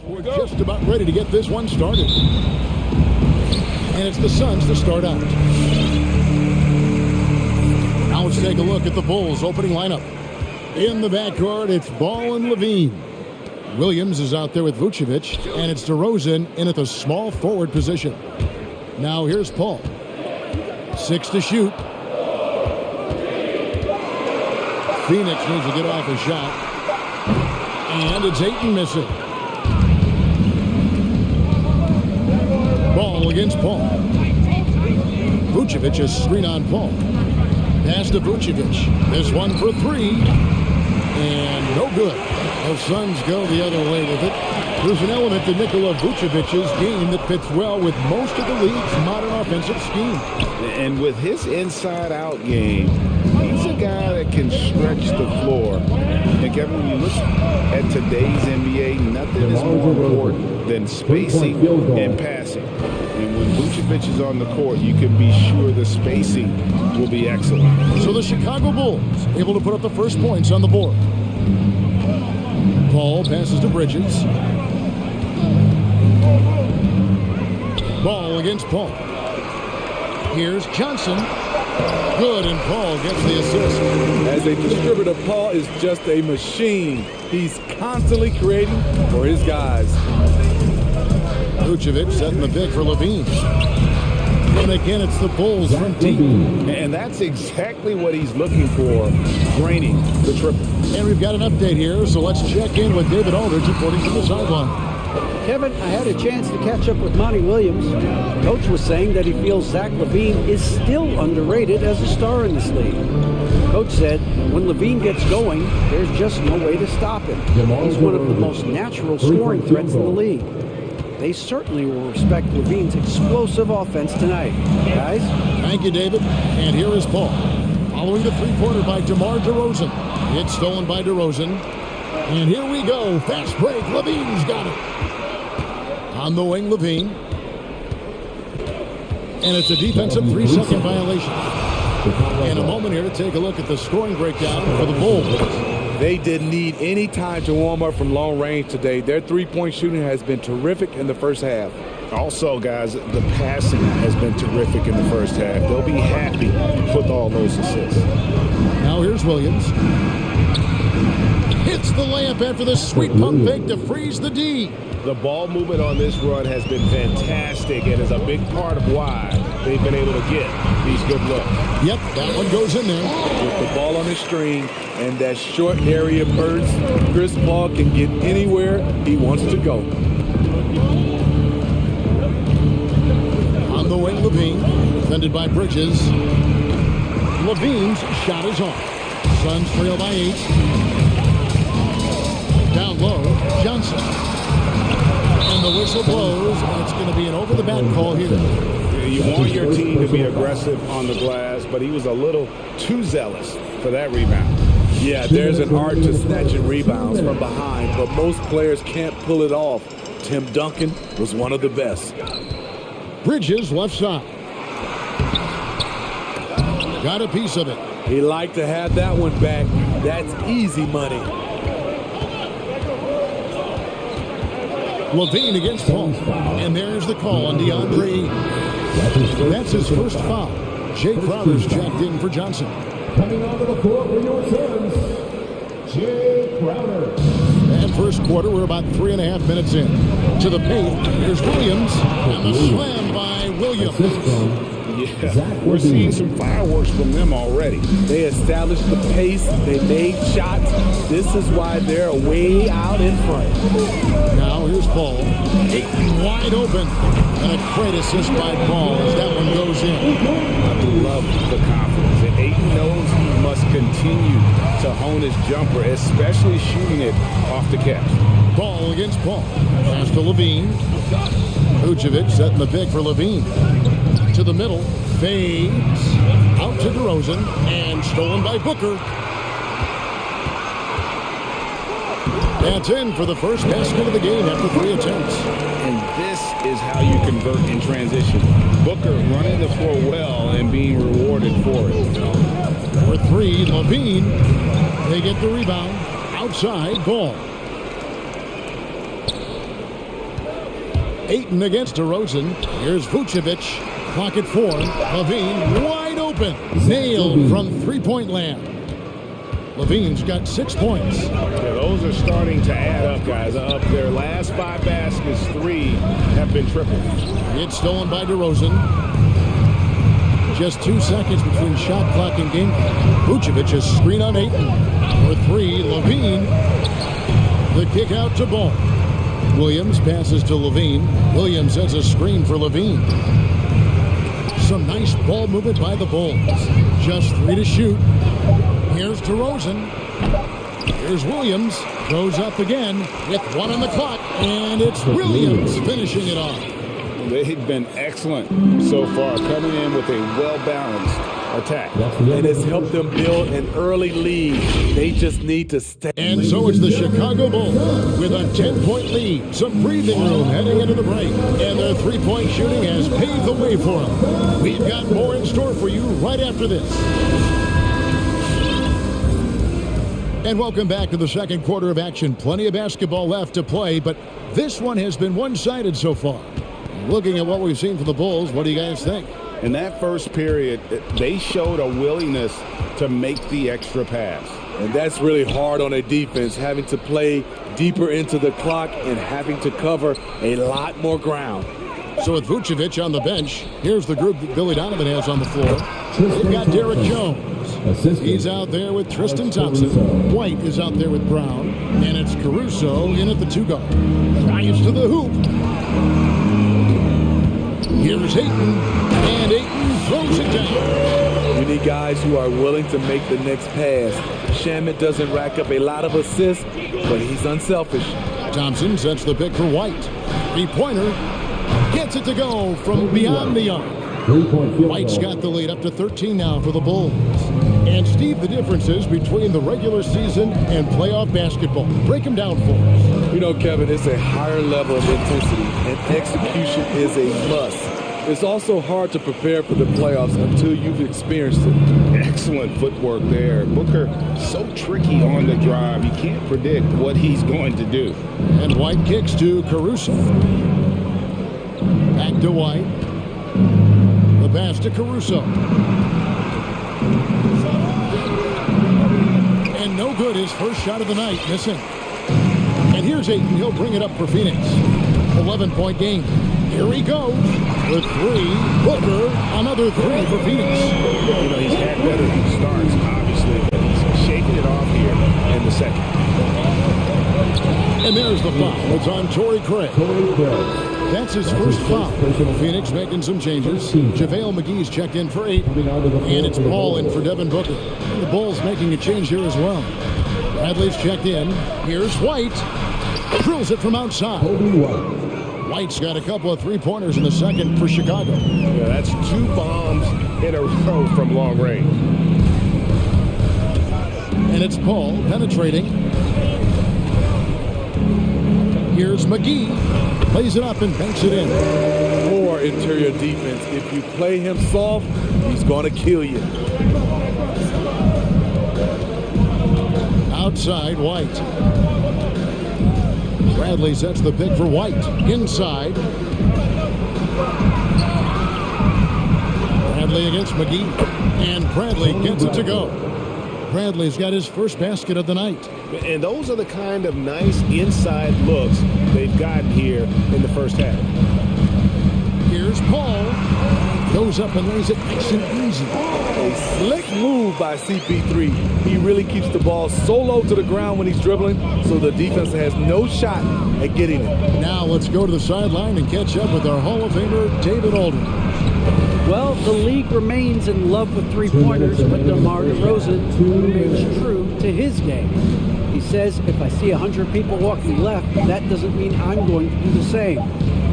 We're just about ready to get this one started. And it's the Suns to start out. Now let's take a look at the Bulls' opening lineup. In the backcourt, it's Ball and Levine. Williams is out there with Vucevic, and it's DeRozan in at the small forward position. Now here's Paul. 6 to shoot. Phoenix needs to get off a shot. And it's Ayton missing. Ball against Paul. Vucevic is screen on Paul. Pass to Vucevic. This one for 3. And no good. The Suns go the other way with it. There's an element to Nikola Vucevic's game that fits well with most of the league's modern offensive scheme. And with his inside-out game, he's a guy that can stretch the floor. And Kevin, when you look at today's NBA, nothing is more important than spacing and passing. And when Vucevic is on the court, you can be sure the spacing will be excellent. So the Chicago Bulls able to put up the first points on the board. Paul passes to Bridges. Ball against Paul. Here's Johnson. Good, and Paul gets the assist. As a distributor, Paul is just a machine. He's constantly creating for his guys. Vucevic setting the pick for Levine. And again, it's the Bulls from deep. And that's exactly what he's looking for, draining the triple. And we've got an update here, so let's check in with David Aldridge reporting from the sideline. Kevin, I had a chance to catch up with Monty Williams. Coach was saying that he feels Zach LaVine is still underrated as a star in this league. Coach said when LaVine gets going, there's just no way to stop him. He's one of the most natural scoring threats in the league. They certainly will respect LaVine's explosive offense tonight. Guys? Thank you, David. And here is Paul. Following the three-pointer by DeMar DeRozan. It's stolen by DeRozan. And here we go. Fast break. LaVine's got it. On the wing, Levine. And it's a defensive 3-second violation. In a moment here to take a look at the scoring breakdown for the Bulls. They didn't need any time to warm up from long range today. Their three-point shooting has been terrific in the first half. Also, guys, the passing has been terrific in the first half. They'll be happy with all those assists. Now here's Williams. Hits the layup after the sweet pump fake to freeze the D. The ball movement on this run has been fantastic and is a big part of why they've been able to get these good looks. Yep, that one goes in there. With the ball on the string and that short area burst, Chris Paul can get anywhere he wants to go. On the wing, Levine, defended by Bridges. Levine's shot is off. Suns trail by 8. Down low, Johnson. And the whistle blows, and it's going to be an over-the-bat call here. You want your team to be aggressive on the glass, but he was a little too zealous for that rebound. Yeah, there's an art to snatching rebounds from behind, but most players can't pull it off. Tim Duncan was one of the best. Bridges left side. Got a piece of it. He liked to have that one back. That's easy money. Levine against Paul. And there's the call on DeAndre. That's his first foul. Jay Crowder's checked in for Johnson. Coming onto the floor for your Suns, Jay Crowder. And first quarter, we're about 3.5 minutes in. To the paint, here's Williams. And the slam by Williams. Yeah, we're seeing some fireworks from them already. They established the pace. They made shots. This is why they're way out in front. Now here's Paul. Ayton wide open. And a great assist by Paul as that one goes in. I love the confidence. And Ayton knows he must continue to hone his jumper, especially shooting it off the catch. Ball against Paul. Pass to Levine. Vucevic setting the pick for Levine. To the middle, fades, out to DeRozan, and stolen by Booker. That's in for the first basket of the game after 3 attempts. And this is how you convert in transition. Booker running the floor well and being rewarded for it. For 3, Levine. They get the rebound. Outside, Ball. Ayton against DeRozan. Here's Vucevic. Clock at 4. Levine wide open. Nailed from three-point land. Levine's got 6 points. Yeah, those are starting to add up, guys. Up their last 5 baskets, 3 have been triple. It's stolen by DeRozan. Just 2 seconds between shot clock and game clock. Vucevic a screen on Ayton. For 3, Levine. The kick out to Ball. Williams passes to Levine. Williams has a screen for Levine. Some nice ball movement by the Bulls. Just 3 to shoot. Here's DeRozan. Here's Williams. Goes up again with 1 on the clock. And it's Williams finishing it off. They've been excellent so far, coming in with a well-balanced attack. And it's helped them build an early lead. They just need to stay. And so it's the Chicago Bulls with a 10-point lead. Some breathing room heading into the break. And their three-point shooting has paved the way for them. We've got more in store for you right after this. And welcome back to the second quarter of action. Plenty of basketball left to play, but this one has been one-sided so far. Looking at what we've seen from the Bulls, what do you guys think? In that first period, they showed a willingness to make the extra pass. And that's really hard on a defense, having to play deeper into the clock and having to cover a lot more ground. So with Vucevic on the bench, here's the group that Billy Donovan has on the floor. They've got Derek Jones. He's out there with Tristan Thompson. White is out there with Brown. And it's Caruso in at the 2-guard. Drives to the hoop. Here's Ayton, and Ayton throws it down. You need guys who are willing to make the next pass. Shamet doesn't rack up a lot of assists, but he's unselfish. Thompson sets the pick for White. Three-pointer gets it to go from beyond the arc. White's got the lead up to 13 now for the Bulls. And Steve, the differences between the regular season and playoff basketball. Break them down for us. You know, Kevin, it's a higher level of intensity, and execution is a must. It's also hard to prepare for the playoffs until you've experienced it. Excellent footwork there. Booker, so tricky on the drive. You can't predict what he's going to do. And White kicks to Caruso. Back to White. The pass to Caruso. And no good, his first shot of the night, missing. And here's Ayton, he'll bring it up for Phoenix. 11-point game. Here he goes with 3. Booker, another 3 for Phoenix. You know, he's had better starts, obviously, but he's shaking it off here in the second. And there's the foul. It's on Torrey Craig. That's his first foul. Phoenix making some changes. JaVale McGee's checked in for 8. And it's Paul in for Devin Booker. And the Bulls making a change here as well. Bradley's checked in. Here's White. Drills it from outside. White's got a couple of three-pointers in the second for Chicago. Yeah, that's 2 bombs in a row from long range. And it's Paul penetrating. Here's McGee. Plays it up and banks it in. Poor interior defense. If you play him soft, he's going to kill you. Outside, White. Bradley sets the pick for White. Inside. Bradley against McGee. And Bradley gets it to go. Bradley's got his first basket of the night. And those are the kind of nice inside looks they've gotten here in the first half. Here's Paul. Goes up and lays it nice and easy. A slick move by CP3. He really keeps the ball so low to the ground when he's dribbling, so the defense has no shot at getting it. Now let's go to the sideline and catch up with our Hall of Famer, David Aldridge. Well, the league remains in love with three-pointers, but DeMar DeRozan remains true to his game. He says, if I see 100 people walking left, that doesn't mean I'm going to do the same.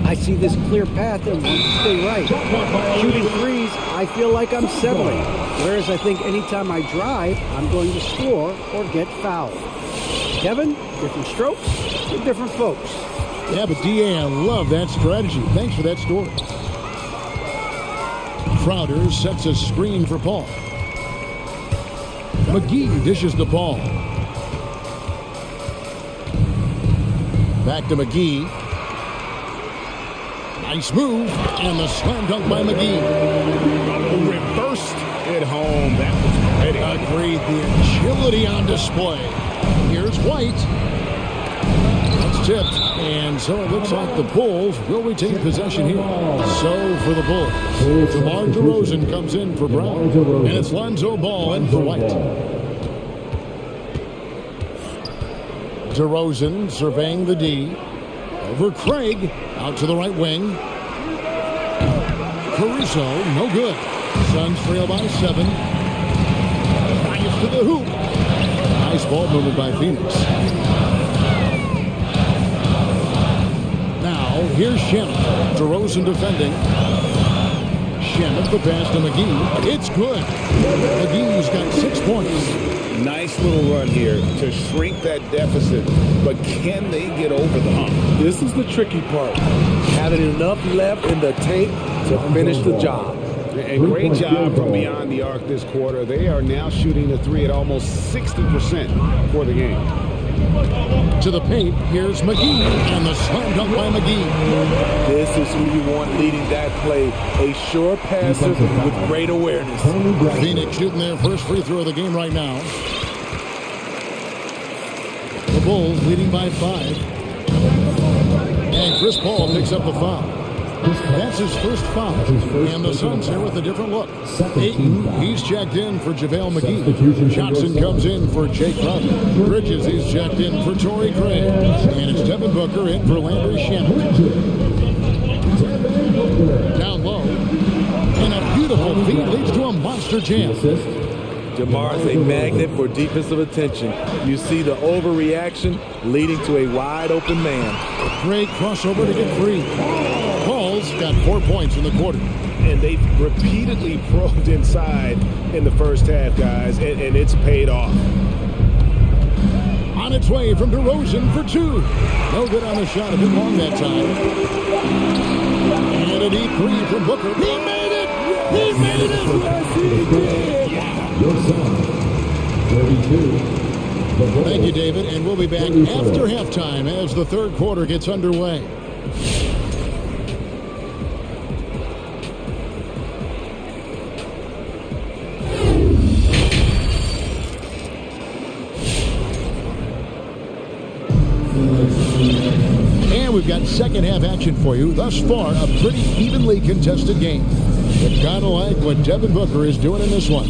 I see this clear path and want to stay right. Shooting threes, I feel like I'm settling. Whereas I think anytime I drive, I'm going to score or get fouled. Kevin, different strokes for different folks. Yeah, but DA, I love that strategy. Thanks for that story. Crowder sets a screen for Paul. McGee dishes the ball. Back to McGee. Nice move, and the slam dunk by McGee. Reversed it home. That was pretty. Agreed, the agility on display. Here's White. That's tipped, and so it looks like the Bulls will retain possession here. So for the Bulls, DeMar DeRozan comes in for Brown, and it's Lonzo Ball in for White. DeRozan surveying the D. Over Craig, out to the right wing. Caruso, no good. Suns trail by 7. Drives to the hoop. Nice ball movement by Phoenix. Now, here's Shannon. DeRozan defending. Shannon the pass to McGee. It's good. McGee's got 6 points. Nice little run here to shrink that deficit, but can they get over the hump? This is the tricky part. Having enough left in the tank to finish the job. And great job from beyond the arc this quarter. They are now shooting the three at almost 60% for the game. To the paint, here's McGee, and the slam dunk by McGee. This is who you want leading that play. A sure passer with great awareness. Phoenix shooting their first free throw of the game right now. The Bulls leading by 5. And Chris Paul picks up the foul. That's his first foul. And the Suns here with a different look. Ayton, he's checked in for JaVale McGee. Johnson comes in for Jake Crowder. Bridges, he's checked in for Torrey Craig. And it's Devin Booker in for Landry Shannon. Down low. And a beautiful feed leads to a monster jam. DeMar is a magnet for defensive attention. You see the overreaction leading to a wide open man. Great crossover to get free. Paul's got 4 points in the quarter. And they've repeatedly probed inside in the first half, guys, and it's paid off. On its way from DeRozan for 2. No good on the shot, a bit long that time. And a deep 3 from Booker. He made it! He made it! Yes, he did! Your son, 32. Thank you, David, and we'll be back after halftime as the third quarter gets underway. And we've got second half action for you. Thus far, a pretty evenly contested game. But kind of like what Devin Booker is doing in this one.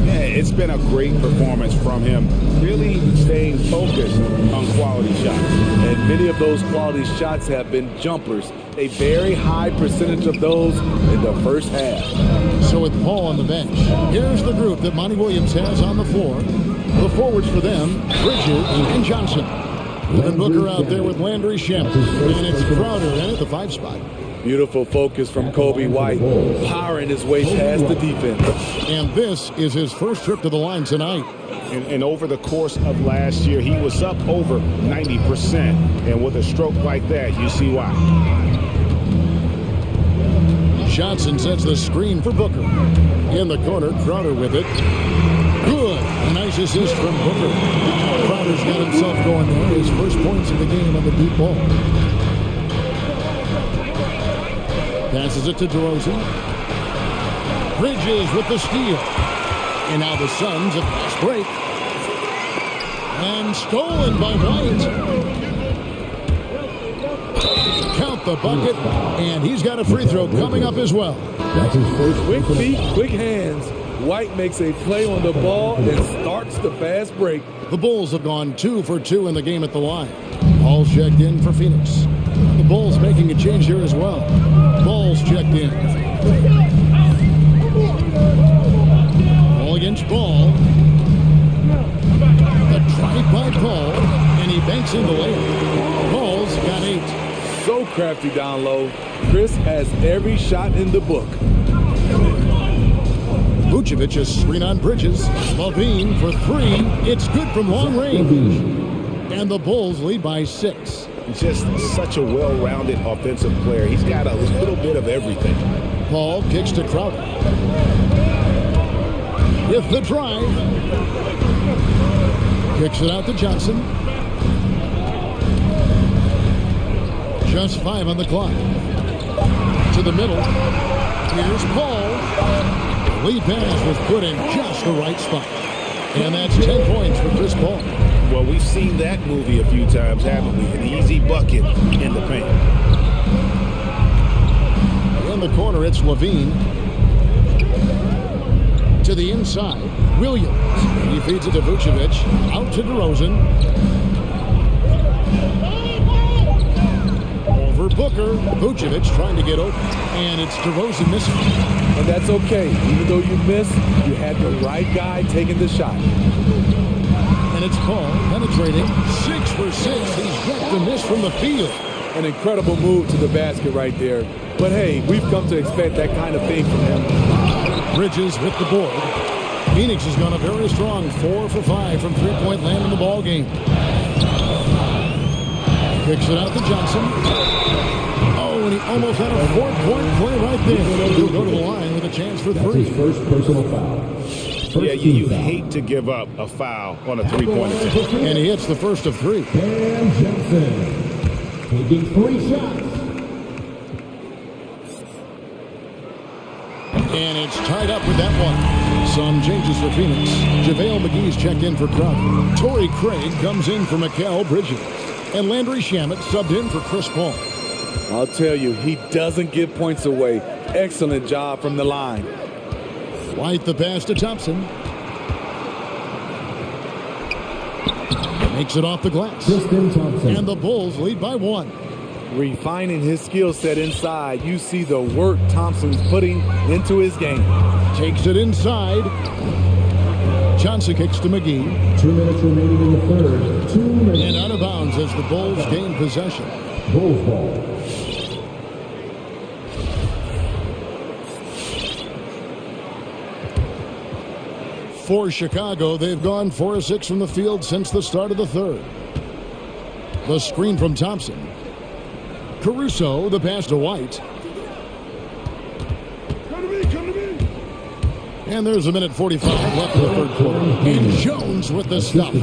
Yeah, it's been a great performance from him. Really staying focused on quality shots. And many of those quality shots have been jumpers. A very high percentage of those in the first half. So with Paul on the bench, here's the group that Monty Williams has on the floor. The forwards for them, Bridges and Johnson. And Booker out there with Landry Shannon. And it's Crowder in at the 5 spot. Beautiful focus from Kobe White, powering his way past the defense. And this is his first trip to the line tonight. And over the course of last year, he was up over 90%. And with a stroke like that, you see why. Johnson sets the screen for Booker. In the corner, Crowder with it. Good. A nice assist from Booker. Crowder's got himself going there. His first points of the game on the deep ball. Passes it to DeRozan. Bridges with the steal. And now the Suns at fast break. And stolen by White. Count the bucket. And he's got a free throw coming up as well. That's his first. Quick feet, quick hands. White makes a play on the ball and starts the fast break. The Bulls have gone 2 for 2 in the game at the line. All checked in for Phoenix. The Bulls making a change here as well. Bulls checked in. Ball against Ball. The drive by Paul, and he banks in the layup. Ball's got 8. So crafty down low. Chris has every shot in the book. Vucevic a screen on Bridges. Levine for 3. It's good from long range. And the Bulls lead by 6. Just such a well-rounded offensive player. He's got a little bit of everything. Paul kicks to Crowder. With the drive. Kicks it out to Johnson. Just 5 on the clock. To the middle. Here's Paul. The lead pass was put in just the right spot. And that's 10 points for Chris Paul. Well, we've seen that movie a few times, haven't we? An easy bucket in the paint. In the corner, it's Levine. To the inside, Williams. He feeds it to Vucevic. Out to DeRozan. Over Booker. Vucevic trying to get open. And it's DeRozan missing. And that's okay. Even though you missed, you had the right guy taking the shot. And it's Paul penetrating. 6 for 6. He's yet to miss from the field. An incredible move to the basket right there. But hey, we've come to expect that kind of thing from him. Bridges with the board. Phoenix has gone a very strong 4 for 5 from three-point land in the ball game. Kicks it out to Johnson. Oh, and he almost had a 4-point play right there. He'll go to the line with a chance for 3. That's his first personal foul. Yeah, you hate to give up a foul on a three-point attempt. And he hits the first of 3. Cam Johnson taking 3 shots. And it's tied up with that one. Some changes for Phoenix. JaVale McGee's checked in for Crowder. Torrey Craig comes in for Mikal Bridges. And Landry Shamet subbed in for Chris Paul. I'll tell you, he doesn't give points away. Excellent job from the line. White the pass to Thompson. Makes it off the glass. Tristan Thompson. And the Bulls lead by 1. Refining his skill set inside, you see the work Thompson's putting into his game. Takes it inside. Johnson kicks to McGee. 2 minutes remaining in the third. 2 minutes. And out of bounds as the Bulls gain possession. Bulls ball. For Chicago, they've gone 4 of 6 from the field since the start of the third. The screen from Thompson. Caruso, the pass to White. Come to me. And there's 1:45 left in the third quarter. And Jones with the stuff.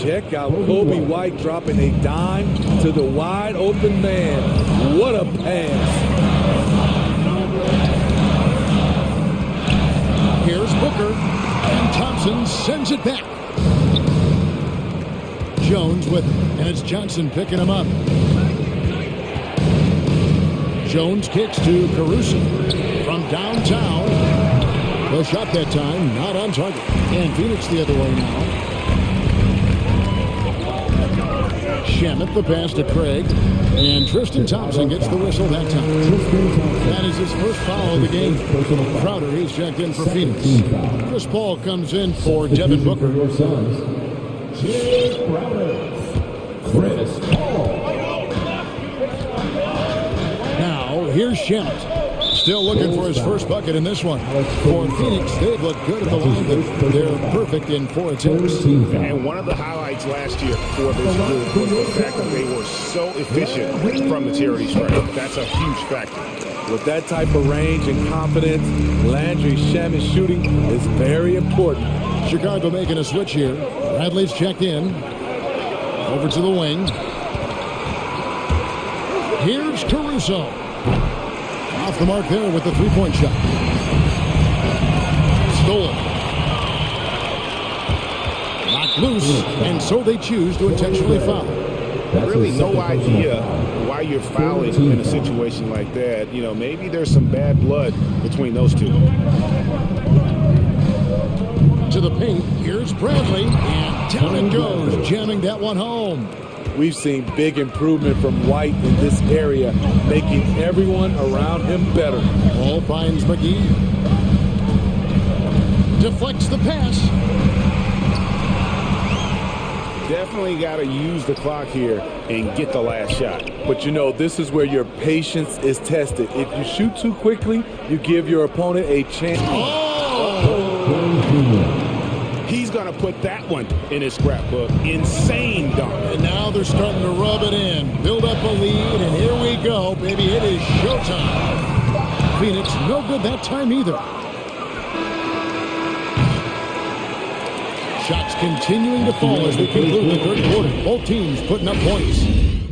Check out Kobe White dropping a dime to the wide open man. What a pass. Here's Booker. And Thompson sends it back. Jones with it. And it's Johnson picking him up. Jones kicks to Caruso from downtown. The shot that time, not on target. And Phoenix the other way now. Shamet the pass to Craig. And Tristan Thompson gets the whistle that time. That is his first foul of the game. Crowder, he's checked in for Phoenix. Chris Paul comes in for Devin Booker. Chris Paul. Here's Shamet. Still looking for his first bucket in this one. For Phoenix, they've looked good at the line, but they're perfect in 4 attempts. And one of the highlights last year for this group was the fact that they were so efficient from the charity stripe. That's a huge factor. With that type of range and confidence, Landry Shamet's shooting is very important. Chicago making a switch here. Bradley's checked in. Over to the wing. Here's Caruso. Off the mark there with the three-point shot. Stolen. Knocked loose, and so they choose to intentionally foul. Really no idea why you're fouling in a situation like that. You know, maybe there's some bad blood between those two. To the paint, here's Bradley, and down it goes, jamming that one home. We've seen big improvement from White in this area, making everyone around him better. Ball finds McGee. Deflects the pass. Definitely got to use the clock here and get the last shot. But you know, this is where your patience is tested. If you shoot too quickly, you give your opponent a chance. He's going to put that one in his scrapbook. Insane dunk. And now they're starting to rub it in. Build up a lead, and here we go, baby. It is showtime. Phoenix, no good that time either. Shots continuing to fall as we conclude the third quarter. Both teams putting up points.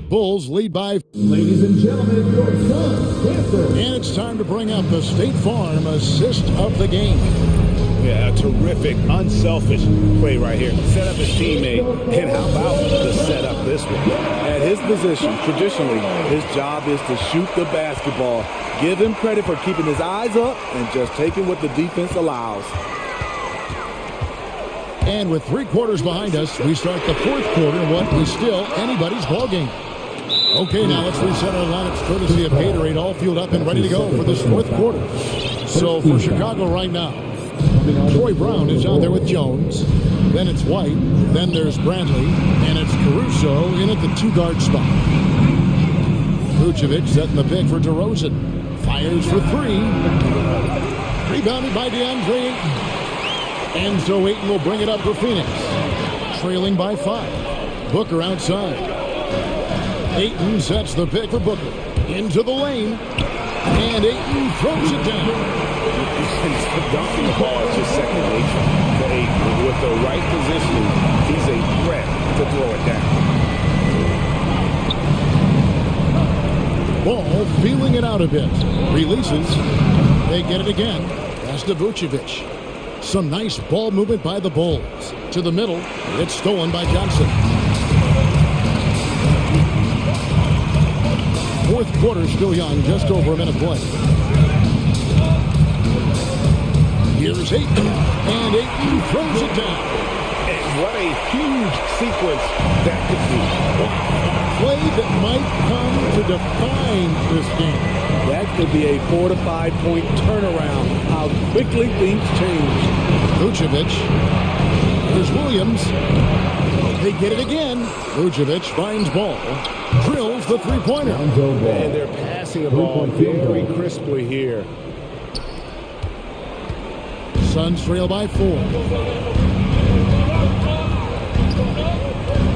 Bulls lead by. Ladies and gentlemen, your son's cancer. And it's time to bring up the State Farm assist of the game. Yeah, a terrific, unselfish play right here. Set up his teammate, and how about the setup this one? At his position, traditionally, his job is to shoot the basketball. Give him credit for keeping his eyes up and just taking what the defense allows. And with 3 quarters behind us, we start the 4th quarter in what is still anybody's ballgame. Okay, now let's reset our lineups courtesy of Gatorade, all fueled up and ready to go for this 4th quarter. So for Chicago right now, Troy Brown is out there with Jones. Then it's White. Then there's Bradley. And it's Caruso in at the 2-guard spot. Vucevic setting the pick for DeRozan. Fires for 3. Rebounded by DeAndre Ayton. And so Ayton will bring it up for Phoenix. Trailing by 5. Booker outside. Ayton sets the pick for Booker. Into the lane. And Ayton throws it down. Dunking the ball is just second nature to Ayton. With the right positioning, he's a threat to throw it down. Ball feeling it out a bit. Releases. They get it again. Pass to Vucevic. Some nice ball movement by the Bulls. To the middle. It's stolen by Johnson. 4th quarter still young. Just over a minute play. Here's Ayton, and Ayton throws it down. And what a huge sequence that could be. A play that might come to define this game. That could be a 4 to 5 point turnaround. How quickly things change. Vucevic. Here's Williams. They get it again. Vucevic finds ball. Drills the 3-pointer. And they're passing the ball very crisply here. Suns trail by 4.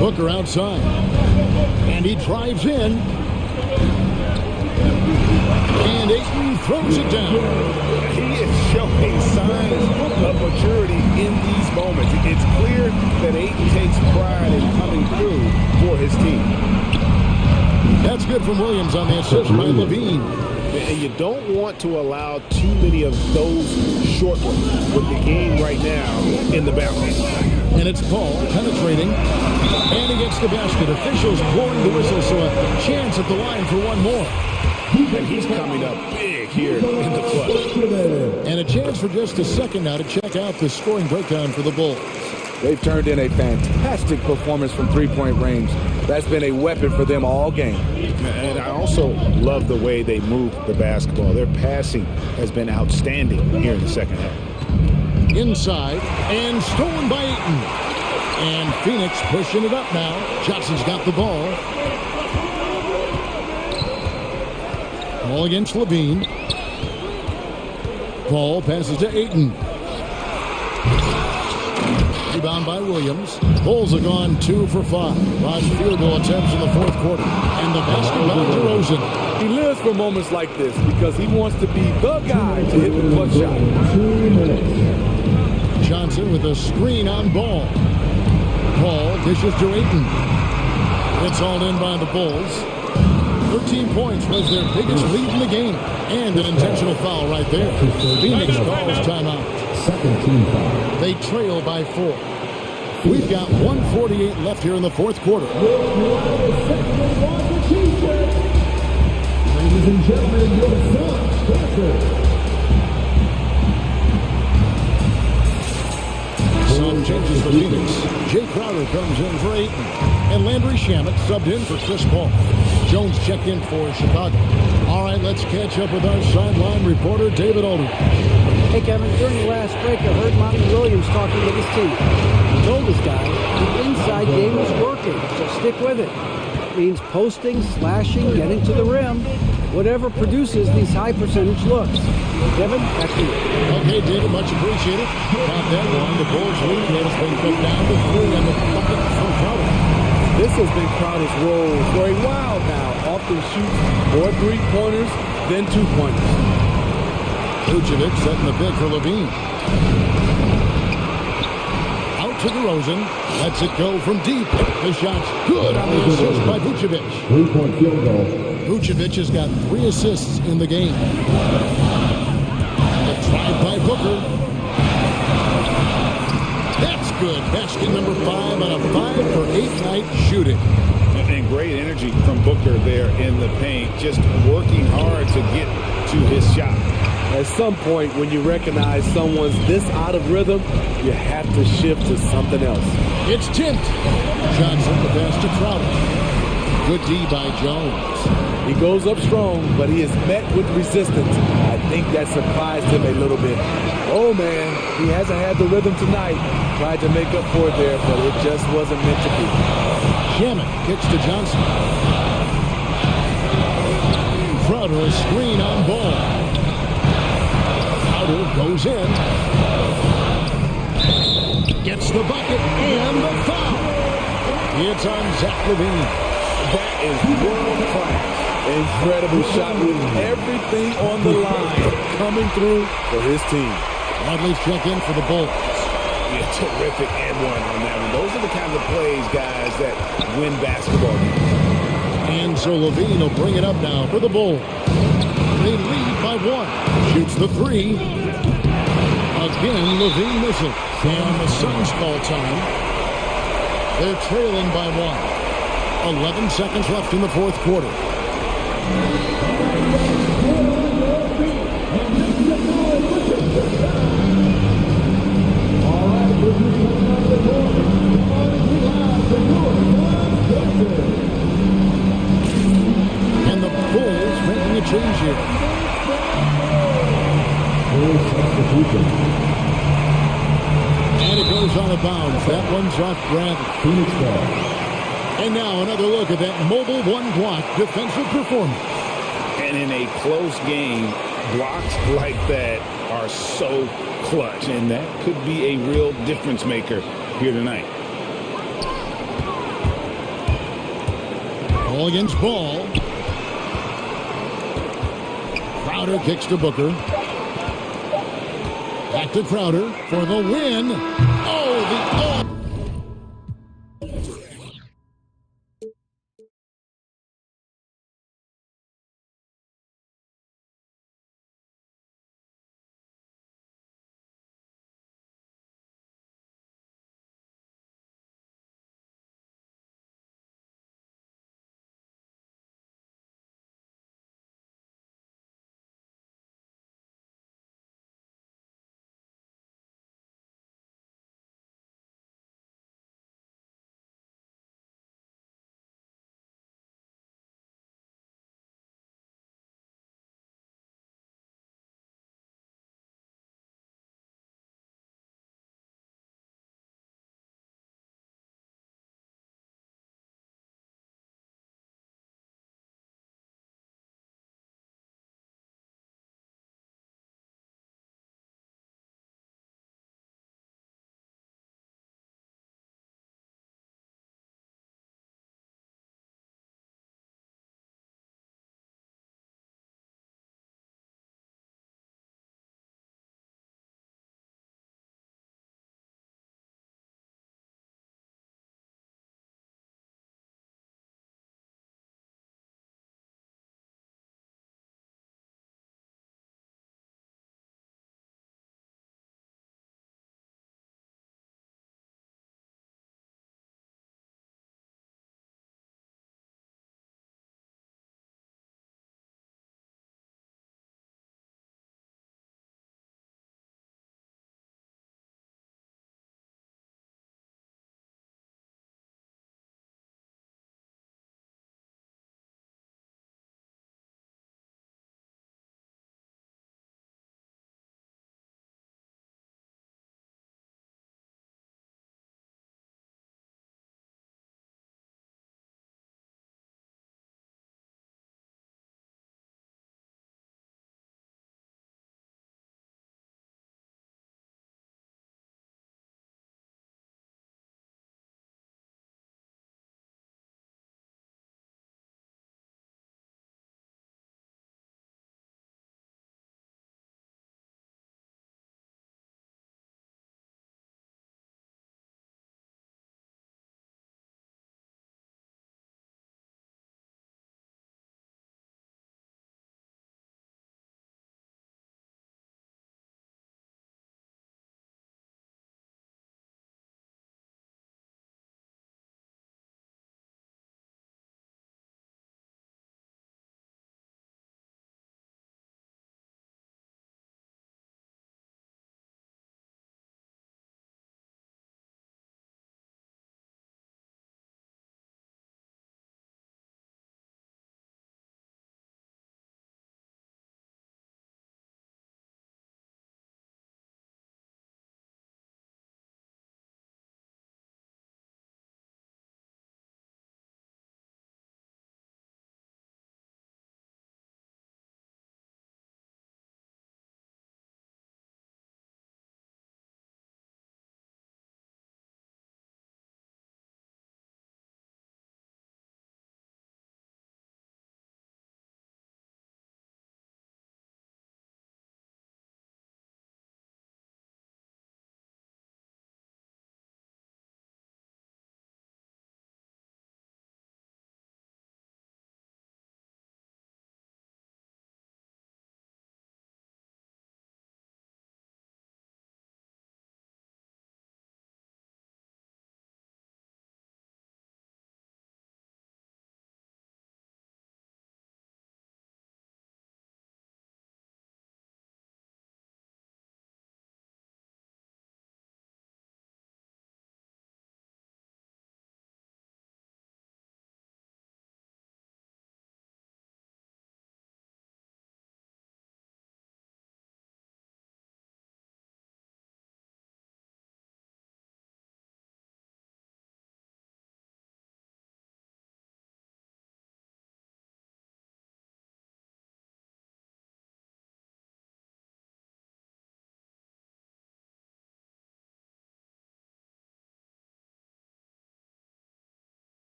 Booker outside. And he drives in. And Ayton throws it down. He is showing signs of maturity in these moments. It's clear that Ayton takes pride in coming through for his team. That's good from Williams on the assist by Levine. And you don't want to allow too many of those short ones with the game right now in the balance. And it's Paul penetrating. And he gets the basket. Officials blowing the whistle, so a chance at the line for one more. And he's coming up big here in the clutch. And a chance for just a second now to check out the scoring breakdown for the Bulls. They've turned in a fantastic performance from 3-point range. That's been a weapon for them all game. And I also love the way they move the basketball. Their passing has been outstanding here in the second half. Inside, and stolen by Ayton. And Phoenix pushing it up now. Johnson's got the ball. Ball against Levine. Ball passes to Ayton. Rebound by Williams. Bulls have gone 2 for 5. 5 field goal attempts in the 4th quarter. And the basket by DeRozan. He lives for moments like this because he wants to be the guy to hit the clutch shot. Johnson with a screen on Ball. Ball dishes to Ayton. It's all in by the Bulls. 13 points was their biggest lead in the game. And an intentional foul right there. Phoenix calls timeout. Second team foul. They trail by 4. We've got 1:48 left here in the 4th quarter. Ladies and gentlemen, your son's cancer. Some changes for Phoenix. Jay Crowder comes in for Ayton. And Landry Shamet subbed in for Chris Paul. Jones checked in for Chicago. All right, let's catch up with our sideline reporter, David Aldridge. Hey, Kevin, during the last break, I heard Monty Williams talking with his team. He told his guys the inside game is working, so stick with it. It means posting, slashing, getting to the rim, whatever produces these high percentage looks. Kevin, back to you. Okay, David, much appreciated. Not that long. The Bulls lead has been put down to 3 on the bucket for Crowder. This has been Crowder's role for a while now. Often shoots more 3-pointers than 2-pointers. Vucevic setting the pick for Levine. Out to DeRozan. Lets it go from deep. The shot's good on the assist by Vucevic. 3-point field goal. Vucevic has got 3 assists in the game. The drive by Booker. That's good. Basket number 5 on a 5-for-8 night shooting. And great energy from Booker there in the paint, just working hard to get to his shot. At some point, when you recognize someone's this out of rhythm, you have to shift to something else. It's tipped. Johnson, the pass to Crowder. Good D by Jones. He goes up strong, but he is met with resistance. I think that surprised him a little bit. Oh man, he hasn't had the rhythm tonight. Tried to make up for it there, but it just wasn't meant to be. Shaman kicks to Johnson. Crowder, a screen on ball. Crowder goes in. Gets the bucket and the foul. It's on Zach LaVine. That is world class. Incredible shot with everything on the line coming through for his team. Bradley's check in for the Bulls. Yeah, terrific and one on that one. Those are the kinds of plays, guys, that win basketball games. And so LaVine will bring it up now for the Bulls. They lead by 1. Shoots the 3. Again, LaVine misses. And the Suns call time. They're trailing by 1. 11 seconds left in the fourth quarter. And the Bulls making a change here. And it goes out of bounds. That one's off Bradley. Phoenix ball. And now another look at that mobile one-block defensive performance. And in a close game, blocks like that are so clutch, and that could be a real difference maker here tonight. Ball against ball. Crowder kicks to Booker. Back to Crowder for the win. Oh, the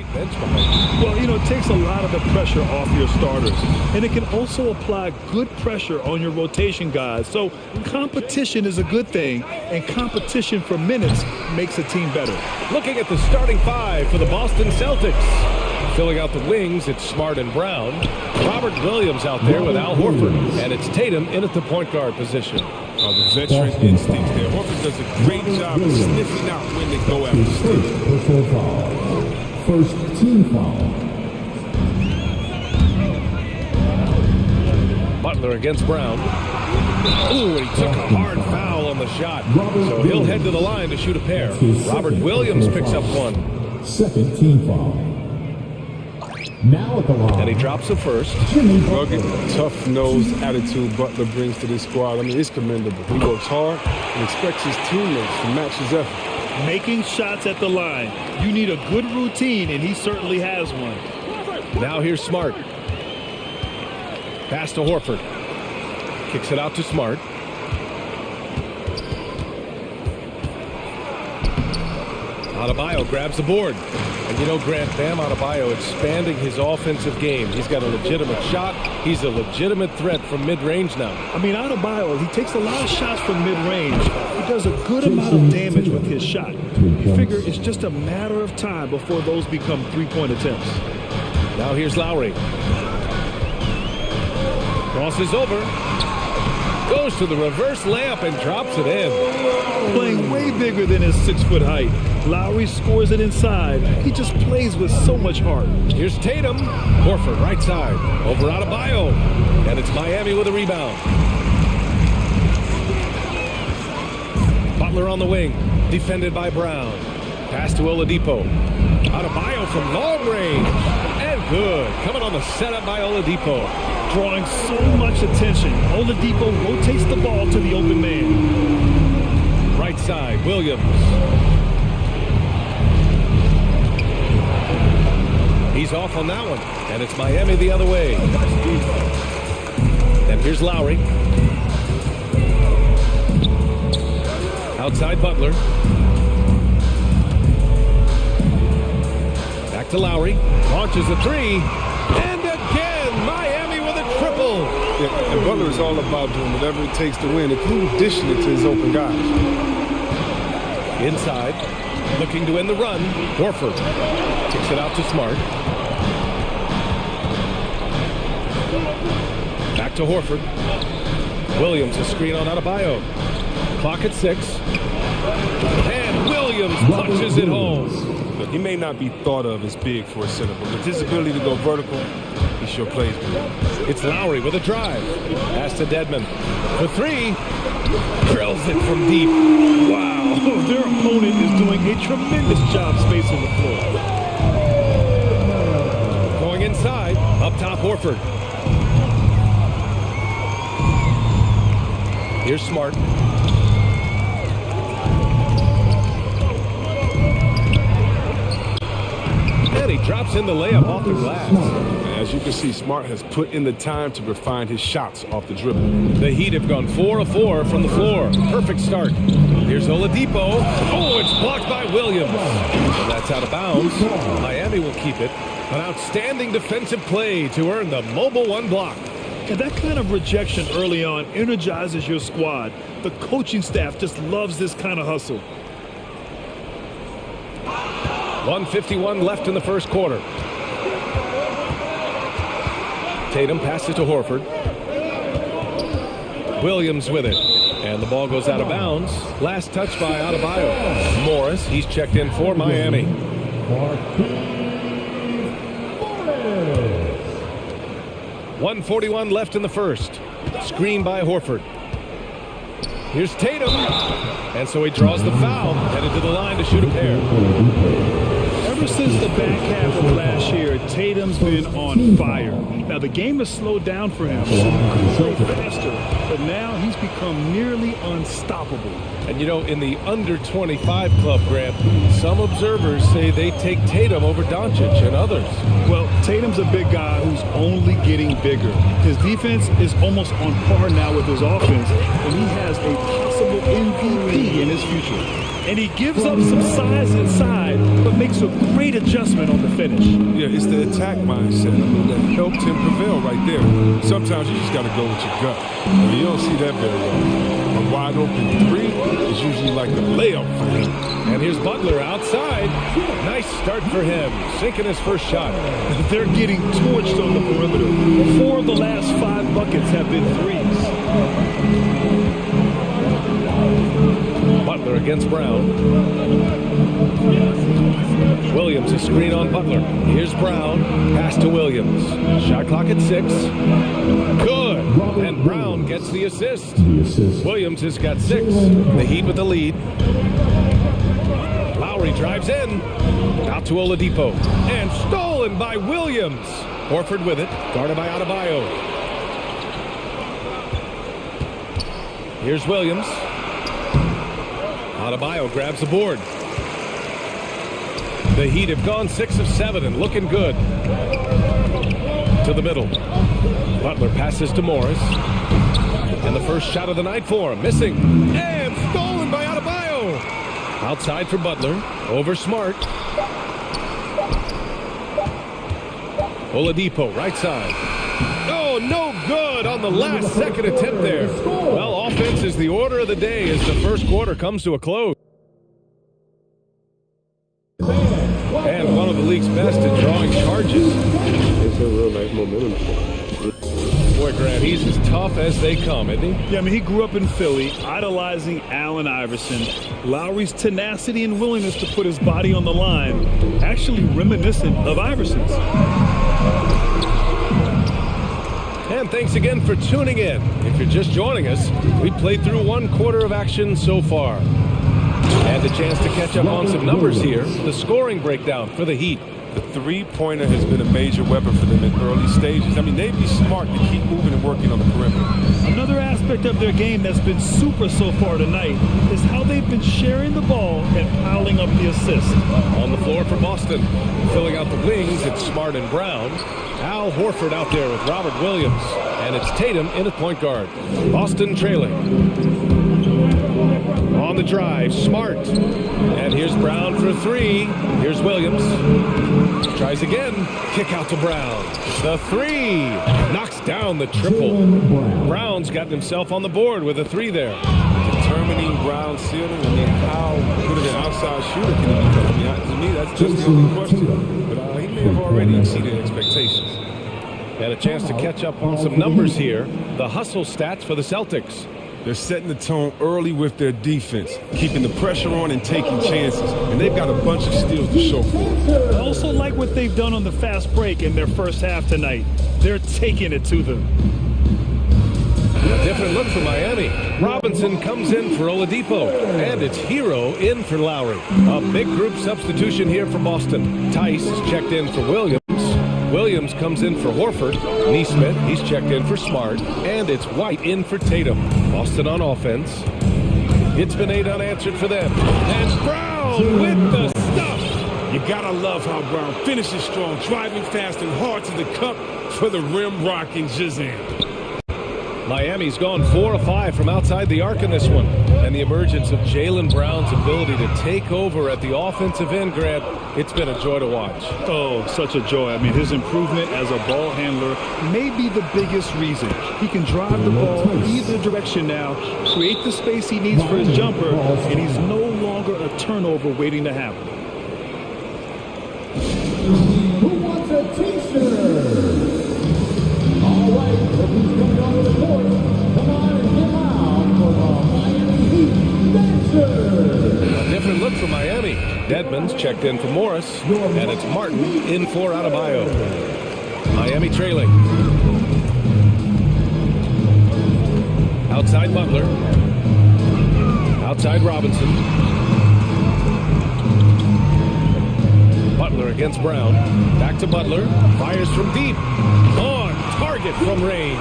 bench behind you. Well, you know, it takes a lot of the pressure off your starters, and it can also apply good pressure on your rotation guys. So competition is a good thing, and competition for minutes makes a team better. Looking at the starting five for the Boston Celtics. Filling out the wings, it's Smart and Brown. Robert Williams out there with Al Horford. And it's Tatum in at the point guard position. The veteran instinct there. Horford does a great job of sniffing out when they go after steal. Personal foul. First team foul. Butler against Brown. Ooh, he took a hard foul on the shot. So he'll head to the line to shoot a pair. Robert Williams picks up one. Second team foul. Now at the line. And he drops the first. Rugged, tough-nosed attitude Butler brings to this squad. I mean, it's commendable. He works hard and expects his teammates to match his effort. Making shots at the line. You need a good routine, and he certainly has one. Now here's Smart. Pass to Horford. Kicks it out to Smart. Adebayo grabs the board. And you know, Grant, Bam Adebayo expanding his offensive game. He's got a legitimate shot. He's a legitimate threat from mid-range now. I mean, Adebayo, he takes a lot of shots from mid-range. He does a good amount of damage with his shot. You figure it's just a matter of time before those become three-point attempts. Now here's Lowry. Crosses over. Goes to the reverse layup and drops it in. Playing way bigger than his 6-foot height. Lowry scores it inside. He just plays with so much heart. Here's Tatum. Horford right side. Over Adebayo. And it's Miami with a rebound. Butler on the wing. Defended by Brown. Pass to Oladipo. Adebayo from long range. And good. Coming on the setup by Oladipo. Drawing so much attention. Oladipo rotates the ball to the open man. Right side, Williams. He's off on that one. And it's Miami the other way. And here's Lowry. Outside Butler. Back to Lowry. Launches a three. And again, Miami with a triple. Yeah, and Butler is all about doing whatever it takes to win, including dishing it to his open guys. Inside, looking to end the run. Horford kicks it out to Smart. Back to Horford. Williams, a screen on Adebayo. Clock at 6. And Williams punches it home. Look, he may not be thought of as big for a center, but with his ability to go vertical, he sure plays good. It's Lowry with a drive. Pass to Dedmon. For three. Drills it from deep. Wow. Their opponent is doing a tremendous job spacing the floor. Going inside. Up top, Horford. Here's Smart. And he drops in the layup off the glass. As you can see, Smart has put in the time to refine his shots off the dribble. The Heat have gone 4 of 4 from the floor. Perfect start. Here's Oladipo. Oh, it's blocked by Williams. And that's out of bounds. Miami will keep it. An outstanding defensive play to earn the mobile one block. And that kind of rejection early on energizes your squad. The coaching staff just loves this kind of hustle. 1:51 left in the first quarter. Tatum passes to Horford. Williams with it. And the ball goes out of bounds. Last touch by Adebayo. Morris, he's checked in for Miami. 1:41 left in the first. Screen by Horford. Here's Tatum. And so he draws the foul. Headed to the line to shoot a pair. Ever since the back half of last year, Tatum's been on fire. Now, the game has slowed down for him. He could play faster, but now he's become nearly unstoppable. And you know, in the under-25 club, Grant, some observers say they take Tatum over Doncic and others. Well, Tatum's a big guy who's only getting bigger. His defense is almost on par now with his offense, and he has a possible MVP in his future. And he gives up some size inside, but makes a great adjustment on the finish. Yeah, it's the attack mindset. I mean, that helped him prevail right there. Sometimes you just got to go with your gut. I mean, you don't see that very often. A wide open three is usually like a layup for him. And here's Butler outside. Nice start for him, sinking his first shot. They're getting torched on the perimeter. 4 of the last 5 buckets have been threes. Butler against Brown. Williams, a screen on Butler. Here's Brown, pass to Williams. Shot clock at 6. Good, and Brown gets the assist. Williams has got 6. The Heat with the lead. Lowry drives in. Out to Oladipo. And stolen by Williams. Horford with it, guarded by Adebayo. Here's Williams. Adebayo grabs the board. The Heat have gone 6 of 7 and looking good. To the middle. Butler passes to Morris. And the first shot of the night for him. Missing. And stolen by Adebayo. Outside for Butler. Over Smart. Oladipo, right side. Oh, no good on the last second attempt there. Well, offense is the order of the day as the first quarter comes to a close. And one of the league's best at drawing charges. It's a real nice momentum. Boy, Grant, he's as tough as they come, isn't he? Yeah, I mean, he grew up in Philly, idolizing Allen Iverson. Lowry's tenacity and willingness to put his body on the line, actually reminiscent of Iverson's. And thanks again for tuning in. If you're just joining us, we played through 1 quarter of action so far. And a chance to catch up on some numbers here. The scoring breakdown for the Heat. The three-pointer has been a major weapon for them in early stages. I mean, they'd be smart to keep moving and working on the perimeter. Another aspect of their game that's been super so far tonight is how they've been sharing the ball and piling up the assists. On the floor for Boston. Filling out the wings, it's Smart and Brown. Al Horford out there with Robert Williams. And it's Tatum in at point guard. Boston trailing. On the drive, Smart. And here's Brown for 3. Here's Williams. Tries again. Kick out to Brown. The 3. Knocks down the triple. Brown's gotten himself on the board with a 3 there. Determining Brown's ceiling, I mean, how good of an outside shooter can he become? I mean, to me, that's just the only question. But he may have already exceeded expectations. And a chance to catch up on some numbers here. The hustle stats for the Celtics. They're setting the tone early with their defense, keeping the pressure on and taking chances. And they've got a bunch of steals to show for it. I also like what they've done on the fast break in their first half tonight. They're taking it to them. A different look for Miami. Robinson comes in for Oladipo. And it's Hero in for Lowry. A big group substitution here for Boston. Tice is checked in for Williams. Williams comes in for Horford. Neesmith, he's checked in for Smart. And it's White in for Tatum. Boston on offense. It's been 8 unanswered for them. And Brown with the stuff. You gotta love how Brown finishes strong, driving fast and hard to the cup for the rim rocking Jazam. Miami's gone 4 of 5 from outside the arc in this one. And the emergence of Jaylen Brown's ability to take over at the offensive end, Grant, it's been a joy to watch. Oh, such a joy. I mean, his improvement as a ball handler may be the biggest reason. He can drive the ball either direction now, create the space he needs for his jumper, and he's no longer a turnover waiting to happen. Who wants a t-shirt? All right, who's coming onto the court? Come on and get out for the Miami Heat Dancers. A different look for Miami. Dedmon's checked in for Morris, and it's Martin in for Adebayo. Miami trailing. Outside Butler. Outside Robinson. Butler against Brown. Back to Butler. Fires from deep. On target from range.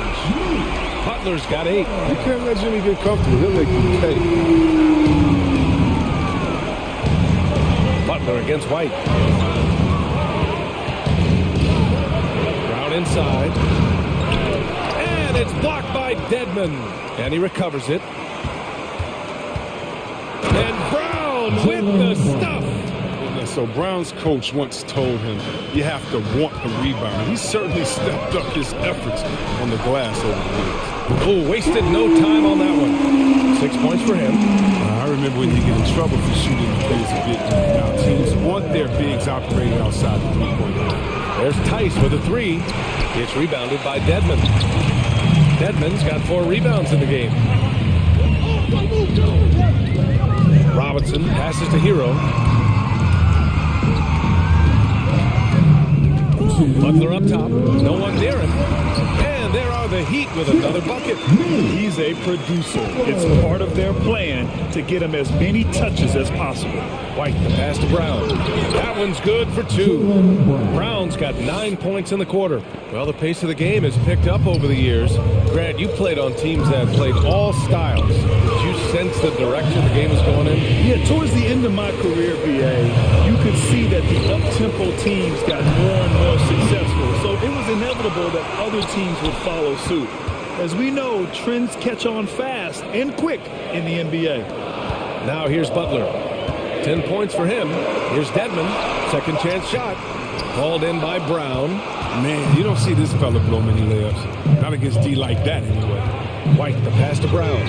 Butler's got 8. You can't let Jimmy get comfortable. He'll make you pay. Butler against White. Brown inside. And it's blocked by Dedmon. And he recovers it. And Brown with the stuff. So Brown's coach once told him, you have to want the rebound. He certainly stepped up his efforts on the glass over the years. Oh, wasted no time on that one. 6 points for him. I remember when he get in trouble for shooting the threes a bit. Now teams want their bigs operating outside the three-point line. There's Tice with a three. It's rebounded by Dedmon. Dedmon's got 4 rebounds in the game. Robinson passes to Hero. Butler up top. No one near him. And there are the Heat with another bucket. He's a producer. It's part of their plan to get him as many touches as possible. White, the pass to Brown. That one's good for 2. Brown's got 9 points in the quarter. Well, the pace of the game has picked up over the years. Grant, you played on teams that played all styles. Did you sense the direction the game was going in? Yeah, towards the end of my career, BA, you could see that the up-tempo teams got more and more successful. So it was inevitable that other teams would follow suit. As we know, trends catch on fast and quick in the NBA. Now here's Butler. 10 points for him. Here's Dedmon. Second chance shot. Called in by Brown. Man, you don't see this fella blow many layups. Not against D like that anyway. White, the pass to Brown.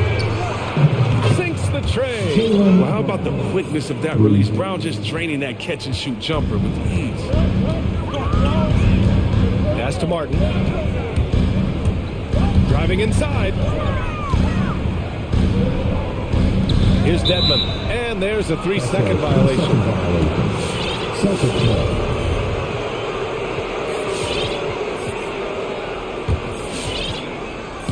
Sinks the tray. Well, how about the quickness of that release? Brown just draining that catch and shoot jumper with ease. Pass to Martin. Driving inside. Here's Dedmon. And there's a 3-second violation.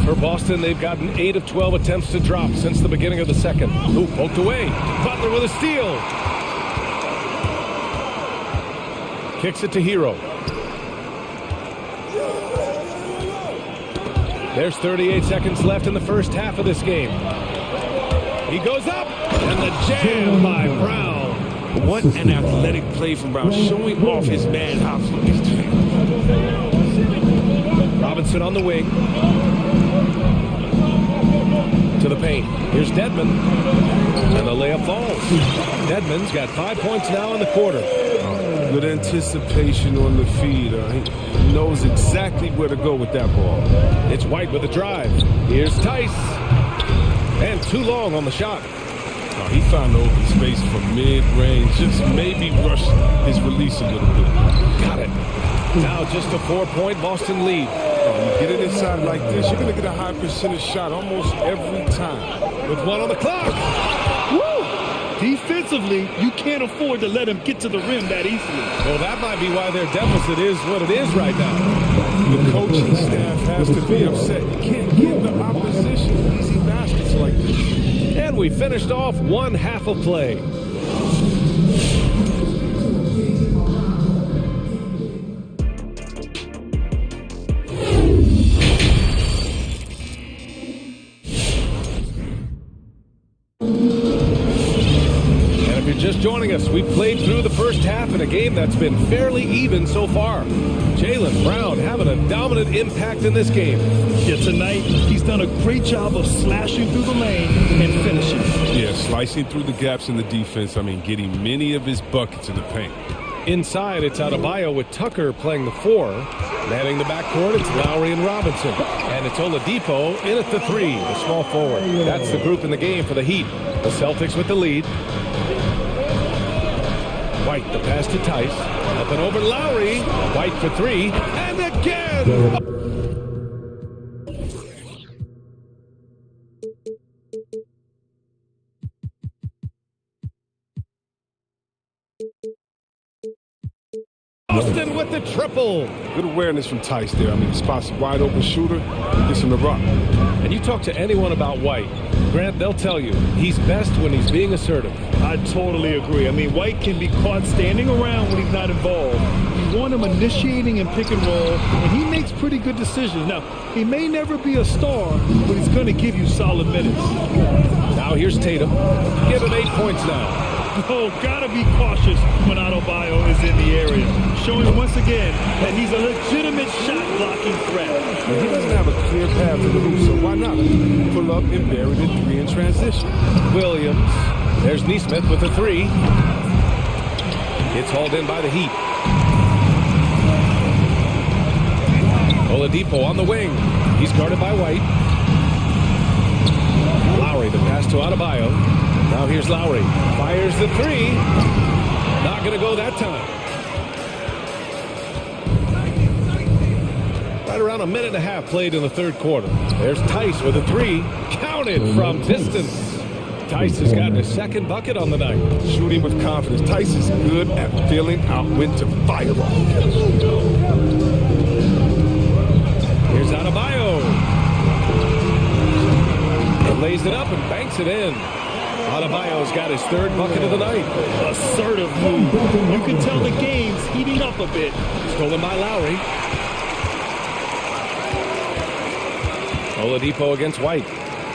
For Boston, they've gotten 8 of 12 attempts to drop since the beginning of the second. Ooh, poked away. Butler with a steal. Kicks it to Hero. There's 38 seconds left in the first half of this game. He goes up, and the jam by Brown. What an athletic play from Brown, showing off his man hops with these two. Robinson on the wing. To the paint. Here's Dedmon. And the layup falls. Dedmon's got 5 points now in the quarter. Good anticipation on the feed. He knows exactly where to go with that ball. It's White with a drive. Here's Tice. And too long on the shot. Oh, he found the open space from mid-range. Just maybe rushed his release a little bit. Got it. Now just a 4-point Boston lead. You get it inside like this, you're going to get a high percentage shot almost every time. With 1 on the clock. Woo! Defensively, you can't afford to let him get to the rim that easily. Well, that might be why their deficit is what it is right now. The coaching staff has to be upset. You can't give the opposition easy baskets like this. And we finished off one half of play. Just joining us, we played through the first half in a game that's been fairly even so far. Jaylen Brown having a dominant impact in this game. Yeah, tonight he's done a great job of slashing through the lane and finishing. Yeah, slicing through the gaps in the defense. I mean, getting many of his buckets in the paint. Inside, it's Adebayo with Tucker playing the 4. Manning the backcourt, it's Lowry and Robinson. And it's Oladipo in at the 3, the small forward. That's the group in the game for the Heat. The Celtics with the lead. White, the pass to Tice. Up and over Lowry. White for 3. And again! Boston with the triple. Good awareness from Tice there. I mean, the spot's a wide open shooter. Gets him to rock. And you talk to anyone about White, Grant, they'll tell you he's best when he's being assertive. I totally agree. I mean, White can be caught standing around when he's not involved. You want him initiating and pick and roll, and he makes pretty good decisions. Now, he may never be a star, but he's going to give you solid minutes. Now here's Tatum. Give him 8 points now. Oh, gotta be cautious when Adebayo is in the area, showing once again that he's a legitimate shot-blocking threat. Well, he doesn't have a clear path to the hoop, so why not pull up and bury the 3 in transition? Williams There's Neesmith with the three. It's hauled in by the Heat. Oladipo on the wing. He's guarded by White. Lowry, the pass to Adebayo. Now here's Lowry. Fires the three. Not going to go that time. Right around a minute and a half played in the third quarter. There's Tice with a three. Counted from distance. Tice has gotten his second bucket on the night. Shooting with confidence. Tice is good at filling out when to fire. Here's Adebayo. He lays it up and banks it in. Adebayo's got his third bucket of the night. Assertive move. You can tell the game's heating up a bit. Stolen by Lowry. Oladipo against White.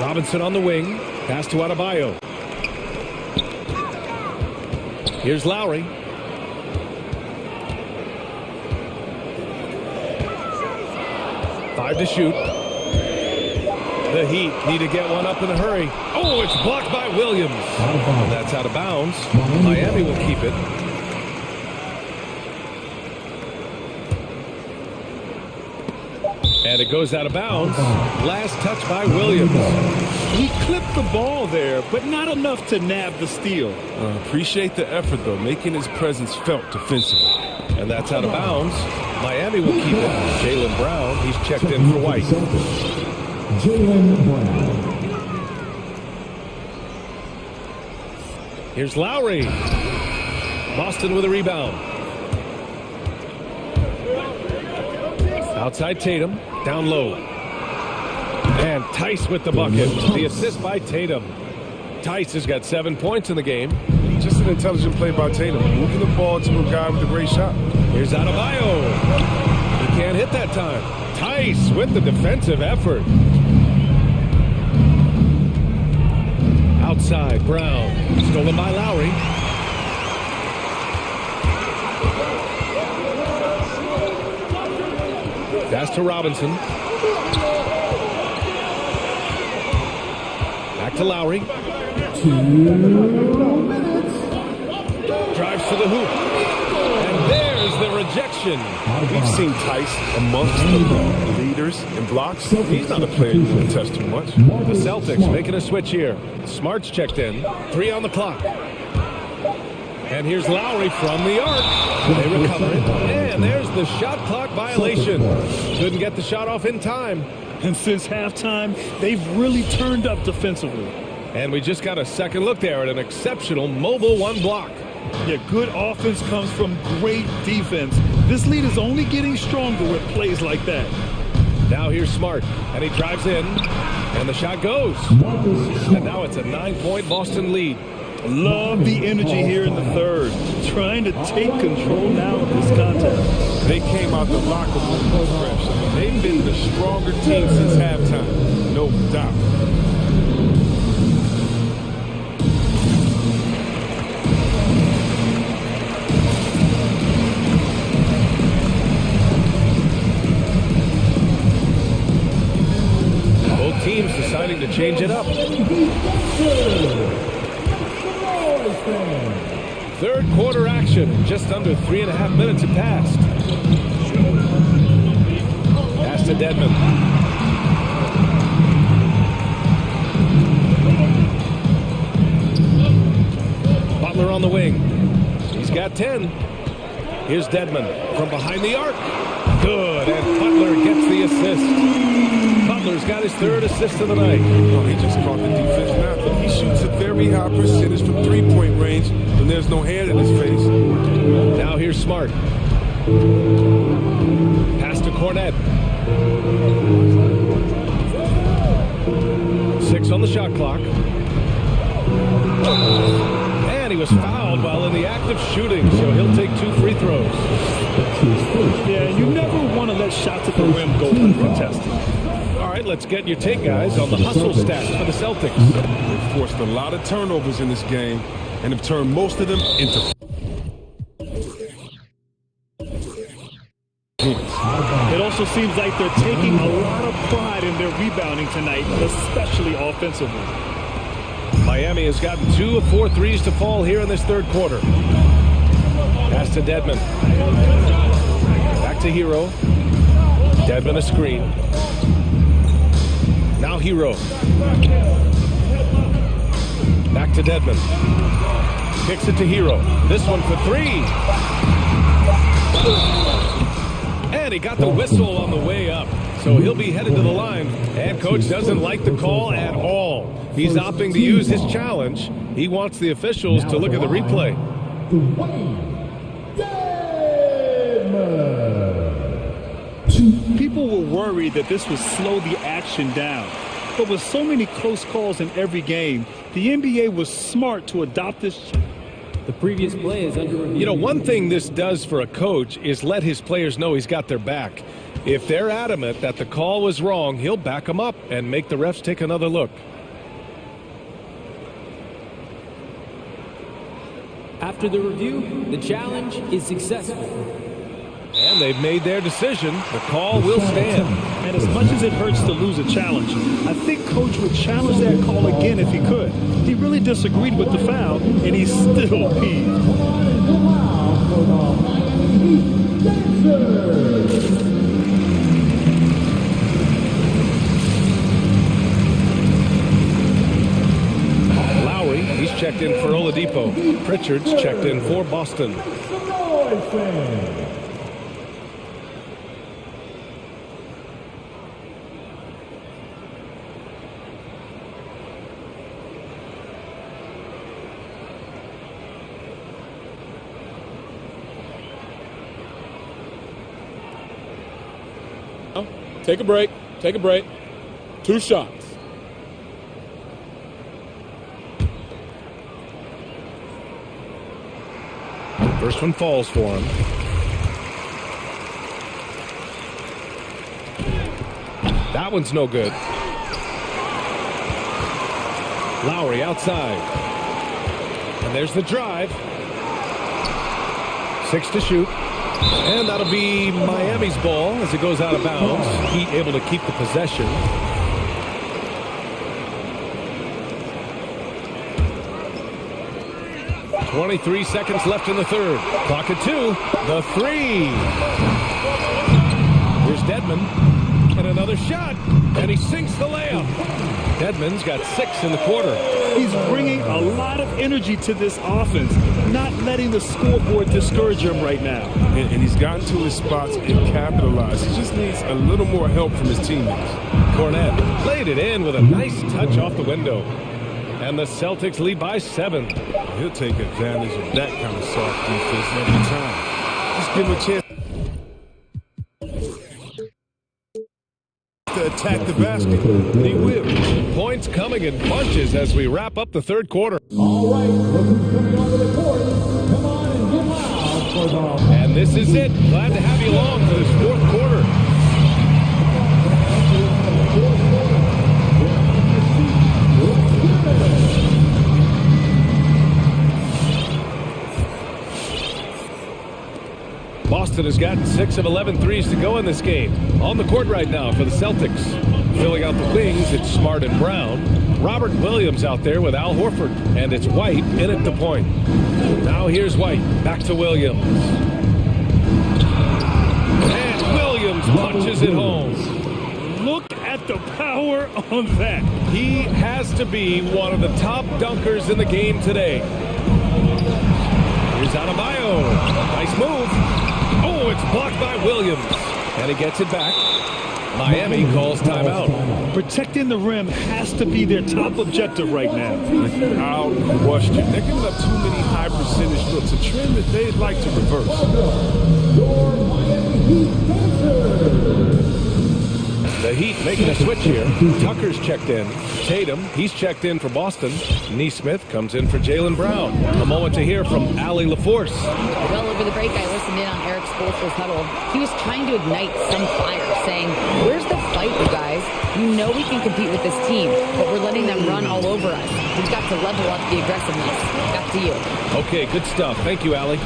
Robinson on the wing. Pass to Adebayo. Here's Lowry. Five to shoot. The Heat need to get one up in a hurry. Oh, it's blocked by Williams. And that's out of bounds. Miami will keep it. And it goes out of bounds. Last touch by Williams. He clipped the ball there, but not enough to nab the steal. Appreciate the effort, though, making his presence felt defensively. And that's out of bounds. Miami will keep it. Jaylen Brown, he's checked in for White. Jaylen Brown. Here's Lowry. Boston with a rebound. Outside Tatum, down low. And Tice with the bucket. The assist by Tatum. Tice has got 7 points in the game. Just an intelligent play by Tatum, moving the ball to a guy with a great shot. Here's Adebayo. He can't hit that time. Tice with the defensive effort. Outside, Brown. Stolen by Lowry. Pass to Robinson. Back to Lowry. 2 minutes. Drives to the hoop. And there's the rejection. We've seen Tice amongst the leaders in blocks. He's not a player you can test too much. The Celtics making a switch here. Smart's checked in. 3 on the clock. And here's Lowry from the arc. They recover it. And there's the shot clock violation. Couldn't get the shot off in time. And since halftime, they've really turned up defensively. And we just got a second look there at an exceptional mobile one block. Yeah, good offense comes from great defense. This lead is only getting stronger with plays like that. Now here's Smart, and he drives in, and the shot goes. And now it's a 9-point Boston lead. Love the energy here in the third. Trying to take control now of this contest. They came out the locker room fresh. I mean, they've been the stronger team since halftime, no doubt. Both teams deciding to change it up. Third quarter action. Just under 3.5 minutes have passed. Pass to Dedmon. Butler on the wing. He's got 10. Here's Dedmon from behind the arc. Good, and Butler gets the assist. Butler's got his third assist of the night. Oh, he just caught the defense now. But he shoots a very high percentage from three-point range when there's no hand in his face. Now here's Smart. Pass to Cornette. 6 on the shot clock. And he was fouled while in the act of shooting, so he'll take 2 free throws. Yeah, you never want to let shots at the rim go uncontested. All right, let's get your take, guys, on the hustle stats for the Celtics. They've forced a lot of turnovers in this game and have turned most of them into... It also seems like they're taking a lot of pride in their rebounding tonight, especially offensively. Miami has gotten 2 of 4 threes to fall here in this third quarter. Pass to Dedmon. Back to Hero. Dedmon a screen. Now Hero. Back to Dedmon. Kicks it to Hero. This one for 3. And he got the whistle on the way up. So he'll be headed to the line. And coach doesn't like the call at all. He's opting to use his challenge. He wants the officials to look at the replay. People were worried that this would slow the action down. But with so many close calls in every game, the NBA was smart to adopt this. The previous play is under review. You know, one thing this does for a coach is let his players know he's got their back. If they're adamant that the call was wrong, he'll back them up and make the refs take another look. After the review, the challenge is successful. And they've made their decision. The call will stand. And as much as it hurts to lose a challenge, I think Coach would challenge that call again if he could. He really disagreed with the foul, and he's still peeved. Lowry, he's checked in for Oladipo. Pritchard's checked in for Boston. Take a break. Take a break. 2 shots. First one falls for him. That one's no good. Lowry outside. And there's the drive. 6 to shoot. And that'll be Miami's ball as it goes out of bounds. Heat able to keep the possession. .23 seconds left in the third. Clock at 2. The 3. Here's Dedmon. And another shot. And he sinks the layup. Dedmon's got 6 in the quarter. He's bringing a lot of energy to this offense, not letting the scoreboard discourage him right now. And he's gotten to his spots and capitalized. He just needs a little more help from his teammates. Cornette played it in with a nice touch off the window. And the Celtics lead by 7. He'll take advantage of that kind of soft defense every time. Just give him a chance to attack the basket. And he will. Points coming in bunches as we wrap up the third quarter. All right, look who's coming onto the court. Come on and get loud for the... And this is it. Glad to have you along for this fourth quarter. Boston has gotten 6 of 11 threes to go in this game. On the court right now for the Celtics. Filling out the wings, it's Smart and Brown. Robert Williams out there with Al Horford. And it's White in at the point. Now here's White. Back to Williams. And Williams punches it home. Look at the power on that. He has to be one of the top dunkers in the game today. Here's Adebayo. Nice move. Oh, it's blocked by Williams. And he gets it back. Miami calls timeout. Protecting the rim has to be their top objective right now. Without question. They're giving up too many high percentage looks, a trend that they'd like to reverse. The Heat making a switch here. Tucker's checked in. Tatum, he's checked in for Boston. Neesmith comes in for Jaylen Brown. A moment to hear from Allie LaForce. Well, over the break, I listened in on Eric Spoelstra's huddle. He was trying to ignite some fire, saying, where's the fight, you guys? You know we can compete with this team, but we're letting them run all over us. We've got to level up the aggressiveness. Back to you. Okay, good stuff. Thank you, Allie.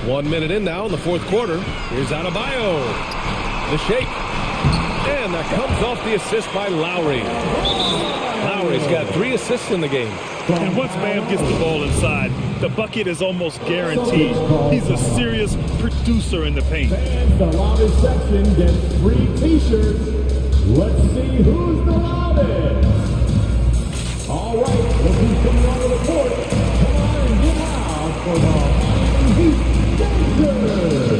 1 minute in now in the fourth quarter. Here's Adebayo. The shake. And that comes off the assist by Lowry. Lowry's got 3 assists in the game. And once Bam gets the ball inside, the bucket is almost guaranteed. He's a serious producer in the paint. The loudest section gets free t-shirts. Let's see who's the loudest. All right, look who's coming onto the court. Come on and get out for the Heat Dancers.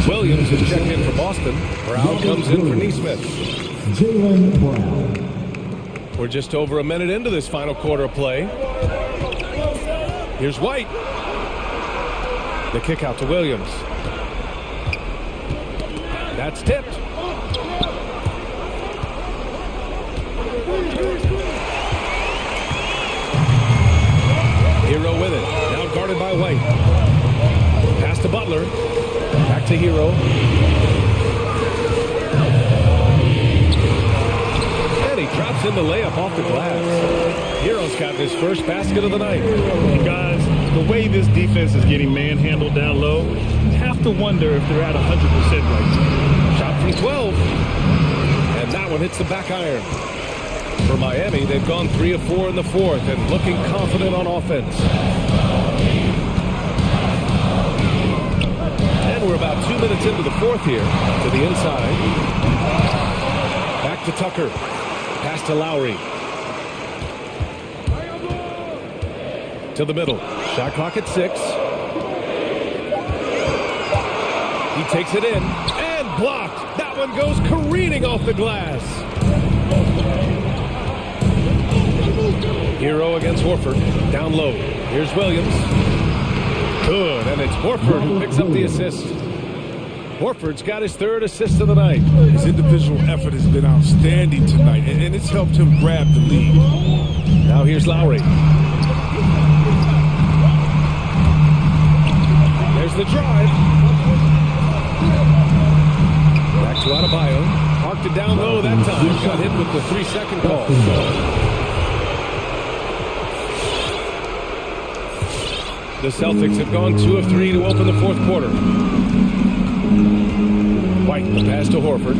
Williams is checked in for Boston. Brown comes in for Neesmith. Jaylen Brown. We're just over a minute into this final quarter of play. Here's White. The kick out to Williams. That's tipped. Hero with it. Now guarded by White. Pass to Butler. Back to Hero. And he drops in the layup off the glass. Hero's got his first basket of the night. Guys, the way this defense is getting manhandled down low, you have to wonder if they're at 100% right now. Shot from 12. And that one hits the back iron. For Miami, they've gone 3 of 4 in the fourth and looking confident on offense. And we're about 2 minutes into the fourth here. To the inside. Back to Tucker. Pass to Lowry. To the middle. Shot clock at 6. He takes it in. And blocked. That one goes careening off the glass. Hero against Horford. Down low. Here's Williams. Good. And it's Horford who picks up the assist. Horford's got his 3rd assist of the night. His individual effort has been outstanding tonight, and it's helped him grab the lead. Now here's Lowry. There's the drive. Back to Adebayo. Parked it down low that time. Got hit with the 3-second call. The Celtics have gone 2 of 3 to open the fourth quarter. White, the pass to Horford.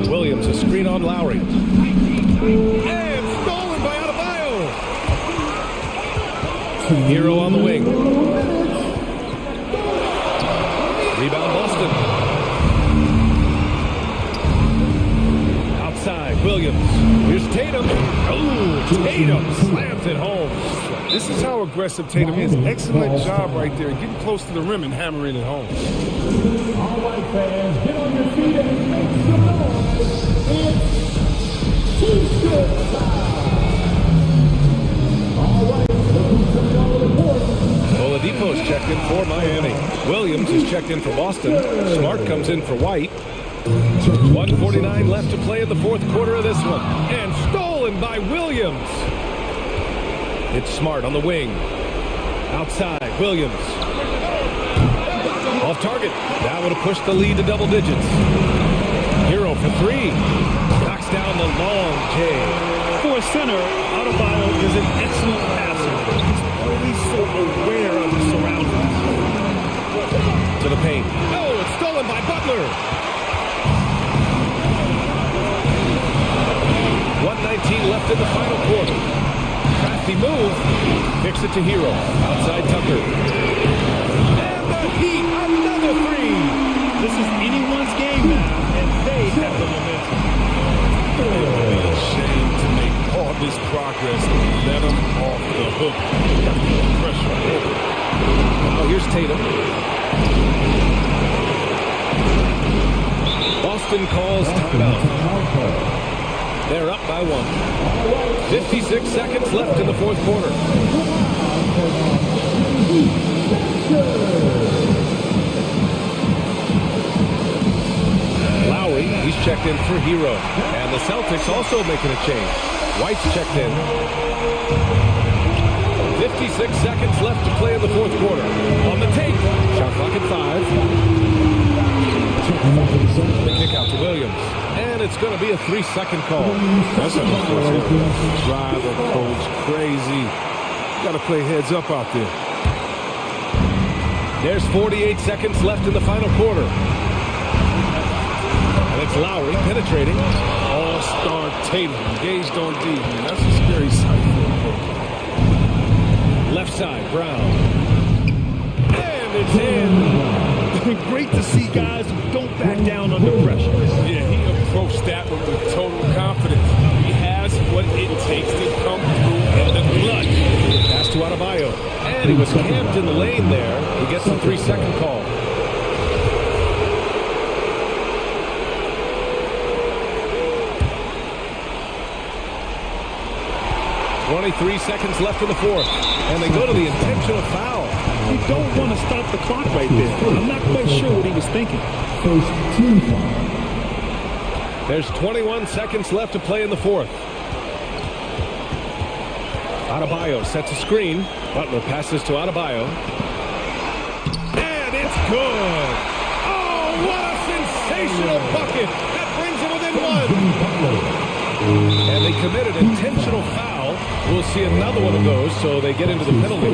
Williams, a screen on Lowry. And stolen by Adebayo. Hero on the wing. Rebound Boston. Outside, Williams. Here's Tatum. Oh, Tatum slams it home. This is how aggressive Tatum is. Excellent job right there, getting close to the rim and hammering it home. All right, fans, get on your feet and make some noise. It's T-shirt time. All right, look who's coming over the court. Oladipo's checked in for Miami. Williams is checked in for Boston. Smart comes in for White. 1:49 left to play in the fourth quarter of this one. And stolen by Williams. It's Smart on the wing. Outside, Williams. Off target. That would have pushed the lead to double digits. Hero for 3. Knocks down the long J. For a center, Adebayo is an excellent passer. He's always so aware of his surroundings. To the paint. Oh, it's stolen by Butler. 1:19 left in the final quarter. Crafty move. Kicks it to Hero. Outside Tucker. And the Heat, another 3. This is anyone's game now, and they have the momentum. It'll be a shame to make all this progress and let him off the hook. Pressure. Oh, here's Tatum. Boston calls timeout. They're up by 1. 56 seconds left in the fourth quarter. Lowry, he's checked in for Hero. And the Celtics also making a change. White's checked in. 56 seconds left to play in the fourth quarter. On the tape, shot clock at 5. The kick out to Williams. And And it's going to be a 3-second call. That's an unfortunate drive approach. Crazy. Got to play heads up out there. There's 48 seconds left in the final quarter. And it's Lowry penetrating. All-star Tatum engaged on D. Man, that's a scary sight. Left side, Brown. And it's in. Great to see guys who don't back down under pressure. Yeah, he approached that one with total confidence. He has what it takes to come through in the clutch. Pass to Adebayo. And he was camped in the lane there. He gets the 3-second call. "23 seconds left in the fourth. And they go to the intentional foul. You don't want to stop the clock right there. I'm not quite sure what he was thinking. First team foul. There's 21 seconds left to play in the fourth. Adebayo sets a screen. Butler passes to Adebayo. And it's good. Oh, what a sensational bucket. That brings him within one. And they committed intentional foul. We'll see another one of those, so they get into the penalty.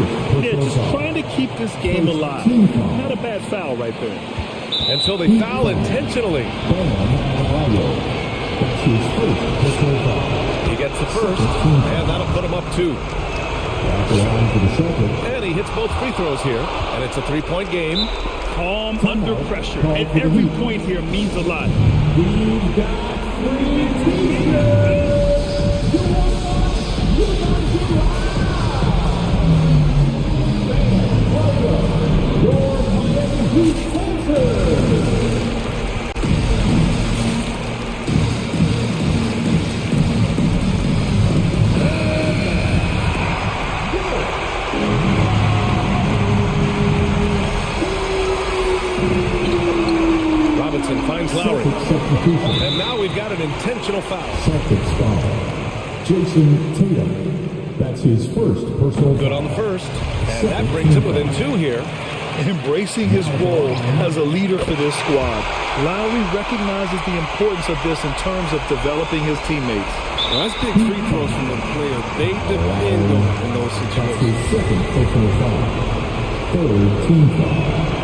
Yeah, just trying to keep this game alive. Not a bad foul right there. And so they foul intentionally. He gets the first, and that'll put him up 2. And he hits both free throws here, and it's a 3-point game. Calm under pressure, and every point here means a lot. We've got 3 t-shirts. Robinson finds Lowry. And now we've got an intentional foul. Celtics foul. Jason Tatum. That's his first personal Good on the first. And that brings him within 2 here. Embracing his role as a leader for this squad. Lowry recognizes the importance of this in terms of developing his teammates. Now, that's big free throws from the player. They depend on in those That's situations. his second personal foul. Third team foul.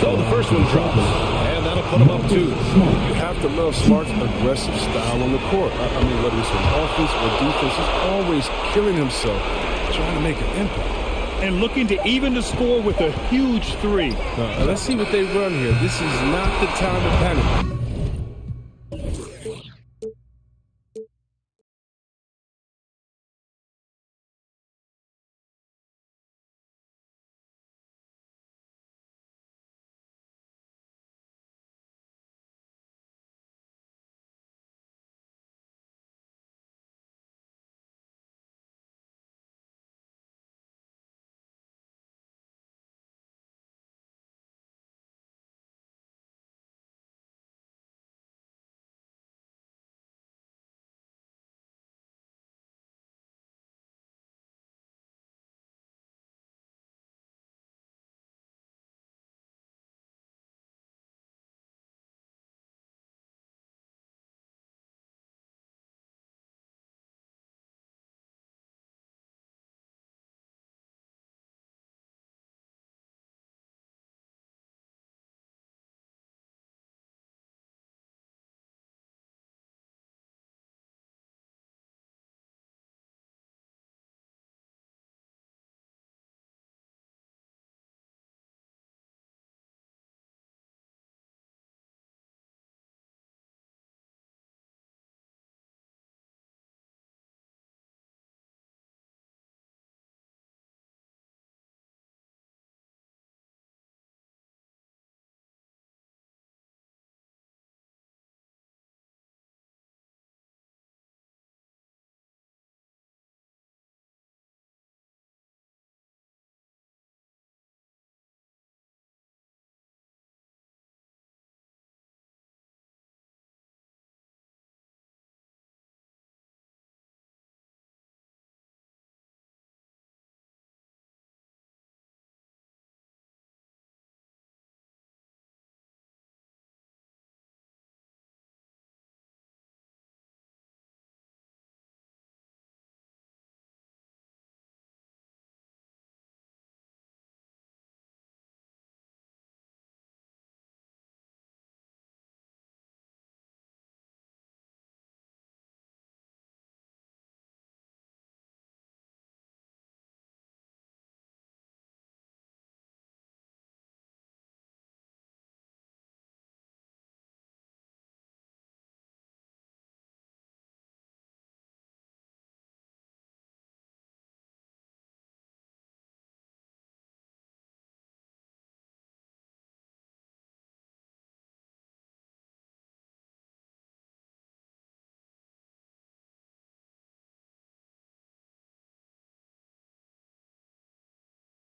So the first one drops. And that'll put him up 2. You have to love Smart's aggressive style on the court. I mean, whether it's on offense or defense, he's always killing himself, trying to make an impact. And looking to even the score with a huge 3. Let's see what they run here. This is not the time to panic.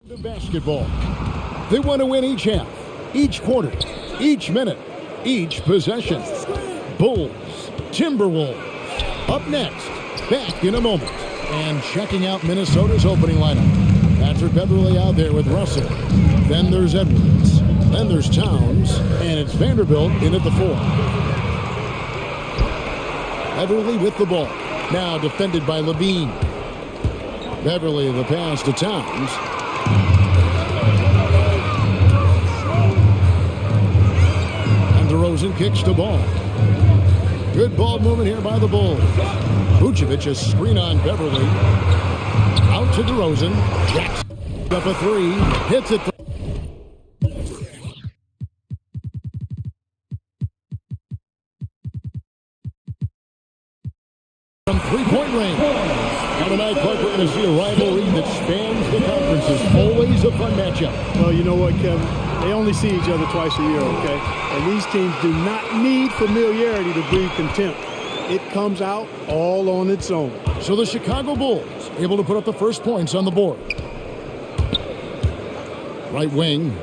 The basketball. They want to win each half, each quarter, each minute, each possession. Bulls, Timberwolves. Up next, back in a moment. And checking out Minnesota's opening lineup. Patrick Beverley out there with Russell. Then there's Edwards. Then there's Towns. And it's Vanderbilt in at the 4. Beverley with the ball. Now defended by Levine. Beverley the pass to Towns. And DeRozan kicks the ball. Good ball movement here by the Bulls. Vucevic a screen on Beverley. Out to DeRozan. Jackson up a 3. Hits it. From three-point range. And tonight, Clark, we're going to see a rivalry that spans the conferences. Always a fun matchup. Well, you know what, Kevin? They only see each other twice a year, okay? And these teams do not need familiarity to breed contempt. It comes out all on its own. So the Chicago Bulls able to put up the first points on the board. Right wing.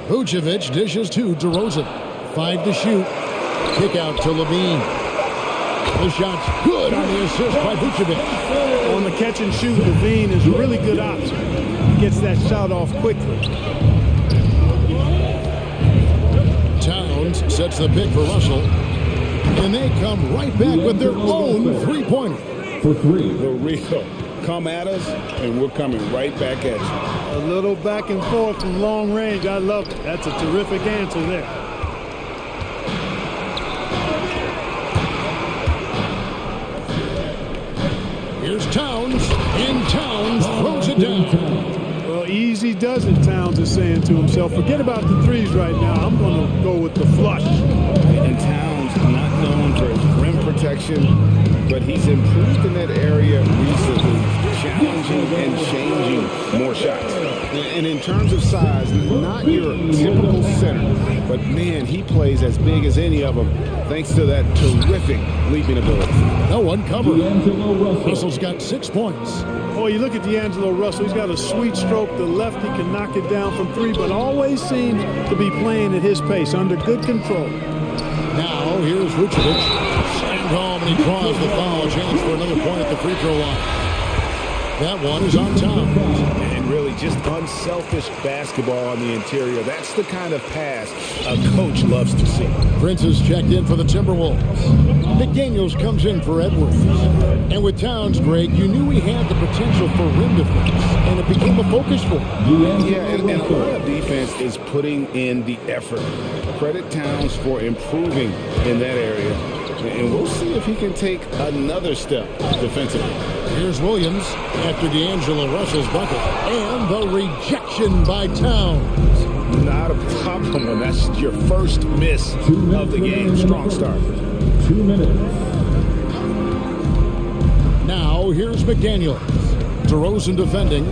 Vucevic dishes to DeRozan. 5 to shoot. Kick out to Levine. The shot's good on the assist by Vucevic. On the catch and shoot, Levine is a really good option. He gets that shot off quickly. Towns sets the pick for Russell. And they come right back with their own three-pointer. For 3. The real. Come at us, and we're coming right back at you. A little back and forth from long range. I love it. That's a terrific answer there. Here's Towns, and Towns throws it down. Well, easy does it, Towns is saying to himself. Forget about the threes right now. I'm going to go with the flush. And Towns, not known for his rim protection, but he's improved in that area recently, challenging and changing more shots. And in terms of size, not your typical center, but man, he plays as big as any of them, thanks to that terrific leaping ability. No one covered. Russell's got 6 points. Oh, you look at D'Angelo Russell. He's got a sweet stroke. The lefty can knock it down from 3, but always seems to be playing at his pace, under good control. Now, here's Vucevic. Slammed home, and he draws the foul. Chance for another point at the free throw line. That one is on Towns. And really just unselfish basketball on the interior. That's the kind of pass a coach loves to see. Prince is checked in for the Timberwolves. McDaniels comes in for Edwards. And with Towns, Greg, you knew he had the potential for rim defense, and it became a focus for him. Yeah, and a lot of defense is putting in the effort. Credit Towns for improving in that area. And we'll see if he can take another step defensively. Here's Williams after D'Angelo Russell's bucket. And the rejection by Towns. Not a problem when that's your first miss of the game. Strong start. 2 minutes. Now here's McDaniels. DeRozan defending.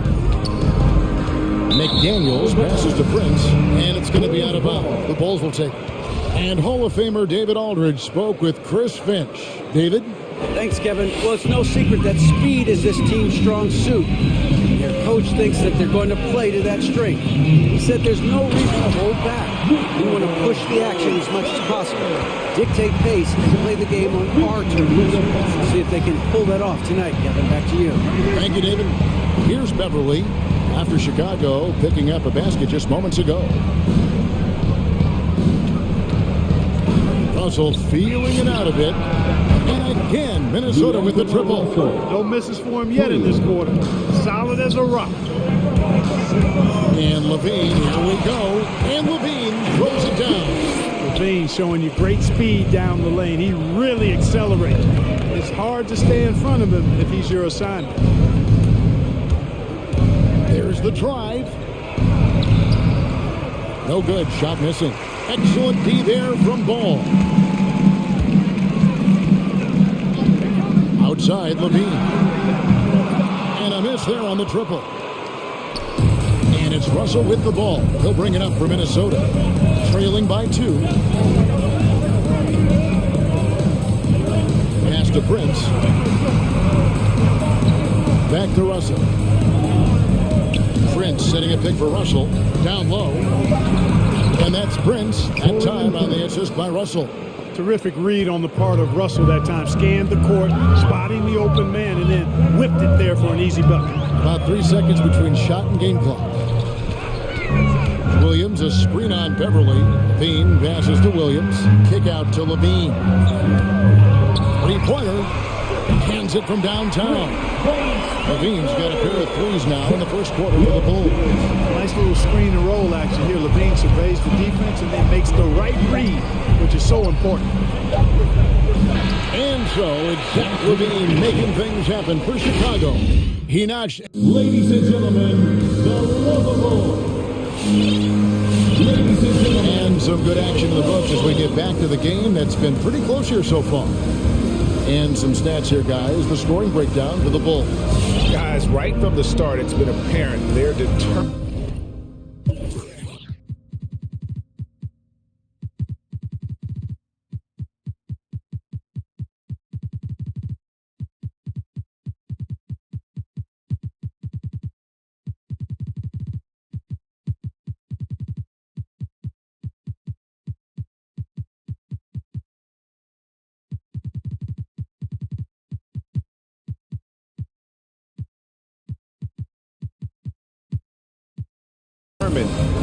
McDaniels passes to Prince, and it's going to be out of bounds. The Bulls will take it. And Hall of Famer David Aldridge spoke with Chris Finch. David? Thanks, Kevin. Well, it's no secret that speed is this team's strong suit. Their coach thinks that they're going to play to that strength. He said there's no reason to hold back. We want to push the action as much as possible, dictate pace, and play the game on our terms. See if they can pull that off tonight, Kevin. Back to you. Thank you, David. Here's Beverley after Chicago picking up a basket just moments ago. Russell feeling it out a bit. And again, Minnesota with the triple. No misses for him yet in this quarter. Solid as a rock. And Levine, here we go. And Levine throws it down. Levine showing you great speed down the lane. He really accelerates. It's hard to stay in front of him if he's your assignment. There's the drive. No good. Shot missing. Excellent D there from Ball. Outside, Levine. And a miss there on the triple. And it's Russell with the ball. He'll bring it up for Minnesota. Trailing by 2. Pass to Prince. Back to Russell. Prince Defense setting a pick for Russell. Down low. And that's Prince. That time on the assist by Russell. Terrific read on the part of Russell that time. Scanned the court, spotting the open man, and then whipped it there for an easy bucket. About 3 seconds between shot and game clock. Williams, a screen on Beverly. Levine passes to Williams. Kick out to Levine. Three-pointer. Hands it from downtown. Levine's got a pair of threes now in the first quarter for the Bulls. Nice little screen and roll action here. Levine surveys the defense and then makes the right read, which is so important. And so it's Zach Levine making things happen for Chicago. He notched. Ladies and gentlemen, the lovable. Ladies and gentlemen. And some good action in the books as we get back to the game that's been pretty close here so far. And some stats here, guys. The scoring breakdown for the Bulls. Guys, right from the start, it's been apparent they're determined.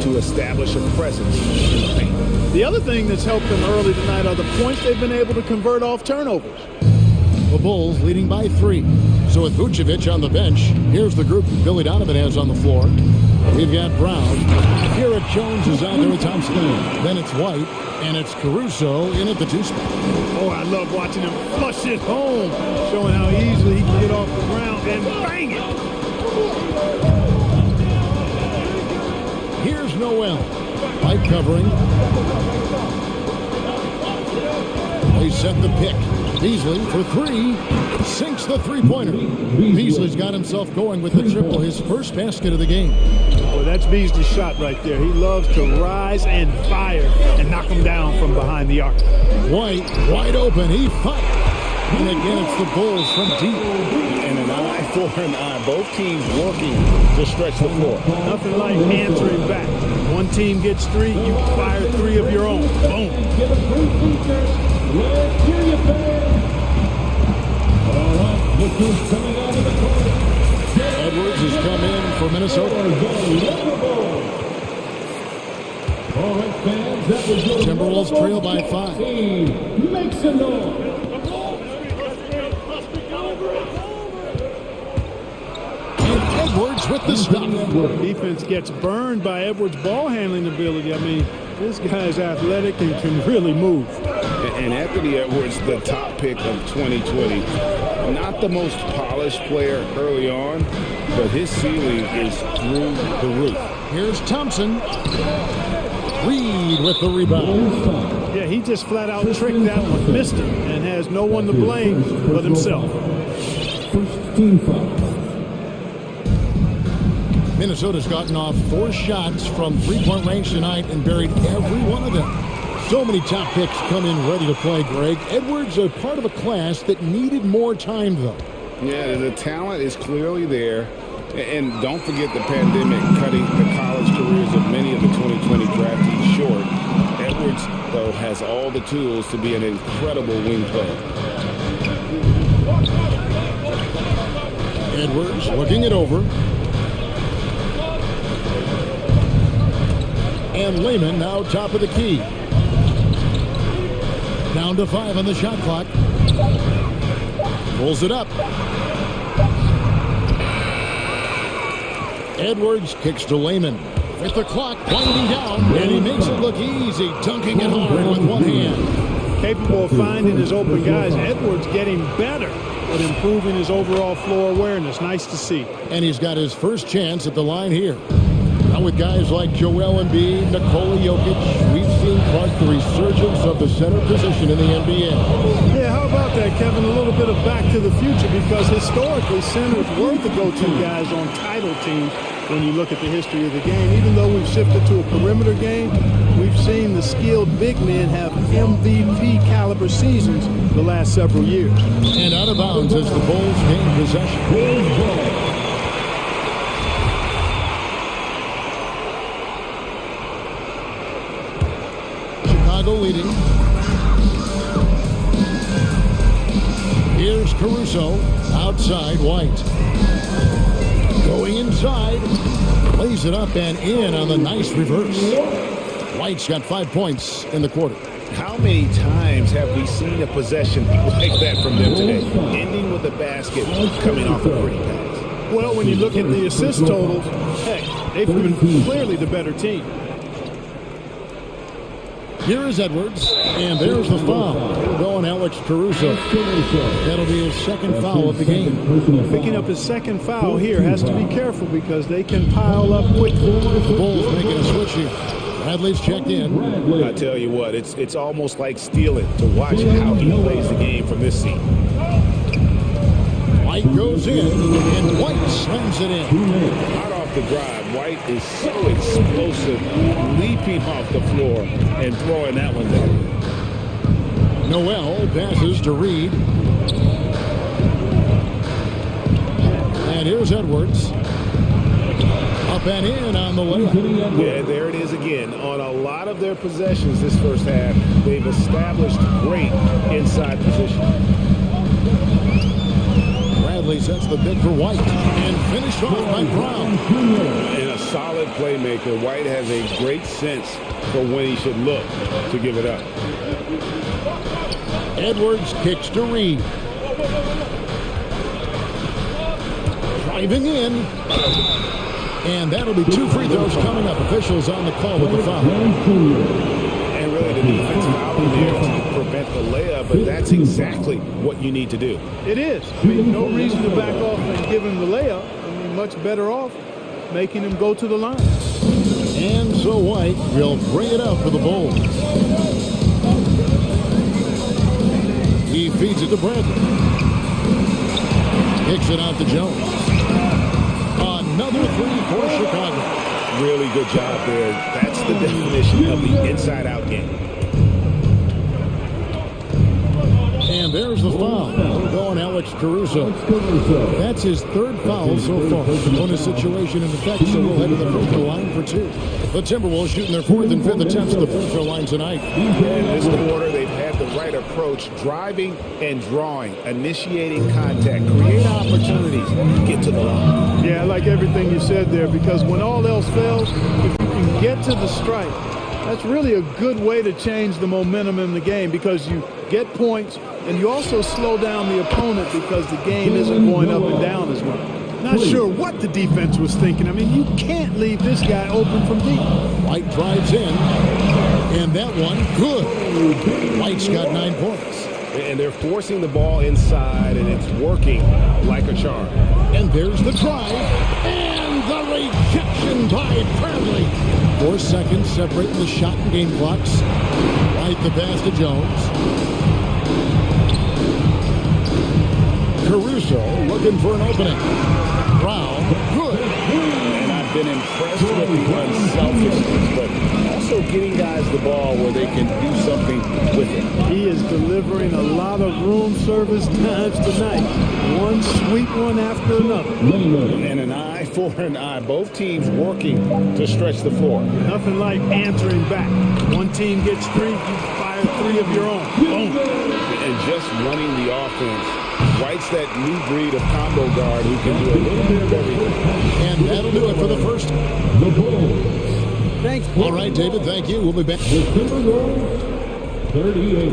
To establish a presence in the paint. The other thing that's helped them early tonight are the points they've been able to convert off turnovers. The Bulls leading by 3. So with Vucevic on the bench, here's the group Billy Donovan has on the floor. We've got Brown. Garrett Jones is out there with Thompson. Then it's White, and it's Caruso in at the 2 spot. Oh, I love watching him flush it home, showing how easily he can get off the ground and bang it. Here's Noel. White covering. They set the pick. Beasley for 3. Sinks the three-pointer. Beasley's got himself going with the triple, his first basket of the game. Well, that's Beasley's shot right there. He loves to rise and fire and knock him down from behind the arc. White, wide open. He fights. And again, it's the Bulls from deep. And an eye for an eye. Both teams working to stretch the floor. Nothing like answering back. One team gets 3, you fire 3 of your own. Boom. Give us 3 features. Let's hear you, fans. All right, look who's coming out of the court. Edwards has come in for Minnesota. All right, fans, that was your Timberwolves trail by 5. Make some noise. Edwards with the stop. Defense gets burned by Edwards' ball handling ability. I mean, this guy's athletic and can really move. And Anthony Edwards, the top pick of 2020. Not the most polished player early on, but his ceiling is through the roof. Here's Thompson. Reed with the rebound. Yeah, he just flat out tricked that one, missed it, and has no one to blame but himself. First team foul. Minnesota's gotten off 4 shots from 3-point range tonight and buried every one of them. So many top picks come in ready to play, Greg. Edwards a part of a class that needed more time, though. Yeah, the talent is clearly there. And don't forget the pandemic cutting the college careers of many of the 2020 draftees short. Edwards, though, has all the tools to be an incredible wing player. Edwards looking it over. And Lehman now top of the key. Down to 5 on the shot clock. Pulls it up. Edwards kicks to Lehman. With the clock winding down, and he makes it look easy, dunking it hard with one hand. Capable of finding his open guys. Edwards getting better at improving his overall floor awareness. Nice to see. And he's got his first chance at the line here. Now with guys like Joel Embiid, Nikola Jokic, we've seen quite the resurgence of the center position in the NBA. Yeah, how about that, Kevin? A little bit of back to the future, because historically centers were the go-to guys on title teams when you look at the history of the game. Even though we've shifted to a perimeter game, we've seen the skilled big men have MVP caliber seasons the last several years. And out of bounds as the Bulls gain possession. Chicago leading. Here's Caruso, outside White. Going inside, plays it up and in on the nice reverse. White's got 5 points in the quarter. How many times have we seen a possession like that from them today? Ending with a basket, coming off a pretty pass. Well, when you look at the assist totals, heck, they've been clearly the better team. Here is Edwards, and there's the foul. It'll go on Alex Caruso. That'll be his second foul of the game. Picking up his second foul here, has to be careful because they can pile up quickly. Bulls making a switch here. Bradley's checked in. I tell you what, it's almost like stealing to watch how he plays the game from this seat. White goes in, and White slams it in. Right off the drive, White is so explosive, leaping off the floor and throwing that one down. Noel passes to Reed. And here's Edwards. Up and in on the layup. Yeah, there it is again. On a lot of their possessions this first half, they've established great inside position. Bradley sets the pick for White and finished off by Brown. And a solid playmaker, White has a great sense for when he should look to give it up. Edwards kicks to Reed. Driving in. And that'll be 2 free throws coming up. Officials on the call with the foul. And really the defense foul there to prevent the layup, but that's exactly what you need to do. It is. I mean, no reason to back off and give him the layup. I mean, much better off making him go to the line. And so White will bring it up for the Bulls. He feeds it to Bradley. Kicks it out to Jones. Another three for Chicago. Really good job there. That's the definition of the inside-out game. And there's the foul. Going Alex Caruso. That's his third foul so far. On a situation in effect, so we'll head to the free throw line for 2. The Timberwolves shooting their 4th and 5th attempts at the free throw line tonight. In this quarter, they've had the right approach, driving and drawing, initiating contact, create opportunities, get to the line. Yeah, I like everything you said there, because when all else fails, if you can get to the stripe, that's really a good way to change the momentum in the game, because you get points and you also slow down the opponent because the game isn't going up and down as well. Not sure what the defense was thinking. I mean, you can't leave this guy open from deep. White drives in, and that one, good. White's got 9 points. And they're forcing the ball inside, and it's working like a charm. And there's the drive, and the rejection by Bradley. 4 seconds separating the shot and game clocks. White the pass to Jones. Caruso looking for an opening. Brown, good. And I've been impressed with the unselfishness, but also getting guys the ball where they can do something with it. He is delivering a lot of room service times tonight. One sweet one after another. And an eye for an eye. Both teams working to stretch the floor. Nothing like answering back. One team gets 3, you fire 3 of your own. Boom. And just running the offense. White's that new breed of combo guard who can do a little bit of everything. And that'll do it for the first. Thanks. All right, David, thank you. We'll be back. 38.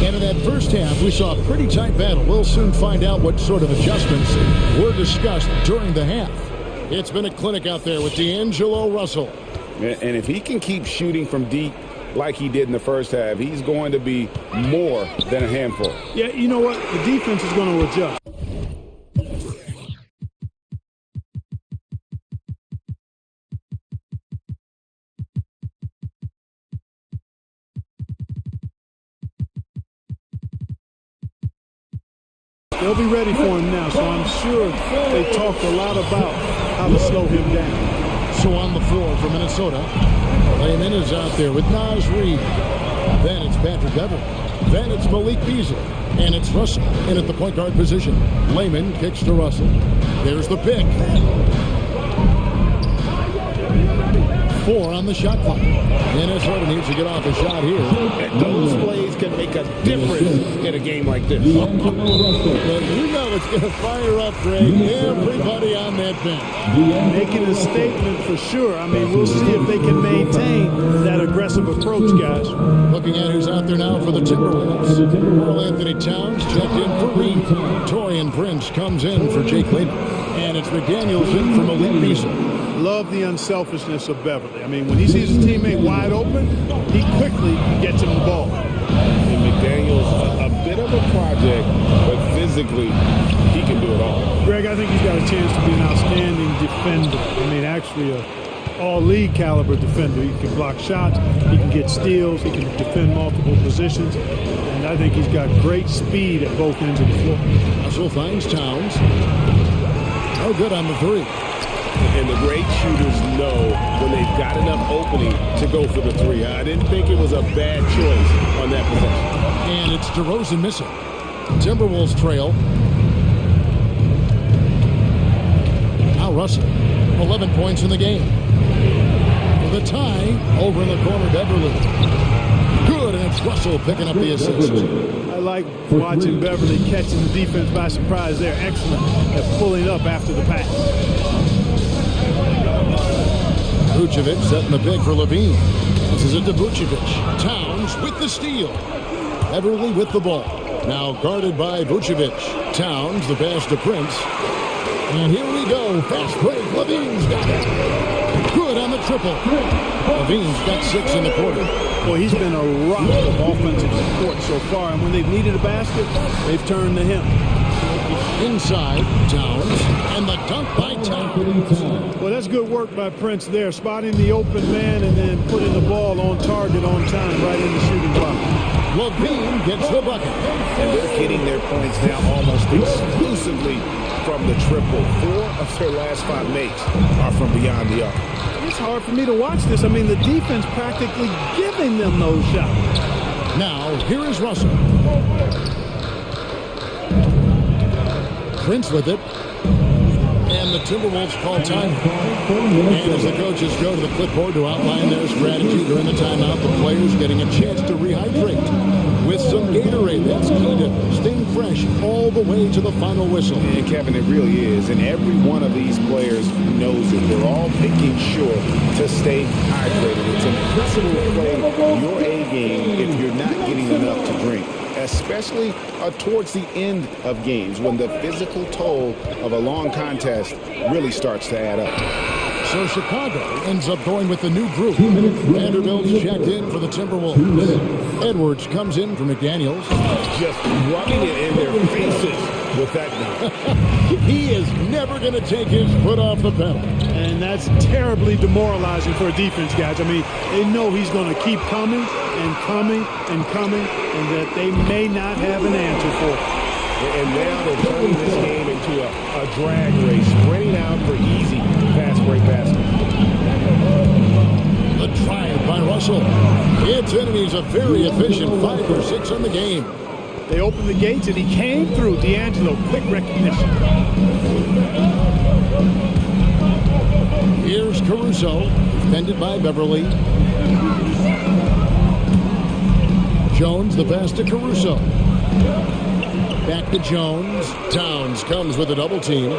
And in that first half, we saw a pretty tight battle. We'll soon find out what sort of adjustments were discussed during the half. It's been a clinic out there with D'Angelo Russell. And if he can keep shooting from deep like he did in the first half, he's going to be more than a handful. Yeah, you know what? The defense is going to adjust. They'll be ready for him now, so I'm sure they talked a lot about how to slow him down. So on the floor for Minnesota, Layman is out there with Naz Reid. Then it's Patrick Beverly. Then it's Malik Beasley. And it's Russell in at the point guard position. Lehman kicks to Russell. There's the pick. 4 on the shot clock. Minnesota needs to get off a shot here. And those plays can make a difference in a game like this. But you know it's going to fire up, Greg. Everybody on that bench. Making a statement for sure. I mean, we'll see if they can maintain that aggressive approach, guys. Looking at who's out there now for the Timberwolves. Earl Anthony Towns checked in for Reed. Torian Prince comes in for Jake Layton. And it's McDaniels in for Malik Beasley. Love the unselfishness of Beverly. I mean, when he sees his teammate wide open, he quickly gets him the ball. And McDaniels, a bit of a project, but physically, he can do it all. Greg, I think he's got a chance to be an outstanding defender. I mean, actually a all-league caliber defender. He can block shots, he can get steals, he can defend multiple positions, and I think he's got great speed at both ends of the floor. Russell finds Towns. No good on the 3. And the great shooters know when they've got enough opening to go for the 3. I didn't think it was a bad choice on that possession. And it's DeRozan missing. Timberwolves trail. Now Russell, 11 points in the game. For the tie, over in the corner, Beverly. Good, and it's Russell picking up the assist. I like watching Beverly catching the defense by surprise. They're excellent at pulling up after the pass. Vucevic setting the pick for Levine. This is it to Vucevic. Towns with the steal. Beverly with the ball. Now guarded by Vucevic. Towns, the pass to Prince. And here we go. Fast break. Levine's got it. Good on the triple. Levine's got 6 in the quarter. Well, he's been a rock of offensive support so far, and when they've needed a basket, they've turned to him. Inside, Towns, and the dunk by Towns. Well, that's good work by Prince there, spotting the open man and then putting the ball on target on time right in the shooting block. Levine gets the bucket. And they're getting their points now almost exclusively from the triple. 4 of their last 5 makes are from beyond the arc. It's hard for me to watch this. I mean, the defense practically giving them those shots. Now, here is Russell. Prince with it. And the Timberwolves call time. And as the coaches go to the clipboard to outline their strategy during the timeout, the players getting a chance to rehydrate with some Gatorade. That's key to staying fresh all the way to the final whistle. And Kevin, it really is. And every one of these players knows it. They're all making sure to stay hydrated. It's impossible to play your A game if you're not getting enough to drink, especially towards the end of games when the physical toll of a long contest really starts to add up. So Chicago ends up going with the new group. Vanderbilt's checked in for the Timberwolves. Edwards comes in for McDaniels. Just rubbing it in their faces with that gun. He is never going to take his foot off the pedal. And that's terribly demoralizing for a defense, guys. I mean, they know he's going to keep coming and coming and coming, and that they may not have an answer for it. And now they're turning this game into a drag race, spreading out for easy fast break baskets. The drive by Russell. It's in, and he's a very efficient 5 for 6 on the game. They opened the gates, and he came through. D'Angelo, quick recognition. Here's Caruso, defended by Beverly. Jones, the pass to Caruso. Back to Jones. Towns comes with a double team.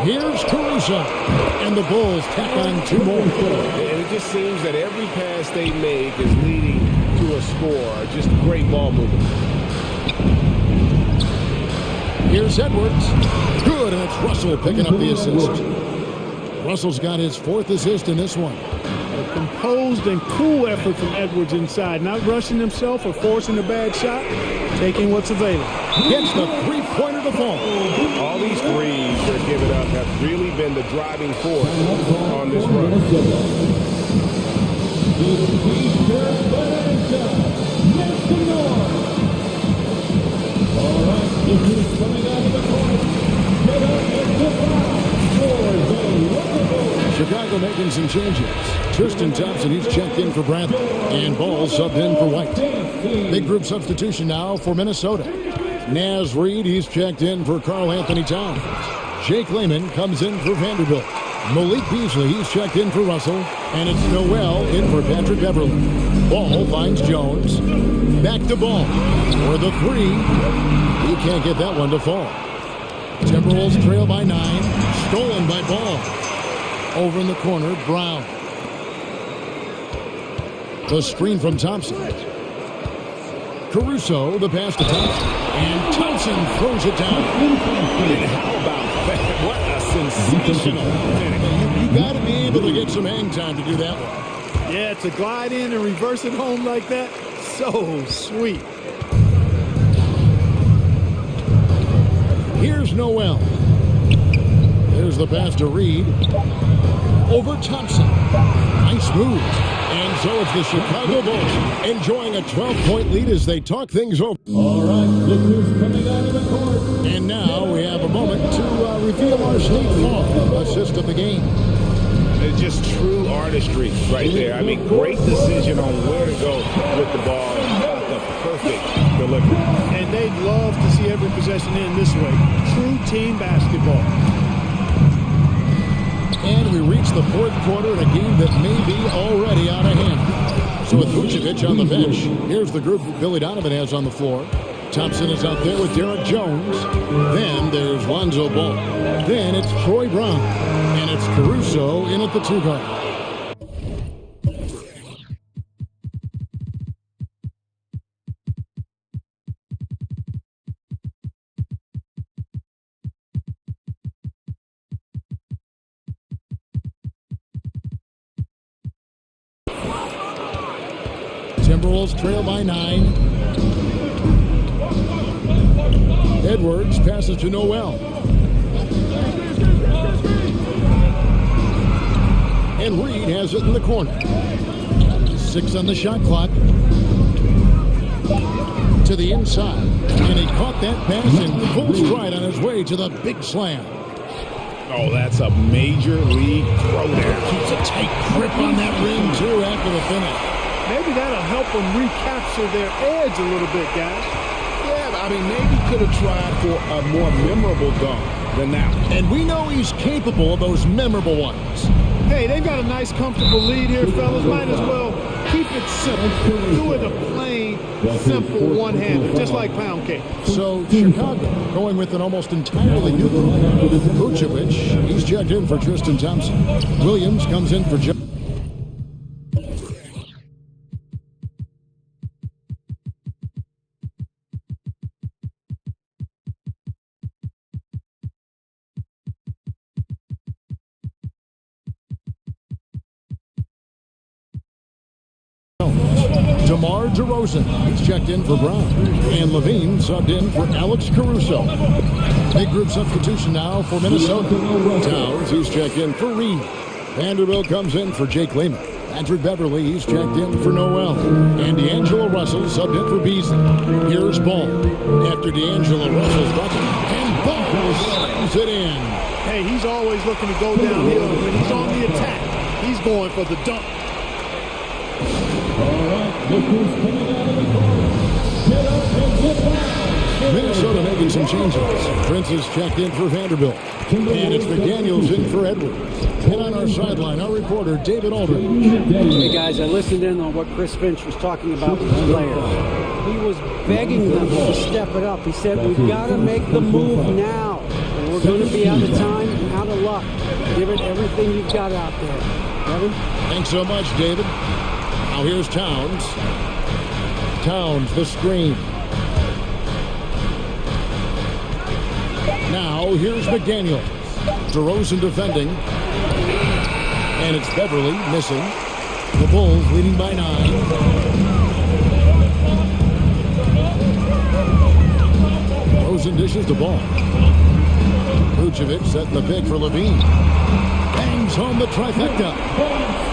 Here's Caruso. And the Bulls tack on 2 more. And it just seems that every pass they make is leading to a score. Just great ball movement. Here's Edwards. Good, and it's Russell picking up the assist. Russell's got his 4th assist in this one. A composed and cool effort from Edwards inside, not rushing himself or forcing a bad shot, taking what's available. Gets the 3-pointer to fall. All these threes they're giving up have really been the driving force on this run. Chicago Chicago making some changes. Tristan Thompson, he's checked in for Bradley. And Ball subbed in for White. Big group substitution now for Minnesota. Naz Reid, he's checked in for Karl Anthony Towns. Jake Layman comes in for Vanderbilt. Malik Beasley, he's checked in for Russell. And it's Noel in for Patrick Beverly. Ball finds Jones. Back to Ball for the three. He can't get that one to fall. Timberwolves trail by 9. Stolen by Ball. Over in the corner, Brown. The screen from Thompson. Caruso, the pass to Thompson. And Thompson throws it down. And how about that? What a sensational finish. You got to be able to get some hang time to do that one. Yeah, to glide in and reverse it home like that, so sweet. Here's Noel. There's the pass to Reid. Over Thompson. Nice move. And so it's the Chicago Bulls enjoying a 12-point lead as they talk things over. All right, look who's coming out of the court. And now we have a moment to reveal our State Farm assist of the game. It's just true artistry right there. I mean, great decision on where to go with the ball. The perfect delivery. And they'd love to see every possession end this way. True team basketball. And we reach the fourth quarter in a game that may be already out of hand. So with Vucevic on the bench, here's the group that Billy Donovan has on the floor. Thompson is out there with Derek Jones. Then there's Lonzo Ball. Then it's Troy Brown. And it's Caruso in at the 2 guard. Timberwolves trail by 9. Edwards passes to Noel. And Reid has it in the corner. 6 on the shot clock. To the inside. And he caught that pass in full stride on his way to the big slam. Oh, that's a major league throwdown. Keeps a tight grip on that rim, too, after the finish. Maybe that'll help them recapture their edge a little bit, guys. Yeah, I mean, maybe could have tried for a more memorable dunk than that one. And we know he's capable of those memorable ones. Hey, they've got a nice, comfortable lead here, fellas. Might as well keep it simple. Do it a plain, simple one-hander, just like pound cake. So, Chicago going with an almost entirely new group. Vucevic, he's checked in for Tristan Thompson. Williams comes in for Joe. DeMar DeRozan, he's checked in for Brown. And Levine subbed in for Alex Caruso. Big group substitution now for Minnesota. Towns, he's checked in for Reid. Vanderbilt comes in for Jake Layman. Patrick Beverly, he's checked in for Noel. And D'Angelo Russell subbed in for Beasley. Here's Ball. After D'Angelo Russell's bucket. And Ball slams it in. Hey, he's always looking to go downhill. When he's on the attack, he's going for the dunk. Look who's coming out of the court. Get up and get down. Minnesota making some changes. Prince is checked in for Vanderbilt. And it's McDaniels in for Edwards. And on our sideline, our reporter, David Aldridge. Hey, guys, I listened in on what Chris Finch was talking about with the players. He was begging them to step it up. He said, we've got to make the move now. Or we're going to be out of time and out of luck. Give it everything you've got out there. Kevin? Thanks so much, David. Now here's Towns. Towns, the screen. Now here's McDaniels. DeRozan defending. And it's Beverly missing. The Bulls leading by 9. DeRozan dishes the ball. Vucevic setting the pick for Levine. Bangs home the trifecta.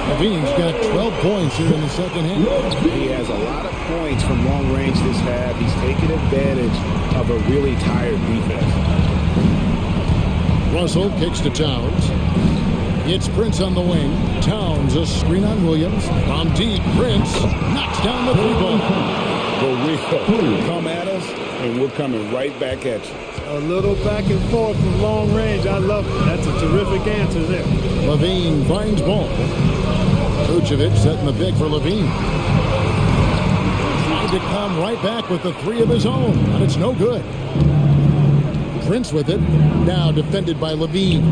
Levine's got 12 points here in the second half. He has a lot of points from long range this half. He's taken advantage of a really tired defense. Russell kicks to Towns. It's Prince on the wing. Towns, a screen on Williams. From deep, Prince knocks down the three ball. For real. Come at us, and we're coming right back at you. A little back and forth from long range. I love it. That's a terrific answer there. Levine finds ball. Vucevic setting the pick for Levine. Trying to come right back with the three of his own, and it's no good. Prince with it. Now defended by Levine.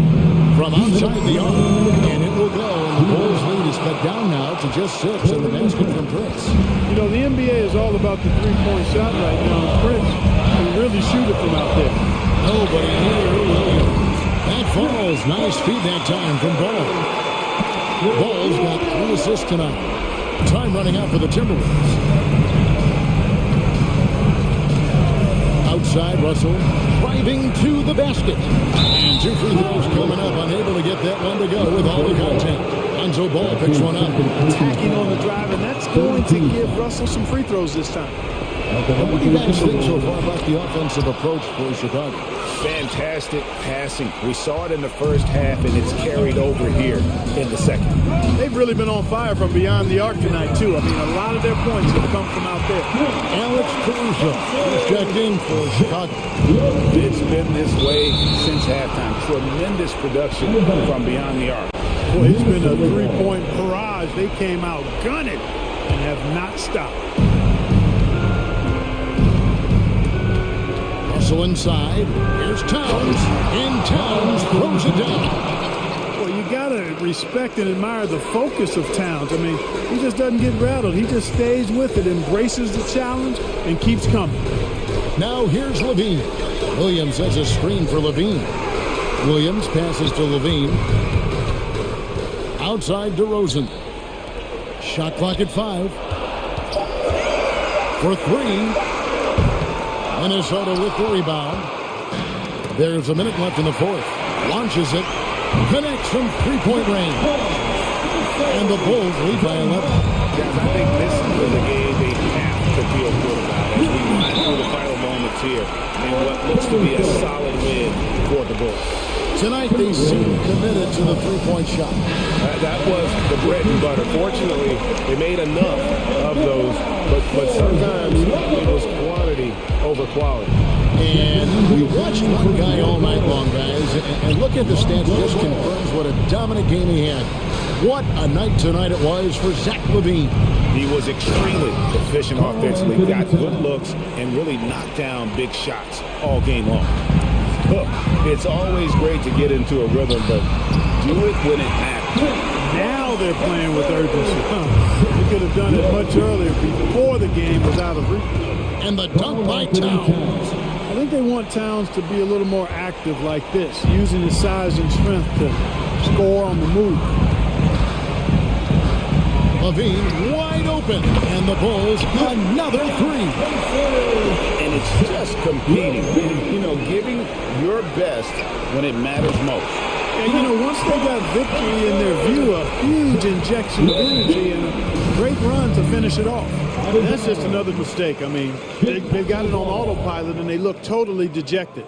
From outside the arc, and it will go. And the Bulls lead is cut down now to just 6 in the basket from Prince. You know, the NBA is all about the three-point shot right now. And Prince can really shoot it from out there. Nobody near Williams. That falls. Nice feed that time from Ball. Ball's got 3 assists tonight. Time running out for the Timberwolves. Outside, Russell driving to the basket. And 2 free throws coming up. Unable to get that one to go with all the contact. Lonzo Ball picks one up. Attacking on the drive, and that's going to give Russell some free throws this time. What do you guys think so far about the offensive approach for Chicago? Fantastic passing. We saw it in the first half, and it's carried over here in the second. They've really been on fire from beyond the arc tonight, too. I mean, a lot of their points have come from out there. Alex Caruso is checked in for Chicago. It's been this way since halftime. Tremendous production from beyond the arc. Boy, it's been a three-point barrage. They came out gunning and have not stopped. Russell inside. Here's Towns. And Towns throws it down. Well, you got to respect and admire the focus of Towns. I mean, he just doesn't get rattled. He just stays with it, embraces the challenge, and keeps coming. Now here's Levine. Williams has a screen for Levine. Williams passes to Levine. Outside DeRozan. Shot clock at 5. For 3. Minnesota with the rebound. There's a minute left in the fourth. Launches it. Connects from three-point range. And the Bulls lead by 11. Guys, I think this is a game they have to feel good about as we run through the final moments here in what looks to be a solid win for the Bulls. Tonight they seem committed to the three-point shot. That was the bread and butter. Fortunately, they made enough of those, but sometimes it was quantity over quality. And we watched one guy all night long, guys, and look at the stats. Just confirms what a dominant game he had. What a night tonight it was for Zach LaVine. He was extremely efficient offensively, got good looks, and really knocked down big shots all game long. Look, it's always great to get into a rhythm, but do it when it matters. Now they're playing with urgency. They could have done it much earlier before the game was out of reach. And the dunk by Towns. I think they want Towns to be a little more active like this, using his size and strength to score on the move. LaVine wide open, and the Bulls another 3. And it's just competing, you know, giving your best when it matters most. And, you know, once they got victory in their view, a huge injection of energy and a great run to finish it off. And that's just another mistake. I mean, they got it on autopilot, and they look totally dejected.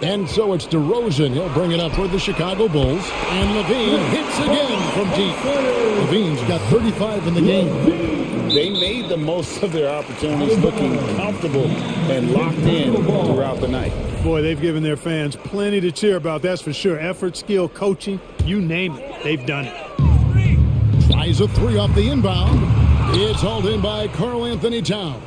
And so it's DeRozan. He'll bring it up for the Chicago Bulls. And LaVine hits again from deep. LaVine's got 35 in the game. They made the most of their opportunities, looking comfortable and locked in throughout the night. Boy, they've given their fans plenty to cheer about, that's for sure. Effort, skill, coaching, you name it, they've done it. Tries a 3 off the inbound. It's hauled in by Karl Anthony Towns.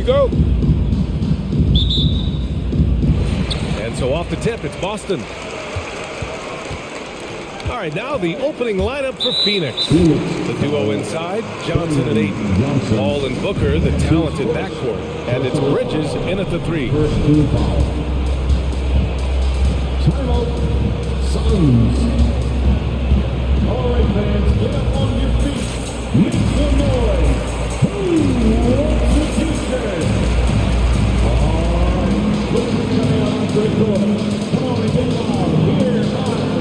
we go. And so off the tip, it's Boston. All right, now the opening lineup for Phoenix. The duo inside, Johnson and Ayton. Ball and Booker, the talented backcourt. And it's Bridges in at the 3. Timeout, Suns. All right, fans, get up on your feet. Make some noise. Who wants a t-shirt? All right, look at the coming on the court. Come on and get loud. Here are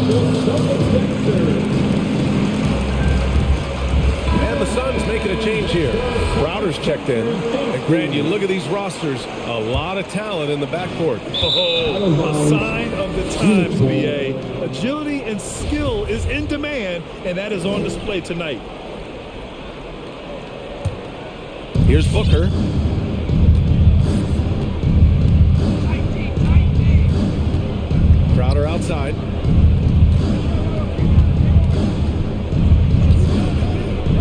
the Celtics. And the Suns making a change here. Crowder's checked in. And Grant, you look at these rosters, a lot of talent in the backcourt. Oh, a sign of the times, BA. Agility and skill is in demand, and that is on display tonight. Here's Booker. Crowder outside.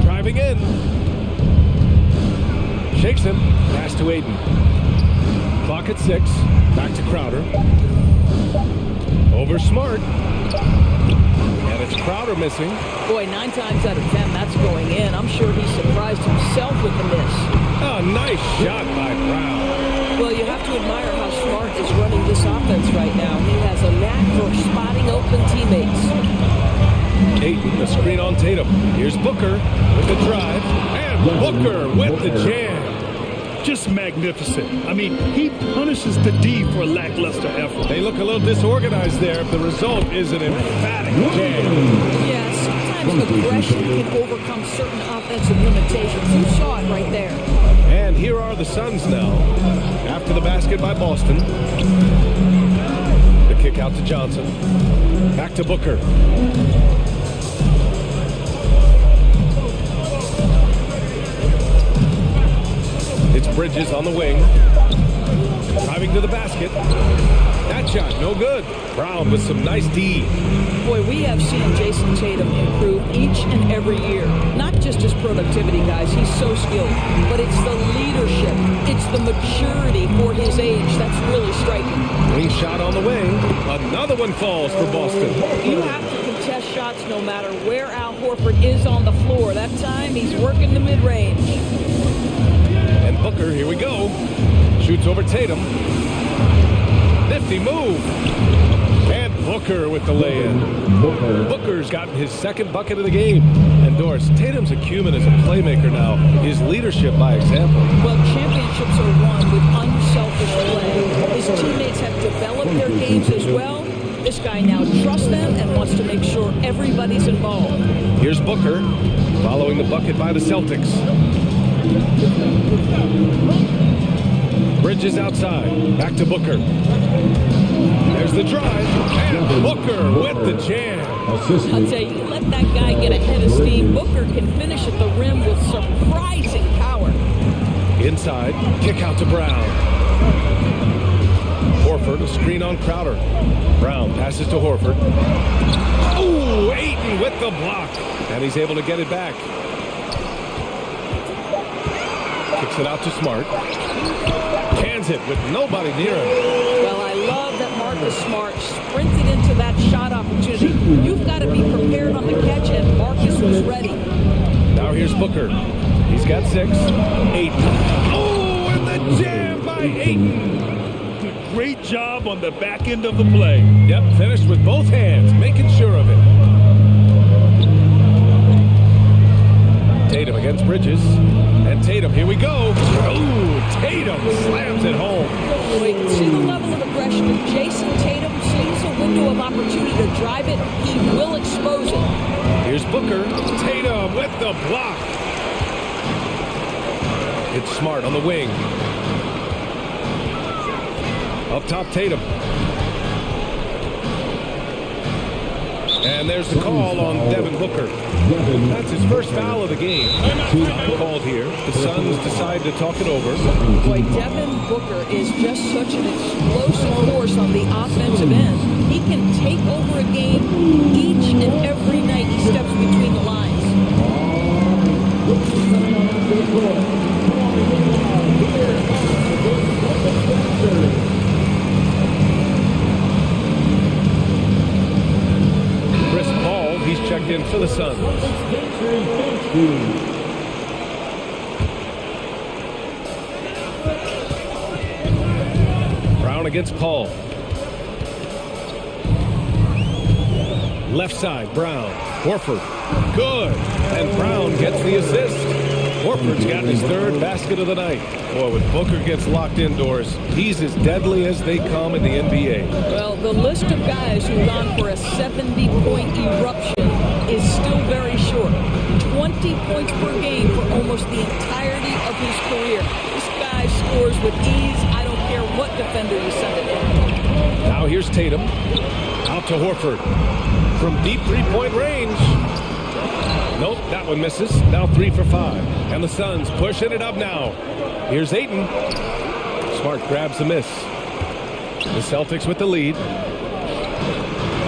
Driving in. Shakes him. Pass to Ayton. Clock at 6. Back to Crowder. Over Smart. And it's Crowder missing. Boy, 9 times out of 10, that's going in. I'm sure he surprised himself with the miss. Oh, nice shot by Brown. Well, you have to admire how Smart is running this offense right now. He has a knack for spotting open teammates. Ayton, the screen on Tatum. Here's Booker with the drive. And Booker with the jam. Just magnificent. I mean, he punishes the D for lackluster effort. They look a little disorganized there. The result is an emphatic jam. Yeah, sometimes aggression can overcome certain offensive limitations. You saw it right there. And here are the Suns now. After the basket by Boston. The kick out to Johnson. Back to Booker. It's Bridges on the wing. Driving to the basket. That shot, no good. Brown with some nice D. Boy, we have seen Jason Tatum improve each and every year. Not just his productivity, guys. He's so skilled. But it's the leadership. It's the maturity for his age that's really striking. Wing shot on the way. Another one falls for Boston. You have to contest shots no matter where Al Horford is on the floor. That time, he's working the mid-range. And Booker, here we go. Shoots over Tatum. Nifty move. And Booker with the lay-in. Booker's gotten his second bucket of the game. And Doris, Tatum's acumen as a playmaker now. His leadership by example. Well, championships are won with unselfish play. His teammates have developed their games as well. This guy now trusts them and wants to make sure everybody's involved. Here's Booker, following the bucket by the Celtics. Bridges outside. Back to Booker. There's the drive. And Booker with the jam. I'll tell you, let that guy get a head of steam. Booker can finish at the rim with surprising power. Inside. Kick out to Brown. Horford, a screen on Crowder. Brown passes to Horford. Ooh, Ayton with the block. And he's able to get it back. Kicks it out to Smart. Cans it with nobody near him. Well, I love that Marcus Smart sprinted into that shot opportunity. You've got to be prepared on the catch, and Marcus was ready. Now here's Booker. He's got 6. Ayton. Oh, and the jam by Ayton. Great job on the back end of the play. Yep, finished with both hands, making sure of it. Tatum against Bridges. And Tatum, here we go. Ooh, Tatum slams it home. Wait, see the level of aggression. If Jason Tatum sees a window of opportunity to drive it, he will expose it. Here's Booker. Tatum with the block. It's Smart on the wing. Up top, Tatum. And there's the call on Devin Booker. That's his first foul of the game. Time called here. The Suns decide to talk it over. Boy, Devin Booker is just such an explosive force on the offensive end. He can take over a game each and every night he steps between the lines. Here for the Suns. Brown against Paul. Left side, Brown. Horford. Good. And Brown gets the assist. Horford's got his third basket of the night. Boy, when Booker gets locked indoors, he's as deadly as they come in the NBA. Well, the list of guys who've gone for a 70-point eruption is still very short. 20 points per game for almost the entirety of his career. This guy scores with ease. I don't care what defender you send it in. Now here's Tatum. Out to Horford. From deep three-point range. Nope, that one misses. Now 3 for 5. And the Suns pushing it up now. Here's Ayton. Smart grabs the miss. The Celtics with the lead.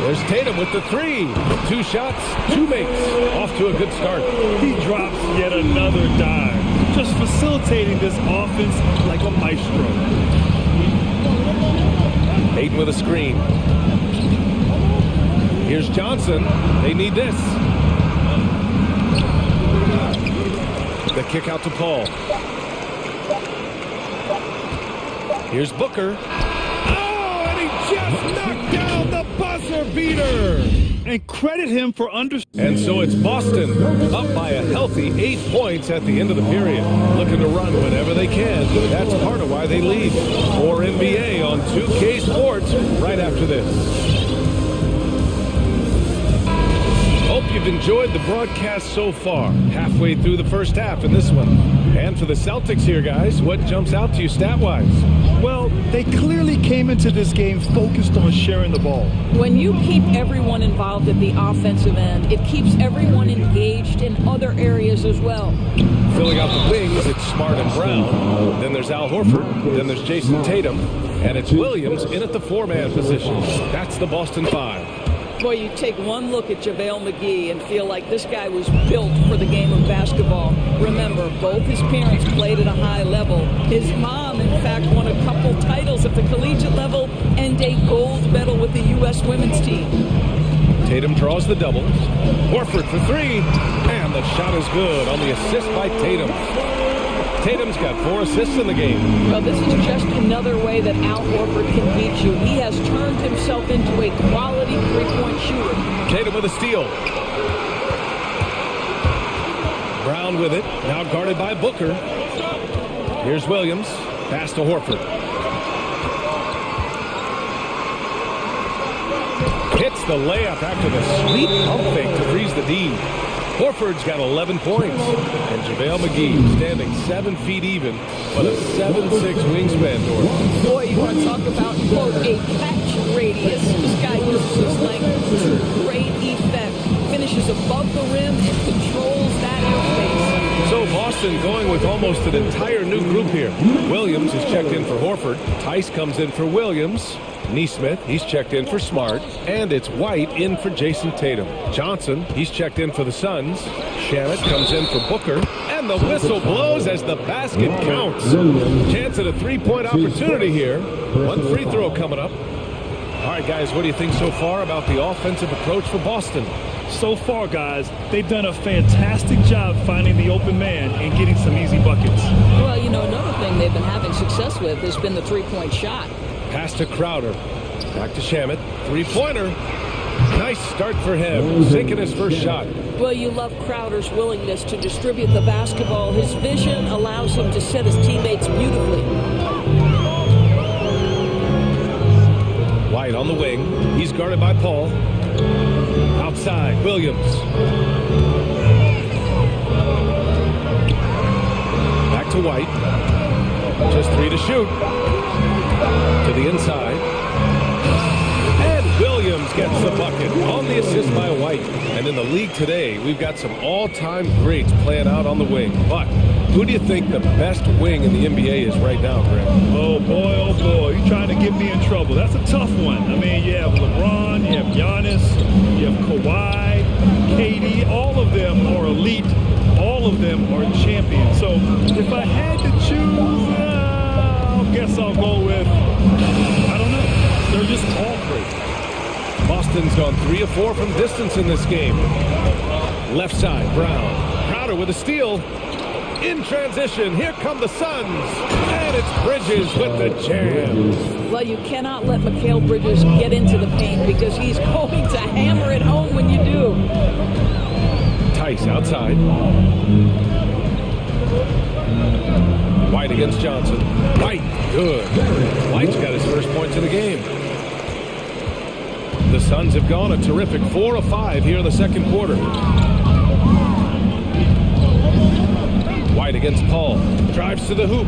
There's Tatum with the 3. 2 shots, 2 makes. Off to a good start. He drops yet another dime, just facilitating this offense like a maestro. Ayton with a screen. Here's Johnson. They need this. The kick out to Paul. Here's Booker. Oh, and he just knocked down the buzzer beater. And credit him for And so it's Boston up by a healthy 8 points at the end of the period. Looking to run whenever they can. That's part of why they lead. More NBA on 2K Sports right after this. Hope you've enjoyed the broadcast so far. Halfway through the first half in this one. And for the Celtics here, guys, what jumps out to you stat-wise? Well, they clearly came into this game focused on sharing the ball. When you keep everyone involved at the offensive end, it keeps everyone engaged in other areas as well. Filling out the wings, it's Smart and Brown. Then there's Al Horford. Then there's Jason Tatum. And it's Williams in at the 4-man position. That's the Boston 5. Boy, you take one look at JaVale McGee and feel like this guy was built for the game of basketball. Remember, both his parents played at a high level. His mom, in fact, won a couple titles at the collegiate level and a gold medal with the U.S. women's team. Tatum draws the double. Horford for 3. And the shot is good on the assist by Tatum. Tatum's got 4 assists in the game. Well, this is just another way that Al Horford can beat you. He has turned himself into a quality three-point shooter. Tatum with a steal. Brown with it, now guarded by Booker. Here's Williams, pass to Horford. Hits the layup after the sweet pump fake to freeze the D. Horford's got 11 points, and JaVale McGee standing 7 feet even, but a 7'6" wingspan. Boy, you want to talk about, quote, a catch radius. This guy uses his length to great effect. Finishes above the rim and controls that airspace. So Boston going with almost an entire new group here. Williams is checked in for Horford. Tice comes in for Williams. Neesmith, he's checked in for Smart. And it's White in for Jason Tatum. Johnson, he's checked in for the Suns. Shamit comes in for Booker. And the whistle blows as the basket counts. Chance at a three-point opportunity here. One free throw coming up. All right, guys, what do you think so far about the offensive approach for Boston? So far, guys, they've done a fantastic job finding the open man and getting some easy buckets. Well, you know, another thing they've been having success with has been the three-point shot. Pass to Crowder. Back to Shamit. Three-pointer. Nice start for him. Sinking his first shot. Well, you love Crowder's willingness to distribute the basketball. His vision allows him to set his teammates beautifully. White on the wing. He's guarded by Paul. Outside, Williams. Back to White. Just 3 to shoot. To the inside. And Williams gets the bucket on the assist by White. And in the league today, we've got some all-time greats playing out on the wing. But who do you think the best wing in the NBA is right now, Greg? Oh, boy, you're trying to get me in trouble. That's a tough one. I mean, you have LeBron, you have Giannis, you have Kawhi, KD. All of them are elite. All of them are champions. So if I had to choose, I guess I'll go with, I don't know. They're just all great. Boston Boston's gone 3 of 4 from distance in this game. Left side, Brown. Crowder with a steal. In transition, here come the Suns. And it's Bridges with the jam. Well, you cannot let Mikal Bridges get into the paint because he's going to hammer it home when you do. Tice outside. White against Johnson. White, good. White's got his first points of the game. The Suns have gone a terrific 4 of 5 here in the second quarter. White against Paul. Drives to the hoop.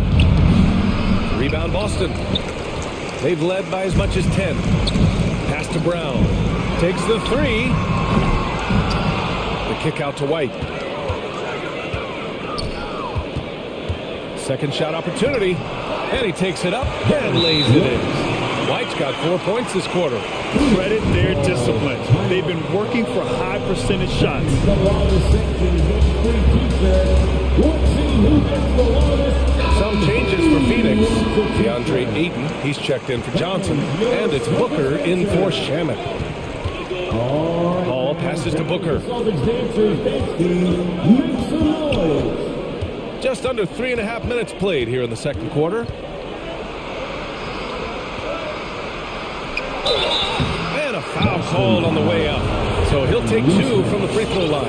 Rebound Boston. They've led by as much as 10. Pass to Brown. Takes the 3. The kick out to White. Second shot opportunity. And he takes it up and lays it in. White's got 4 points this quarter. Credit their discipline. They've been working for high percentage shots. Some changes for Phoenix. DeAndre Ayton, he's checked in for Johnson. And it's Booker in for Shamet. Paul passes to Booker. Just under 3.5 minutes played here in the second quarter. And a foul called on the way up. So he'll take 2 from the free throw line.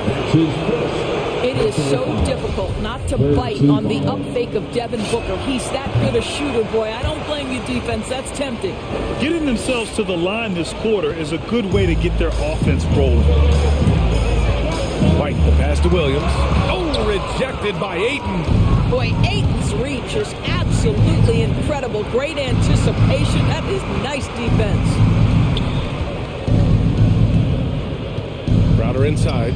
It is so difficult not to bite on the up fake of Devin Booker. He's that good a shooter, boy. I don't blame you, defense. That's tempting. Getting themselves to the line this quarter is a good way to get their offense rolling. White, the pass to Williams. Oh, rejected by Ayton. Boy, Ayton's reach is absolutely incredible. Great anticipation. That is nice defense. Crowder inside.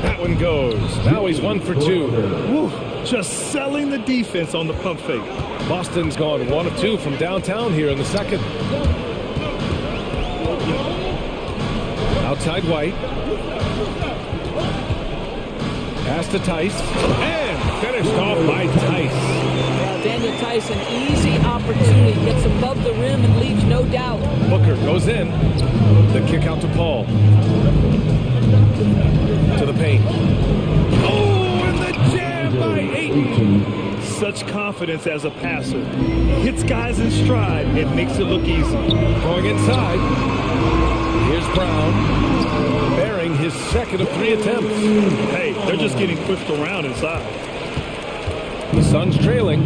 That one goes. Now he's 1 for 2. Woo, just selling the defense on the pump fake. Boston's gone 1 of 2 from downtown here in the second. Outside White. Pass to Tice. And finished off by Tice. Daniel Tice, an easy opportunity. Gets above the rim and leaves no doubt. Booker goes in. The kick out to Paul. To the paint. Oh, and the jam by Ayton. Such confidence as a passer. Hits guys in stride and makes it look easy. Going inside. Here's Brown. Bearing his second of 3 attempts. Hey, they're just getting pushed around inside. The Suns trailing.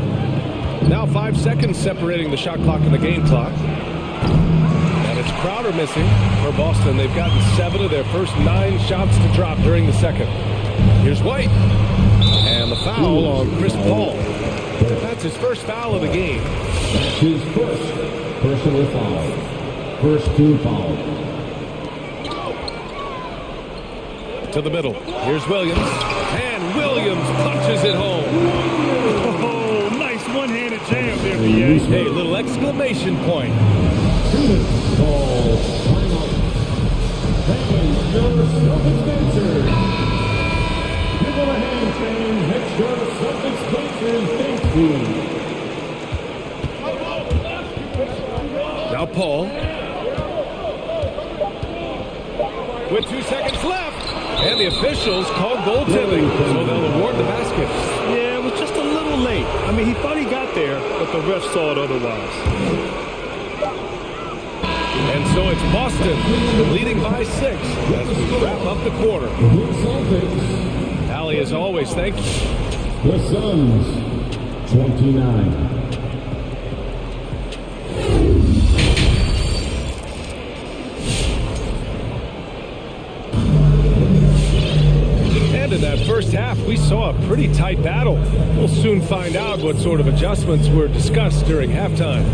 Now 5 seconds separating the shot clock and the game clock. And it's Crowder missing for Boston. They've gotten 7 of their first 9 shots to drop during the second. Here's White. And the foul on Chris Paul. That's his first foul of the game. His first personal foul. First 2 fouls. To the middle. Here's Williams. And Williams punches it home. Oh, nice one-handed jam there, BA. Hey, little exclamation point. Now Paul. With 2 seconds left. And the officials called goaltending, so they'll award the basket. Yeah, it was just a little late. I mean, he thought he got there, but the ref saw it otherwise. And so it's Boston leading by 6 as we wrap up the quarter. Allie, as always, thank you. The Suns, 29. And in that first half, we saw a pretty tight battle. We'll soon find out what sort of adjustments were discussed during halftime.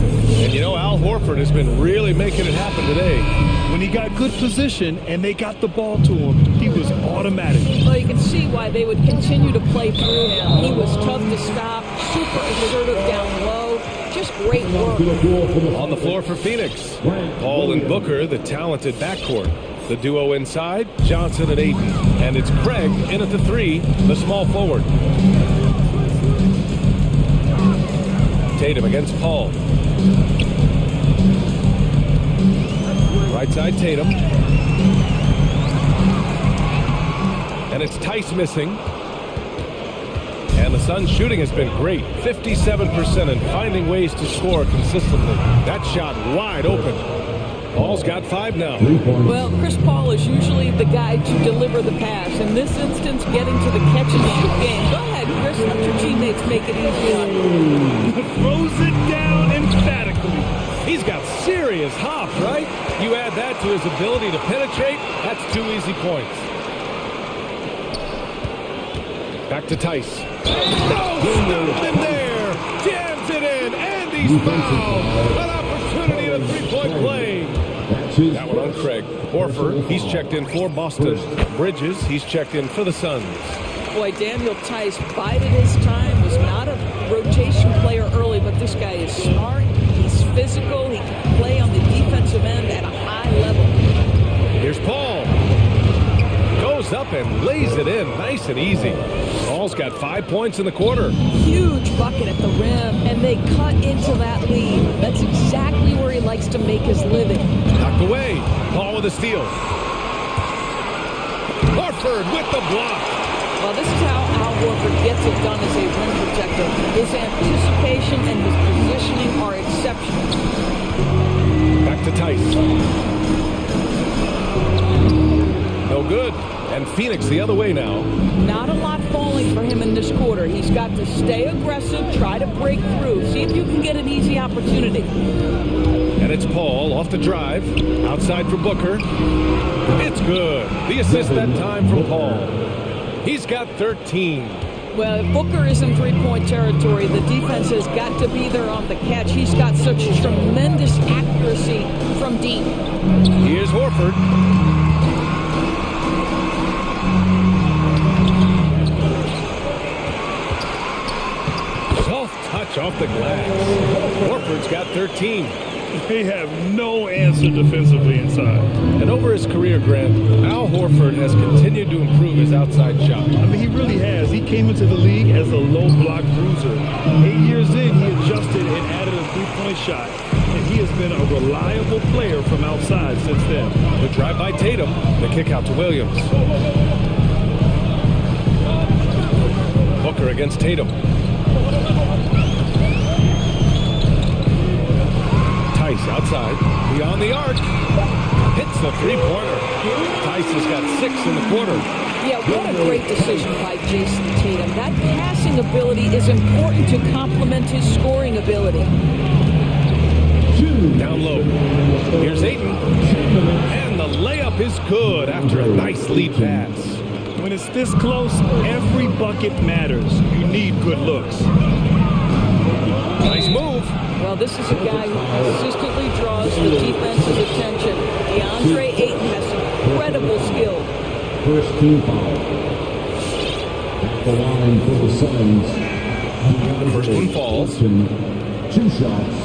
And you know, Al Horford has been really making it happen today. When he got good position and they got the ball to him, he was automatic. Well, you can see why they would continue to play through him. He was tough to stop, super assertive down low. Just great work. On the floor for Phoenix, Paul and Booker, the talented backcourt. The duo inside, Johnson and Ayton. And it's Craig in at the 3, the small forward. Tatum against Paul. Right side Tatum. And it's Tice missing. And the Suns' shooting has been great. 57% and finding ways to score consistently. That shot wide open. Paul's got 5 now. Well, Chris Paul is usually the guy to deliver the pass. In this instance, getting to the catch and shoot game. Go ahead, Chris. Let your teammates make it easy on you. Throws it down emphatically. He's got serious hop, right? You add that to his ability to penetrate, that's 2 easy points. Back to Tice. No, stop him there! Jams it in, and he's fouled! An opportunity at a 3-point play. That one on Craig. Horford, he's checked in for Boston. Bridges, he's checked in for the Suns. Boy, Daniel Tice bided his time, was not a rotation player early, but this guy is smart, he's physical, he can play on the defensive end at a high level. Here's Paul. Goes up and lays it in, nice and easy. Paul's got 5 points in the quarter. Huge bucket at the rim, and they cut into that lead. That's exactly where he likes to make his living. Knocked away. Paul with a steal. Horford with the block. Well, this is how Al Horford gets it done as a rim protector. His anticipation and his positioning are exceptional. Back to Tice. No good. And Phoenix the other way now. Not a lot falling for him in this quarter. He's got to stay aggressive, try to break through, see if you can get an easy opportunity. And it's Paul off the drive. Outside for Booker. It's good. The assist that time from Paul. He's got 13. Well, if Booker is in three-point territory, the defense has got to be there on the catch. He's got such tremendous accuracy from deep. Here's Horford. Soft touch off the glass. Horford's got 13. They have no answer defensively inside. And over his career, Grant, Al Horford has continued to improve his outside shot. I mean, he really has. He came into the league as a low-block bruiser. 8 years in, he adjusted and added a three-point shot. And he has been a reliable player from outside since then. The drive by Tatum, the kick out to Williams. Booker against Tatum. Tice outside, beyond the arc, hits the three-pointer. Tice has got 6 in the quarter. Yeah, what a great decision by Jason Tatum. That passing ability is important to complement his scoring ability. Down low. Here's Ayton. And the layup is good after a nice lead pass. When it's this close, every bucket matters. You need good looks. Nice move. Well, this is a guy who consistently draws the defense's attention. DeAndre Ayton has incredible skill. First team foul. At the line for the Suns. The first one falls. 2 shots.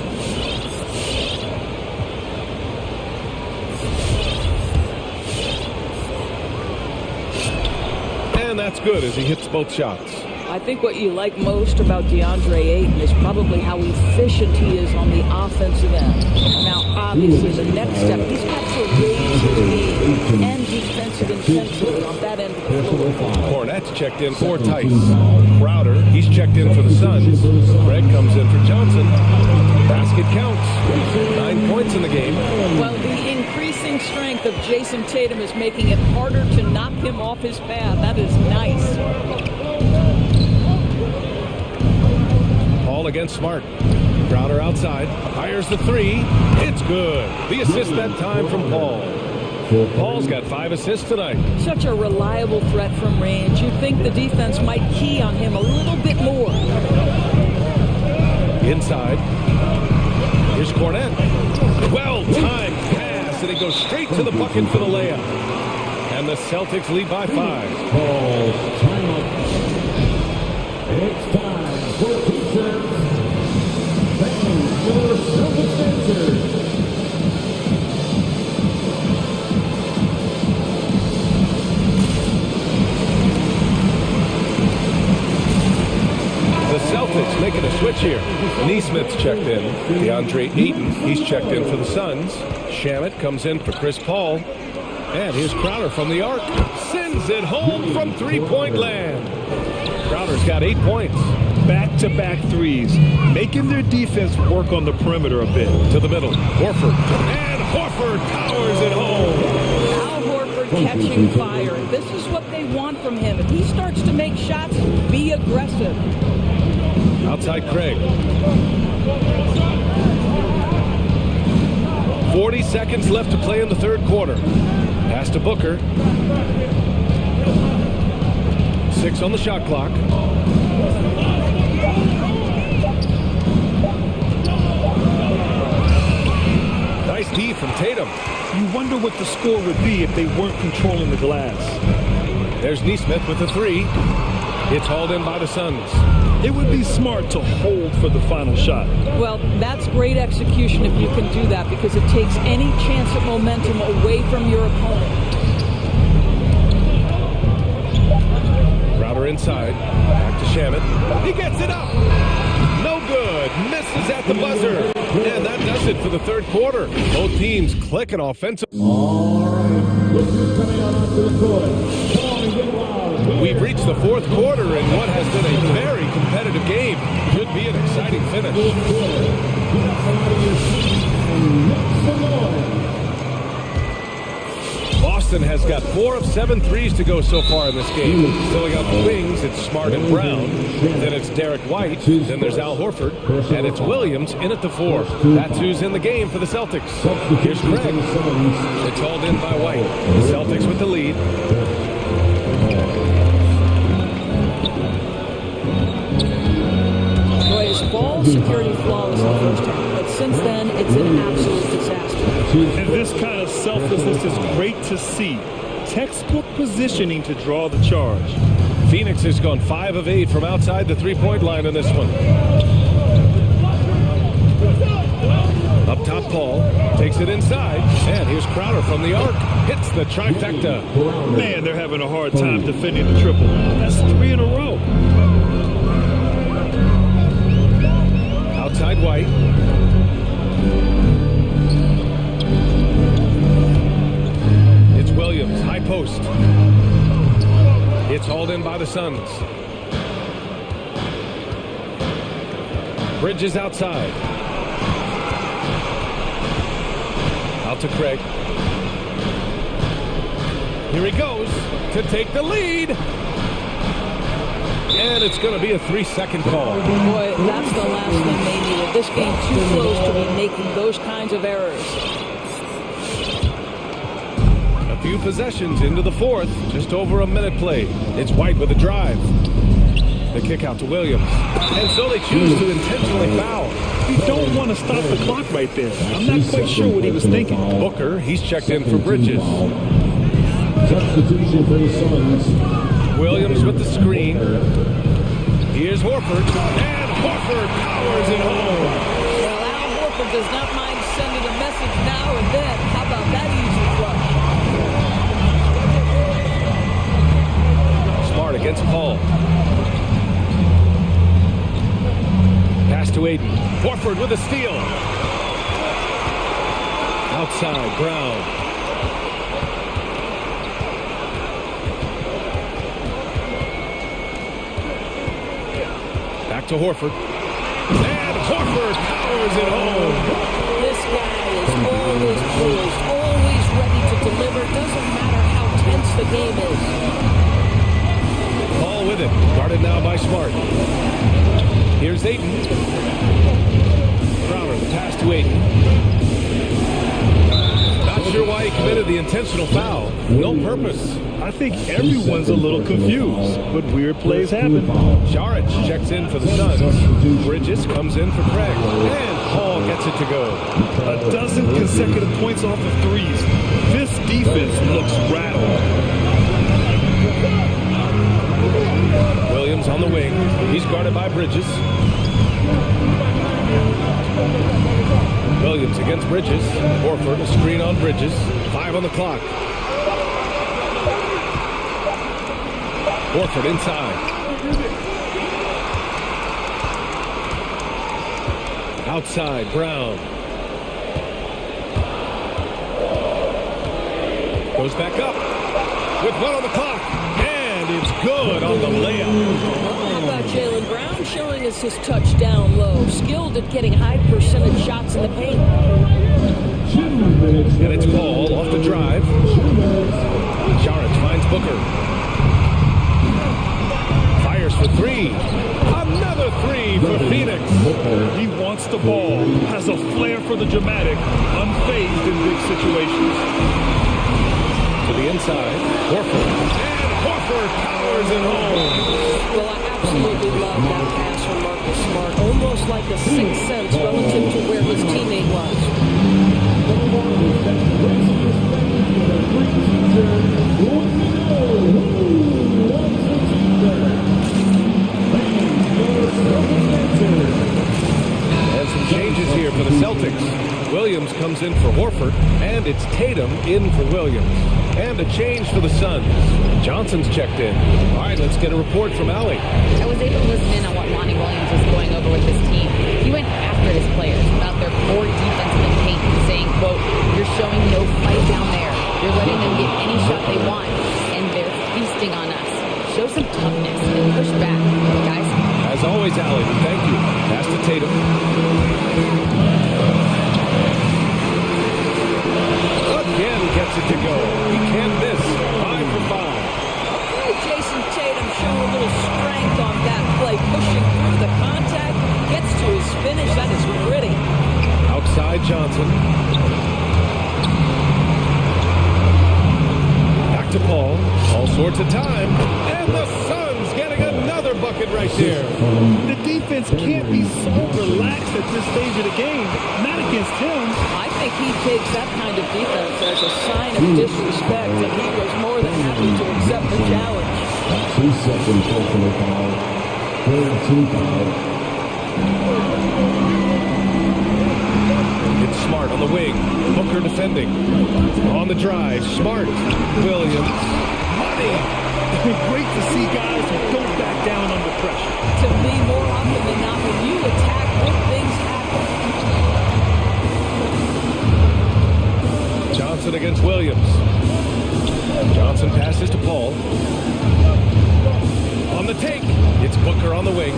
And that's good as he hits both shots. I think what you like most about DeAndre Ayton is probably how efficient he is on the offensive end. Now, obviously, the next step, he's got to raise his game and defensive intensity on that end of the floor. Cornette's checked in for Tice. Crowder, he's checked in for the Suns. Craig comes in for Johnson. Basket counts. 9 points in the game. Well, the increasing strength of Jason Tatum is making it harder to knock him off his path. That is nice. Paul against Smart. Crowder outside. Fires the three. It's good. The assist that time from Paul. Paul's got 5 assists tonight. Such a reliable threat from range. You'd think the defense might key on him a little bit more. Inside. Here's Cornette. Well-timed pass, and it goes straight to the bucket for the layup. And the Celtics lead by 5. Paul's timeout. It's time for t-shirts. Thanks for Celtics dancers. The Celtics making a switch here. Neesmith's checked in. DeAndre Ayton, he's checked in for the Suns. Shamet comes in for Chris Paul. And here's Crowder from the arc. Sends it home from three-point land. Crowder's got 8 points. Back-to-back threes, making their defense work on the perimeter a bit. To the middle, Horford. And Horford powers it home. Al Horford catching fire. This is what they want from him. If he starts to make shots, be aggressive. Outside Craig. 40 seconds left to play in the third quarter. Pass to Booker. 6 on the shot clock. Nice D from Tatum. You wonder what the score would be if they weren't controlling the glass. There's Neesmith with the three. It's hauled in by the Suns. It would be smart to hold for the final shot. Well, that's great execution if you can do that, because it takes any chance at momentum away from your opponent. Crowder inside. Back to Shamet. He gets it up. No good. Misses at the buzzer. And that does it for the third quarter. Both teams clicking offensive. We've reached the fourth quarter in what has been a very competitive game. Could be an exciting finish. Boston has got 4 of 7 threes to go so far in this game. Filling out the wings, it's Smart and Brown. Then it's Derek White. Then there's Al Horford. And it's Williams in at the 4. That's who's in the game for the Celtics. Here's Craig. It's hauled in by White. The Celtics with the lead. His ball security flawless in the first half, but since then, it's an absolute disaster. And this kind of selflessness is great to see. Textbook positioning to draw the charge. Phoenix has gone 5 of 8 from outside the three-point line in this one. Up top, Paul takes it inside, and here's Crowder from the arc. Hits the trifecta. Man, they're having a hard time defending the triple. That's 3 in a row. Outside White. It's Williams, high post. It's hauled in by the Suns. Bridges outside. Out to Craig. Here he goes to take the lead. And it's going to be a 3-second call. Boy, that's the last thing they needed. This game too close to be making those kinds of errors. A few possessions into the fourth. Just over a minute played. It's White with a drive. The kick out to Williams. And so they choose to intentionally foul. You don't want to stop the clock right there. I'm not quite sure what he was thinking. Booker, he's checked in for Bridges. Substitution for the Suns. Williams with the screen. Here's Horford. And Horford powers it home. Well, Al Horford does not mind sending a message now and then. How about that easy flush? Smart against Paul. Pass to Ayton. Horford with a steal. Outside, Brown. Back to Horford. And Horford powers it home. This guy is always poised, always ready to deliver. Doesn't matter how tense the game is. Paul with it. Guarded now by Smart. Here's Ayton. Crowder, the pass to Ayton. Not sure why he committed the intentional foul. No purpose. I think everyone's a little confused, but weird plays happen. Saric checks in for the Suns. Bridges comes in for Craig. And Paul gets it to go. A dozen consecutive points off of threes. This defense looks rattled. Williams on the wing. He's guarded by Bridges. Williams against Bridges. Horford, a screen on Bridges. 5 on the clock. Horford inside. Outside, Brown. Goes back up with one on the clock. And it's good on the layup. How about Jaylen Brown showing us his touch down low? Skilled at getting high percentage shots in the paint. And it's Paul off the drive. Saric finds Booker. Fires for three. Another three for Phoenix. He wants the ball, has a flair for the dramatic, unfazed in big situations. To the inside, Horford. And Horford powers it home. Well, I absolutely love that pass from Marcus Smart. Almost like a sixth sense relative to where his teammate was. And some changes here for the Celtics. Williams comes in for Horford, and it's Tatum in for Williams. And a change for the Suns. Johnson's checked in. All right, let's get a report from Allie. I was able to listen in on what Monty Williams was going over with his team. He went after his players about their poor defense in the paint, saying, quote, "You're showing no fight down there. You're letting them get any shot they want, and they're feasting on us. Show some toughness and push back, guys." As always, Allie, thank you. Pass to Tatum. Again gets it to go. He can't miss. 5 for 5. Okay, Jason Tatum showing a little strength on that play, pushing through the contact, gets to his finish. That is gritty. Outside Johnson. Back to Paul. All sorts of time. And the Suns getting another bucket right there. The defense can't be so relaxed at this stage of the game. Not against him. I think he takes that kind of defense as a sign of disrespect, and he was more than happy to accept the challenge. 2 seconds personal foul. Third team foul. It's Smart on the wing. Booker defending. On the drive. Smart. Williams. Money. It's been great to see guys who don't back down under pressure. To me, more often than not, when you attack, good things happen. Johnson against Williams. Johnson passes to Paul. On the take. It's Booker on the wing.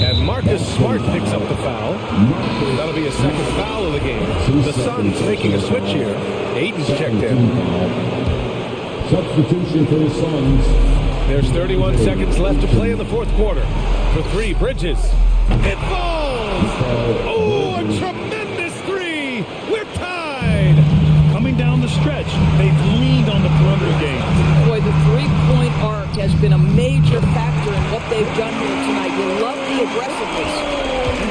And Marcus Smart picks up the foul. That'll be a second foul of the game. The Suns making a switch here. Aiden's checked in. Substitution for the Suns. There's 31 seconds left to play in the fourth quarter. For three, Bridges. It falls! Oh, a tremendous three! We're tied! Coming down the stretch, they've leaned on the perimeter game. Boy, the three-point arc has been a major factor in what they've done here tonight. You love the aggressiveness.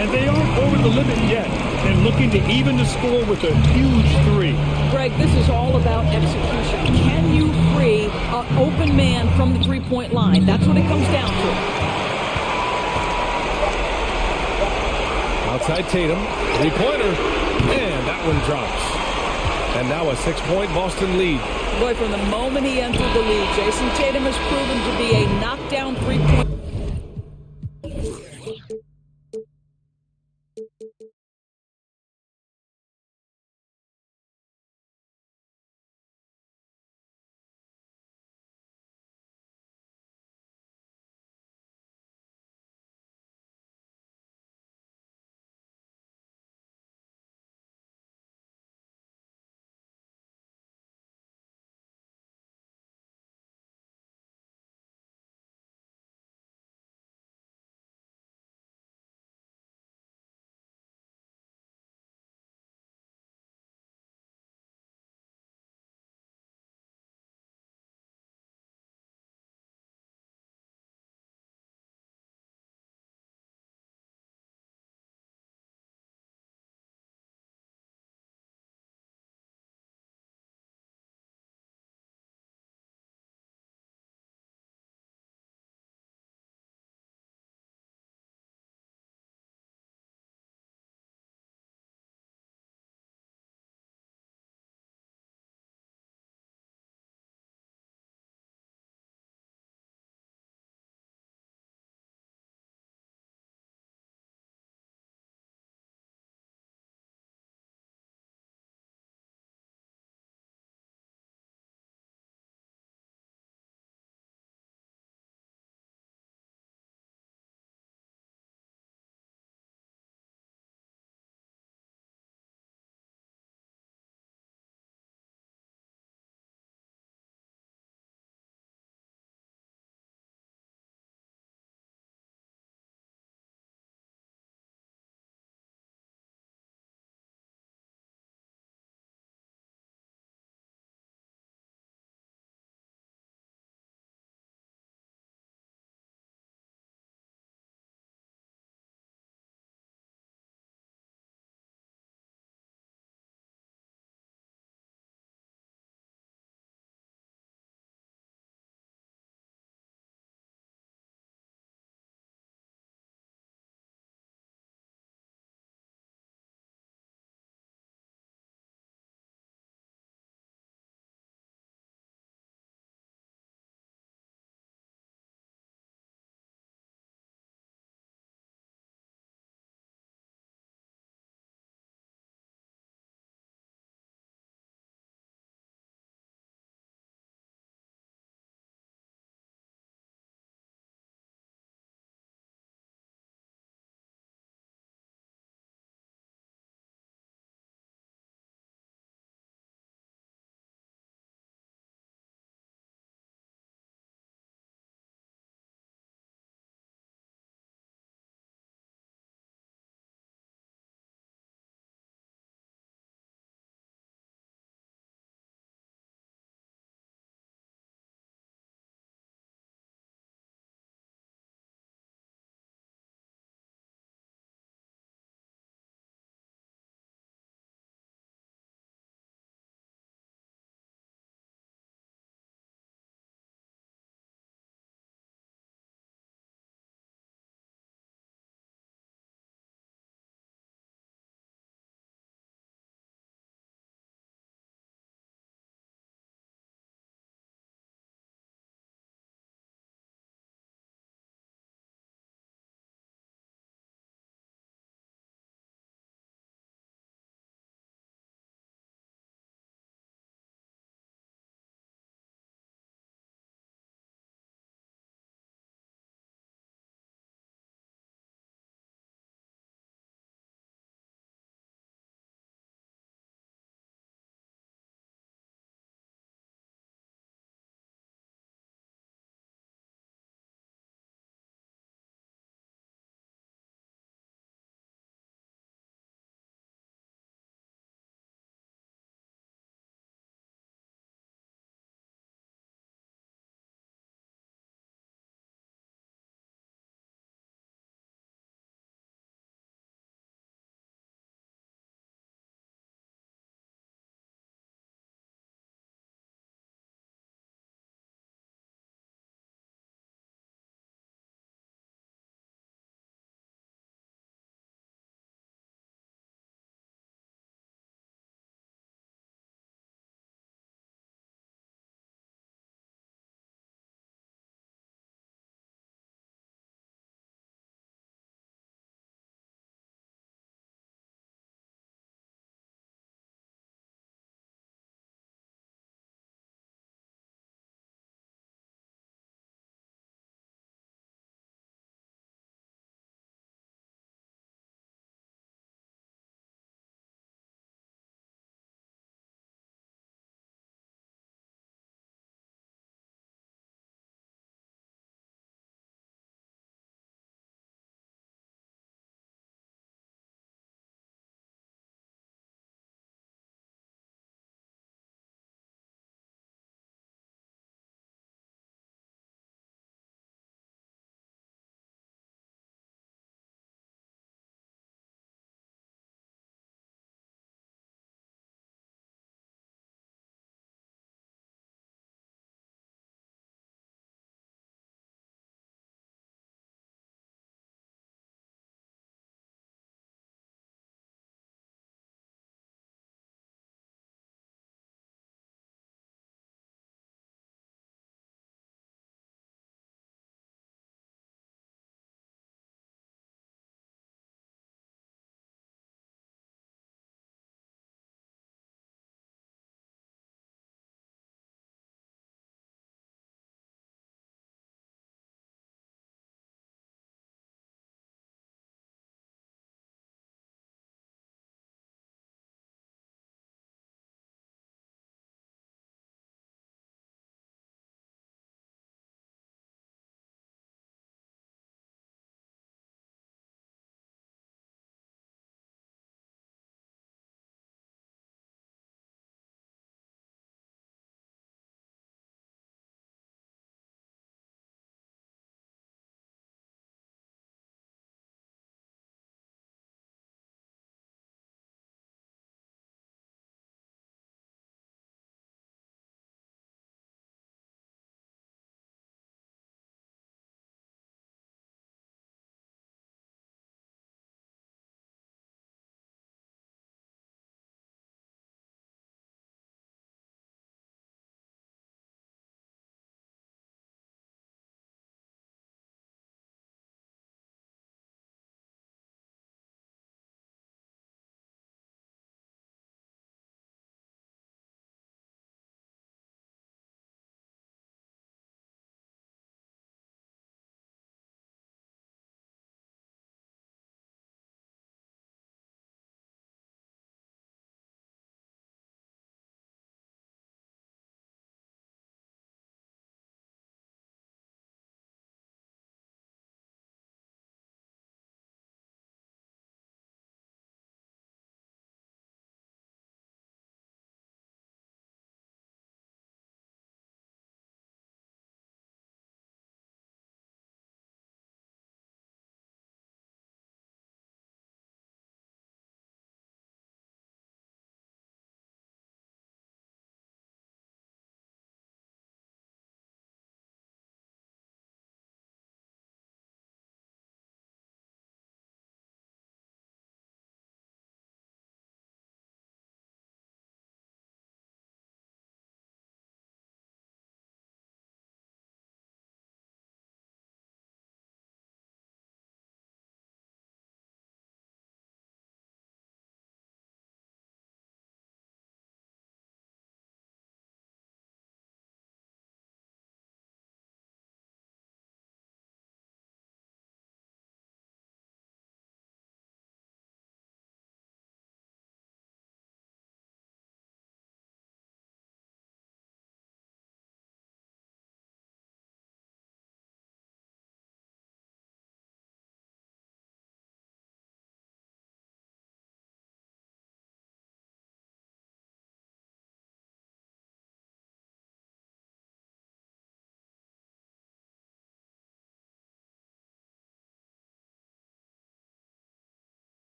And they aren't over the limit yet. They're looking to even the score with a huge three. Greg, this is all about execution. Can you free an open man from the three-point line? That's what it comes down to. Outside Tatum, three-pointer, and that one drops. And now a 6-point Boston lead. Boy, from the moment he entered the league, Jason Tatum has proven to be a knockdown three-point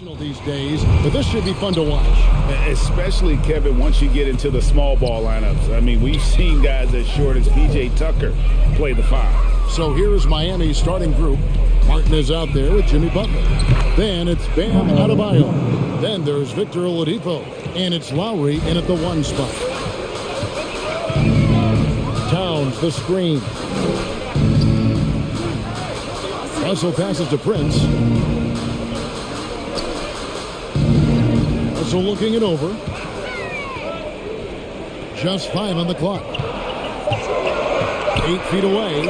these days, but this should be fun to watch. Especially, Kevin, once you get into the small ball lineups. I mean, we've seen guys as short as P.J. Tucker play the 5. So here is Miami's starting group. Martin is out there with Jimmy Butler. Then it's Bam Adebayo. Then there's Victor Oladipo. And it's Lowry in at the 1 spot. Towns, the screen. Russell passes to Prince. Russell looking it over. Just 5 on the clock. 8 feet away.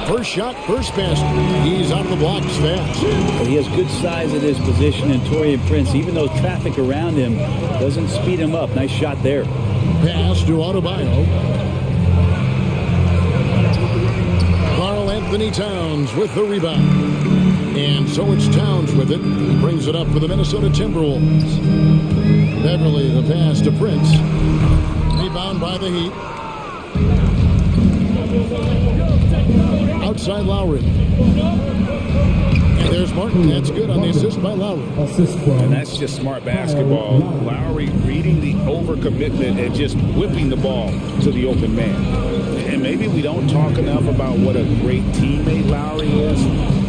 First shot, first pass. He's out of the blocks fast. Well, he has good size at his position, and Taurean Prince, even though traffic around him doesn't speed him up. Nice shot there. Pass to Adebayo. Karl Anthony Towns with the rebound. And so it's Towns with it. He brings it up for the Minnesota Timberwolves. Beverly, the pass to Prince. Rebound by the Heat. Outside Lowry. And there's Martin. That's good on the assist by Lowry. And that's just smart basketball. Lowry reading the overcommitment and just whipping the ball to the open man. And maybe we don't talk enough about what a great teammate Lowry is.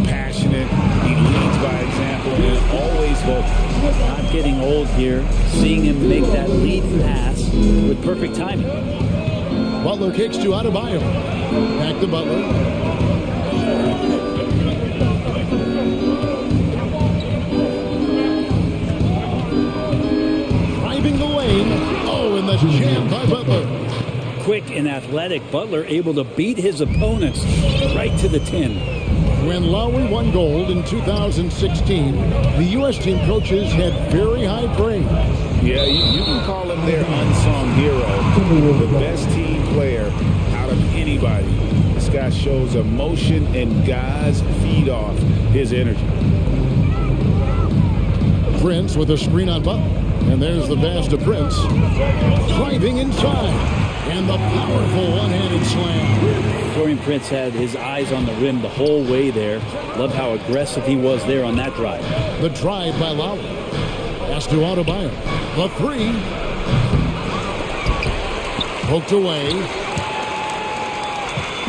Passionate. He leads by example and always vocal. Not getting old here. Seeing him make that lead pass with perfect timing. Butler kicks to Adebayo. Back to Butler. Driving the lane. Oh, and that's jammed by Butler. Quick and athletic, Butler able to beat his opponents right to the 10. When Lowry won gold in 2016, the U.S. team coaches had very high praise. Yeah, you can call him their unsung hero. The best team player out of anybody. This guy shows emotion and guys feed off his energy. Prince with a screen on Butler. And there's the pass to Prince. Driving inside. And the powerful one-handed slam. Taurean Prince had his eyes on the rim the whole way there. Love how aggressive he was there on that drive. The drive by Lowry. Pass to Adebayo. The 3. Poked away.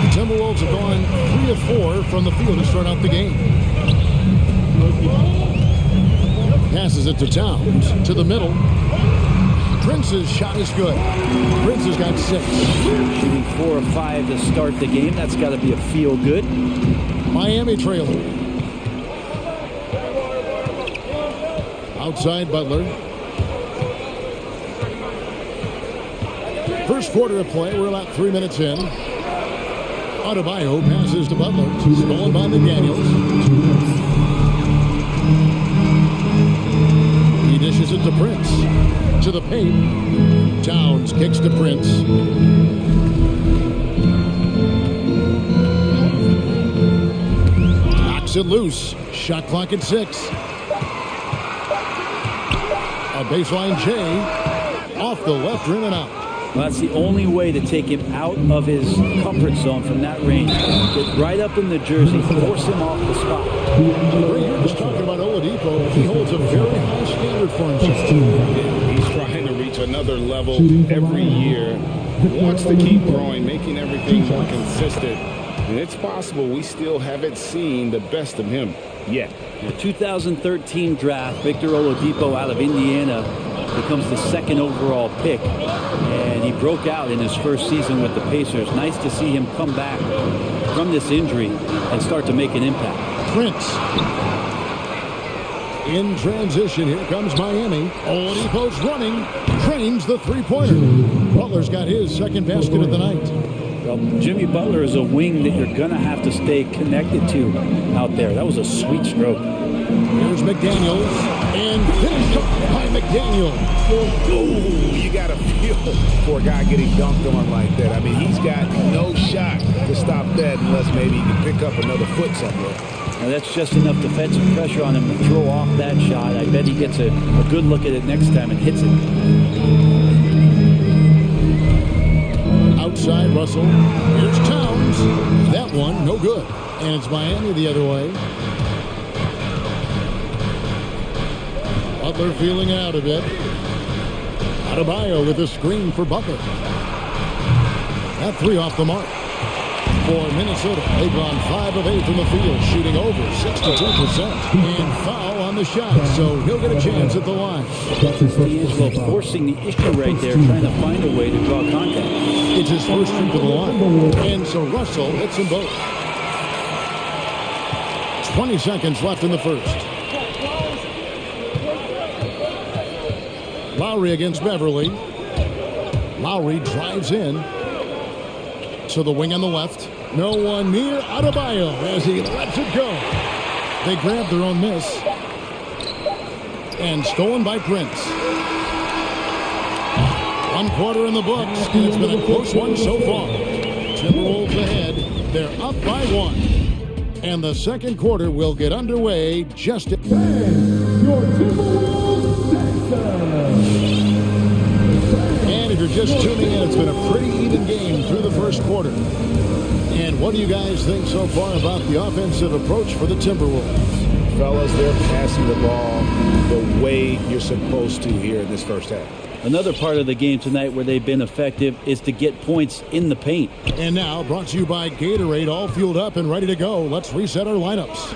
The Timberwolves have gone 3 of 4 from the field to start out the game. Passes it to Towns. To the middle. Prince's shot is good. Prince has got 6. Shooting 4 of 5 to start the game. That's got to be a feel good. Miami trailer. Outside Butler. First quarter of play. We're about 3 minutes in. Adebayo passes to Butler. Stolen by McDaniels. He dishes it to Prince. To the paint. Towns kicks to Prince. Knocks it loose. Shot clock at 6. A baseline J. Off the left rim and out. Well, that's the only way to take him out of his comfort zone from that range. Get right up in the jersey, force him off the spot. We're just talking about Oladipo. He holds a very high standard for himself. He's trying to reach another level every year. Wants to keep growing, making everything more consistent. And it's possible we still haven't seen the best of him yet. The 2013 draft, Victor Oladipo out of Indiana becomes the 2nd overall pick. And he broke out in his first season with the Pacers. Nice to see him come back from this injury and start to make an impact. Prince. In transition, here comes Miami. Oladipo's running. Trains the 3-pointer. Butler's got his 2nd basket of the night. Well, Jimmy Butler is a wing that you're going to have to stay connected to out there. That was a sweet stroke. Here's McDaniels. And finished up by McDaniels. Ooh, you got to feel for a guy getting dunked on like that. I mean, he's got no shot to stop that unless maybe he can pick up another foot somewhere. Now that's just enough defensive pressure on him to throw off that shot. I bet he gets a good look at it next time and hits it. Outside Russell. Here's Towns. That one, no good. And it's Miami the other way. Butler feeling it out a bit. Adebayo with a screen for Butler. That three off the mark. For Minnesota, they've gone 5 of 8 from the field, shooting over 62%. And foul on the shot, so he'll get a chance at the line. D'Angelo forcing the issue right there, trying to find a way to draw contact. It's his first trip to the line. And so Russell hits them both. 20 seconds left in the first. Lowry against Beverly. Lowry drives in to the wing on the left. No one near Adebayo as he lets it go. They grab their own miss. And stolen by Prince. 1 quarter in the books, and it's been a close one so far. Timberwolves ahead. They're up by 1. And the second quarter will get underway just at... Your Timberwolves And if you're just tuning in, it's been a pretty even game through the first quarter. And what do you guys think so far about the offensive approach for the Timberwolves? Fellas, they're passing the ball the way you're supposed to here in this first half. Another part of the game tonight where they've been effective is to get points in the paint. And now, brought to you by Gatorade, all fueled up and ready to go. Let's reset our lineups.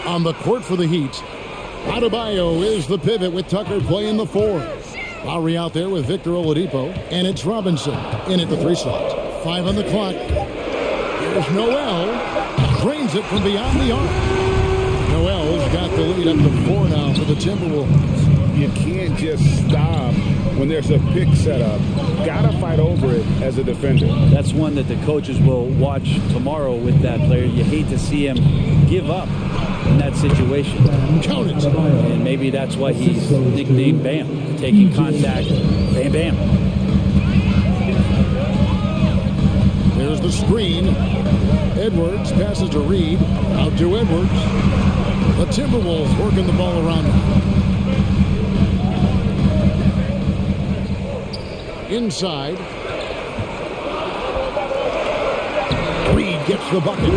On the court for the Heat, Adebayo is the pivot with Tucker playing the 4. Lowry out there with Victor Oladipo, and it's Robinson in at the 3 slot. 5 on the clock. Here's Noel. Drains it from beyond the arc. Noel's got the lead up to 4 now for the Timberwolves. You can't just stop when there's a pick set up. Gotta fight over it as a defender. That's one that the coaches will watch tomorrow with that player. You hate to see him give up in that situation. Count it. And maybe that's why he's nicknamed Bam. Taking contact, bam, bam. There's the screen. Edwards passes to Reed. Out to Edwards. The Timberwolves working the ball around him. Inside. Reed gets the bucket.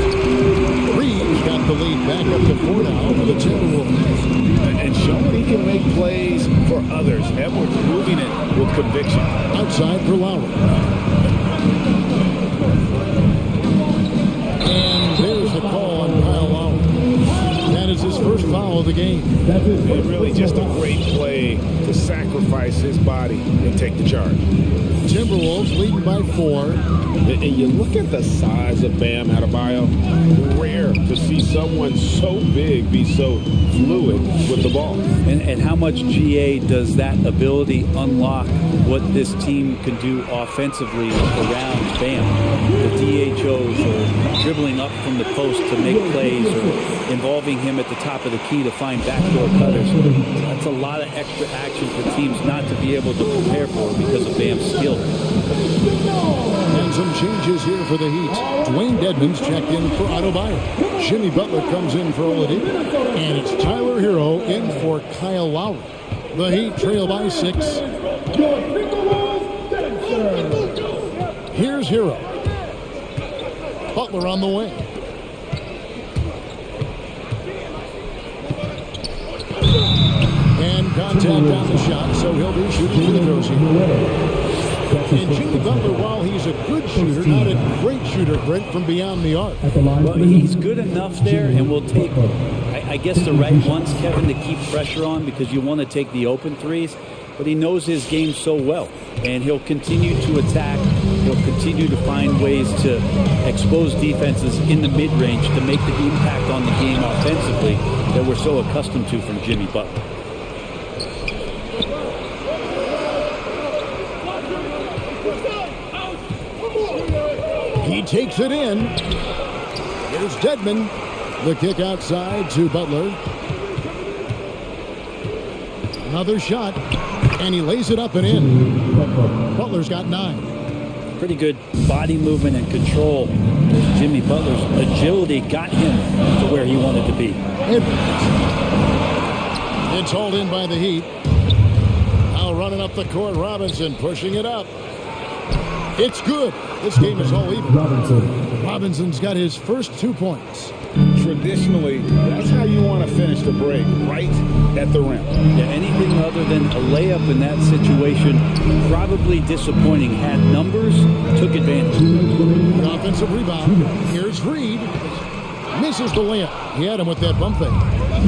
Reed's got the lead back up to 4 now for the Timberwolves. And showing he can make plays for others. Edwards moving it with conviction. Outside for Lowry. And there's the call on Kyle Lowry. That is his first foul of the game. And really just a great play to sacrifice his body and take the charge. Timberwolves leading by 4. And you look at the size of Bam Adebayo. Rare to see someone so big be so fluid with the ball. And how much GA does that ability unlock what this team can do offensively around Bam? The DHOs or dribbling up from the post to make plays or involving him at the top of the key to find backdoor cutters. That's a lot of extra action for teams not to be able to prepare for because of Bam's skill. And some changes here for the Heat. Dwayne Dedmon's checked in for Adebayo. Jimmy Butler comes in for Oladipo. And it's Tyler Hero in for Kyle Lowry. The Heat trail by 6. Here's Hero. Butler on the way. And contact on the shot, so he'll be shooting for the Cozy. And Jimmy Butler, while he's a good shooter, not a great shooter, Brent, from beyond the arc. Well, he's good enough there, and will take, I guess, the right ones, Kevin, to keep pressure on because you want to take the open threes. But he knows his game so well, and he'll continue to attack. He'll continue to find ways to expose defenses in the mid-range to make the impact on the game offensively that we're so accustomed to from Jimmy Butler. He takes it in. Here's Dedmon. The kick outside to Butler. Another shot. And he lays it up and in. Butler's got 9. Pretty good body movement and control. Jimmy Butler's agility got him to where he wanted to be. It's hauled in by the Heat. Now running up the court, Robinson pushing it up. It's good. This game is all even. Robinson's got his first 2 points. Traditionally, that's how you want to finish the break, right at the rim. Yeah, anything other than a layup in that situation, probably disappointing. Had numbers, took advantage. An offensive rebound. Here's Reed. Misses the layup. He had him with that bump thing.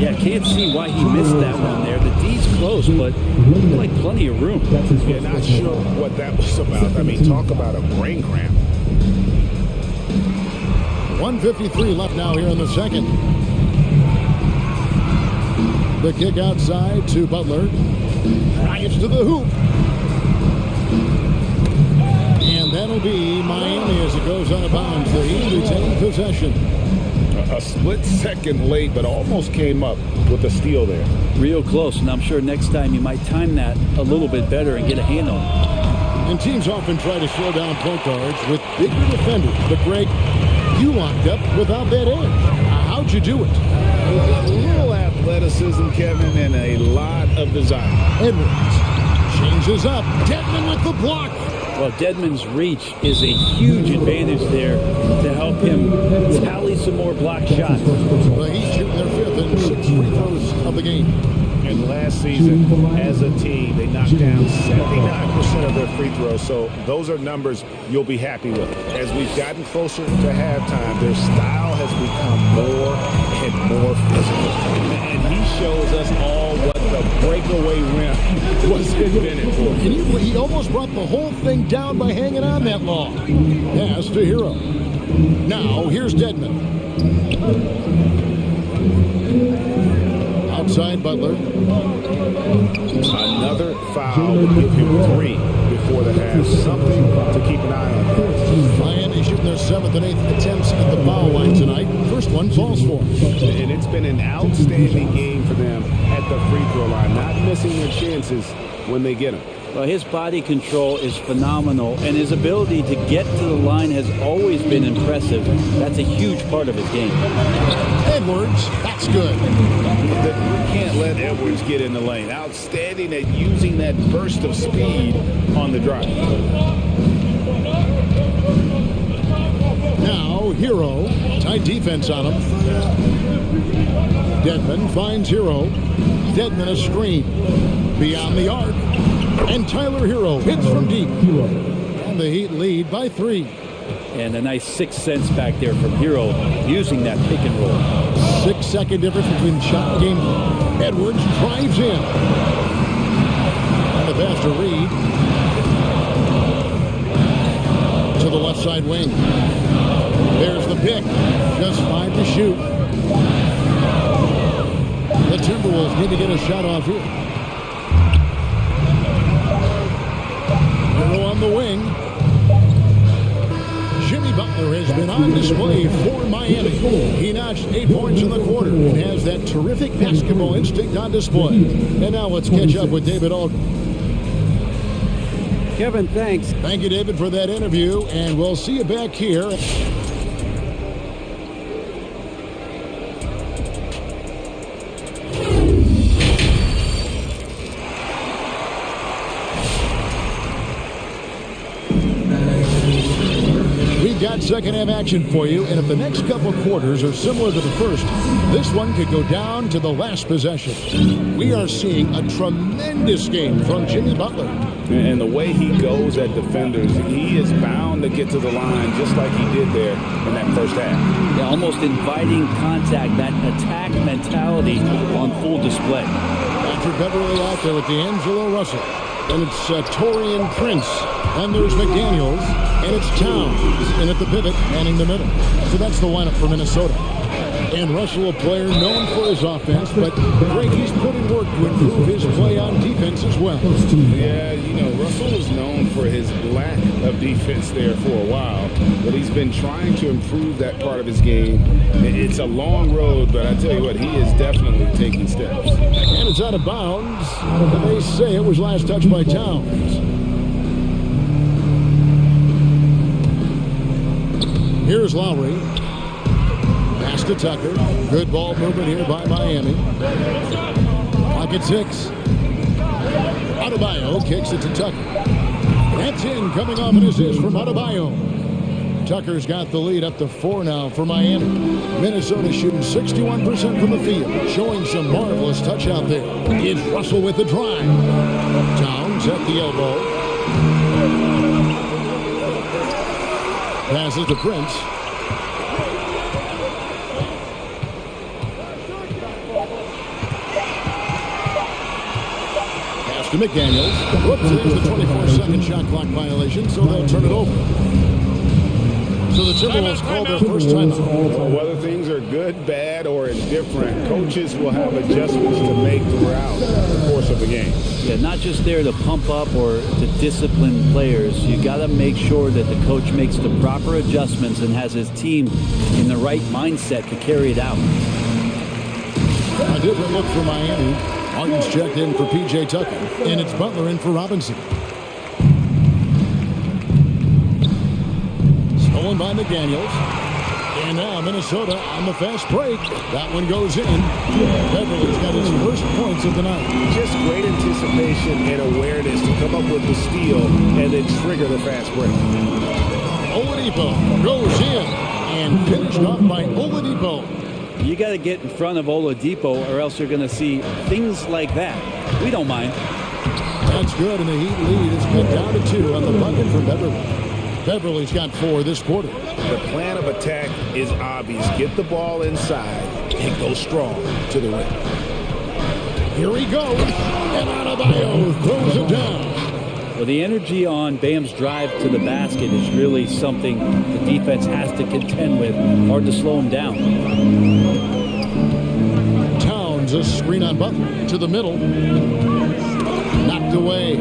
Yeah, can't see why he missed that one there. The D's close, but looked like plenty of room. Yeah, not sure what that was about. I mean, talk about a brain cramp. 1:53 left now here in the second. The kick outside to Butler. Drives to the hoop. And that'll be Miami as it goes out of bounds. The Heat retain possession. A split second late, but almost came up with a steal there. Real close, and I'm sure next time you might time that a little bit better and get a hand on it. And teams often try to slow down point guards with bigger defenders. But Greg, you locked up without that edge. How'd you do it? A little athleticism, Kevin, and a lot of desire. Edwards changes up. Dedmon with the block. Well, Dedmon's reach is a huge advantage there to help him tally some more block shots. The Heat shooting their fifth and 6 free throws of the game. And last season, as a team, they knocked down 79% of their free throws. So those are numbers you'll be happy with. As we've gotten closer to halftime, their style has become more and more physical. And he shows us all what the breakaway rim was invented for. And he almost brought the whole thing down by hanging on that long. Pass to Hero. Now, here's Dedmon. Outside Butler. Another foul would give him 3 before the half. Something to keep an eye on. Miami shooting their 7th and 8th attempts at the foul line tonight. First one falls for them. And it's been an outstanding game for them at the free throw line. Not missing their chances when they get them. Well, his body control is phenomenal, and his ability to get to the line has always been impressive. That's a huge part of his game. Edwards, that's good. You can't let Edwards get in the lane. Outstanding at using that burst of speed on the drive. Now, Hero. Tight defense on him. Dedmon finds Hero. Dedmon a screen. Beyond the arc. And Tyler Hero hits from deep. And the Heat lead by 3. And a nice 6 cents back there from Hero using that pick and roll. 6-second difference between shot and game. Edwards drives in. And the pass to Reed. To the left side wing. There's the pick. Just 5 to shoot. The Timberwolves need to get a shot off here. Hero on the wing. Jimmy Butler has been on display for Miami. He notched 8 points in the quarter and has that terrific basketball instinct on display. And now let's catch up with David Aldridge. Kevin, thanks. Thank you, David, for that interview, and we'll see you back here. Got second half action for you, and if the next couple quarters are similar to the first, this one could go down to the last possession. We are seeing a tremendous game from Jimmy Butler. And the way he goes at defenders, he is bound to get to the line just like he did there in that first half. Yeah, almost inviting contact, that attack mentality on full display. Patrick Beverly out there with D'Angelo Russell. And it's Torian Prince. And there's McDaniels. And it's Towns. And at the pivot, manning the middle. So that's the lineup for Minnesota. And Russell, a player known for his offense, but Greg, he's put in work to improve his play on defense as well. Yeah, you know, Russell was known for his lack of defense there for a while, but he's been trying to improve that part of his game. It's a long road, but I tell you what, he is definitely taking steps. And it's out of bounds. They say it was last touched by Towns. Here's Lowry. Pass to Tucker. Good ball movement here by Miami. Pocket 6. Adebayo kicks it to Tucker. That's in, coming off an assist from Adebayo. Tucker's got the lead up to 4 now for Miami. Minnesota shooting 61% from the field, showing some marvelous touch out there. It's Russell with the drive. Towns at the elbow. Passes to Prince. Pass to McDaniels. Whoops, there's the 24-second shot clock violation, so they'll turn it over. So the Timberwolves call their first timeout. Well, whether things are good, bad, or indifferent, coaches will have adjustments to make throughout the course of the game. Yeah, not just there to pump up or to discipline players. You got to make sure that the coach makes the proper adjustments and has his team in the right mindset to carry it out. A different look for Miami. Martin's checked in for P.J. Tucker, and it's Butler in for Robinson. Stolen by McDaniels. And now Minnesota on the fast break. That one goes in. Beverly's got his first points of the night. Just great anticipation and awareness to come up with the steal and then trigger the fast break. Oladipo goes in and finished off by Oladipo. You got to get in front of Oladipo or else you're going to see things like that. We don't mind. That's good, and the Heat lead is cut down to 2 on the bucket for Beverly. Beverly's got 4 this quarter. The plan of attack is obvious. Get the ball inside and go strong to the rim. Here he goes, and Adebayo throws it down. Well, the energy on Bam's drive to the basket is really something the defense has to contend with. Hard to slow him down. Towns, a screen on Butler to the middle. Knocked away.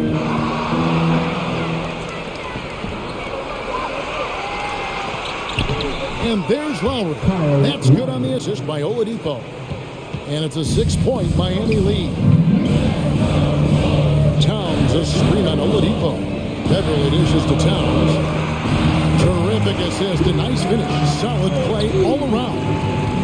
And there's Lowry. That's good on the assist by Oladipo. And it's a 6-point Miami lead. Towns, a screen on Oladipo. Beverly dishes to Towns. Terrific assist, a nice finish. Solid play all around.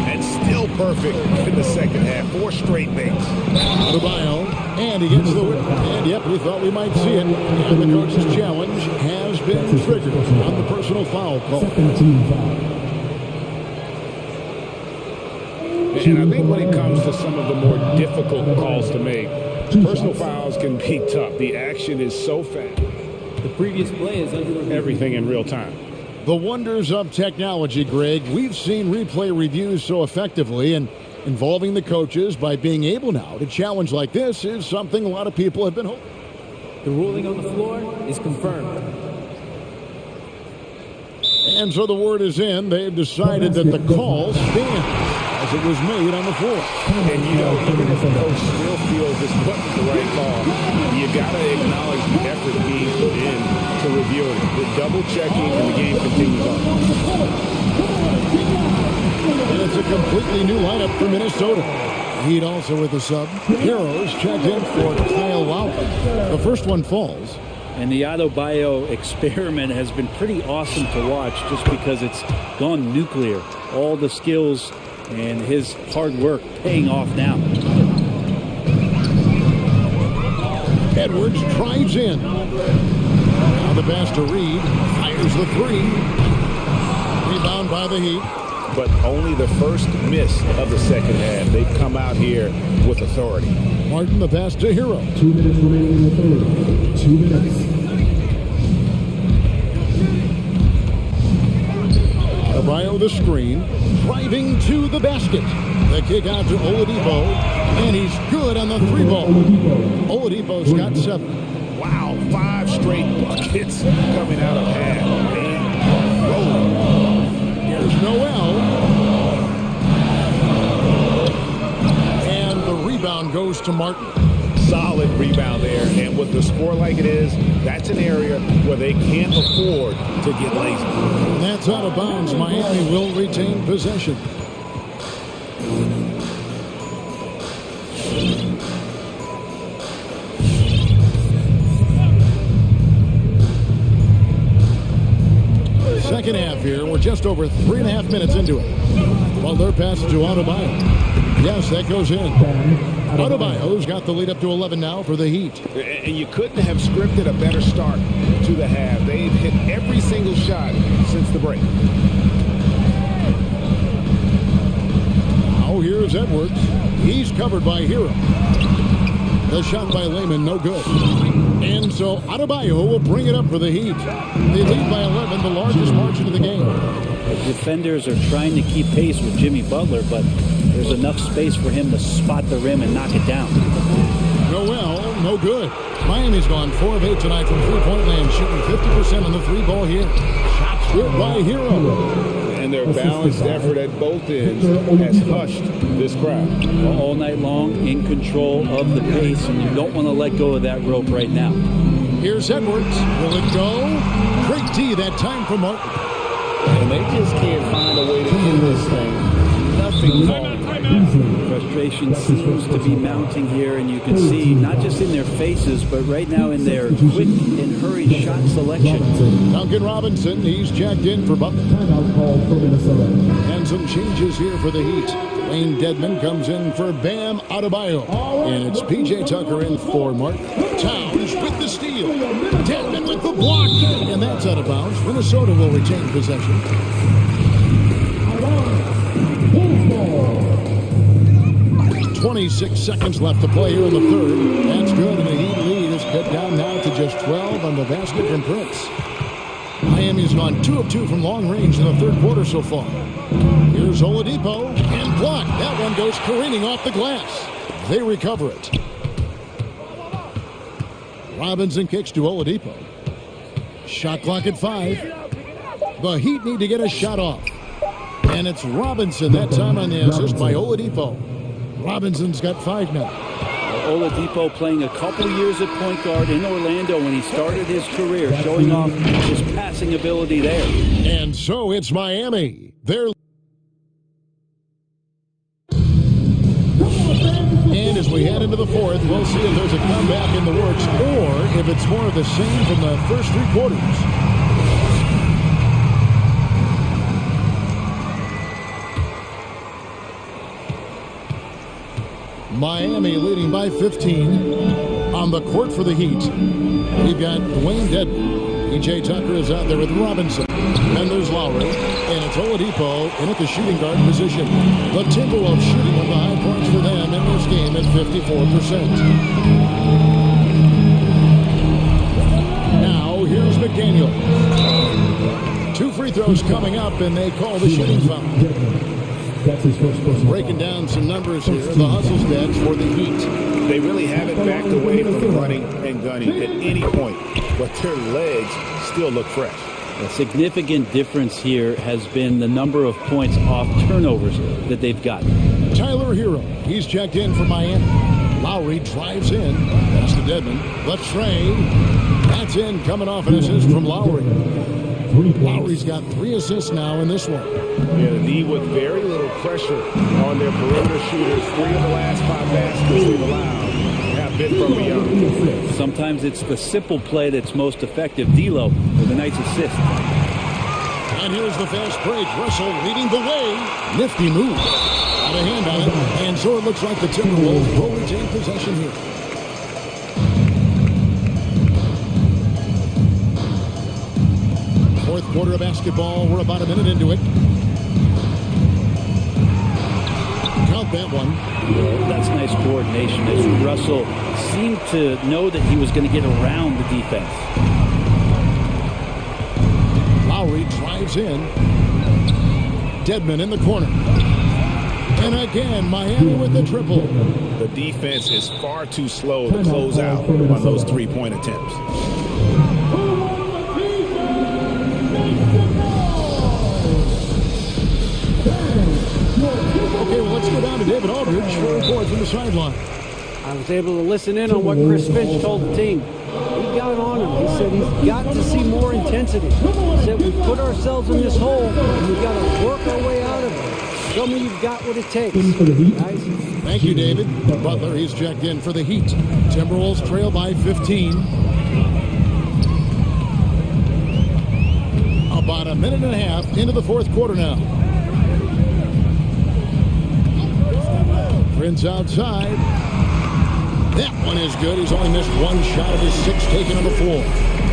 And still perfect in the second half. 4 straight makes. Adebayo, and he gets the win. And yep, we thought we might see it. And the coach's challenge has been triggered on the personal foul call. And I think when it comes to some of the more difficult calls to make, personal fouls can be tough. The action is so fast. The previous play is under review. Everything in real time. The wonders of technology, Greg. We've seen replay reviews so effectively, and involving the coaches by being able now to challenge like this is something a lot of people have been hoping. The ruling on the floor is confirmed. And so the word is in. They've decided that the call stands as it was made on the floor. And you know, even if a coach still feels this wasn't the right call, you got to acknowledge the effort being put in to review it. The double checking and the game continues on. And it's a completely new lineup for Minnesota. Heat also with the sub. Heroes checked in for Kyle Lowry. The first one falls. And the Adebayo experiment has been pretty awesome to watch just because it's gone nuclear. All the skills and his hard work paying off now. Edwards drives in. Now the pass to Reed. Fires the 3. Rebound by the Heat. But only the first miss of the second half. They've come out here with authority. Martin, the pass to Hero. 2 minutes remaining in the third. 2 minutes. Adebayo the screen. Driving to the basket. The kick out to Oladipo. And he's good on the 3-ball. Oladipo's got 7. Wow, 5 straight buckets coming out of half. Here's Noel. And the rebound goes to Martin. Solid rebound there. And with the score like it is, that's an area where they can't afford to get lazy. And that's out of bounds. Miami will retain possession. Second half here. We're just over 3.5 minutes into it. Butler passes to Adebayo. Yes, that goes in. Adebayo's got the lead up to 11 now for the Heat. And you couldn't have scripted a better start to the half. They've hit every every single shot since the break. Now here's Edwards. He's covered by Hero. The shot by Lehman, no good. And so Adebayo will bring it up for the Heat. They lead by 11, the largest margin of the game. The defenders are trying to keep pace with Jimmy Butler, but there's enough space for him to spot the rim and knock it down. Noel, no good. Miami's gone 4 of 8 tonight from three-point land, shooting 50% on the three ball here. Shots good by Hero. And their balanced effort at both ends has hushed this crowd. All night long, in control of the pace, and you don't want to let go of that rope right now. Here's Edwards. Will it go? Great D that time for Martin. And they just can't find a way to end this thing. Nothing falling. Frustration seems to be mounting here, and you can see not just in their faces, but right now in their quick and hurried shot selection. Duncan Robinson, he's checked in for Butler. And some changes here for the Heat. Wayne Dedman comes in for Bam Adebayo. And it's P.J. Tucker in for Mark. Towns with the steal. Dedman with the block. And that's out of bounds. Minnesota will retain possession. 26 seconds left to play here in the third. That's good, and the Heat lead is cut down now to just 12 on the basket from Prince. Miami's gone 2 of 2 from long range in the third quarter so far. Here's Oladipo, and blocked. That one goes careening off the glass. They recover it. Robinson kicks to Oladipo. Shot clock at 5. The Heat need to get a shot off. And it's Robinson that time on the assist by Oladipo. Robinson's got 5 now. Oladipo playing a couple years at point guard in Orlando when he started his career, showing off his passing ability there. And so it's Miami. They're and as we head into the fourth, we'll see if there's a comeback in the works or if it's more of the same from the first 3 quarters. Miami leading by 15 on the court for the Heat. We've got Dwayne Dedman. P.J. Tucker is out there with Robinson. And there's Lowry. And it's Oladipo in at the shooting guard position. The Timberwolves shooting one of the high points for them in this game at 54%. Now here's McDaniel. 2 free throws coming up, and they call the shooting foul. That's his first personal. Breaking down some numbers here. The hustle stats for the Heat. They really haven't backed away from running and gunning at any point, but their legs still look fresh. A significant difference here has been the number of points off turnovers that they've gotten. Tyler Hero, he's checked in for Miami. Lowry drives in. That's to Dedman. The trade. That's in, coming off an assist from Lowry. Lowry's got 3 assists now in this one. Yeah, the D with very little pressure on their perimeter shooters. 3 of the last 5 baskets they've allowed have been from beyond. Sometimes it's the simple play that's most effective. D'Lo with a nice assist. And here's the fast break. Russell leading the way. Nifty move. Got a hand on it. And so it looks like the Timberwolves will retain possession here. Fourth quarter of basketball. We're about a minute into it. Count that one. That's nice coordination as Russell seemed to know that he was going to get around the defense. Lowry drives in. Dedman in the corner. And again, Miami with the triple. The defense is far too slow to close out on those 3-point attempts. Okay, well, let's go down to David Aldridge for a report from the sideline. I was able to listen in on what Chris Finch told the team. He got on him. He said he's got to see more intensity. He said we've put ourselves in this hole and we've got to work our way out of it. Show me you've got what it takes, guys. Thank you, David. Butler, he's checked in for the Heat. Timberwolves trail by 15. About a minute and a half into the fourth quarter now. Prince outside. That one is good. He's only missed one shot of his 6 taken on the floor.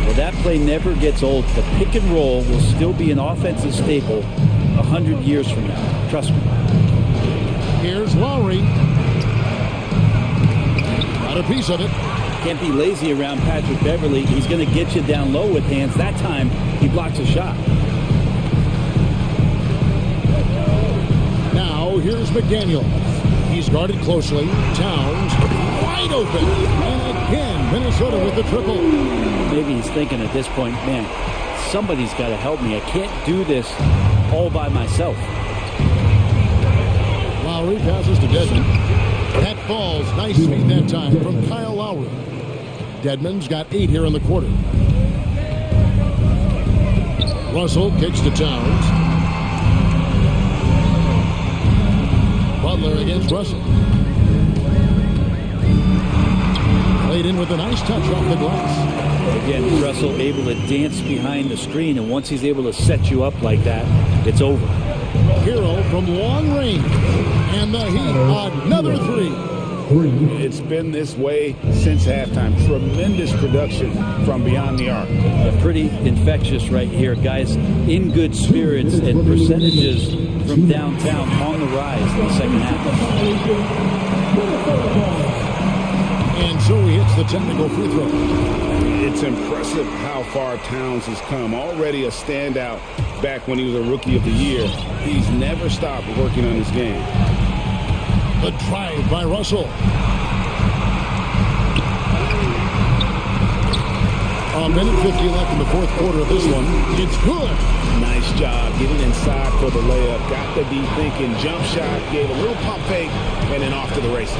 Well, that play never gets old. The pick and roll will still be an offensive staple 100 years from now. Trust me. Here's Lowry. Got a piece of it. Can't be lazy around Patrick Beverly. He's going to get you down low with hands. That time, he blocks a shot. Now, here's McDaniel. He's guarded closely. Towns wide open. And again, Minnesota with the triple. Maybe he's thinking at this point, man, somebody's got to help me. I can't do this all by myself. Lowry passes to Dedmon. That falls. Nice feed that time from Kyle Lowry. Dedmon's got 8 here in the quarter. Russell kicks to Towns. Butler against Russell. Played in with a nice touch off the glass. Again, Russell able to dance behind the screen, and once he's able to set you up like that, it's over. Hero from long range. And the Heat, another 3. It's been this way since halftime. Tremendous production from beyond the arc. Pretty infectious right here. Guys in good spirits and percentages from downtown on the rise in the second half. And so he hits the technical free throw. It's impressive how far Towns has come. Already a standout back when he was a Rookie of the Year. He's never stopped working on his game. The drive by Russell. A minute 50 left in the fourth quarter of this one. It's good. Nice job getting inside for the layup. Got the D thinking. Jump shot. Gave a little pump fake. And then off to the races.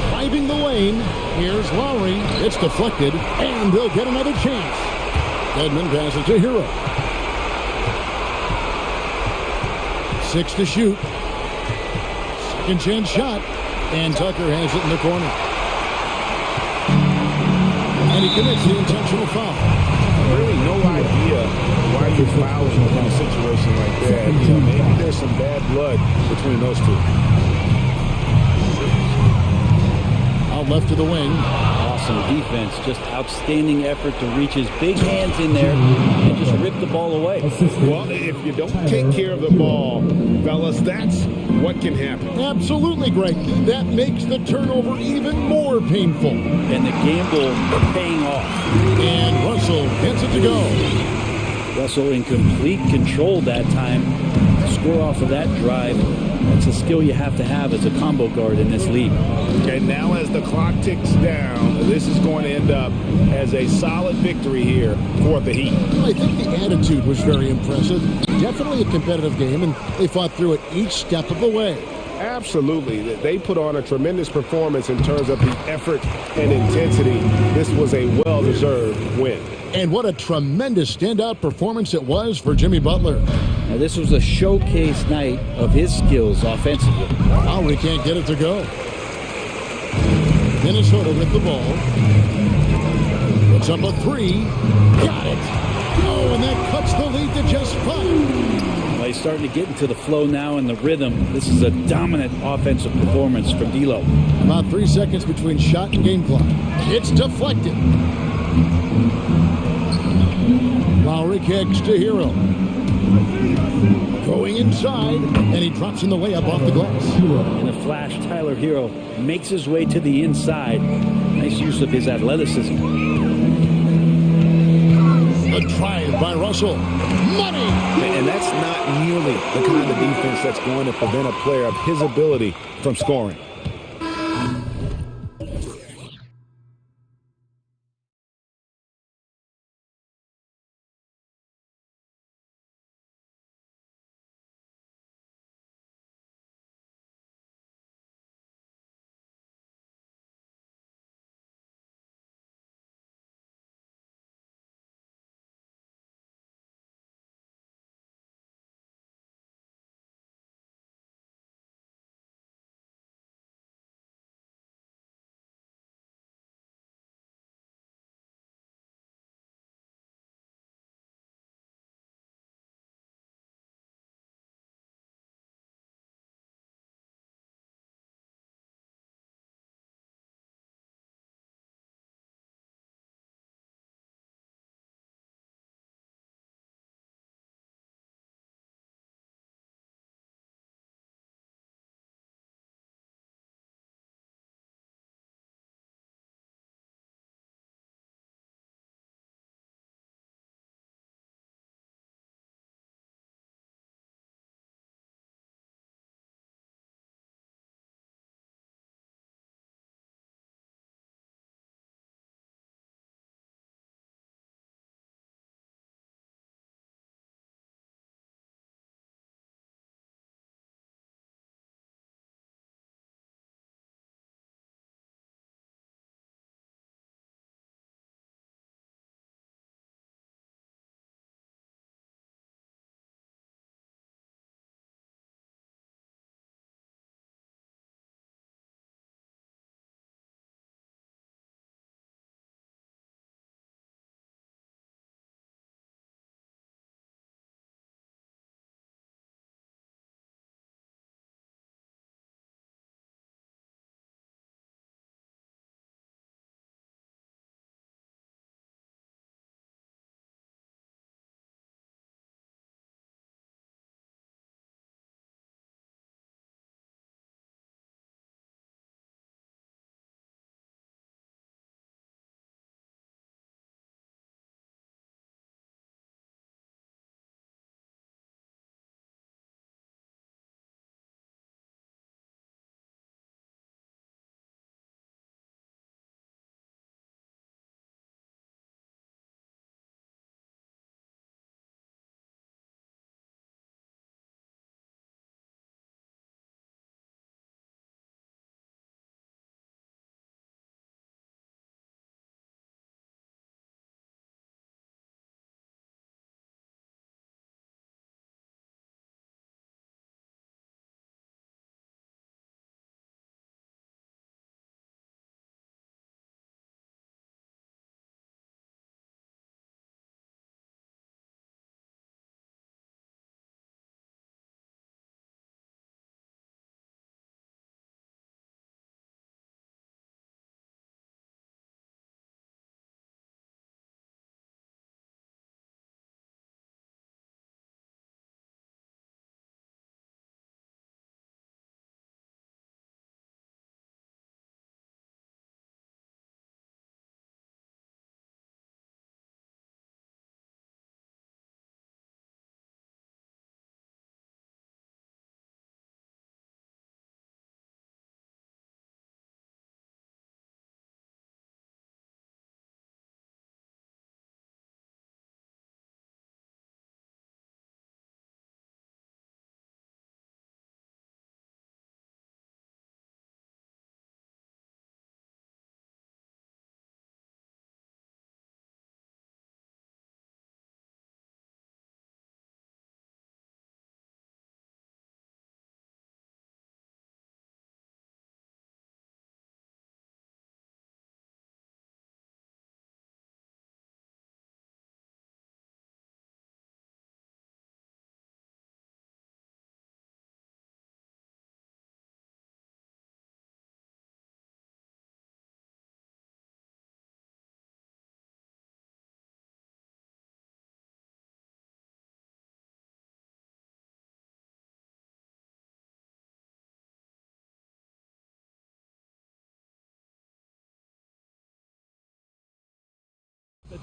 Driving the lane. Here's Lowry. It's deflected. And they'll get another chance. Dedmon passes to Hero. 6 to shoot. Second chance shot. And Tucker has it in the corner. And he commits the intentional foul. Really no idea why you're fouling in a situation like that. You know, maybe there's some bad blood between those two. Out left to the wing. Awesome defense. Just outstanding effort to reach his big hands in there and just rip the ball away. Well, if you don't take care of the ball, fellas, that's what can happen. Absolutely, Greg. That makes the turnover even more painful. And the gamble paying off. And Russell gets it to go. Russell in complete control that time. Score off of that drive. That's a skill you have to have as a combo guard in this league. And now as the clock ticks down, this is going to end up as a solid victory here for the Heat. I think the attitude was very impressive. Definitely a competitive game, and they fought through it each step of the way. Absolutely. They put on a tremendous performance in terms of the effort and intensity. This was a well-deserved win. And what a tremendous standout performance it was for Jimmy Butler. Now, this was a showcase night of his skills offensively. Lowry can't get it to go. Minnesota with the ball. Puts up a 3. Got it. Oh, and that cuts the lead to just 5. Well, he's starting to get into the flow now and the rhythm. This is a dominant offensive performance from D'Lo. About 3 seconds between shot and game clock. It's deflected. Lowry kicks to Hero. Going inside, and he drops in the layup off the glass. In a flash, Tyler Hero makes his way to the inside. Nice use of his athleticism. The drive by Russell. Money! And that's not nearly the kind of defense that's going to prevent a player of his ability from scoring.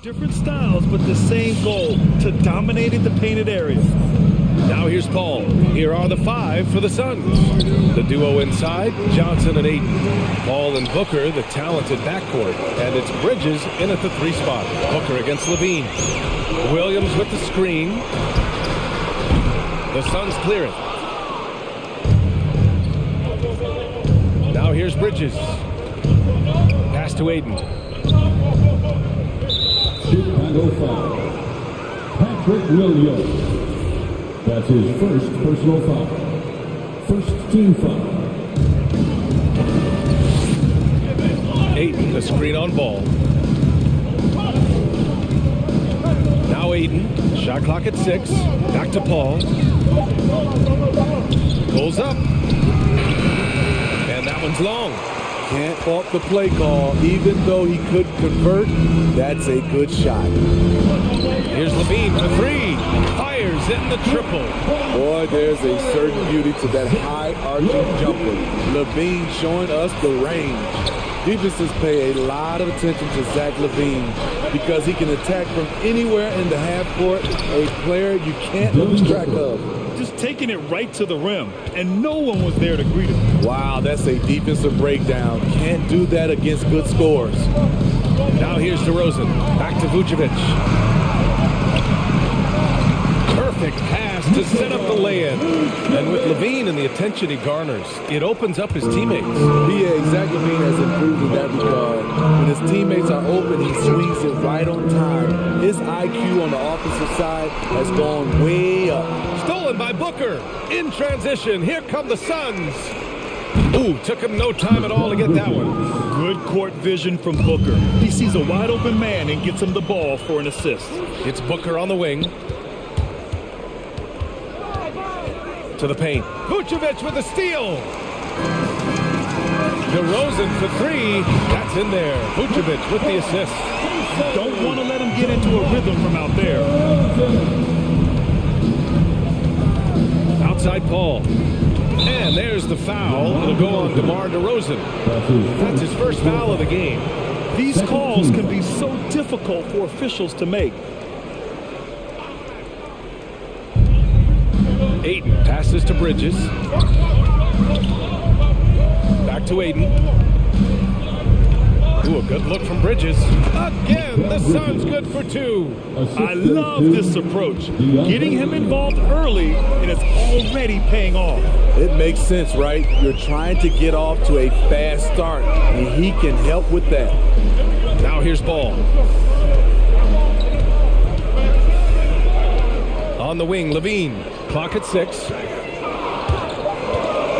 Different styles, but the same goal, to dominate in the painted area. Now here's Paul. Here are the 5 for the Suns. The duo inside, Johnson and Ayton. Paul and Booker, the talented backcourt. And it's Bridges in at the 3 spot. Booker against Levine. Williams with the screen. The Suns clear it. Now here's Bridges. Pass to Ayton. Chicago foul. Patrick Williams. That's his first personal foul. First team foul. Ayton, the screen on ball. Now Ayton, shot clock at 6. Back to Paul. Goes up. And that one's long. Can't fault the play call. Even though he couldn't convert, that's a good shot. Here's Levine for 3. Fires in the triple. Boy, there's a certain beauty to that high arching jumper. Levine showing us the range. Defenses pay a lot of attention to Zach Levine because he can attack from anywhere in the half court, a player you can't lose track of. Just taking it right to the rim, and no one was there to greet him. Wow, that's a defensive breakdown. Can't do that against good scores. Now here's DeRozan. Back to Vucevic. Perfect pass to set up the lay-in. And with Levine and the attention he garners, it opens up his teammates. Yeah, Zach Levine has improved in that regard. When his teammates are open, he swings it right on time. His IQ on the offensive side has gone way up. Stolen by Booker. In transition, here come the Suns. Ooh, took him no time at all to get that one. Good court vision from Booker. He sees a wide open man and gets him the ball for an assist. It's Booker on the wing. To the paint. Vucevic with a steal. DeRozan for 3. That's in there. Vucevic with the assist. Don't want to let him get into a rhythm from out there. Outside Paul. And there's the foul. It'll go on DeMar DeRozan. That's his first foul of the game. These calls can be so difficult for officials to make. Ayton passes to Bridges. Back to Ayton. Ooh, a good look from Bridges. Again, the Suns good for 2. I love this approach. Getting him involved early, and it's already paying off. It makes sense, right? You're trying to get off to a fast start, and he can help with that. Now here's Ball. On the wing, Levine. Clock at 6.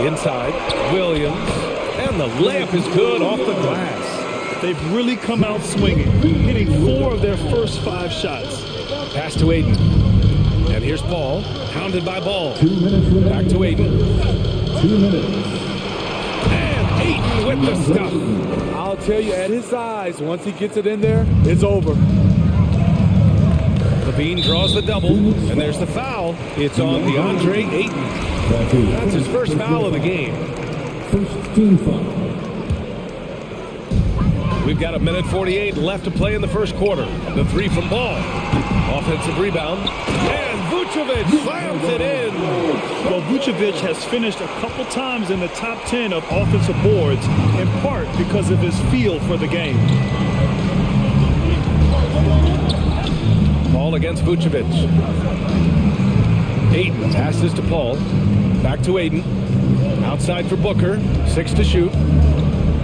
Inside, Williams. And the layup is good off the glass. They've really come out swinging, hitting 4 of their first 5 shots. Pass to Ayton. And here's Paul, hounded by Ball. Back to Ayton. 2 minutes. And Ayton with the stuff. I'll tell you, at his size, once he gets it in there, it's over. Levine draws the double, and there's the foul. It's on DeAndre Ayton. That's his first foul of the game. First team foul. We've got 1:48 left to play in the first quarter. The 3 from Ball. Offensive rebound. And Vucevic slams it in. Well, Vucevic has finished a couple times in the top 10 of offensive boards, in part because of his feel for the game. Ball against Vucevic. Ayton passes to Paul. Back to Ayton. Outside for Booker. 6 to shoot.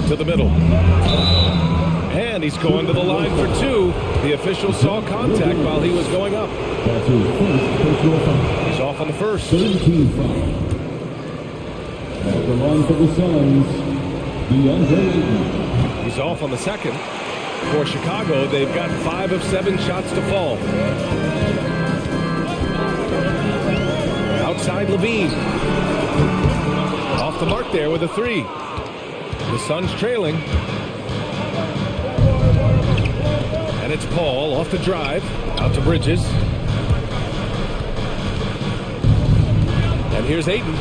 To the middle. And he's going to the line for 2. The official saw contact while he was going up. That's his first personal foul. He's off on the first. 13 foul. At the line for the Suns, DeAndre Ayton. He's off on the second. For Chicago, they've got 5 of 7 shots to fall. Outside Levine. Off the mark there with a 3. The Suns trailing. And it's Paul off the drive. Out to Bridges. And here's Ayton.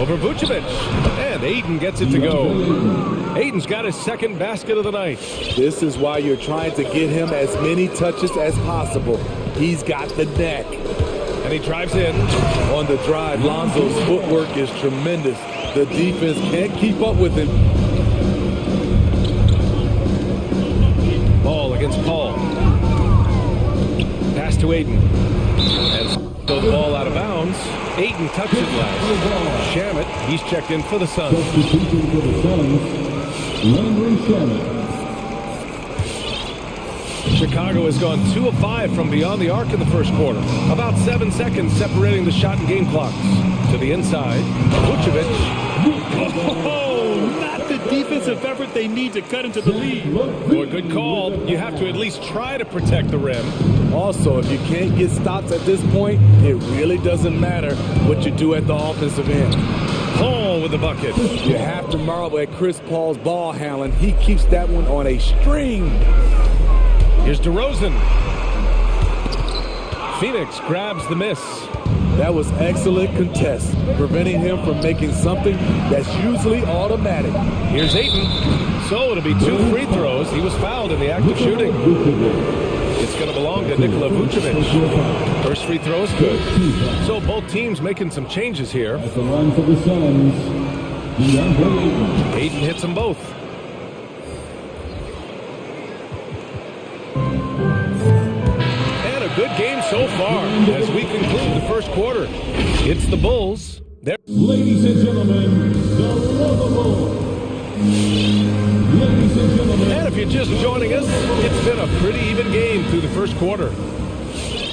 over Vucevic. And Aiden gets it to go. Aiden's got his second basket of the night. This is why you're trying to get him as many touches as possible. He's got the neck. And he drives in. On the drive, Lonzo's footwork is tremendous. The defense can't keep up with him. Ball against Paul. Pass to Aiden. And the ball out of bounds. Aiden touches it last. Shamit, he's checked in for the Suns. Chicago has gone 2 of 5 from beyond the arc in the first quarter. About 7 seconds separating the shot and game clocks. To the inside, Vucevic. Oh, not the defensive effort they need to cut into the lead. Boy, good call. You have to at least try to protect the rim. Also, if you can't get stops at this point, it really doesn't matter what you do at the offensive end. Paul with the bucket. You have to marvel at Chris Paul's ball handling. He keeps that one on a string. Here's DeRozan. Phoenix grabs the miss. That was excellent contest, preventing him from making something that's usually automatic. Here's Ayton. So it'll be 2 free throws. He was fouled in the act of shooting. It's going to belong to Nikola Vucevic. First free throw is good. So both teams making some changes here. Ayton hits them both. Good game so far as we conclude the first quarter. It's the Bulls. Ladies and gentlemen, the Bulls. Ladies and gentlemen. And if you're just joining us, it's been a pretty even game through the first quarter.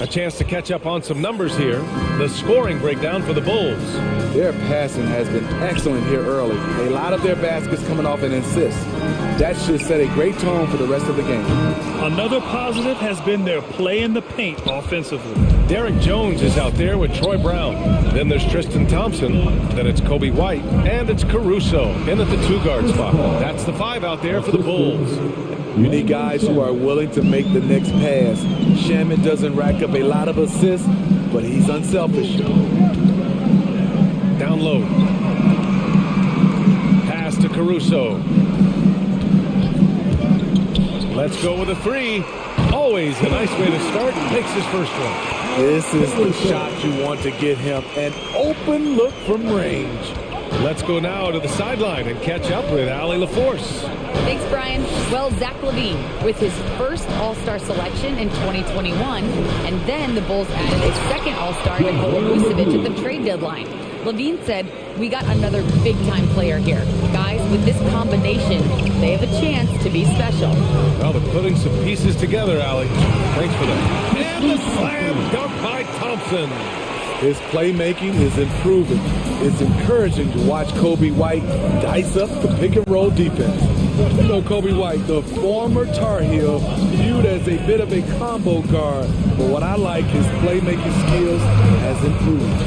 A chance to catch up on some numbers here. The scoring breakdown for the Bulls. Their passing has been excellent here early. A lot of their baskets coming off an assist. That should set a great tone for the rest of the game. Another positive has been their play in the paint offensively. Derek Jones is out there with Troy Brown. Then there's Tristan Thompson. Then it's Kobe White. And it's Caruso in at the 2-guard spot. That's the 5 out there for the Bulls. You need guys who are willing to make the next pass. Shamit doesn't rack up a lot of assists, but he's unselfish. Down low. Pass to Caruso. Let's go with a 3. Always a nice way to start. Makes his first one. This is the shot you want to get him. An open look from range. Let's go now to the sideline and catch up with Allie LaForce. Thanks, Brian. Well, Zach LaVine with his first All-Star selection in 2021, and then the Bulls added a second All-Star, Nikola Vucevic, at the trade deadline. LaVine said, "We got another big-time player here. Guys, with this combination, they have a chance to be special." Well, they're putting some pieces together, Allie. Thanks for that. And the slam dunk by Thompson. His playmaking is improving. It's encouraging to watch Kobe White dice up the pick-and-roll defense. You know, Kobe White, the former Tar Heel, viewed as a bit of a combo guard. But what I like, his playmaking skills has improved.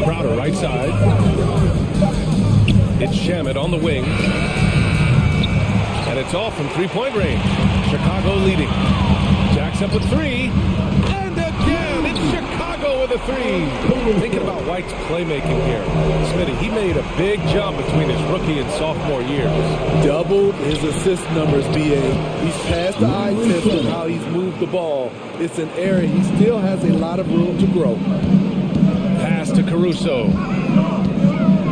Crowder right side. It's Shamit on the wing. And it's off from three-point range. Chicago leading. Jacks up with 3. And again, it's Chicago with a 3. Thinking about White's playmaking here. Smitty, he made a big jump between his rookie and sophomore years. Doubled his assist numbers, BA. He's passed the eye test of how he's moved the ball. It's an area he still has a lot of room to grow. Pass to Caruso.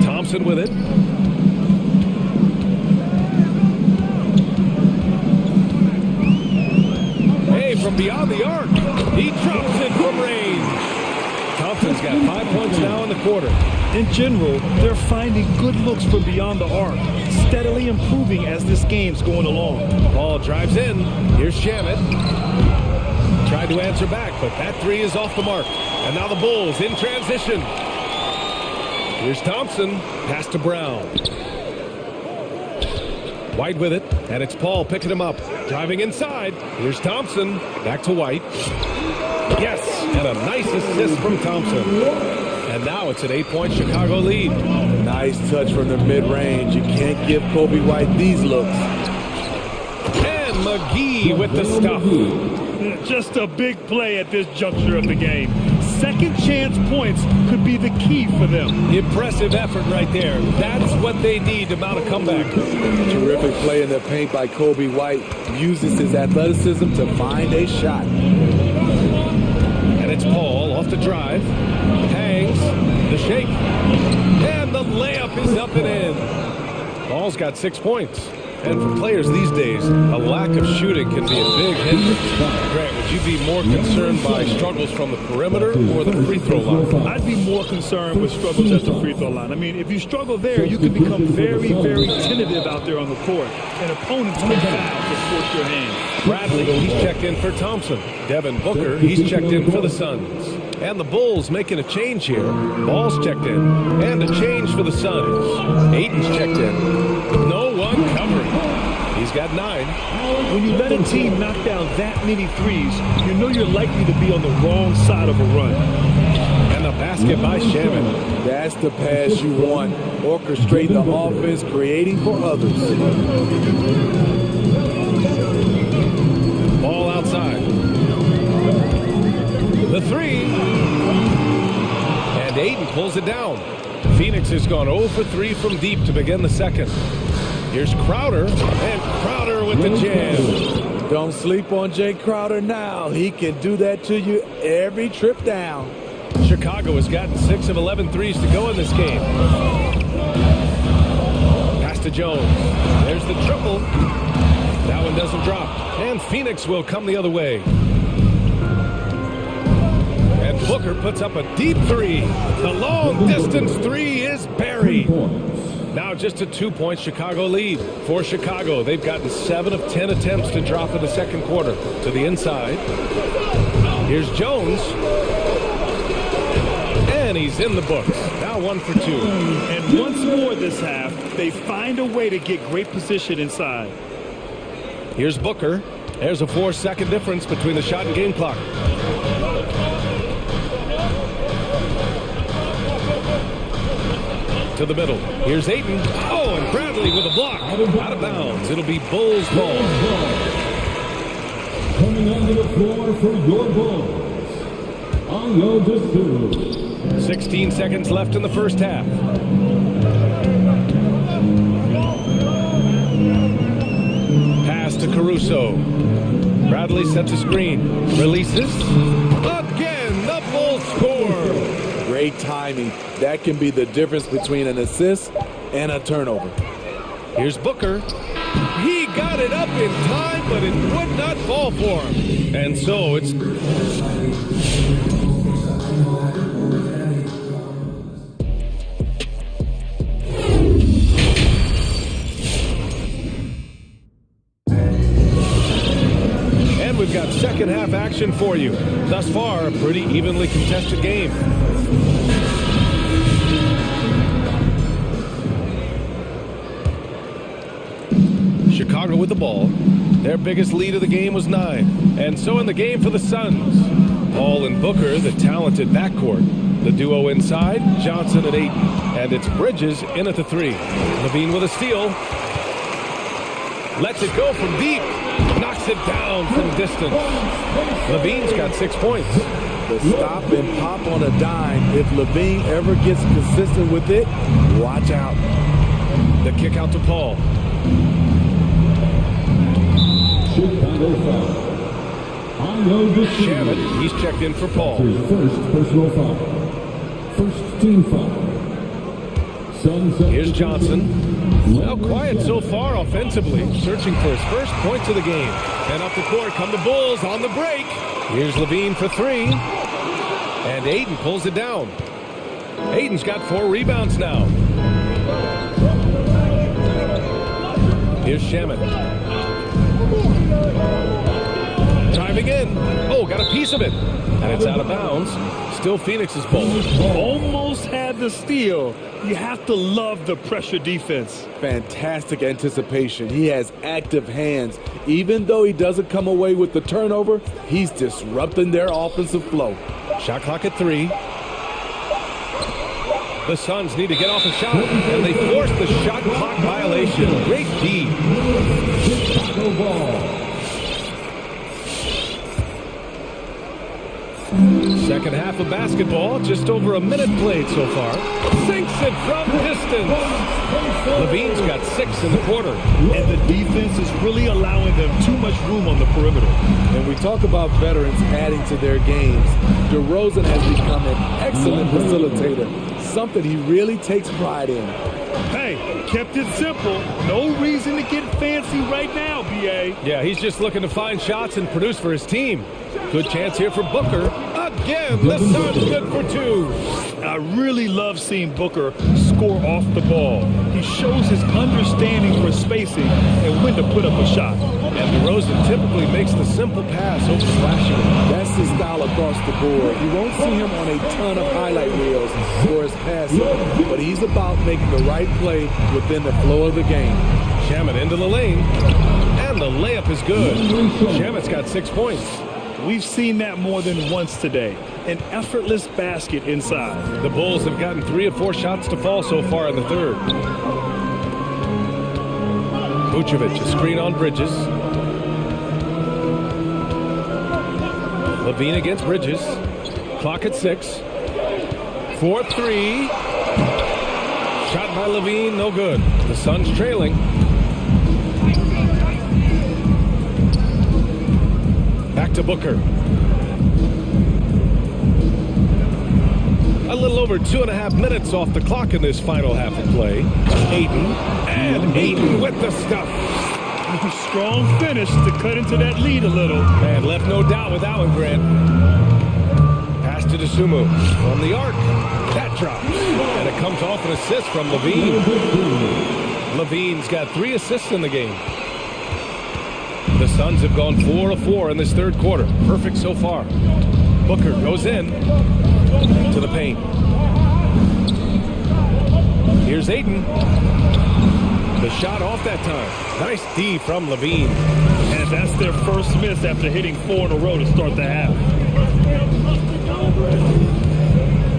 Thompson with it. From beyond the arc, he drops it from range. Thompson's got 5 points now in the quarter. In general, they're finding good looks from beyond the arc, steadily improving as this game's going along. Ball drives in. Here's Shamit. Tried to answer back, but that 3 is off the mark. And now the Bulls in transition. Here's Thompson. Pass to Brown. White with it, and it's Paul picking him up. Driving inside. Here's Thompson. Back to White. Yes, and a nice assist from Thompson. And now it's an 8-point Chicago lead. Nice touch from the mid-range. You can't give Kobe White these looks. And McGee with the stuff. Just a big play at this juncture of the game. second chance points could be the key for them. Impressive effort right there. That's what they need to mount a comeback. Terrific play in the paint by Kobe White. Uses his athleticism to find a shot. And it's Paul off the drive. Hangs. The shake. And the layup is up and in. Paul's got 6 points. And for players these days, a lack of shooting can be a big hindrance. Grant, would you be more concerned by struggles from the perimeter or the free throw line? I'd be more concerned with struggles at the free throw line. I mean, if you struggle there, you can become very, very tentative out there on the court. And opponents can foul to force your hand. Bradley, he's checked in for Thompson. Devin Booker, he's checked in for the Suns. And the Bulls making a change here. Ball's checked in. And a change for the Suns. Aiden's checked in. No one covering. He's got 9. When you let a team knock down that many threes, you know you're likely to be on the wrong side of a run. And the basket by Shaman. That's the pass you want. Orchestrate the offense, creating for others. Ball outside. The 3. And Aiden pulls it down. Phoenix has gone 0 for 3 from deep to begin the second. Here's Crowder, and Crowder with the jam. Don't sleep on Jay Crowder now. He can do that to you every trip down. Chicago has gotten 6 of 11 threes to go in this game. Pass to Jones. There's the triple. That one doesn't drop. And Phoenix will come the other way. And Booker puts up a deep 3. The long distance 3 is buried. Now just a 2-point Chicago lead. For Chicago, they've gotten 7 of 10 attempts to drop in the second quarter. To the inside. Here's Jones. And he's in the books. Now 1 for 2. And once more this half, they find a way to get great position inside. Here's Booker. There's a 4-second difference between the shot and game clock. To the middle. Here's Ayton. Oh, and Bradley with a block. Out of bounds. It'll be Bulls ball. Coming onto the floor for your Bulls. On your district. 16 seconds left in the first half. Pass to Caruso. Bradley sets a screen. Releases. Again, the Bulls score. Great timing. That can be the difference between an assist and a turnover. Here's Booker. He got it up in time, but it would not fall for him. And so it's... And we've got second half action for you. Thus far, a pretty evenly contested game. Chicago with the ball. Their biggest lead of the game was 9. And so in the game for the Suns. Paul and Booker, the talented backcourt. The duo inside, Johnson at 8. And it's Bridges in at the 3. Levine with a steal. Lets it go from deep. Knocks it down from distance. Levine's got 6 points. The stop and pop on a dime. If Levine ever gets consistent with it, watch out. The kick out to Paul. Chicago foul. On your district. Shannon, he's checked in for Paul. His first personal foul. First team foul. Here's Johnson. Well, quiet so far offensively. Searching for his first points of the game. And up the court come the Bulls on the break. Here's Levine for 3. And Aiden pulls it down. Aiden's got 4 rebounds now. Here's Shaman. Driving in. Oh, got a piece of it. And it's out of bounds. Still Phoenix's ball. Almost had the steal. You have to love the pressure defense. Fantastic anticipation. He has active hands. Even though he doesn't come away with the turnover, he's disrupting their offensive flow. Shot clock at 3. The Suns need to get off a shot, and they force the shot clock violation. Great D. Chicago ball. Second half of basketball, just over a minute played so far. Sinks it from distance. Levine's got 6 in the quarter. And the defense is really allowing them too much room on the perimeter. And we talk about veterans adding to their games. DeRozan has become an excellent facilitator, something he really takes pride in. Hey, kept it simple. No reason to get fancy right now, B.A. Yeah, he's just looking to find shots and produce for his team. Good chance here for Booker. Again, the Suns good for 2. I really love seeing Booker score off the ball. He shows his understanding for spacing and when to put up a shot. And DeRozan typically makes the simple pass over flashing it. That's his style across the board. You won't see him on a ton of highlight reels for his passing, but he's about making the right play within the flow of the game. Shamet into the lane, and the layup is good. Shamet's got 6 points. We've seen that more than once today. An effortless basket inside. The Bulls have gotten 3 of 4 shots to fall so far in the third. Vucevic, a screen on Bridges. Levine against Bridges. Clock at 6. 4-3. Shot by Levine, no good. The Suns trailing. Back to Booker. A little over 2.5 minutes off the clock in this final half of play. Ayton with the stuff. Strong finish to cut into that lead a little. And left no doubt with that one, Grant. Pass to DeSumo from the arc. That drops. And it comes off an assist from Levine. Levine's got 3 assists in the game. The Suns have gone 4 of 4 in this third quarter. Perfect so far. Booker goes in to the paint. Here's Ayton. The shot off that time. Nice D from Levine. And that's their first miss after hitting 4 in a row to start the half.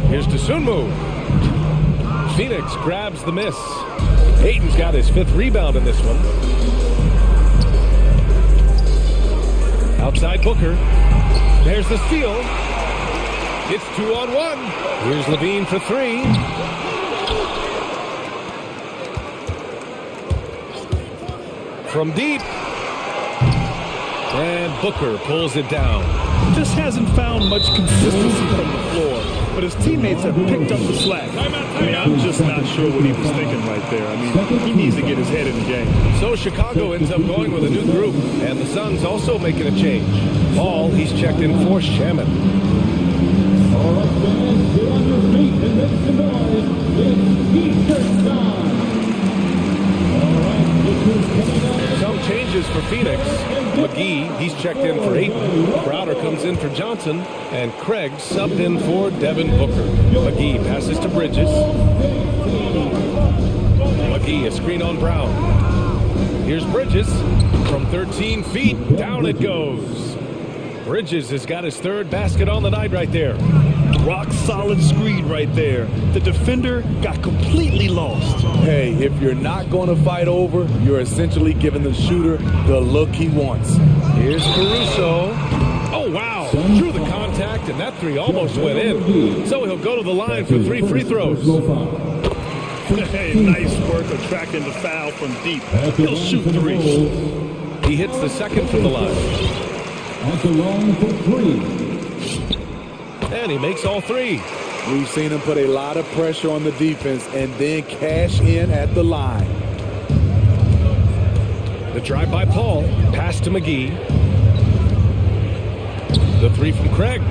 Here's DeSumo. Phoenix grabs the miss. Ayton's got his 5th rebound in this one. Outside Booker. There's the steal. It's 2-on-1. Here's Levine for 3. From deep. And Booker pulls it down. Just hasn't found much consistency from the floor, but his teammates have picked up the slack. I mean, I'm just not sure what he was thinking right there. I mean, he needs to get his head in the game. So Chicago ends up going with a new group, and the Suns also making a change. Ball, he's checked in for Shamet. All right, fans, get on your feet and make some noise. It's T-shirt time. All right, this is coming up. Some changes for Phoenix. McGee, he's checked in for Ayton. Crowder comes in for Johnson. And Craig subbed in for Devin Booker. McGee passes to Bridges. McGee, a screen on Brown. Here's Bridges. From 13 feet, down it goes. Bridges has got his 3rd basket on the night right there. Rock solid screen right there. The defender got completely lost. Hey, if you're not going to fight over, you're essentially giving the shooter the look he wants. Here's Caruso. Oh, wow. Drew the contact, and that 3 almost went in. So he'll go to the line for 3 free throws. Hey, nice work attracting the foul from deep. He'll shoot 3. He hits the 2nd from the line. At the line for 3. And he makes all 3. We've seen him put a lot of pressure on the defense and then cash in at the line. The drive by Paul. Pass to McGee. The 3 from Craig.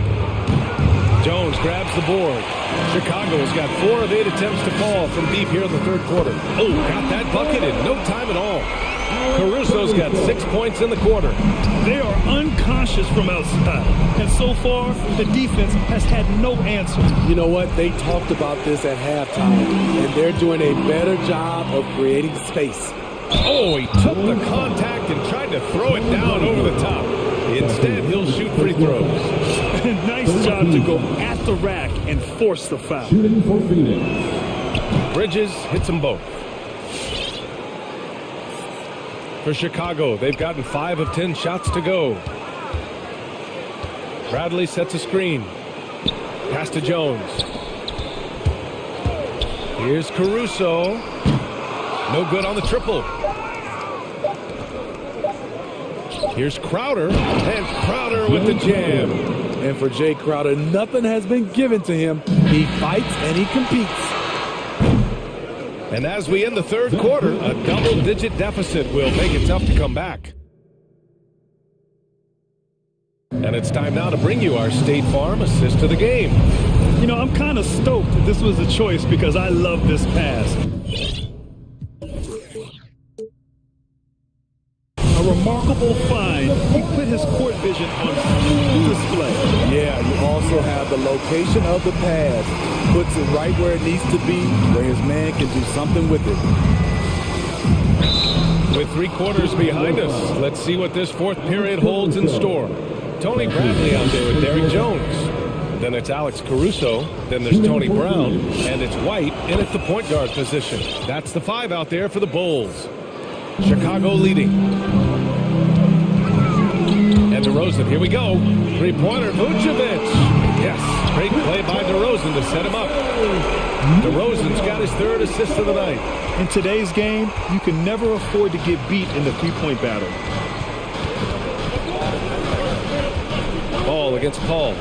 Jones grabs the board. Chicago's got 4 of 8 attempts to fall from deep here in the third quarter. Oh, got that bucket in no time at all. Caruso's got 6 points in the quarter. They are unconscious from outside. And so far, the defense has had no answer. You know what? They talked about this at halftime, and they're doing a better job of creating space. Oh, he took the contact and tried to throw it down over the top. Instead, he'll shoot free throws. Nice job to go at the rack and force the foul. Shooting for Phoenix. Bridges hits them both. For Chicago, they've gotten 5 of 10 shots to go. Bradley sets a screen. Pass to Jones. Here's Caruso. No good on the triple. Here's Crowder, and Crowder with the jam. And for Jay Crowder, nothing has been given to him. He fights and he competes. And as we end the third quarter, a double-digit deficit will make it tough to come back. And it's time now to bring you our State Farm assist to the game. You know, I'm kind of stoked that this was a choice because I love this pass. A remarkable find. He put his court vision on full display. Yeah, you also have the location of the pass. Puts it right where it needs to be, where his man can do something with it. With 3 quarters behind us, let's see what this fourth period holds in store. Tony Bradley out there with Derrick Jones. Then it's Alex Caruso. Then there's Tony Brown. And it's White in at the point guard position. That's the 5 out there for the Bulls. Chicago leading. And DeRozan, here we go. 3-pointer, Vucevic. Yes, great play by DeRozan to set him up. DeRozan's got his 3rd assist of the night. In today's game, you can never afford to get beat in the three-point battle. Ball against Paul.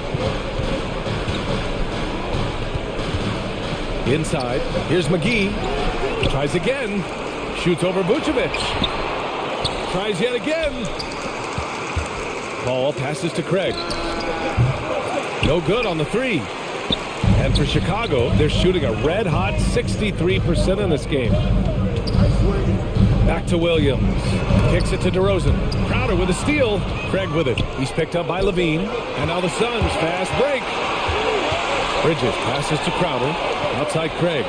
Inside, here's McGee. Tries again. Shoots over Vucevic. Tries yet again. Paul passes to Craig. No good on the 3. And for Chicago, they're shooting a red-hot 63% in this game. Back to Williams. Kicks it to DeRozan. Crowder with a steal. Craig with it. He's picked up by Levine. And now the Suns fast break. Bridges passes to Crowder. Outside Craig.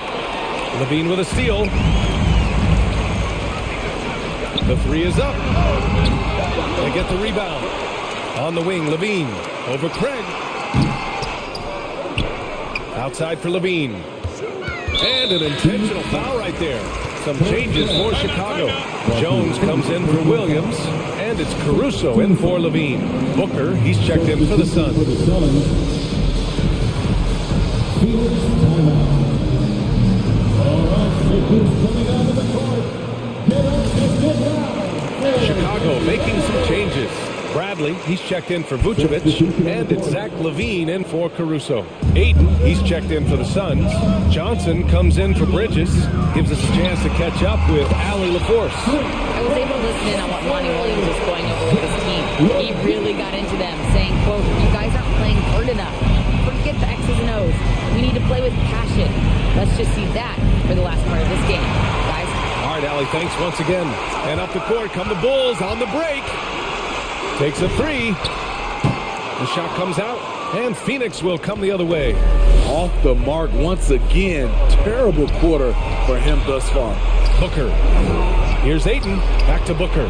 Levine with a steal. The 3 is up. They get the rebound. On the wing, Levine. Over Craig. Outside for Levine. And an intentional foul right there. Some changes for Chicago. Jones comes in for Williams. And it's Caruso in for Levine. Booker, he's checked in for the Suns. Chicago making some changes. Bradley, he's checked in for Vucevic, and it's Zach LaVine in for Caruso. Aiden, he's checked in for the Suns. Johnson comes in for Bridges, gives us a chance to catch up with Allie LaForce. I was able to listen in on what Monty Williams was going over with his team. He really got into them, saying, quote, "You guys aren't playing hard enough. Forget the X's and O's. We need to play with passion." Let's just see that for the last part of this game, guys. All right, Allie, thanks once again. And up the court come the Bulls on the break. Takes a 3. The shot comes out, and Phoenix will come the other way. Off the mark once again. Terrible quarter for him thus far. Booker. Here's Ayton. Back to Booker.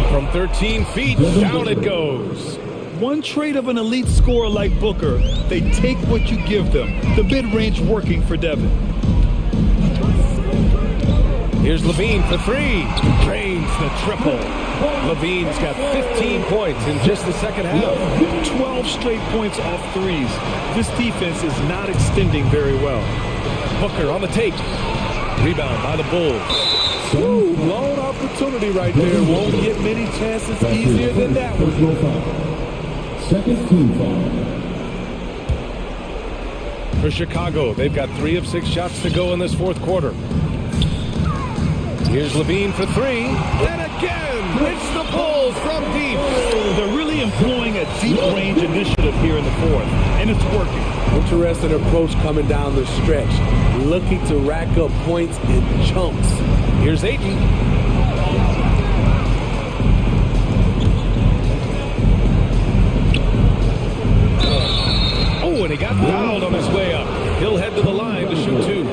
From 13 feet, down it goes. One trait of an elite scorer like Booker, they take what you give them. The mid-range working for Devin. Here's Levine for 3. Drains the triple. Levine's got 15 points in just the second half. 12 straight points off threes. This defense is not extending very well. Booker on the take. Rebound by the Bulls. Ooh, blown opportunity right there. Won't get many chances easier than that one. Second team foul. For Chicago, they've got 3 of 6 shots to go in this fourth quarter. Here's Levine for 3. And again, it's the Bulls from deep. They're really employing a deep range initiative here in the fourth, and it's working. Interesting approach coming down the stretch. Looking to rack up points in chunks. Here's Ayton. Oh, and he got fouled on his way up. He'll head to the line to shoot 2.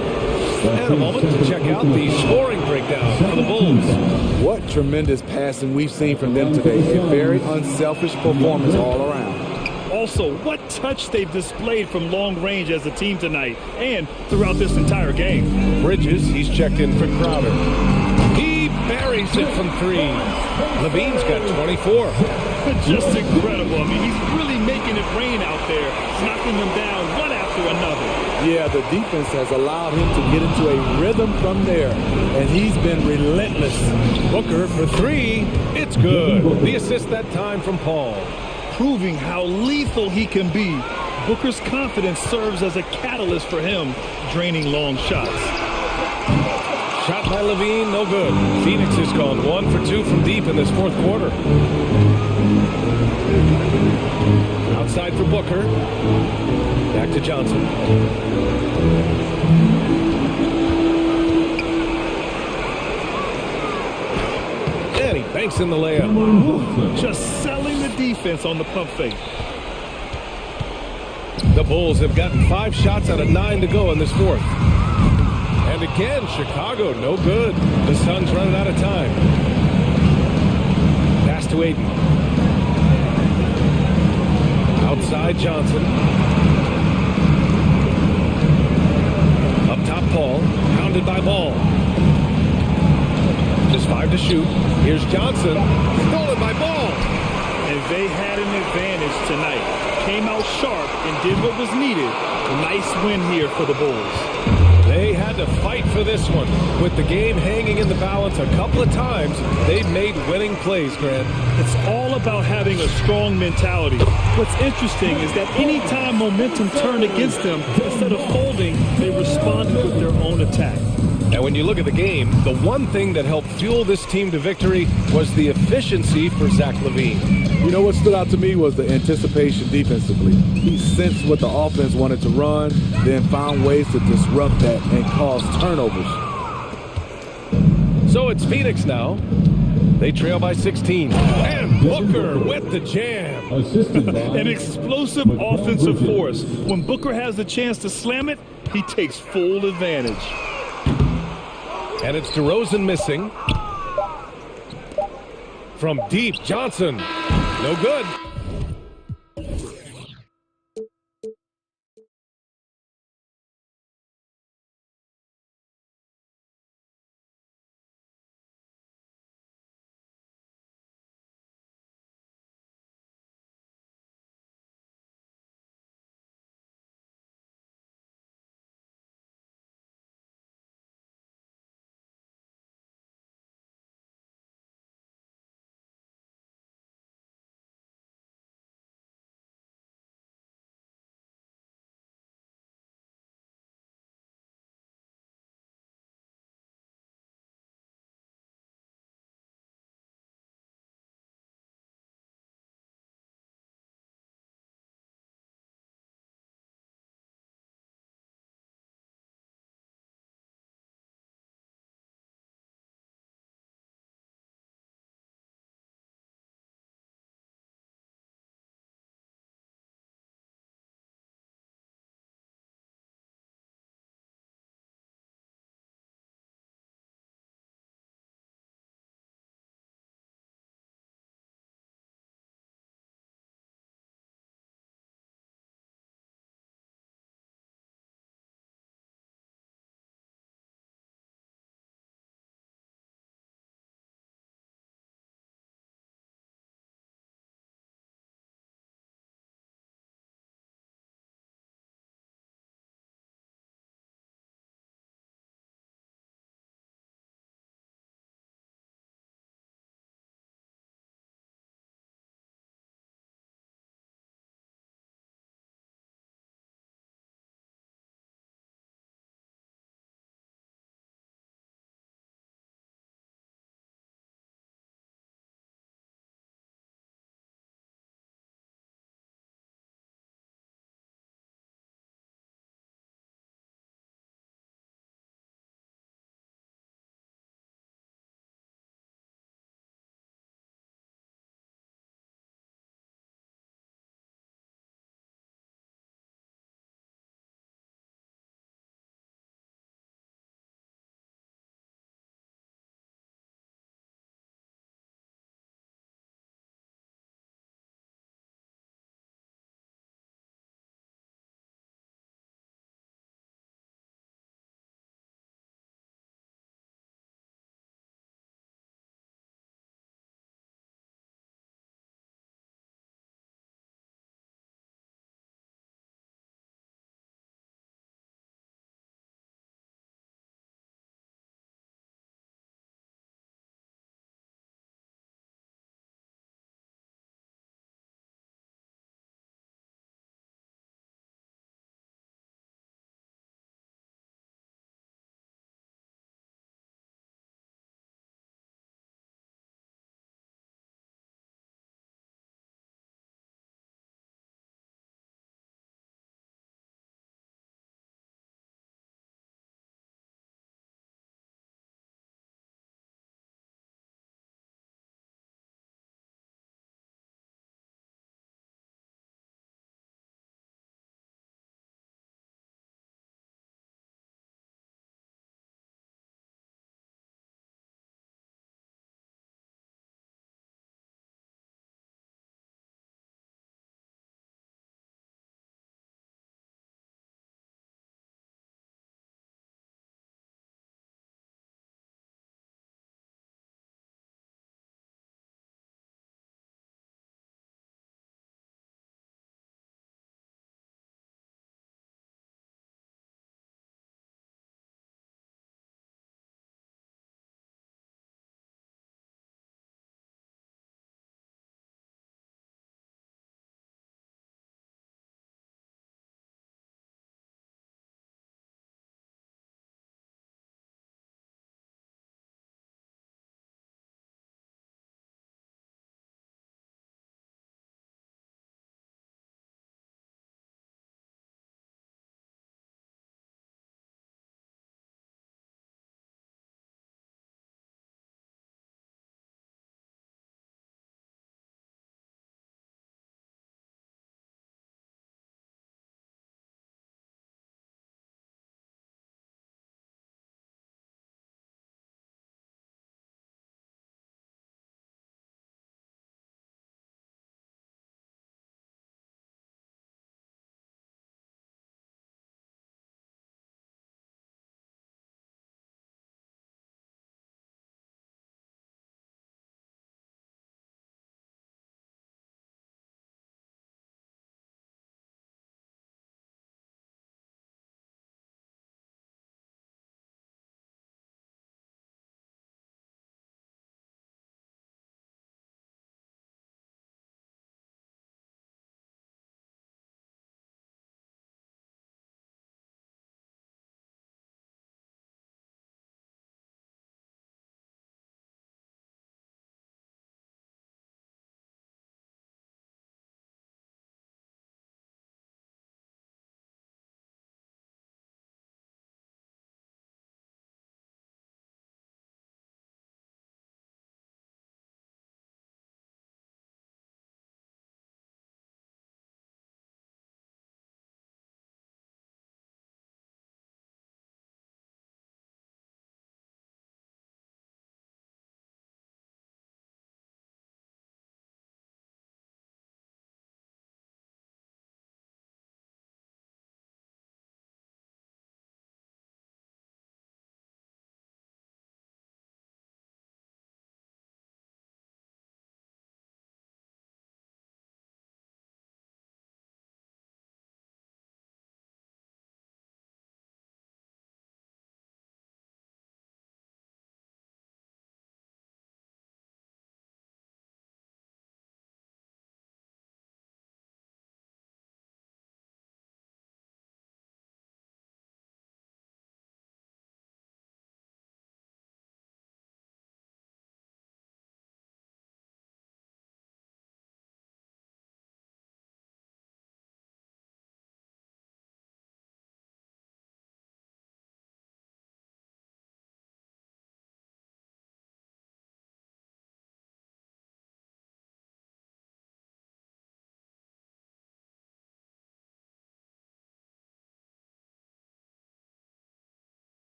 And a moment to check out the scoring breakdown for the Bulls. What tremendous passing we've seen from them today. A very unselfish performance all around. Also, what touch they've displayed from long range as a team tonight and throughout this entire game. Bridges, he's checked in for Crowder. He buries it from 3. Levine's got 24. Just incredible. I mean, he's really making it rain out there, knocking them down one after another. Yeah, the defense has allowed him to get into a rhythm from there, and he's been relentless. Booker for three. It's good. The assist that time from Paul. Proving how lethal he can be. Booker's confidence serves as a catalyst for him, draining long shots. Shot by Levine, no good. Phoenix has gone 1 for 2 from deep in this fourth quarter. Outside for Booker. Back to Johnson. And he banks in the layup. Just selling the defense on the pump fake. The Bulls have gotten 5 shots out of 9 to go in this fourth. And again, Chicago, no good. The Suns running out of time. Pass to Aiden. Outside Johnson. Up top Paul. Pounded by Ball. Just 5 to shoot. Here's Johnson. Stolen by Ball. And they had an advantage tonight. Came out sharp and did what was needed. Nice win here for the Bulls. They had to fight for this one. With the game hanging in the balance a couple of times, they've made winning plays, Grant. It's all about having a strong mentality. What's interesting is that any time momentum turned against them, instead of folding, they responded with their own attack. And when you look at the game, the one thing that helped fuel this team to victory was the efficiency for Zach LaVine. You know what stood out to me was the anticipation defensively. He sensed what the offense wanted to run, then found ways to disrupt that and cause turnovers. So it's Phoenix now. They trail by 16. And Booker with the jam. An explosive offensive force. When Booker has the chance to slam it, he takes full advantage. And it's DeRozan missing. From deep, Johnson. No good.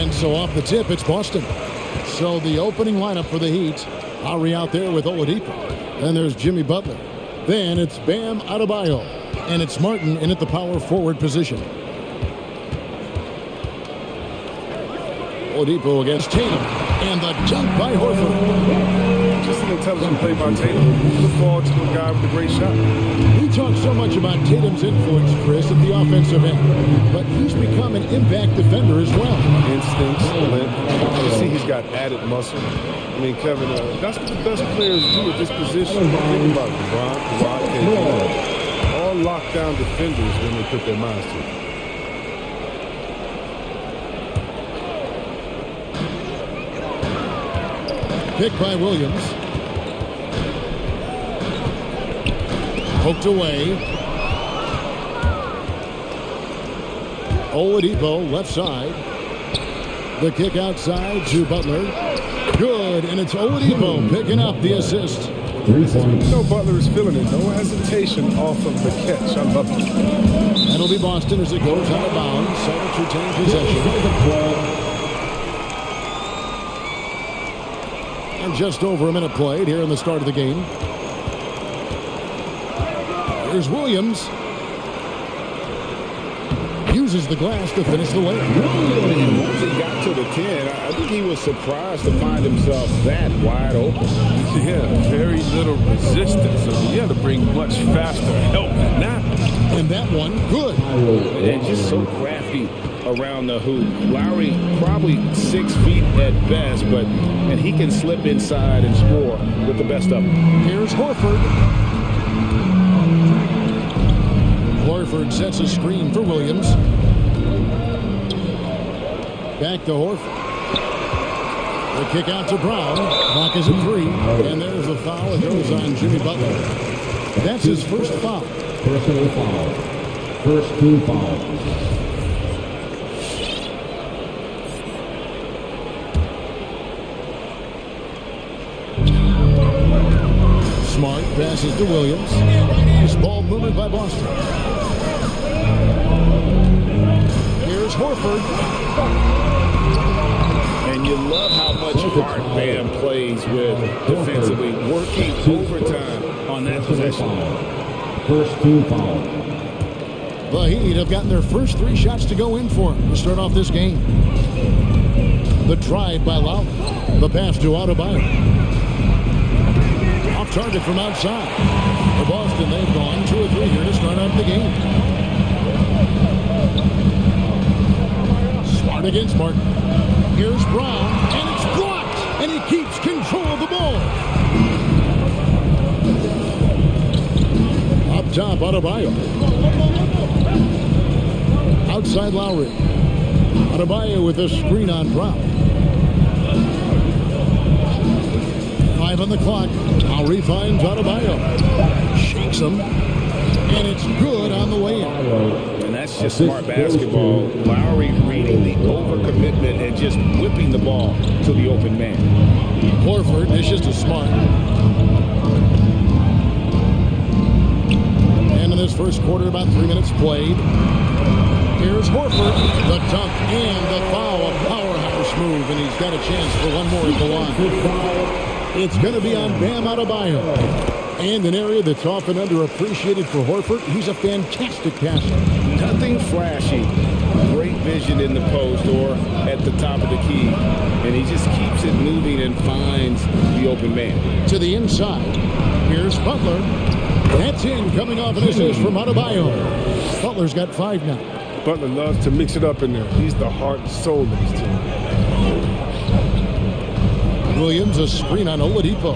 And so off the tip, it's Boston. So the opening lineup for the Heat, Lowry out there with Oladipo. Then there's Jimmy Butler. Then it's Bam Adebayo. And it's Martin in at the power forward position. Oladipo against Tatum. And the dunk by Horford. Just an intelligent play by Tatum. The ball to a guy with a great shot. We talk so much about Tatum's influence, Chris, at the offensive end. But he's become an impact defender as well. Instincts, length. You see he's got added muscle. I mean, Kevin, that's what the best players do at this position. Think about it. LeBron, Kawhi, KD. All lockdown defenders when they put their minds to it. Picked by Williams. Poked away. Oladipo left side. The kick outside to Butler. Good, and it's Oladipo picking up the assist. Butler is feeling it. No hesitation off of the catch. I love it. That'll be Boston as it goes out of bounds. Celtics retain possession. And just over a minute played here in the start of the game. Here's Williams. Uses the glass to finish the layup. Once he got to the 10, I think he was surprised to find himself that wide open. Yeah, very little resistance. So he had to bring much faster help than that. And that one, good. And just so crafty around the hoop. Lowry probably 6 feet at best, and he can slip inside and score with the best of them. Here's Horford. Horford sets a screen for Williams. Back to Horford. The kick out to Brown. Clock is at 3. And there's the foul. It goes on Jimmy Butler. That's his first foul. Personal foul. First team foul. Smart passes to Williams. Nice ball movement by Boston. Here's Horford. And you love how much heart Bam plays with defensively, working overtime on that possession. First team foul. The Heat have gotten their first 3 shots to go in for him to start off this game. The drive by Lowry. The pass to Adebayo. Off target from outside. For Boston, they've gone 2 or 3 here to start out the game. Smart against Martin. Here's Brown, and it's blocked, and he keeps control of the ball. Up top, Adebayo. Outside Lowry. Adebayo with a screen on Brown. 5 on the clock. Lowry finds Adebayo. Shakes him. And it's good on the way in. And that's just smart basketball. Lowry reading the overcommitment and just whipping the ball to the open man. Horford dishes to Smart. And in this first quarter, about 3 minutes played. Here's Horford. The dunk and the foul. A powerhouse move. And he's got a chance for one more at the line. It's going to be on Bam Adebayo. And an area that's often underappreciated for Horford. He's a fantastic passer. Nothing flashy. Great vision in the post or at the top of the key. And he just keeps it moving and finds the open man. To the inside. Here's Butler. That's in, coming off an assist from Adebayo. Butler's got 5 now. Butler loves to mix it up in there. He's the heart and soul of his team. Williams, a screen on Oladipo.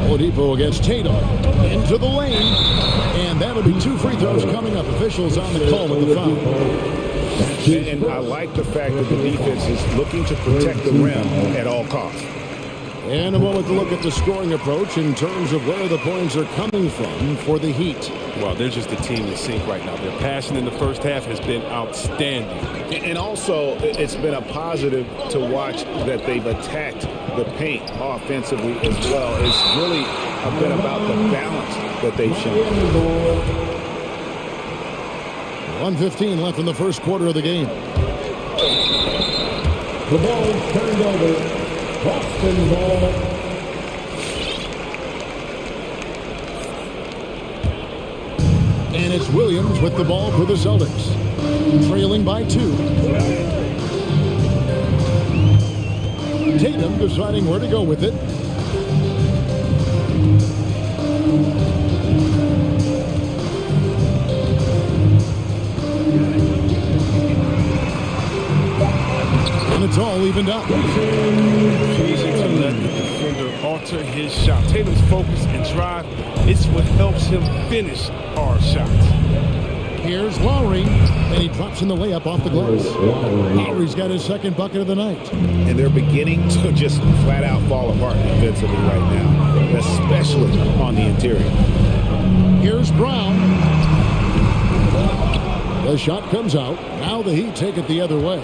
Oladipo against Tatum. Into the lane. And that'll be 2 free throws coming up. Officials on the call with the foul. And I like the fact that the defense is looking to protect the rim at all costs. And a moment to look at the scoring approach in terms of where the points are coming from for the Heat. Well, they're just a team in sync right now. Their passion in the first half has been outstanding. And also, it's been a positive to watch that they've attacked the paint offensively as well. It's really been about the balance that they've shown. 1:15 left in the first quarter of the game. The ball is turned over. Boston ball. And it's Williams with the ball for the Celtics. Trailing by 2. Tatum deciding where to go with it. And it's all evened up. Easy to let the defender alter his shot. Tatum's focus and drive, it's what helps him finish hard shots. Here's Lowry, and he drops in the layup off the glass. Lowry's got his second bucket of the night. And they're beginning to just flat out fall apart defensively right now, especially on the interior. Here's Brown. The shot comes out. Now the Heat take it the other way.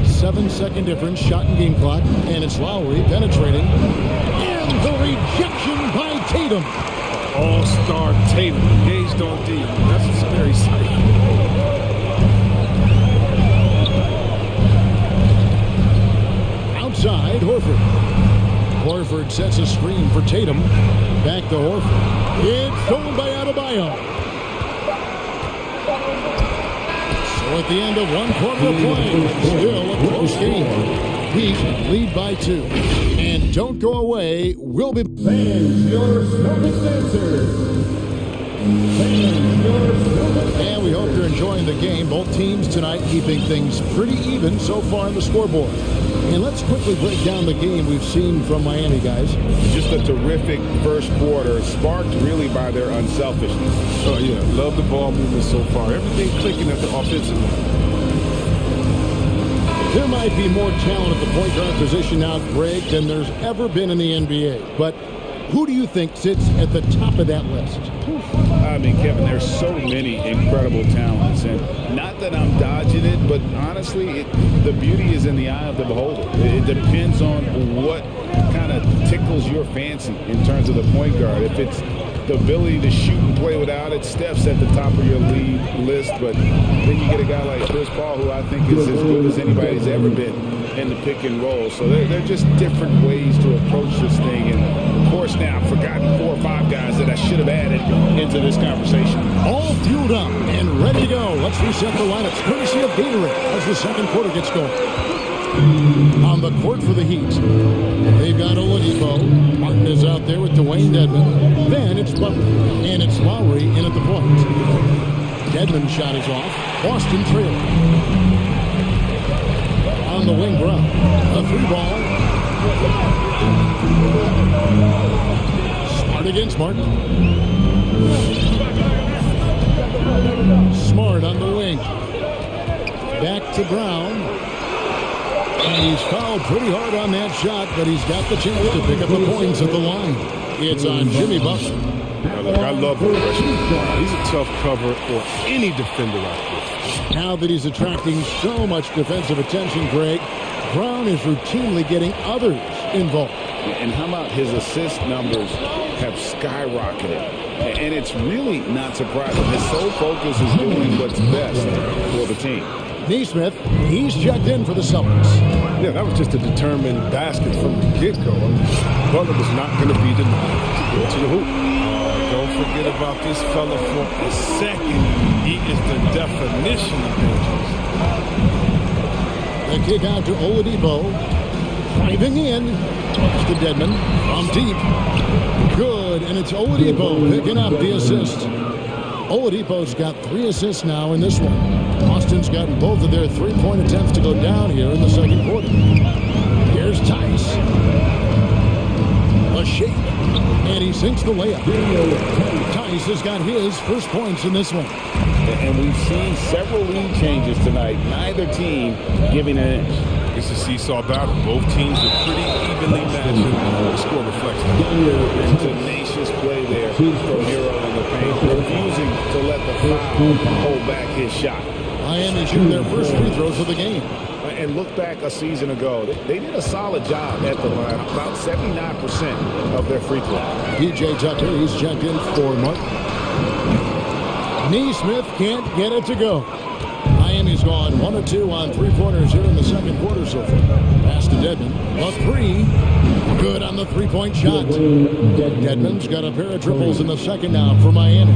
7-second difference, shot and game clock, and it's Lowry penetrating. And the rejection by Tatum. All-star Tatum engaged on D. That's a scary sight. Outside, Horford. Horford sets a screen for Tatum. Back to Horford. It's stolen by Adebayo. So at the end of one quarter of play, still a close game. Heat lead by 2. And don't go away. We'll be... Fans, your Celtics answer. Fans, your Celtics. And we hope you're enjoying the game. Both teams tonight keeping things pretty even so far on the scoreboard. And let's quickly break down the game we've seen from Miami, guys. Just a terrific first quarter, sparked really by their unselfishness. Oh, yeah. Love the ball movement so far. Everything clicking at the offensive end. There might be more talent at the point guard position now, Greg, than there's ever been in the NBA. But who do you think sits at the top of that list? I mean, Kevin, there's so many incredible talents. And not that I'm dodging it, but honestly, the beauty is in the eye of the beholder. It depends on what kind of tickles your fancy in terms of the point guard. If it's the ability to shoot and play without it, Steph's at the top of your league list. But then you get a guy like Chris Paul, who I think is as good as anybody's ever been in the pick and roll. So they're just different ways to approach this thing. And of course now I've forgotten 4 or 5 guys that I should have added into this conversation. All fueled up and ready to go. Let's reset the lineups courtesy of Gatorade as the second quarter gets going. On the court for the Heat, they've got Oladipo. Martin is out there with Dwayne Dedmon. Then it's Butler, and it's Lowry in at the point. Dedmon's shot is off. Boston trailing. On the wing, Brown. A 3 ball. Smart against Martin. Smart on the wing. Back to Brown. And he's fouled pretty hard on that shot, but he's got the chance to pick up the points at the line. It's on Jimmy Butler. Look, I love the pressure. He's a tough cover for any defender out there. Now that he's attracting so much defensive attention, Greg, Brown is routinely getting others involved. And how about his assist numbers have skyrocketed? And it's really not surprising. His sole focus is doing what's best for the team. Neesmith, he's checked in for the Celtics. Yeah, that was just a determined basket from the get-go. Butler was not going to be denied to go to the hoop. Don't forget about this fella for a second. He is the definition of dangerous. The kick out to Oladipo. Driving in. To Dedmon from deep. Good, and it's Oladipo picking up the assist. Oladipo's got 3 assists now in this one. Boston's gotten both of their 3-point attempts to go down here in the second quarter. Here's Tice. A shake. And he sinks the layup. Tice has got his first points in this one. And we've seen several lead changes tonight. Neither team giving an inch. It's a seesaw battle. Both teams are pretty evenly matched. The score reflects that. And tenacious play there from Hero in the paint, refusing to let the foul hold back his shot. Miami shooting their first free throws of the game. And look back a season ago, they did a solid job at the line, about 79% of their free throws. PJ Tucker, he's checked in for Martin. Neesmith can't get it to go. Miami's gone 1 of 2 on three-pointers here in the second quarter so far. Pass to Dedmon. A three. Good on the three-point shot. Dedmon's got a pair of triples in the second now for Miami.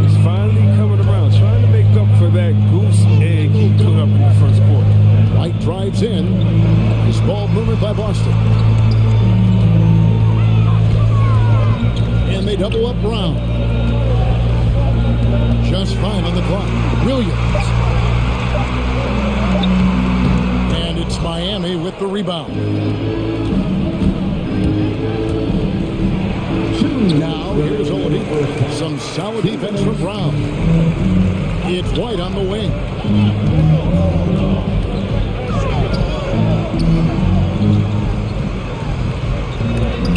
He's finally coming around, trying to make up for that goose egg he put up in the first quarter. White drives in. Nice ball movement by Boston. And they double up Brown. Just 5 on the clock. Williams. And it's Miami with the rebound. Now here's Oladipo. Some solid defense from Brown. It's White on the wing.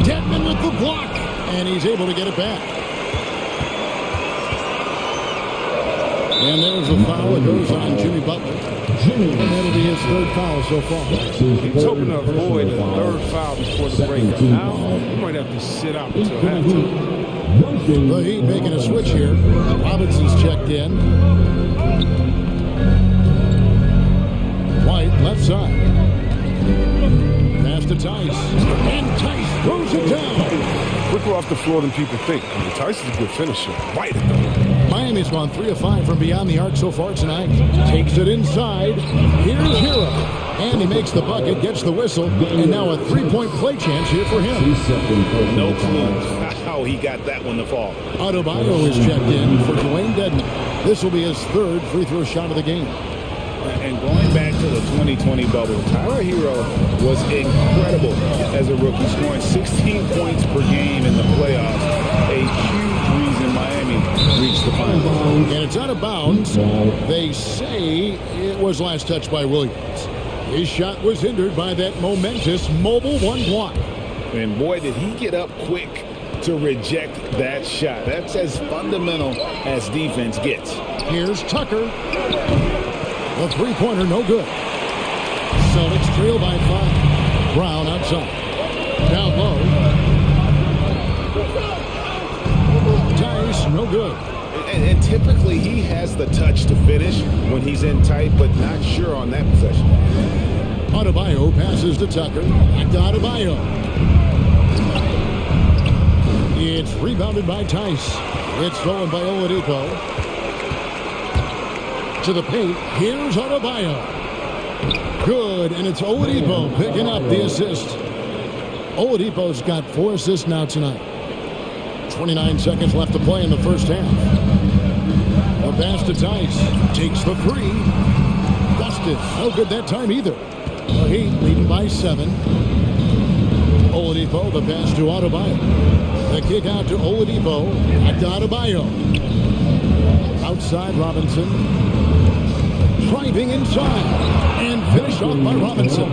Dedmon with the block. And he's able to get it back. And there's a foul that goes on Jimmy Butler. And that'll be his third foul so far. He's hoping to avoid a third foul before the break. Now, he might have to sit out until halftime. The Heat making a switch here. Robinson's checked in. White, left side. Pass to Tice. And Tice throws it down. Quicker off the floor than people think. I mean, Tice is a good finisher. White at the Miami's gone 3 of 5 from beyond the arc so far tonight. Takes it inside. Here's Hero. And he makes the bucket, gets the whistle, and now a three-point play chance here for him. No clue how he got that one to fall. Adebayo is checked in for Dwayne Dedmon. This will be his third free throw shot of the game. And going back to the 2020 bubble, Tyler Hero was incredible as a rookie, scoring 16 points per game in the playoffs. A huge reason Miami reached the finals. And it's out of bounds. They say it was last touched by Williams. His shot was hindered by that momentous mobile one block. And boy, did he get up quick to reject that shot. That's as fundamental as defense gets. Here's Tucker. A three-pointer, no good. Celtics trail by 5. Brown outside. Down low. Tice, no good. And typically he has the touch to finish when he's in tight, but not sure on that possession. Adebayo passes to Tucker. Back to Adebayo. It's rebounded by Tice. It's stolen by Oladipo. To the paint. Here's Adebayo. Good, and it's Oladipo picking up the assist. Oladipo's got 4 assists now tonight. 29 seconds left to play in the first half. A pass to Tice. Takes the 3. Busted. No good that time either. The Heat leading by 7. Oladipo, the pass to Adebayo. The kick out to Oladipo. Back to Adebayo. Outside Robinson. Driving inside. And finished off by Robinson.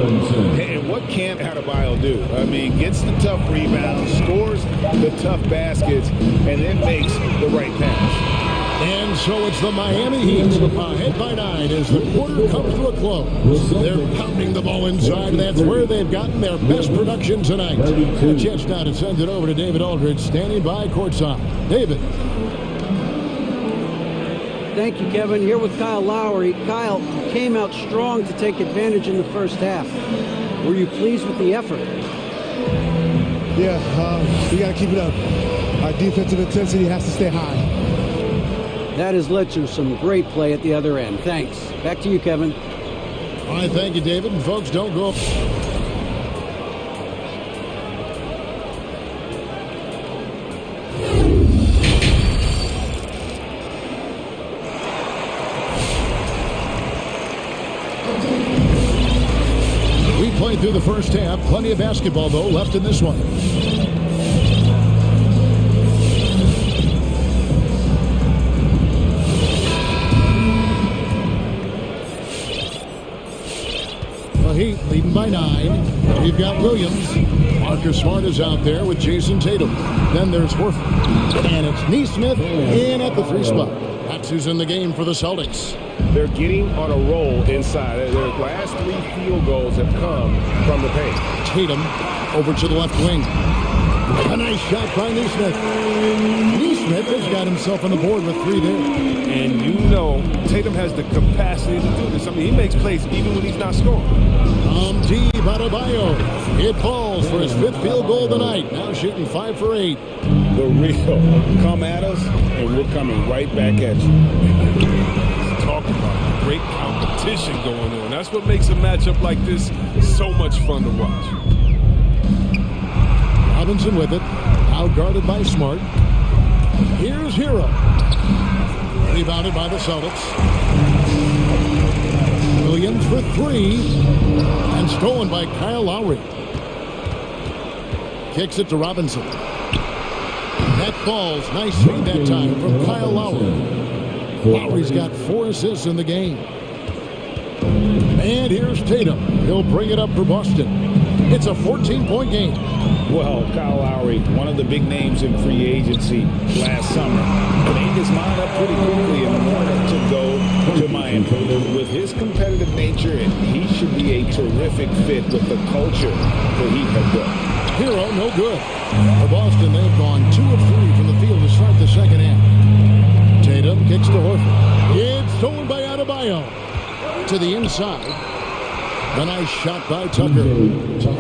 And what can't Adebayo do? I mean, gets the tough rebounds, scores the tough baskets, and then makes the right pass. And so it's the Miami Heat ahead by 9 as the quarter comes to a close. They're pounding the ball inside. That's where they've gotten their best production tonight. A chance now to send it over to David Aldridge, standing by courtside. David. Thank you, Kevin. Here with Kyle Lowry. Kyle came out strong to take advantage in the first half. Were you pleased with the effort? Yeah, we got to keep it up. Our defensive intensity has to stay high. That has led to some great play at the other end. Thanks. Back to you, Kevin. All right, thank you, David. And folks, don't go. We played through the first half. Plenty of basketball, though, left in this one. Heat leading by 9. We've got Williams. Marcus Smart is out there with Jason Tatum. Then there's Horford. And it's Neesmith in at the 3 spot. That's who's in the game for the Celtics. They're getting on a roll inside. Their last 3 field goals have come from the paint. Tatum over to the left wing. A nice shot by Neesmith. Smith has got himself on the board with 3 there. And you know Tatum has the capacity to do this. I mean, he makes plays even when he's not scoring. Deep Adebayo. It falls for his 5th field goal tonight. Now shooting 5 for 8. The real come at us, and we're coming right back at you. Talking about great competition going on. That's what makes a matchup like this so much fun to watch. Robinson with it. Out guarded by Smart. Here's Hero. Rebounded by the Celtics. Williams for 3. And stolen by Kyle Lowry. Kicks it to Robinson. That falls. Nice feed that time from Kyle Lowry. Lowry's got 4 assists in the game. And here's Tatum. He'll bring it up for Boston. It's a 14-point game. Well, Kyle Lowry, one of the big names in free agency last summer, made his mind up pretty quickly in the morning to go to Miami. With his competitive nature, and he should be a terrific fit with the culture that he had built. Hero, no good. For Boston, they've gone 2 of 3 from the field to start the second half. Tatum kicks to Horford. It's stolen by Adebayo. To the inside. A nice shot by Tucker.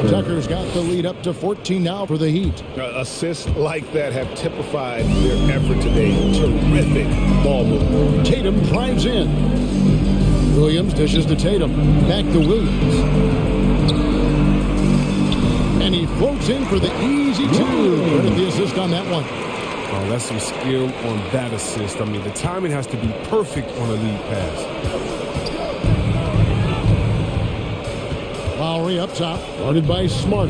Tucker's got the lead up to 14 now for the Heat. Assists like that have typified their effort today. Terrific ball movement. Tatum drives in. Williams dishes to Tatum. Back to Williams. And he floats in for the easy 2. Credit the assist on that one. Oh, that's some skill on that assist. I mean, the timing has to be perfect on a lead pass. Lowry up top, guarded by Smart.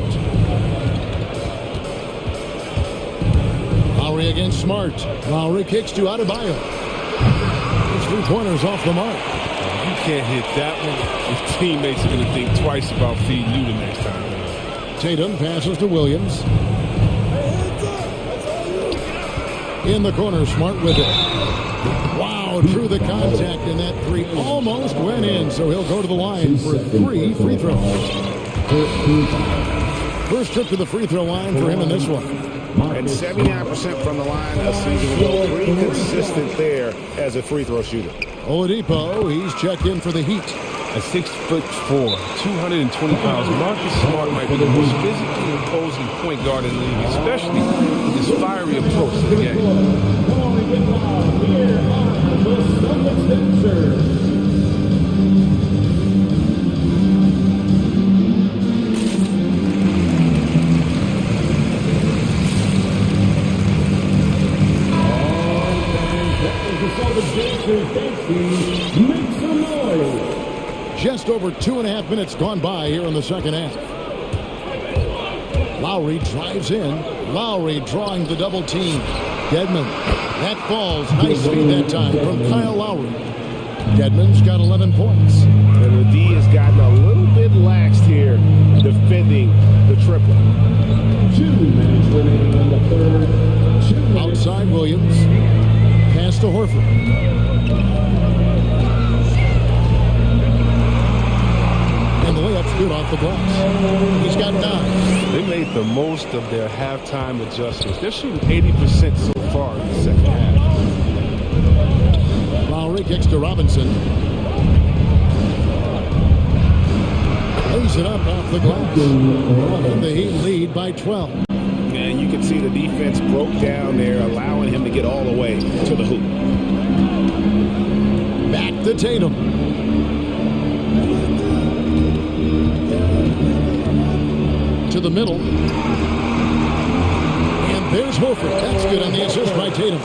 Lowry against Smart. Lowry kicks to Adebayo. His 3-pointers off the mark. If you can't hit that one, your teammates are going to think twice about feeding you the next time. Tatum passes to Williams. In the corner, Smart with it. Wow, drew the contact, and that 3 almost went in, so he'll go to the line for 3 free throws. First trip to the free throw line for him in this one. And 79% from the line a season ago. Pretty consistent there as a free throw shooter. Oladipo, he's checked in for the Heat. At 6'4", 220 pounds, Marcus Smart might be the most physically imposing point guard in the league, especially with his fiery approach to the game. Make some noise. Just over 2.5 minutes gone by here in the second half. Lowry drives in. Lowry drawing the double team. Dedmon. That falls. Nice feed that time from Kyle Lowry. Dedmon's got 11 points. And the D has gotten a little bit laxed here defending the triple. 2 minutes remaining in the third. Outside Williams. Pass to Horford. And the layup's good off the glass. He's got 9. They made the most of their halftime adjustments. They're shooting 80% so far in the second half. Lowry kicks to Robinson. Lays it up off the glass. And the Heat lead by 12. And you can see the defense broke down there, allowing him to get all the way to the hoop. Back to Tatum. To the middle. And there's Horford. That's good on the assist by Tatum.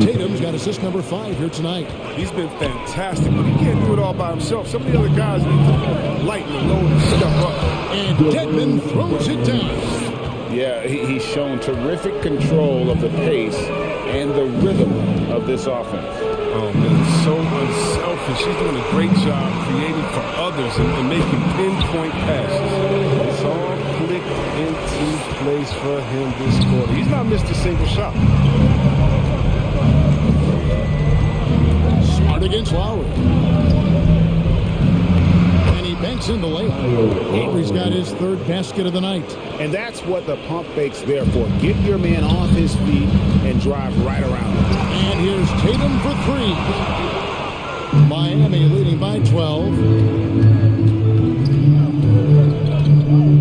Tatum's got assist number 5 here tonight. He's been fantastic, but he can't do it all by himself. Some of the other guys need to lighten the load and step up. And Dedmon throws it down. Yeah, he's shown terrific control of the pace and the rhythm of this offense. Oh, man, so unselfish. He's doing a great job creating for others and making pinpoint passes. It's all clicked into place for him this quarter. He's not missed a single shot. Smart against Lowry. And he banks in the layup. Lowry's got his 3rd basket of the night. And that's what the pump fake's there for. Get your man off his feet and and drive right around him. And here's Tatum for three. Miami leading by 12.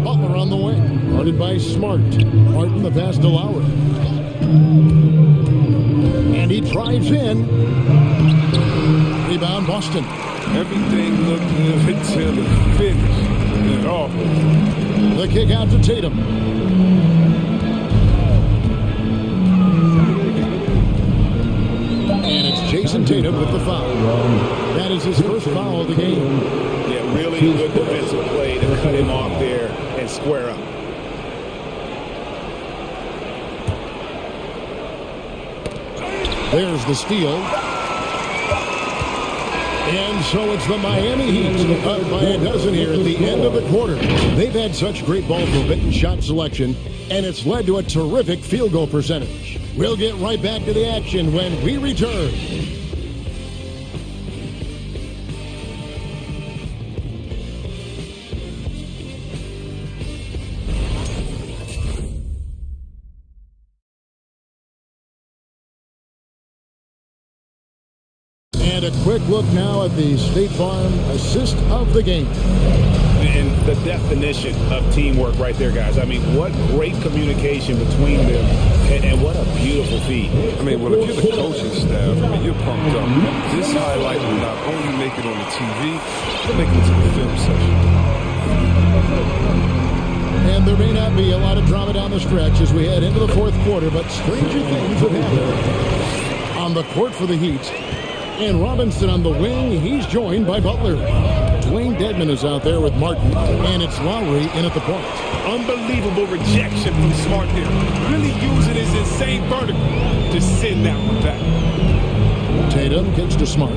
Butler on the wing, guarded by Smart. Martin the pass to Lowry. And he drives in. Rebound Boston. Everything looked good until the finish. And off. The kick out to Tatum. And it's Jason Tatum with the foul. That is his first foul of the game. Yeah, really good defensive play to cut him off there and square up. There's the steal. And so it's the Miami Heat up by a dozen here at the end of the quarter. They've had such great ball movement and shot selection, and it's led to a terrific field goal percentage. We'll get right back to the action when we return. And a quick look now at the State Farm assist of the game. And the definition of teamwork right there, guys. I mean, what great communication between them, and what a beautiful feed. I mean, well, if you're the coaching staff, I mean, you're pumped up. This highlight will not only make it on the TV, it'll make it to the film session. And there may not be a lot of drama down the stretch as we head into the fourth quarter, but stranger things have happened. On the court for the Heat, and Robinson on the wing, he's joined by Butler. Dwayne Dedman is out there with Martin, and it's Lowry in at the point. Unbelievable rejection from Smart there. Really using his insane vertical to send that one back. Tatum kicks to Smart.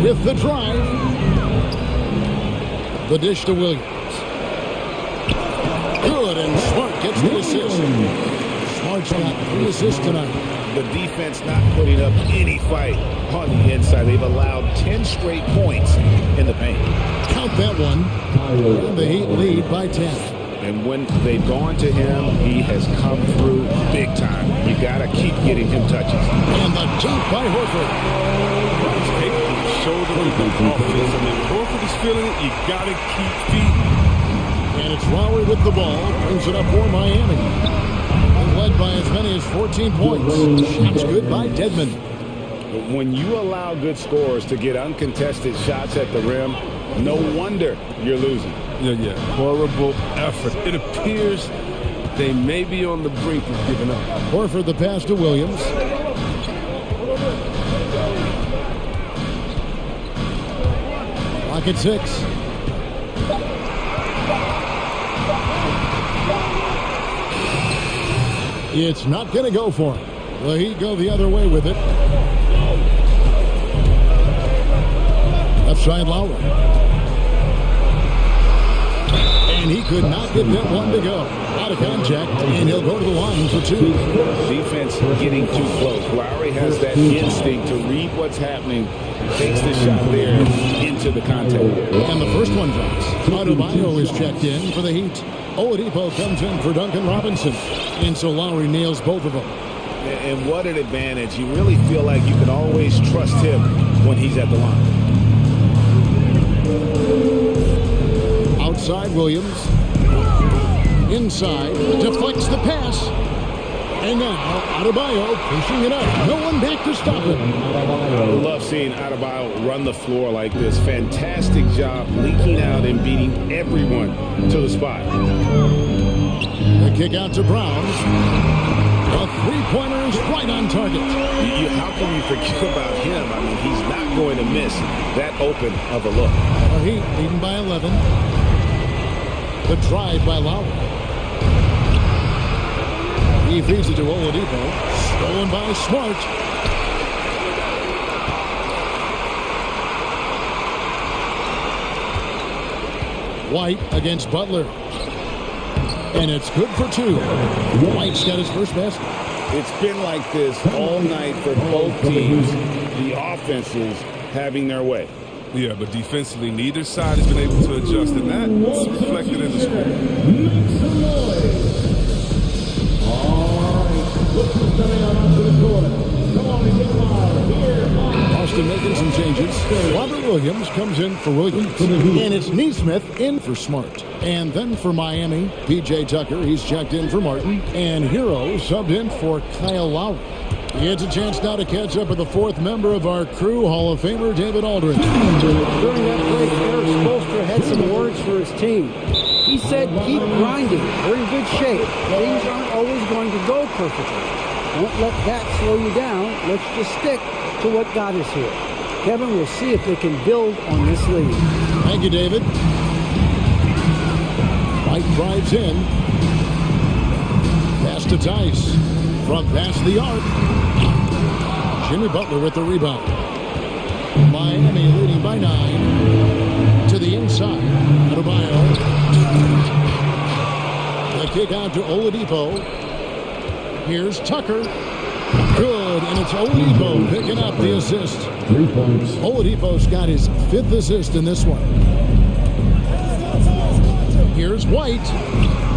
With the drive. The dish to Williams. Good, and Smart gets the assist. Smart's got 3 assists tonight. The defense not putting up any fight on the inside. They've allowed 10 straight points in the paint. Count that one. And the Heat lead by 10. And when they've gone to him, he has come through big time. You got to keep getting him touches. And the jump by Horford. He's capable of shouldering the offense. I mean, Horford is feeling it. You got to keep feeding. And it's Lowry with the ball. Brings it up for Miami. Led by as many as 14 points. Shots good by Dedman. When you allow good scorers to get uncontested shots at the rim, no wonder you're losing. Yeah. Horrible effort. It appears they may be on the brink of giving up. Horford the pass to Williams. Clock at 6. It's not going to go for him. The Heat go the other way with it. Left side Lowry. And he could not get that one to go. Out of contact, and he'll go to the line for 2. Defense getting too close. Lowry has that instinct to read what's happening. Takes the shot there into the contact. And the first one drops. Adebayo is checked in for the Heat. Oladipo comes in for Duncan Robinson. And so Lowry nails both of them. And what an advantage. You really feel like you can always trust him when he's at the line. Outside Williams. Inside. Deflects the pass. And now Adebayo pushing it up. No one back to stop him. I love seeing Adebayo run the floor like this. Fantastic job leaking out and beating everyone to the spot. The kick out to Browns. A three-pointer is right on target. How can you forget about him? I mean, he's not going to miss that open of a look. The Heat leading by 11. The drive by Lowry. He feeds it to Oladipo. Stolen by Smart. White against Butler. And it's good for 2. White's got his first basket. It's been like this all night for both teams. The offenses having their way. Yeah, but defensively, neither side has been able to adjust, and that's reflected in the score. some changes. Robert Williams comes in for Williams. And it's Neesmith in for Smart. And then for Miami, P.J. Tucker, he's checked in for Martin. And Hero subbed in for Kyle Lowry. It's a chance now to catch up with the fourth member of our crew, Hall of Famer David Aldridge. During that break, Eric Spoelstra had some words for his team. He said, keep grinding. We're in good shape. Things aren't always going to go perfectly. Don't let that slow you down. Let's just stick to what got us here. Kevin, we'll see if they can build on this lead. Thank you, David. White drives in. Pass to Tice. From past the arc. Jimmy Butler with the rebound. Miami leading by 9. To the inside. Adebayo. The kick out to Oladipo. Here's Tucker. Good, and it's Oladipo picking up the assist. 3 points. Oladipo's got his 5th assist in this one. Here's White,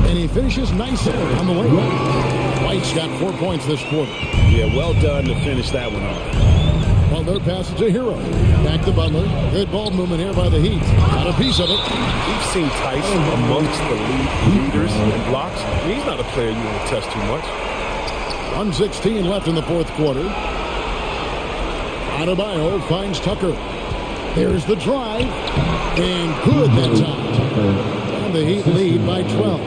and he finishes nicely on the layup. White's got 4 points this quarter. Yeah, well done to finish that one off. Butler passes to Hero. Back to Butler. Good ball movement here by the Heat. Got a piece of it. We've seen Tice amongst the leaders and blocks. He's not a player you want to test too much. 1:16 left in the fourth quarter. Adebayo finds Tucker. There's the drive. And good that time. And the Heat lead by 12.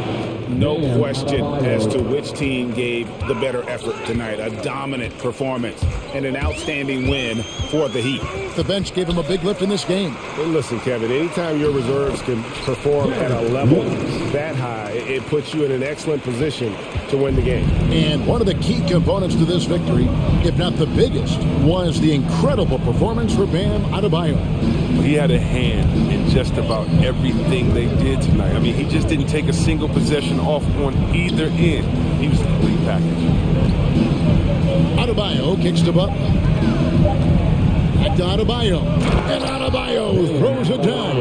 No question as to which team gave the better effort tonight. A dominant performance and an outstanding win for the Heat. The bench gave him a big lift in this game. Well, listen, Kevin, anytime your reserves can perform at a level that high, it puts you in an excellent position to win the game. And one of the key components to this victory, if not the biggest, was the incredible performance for Bam Adebayo. He had a hand in just about everything they did tonight. I mean, he just didn't take a single possession off on either end. He was a complete package. Adebayo kicks to Butler. Back to Adebayo. And Adebayo throws it down.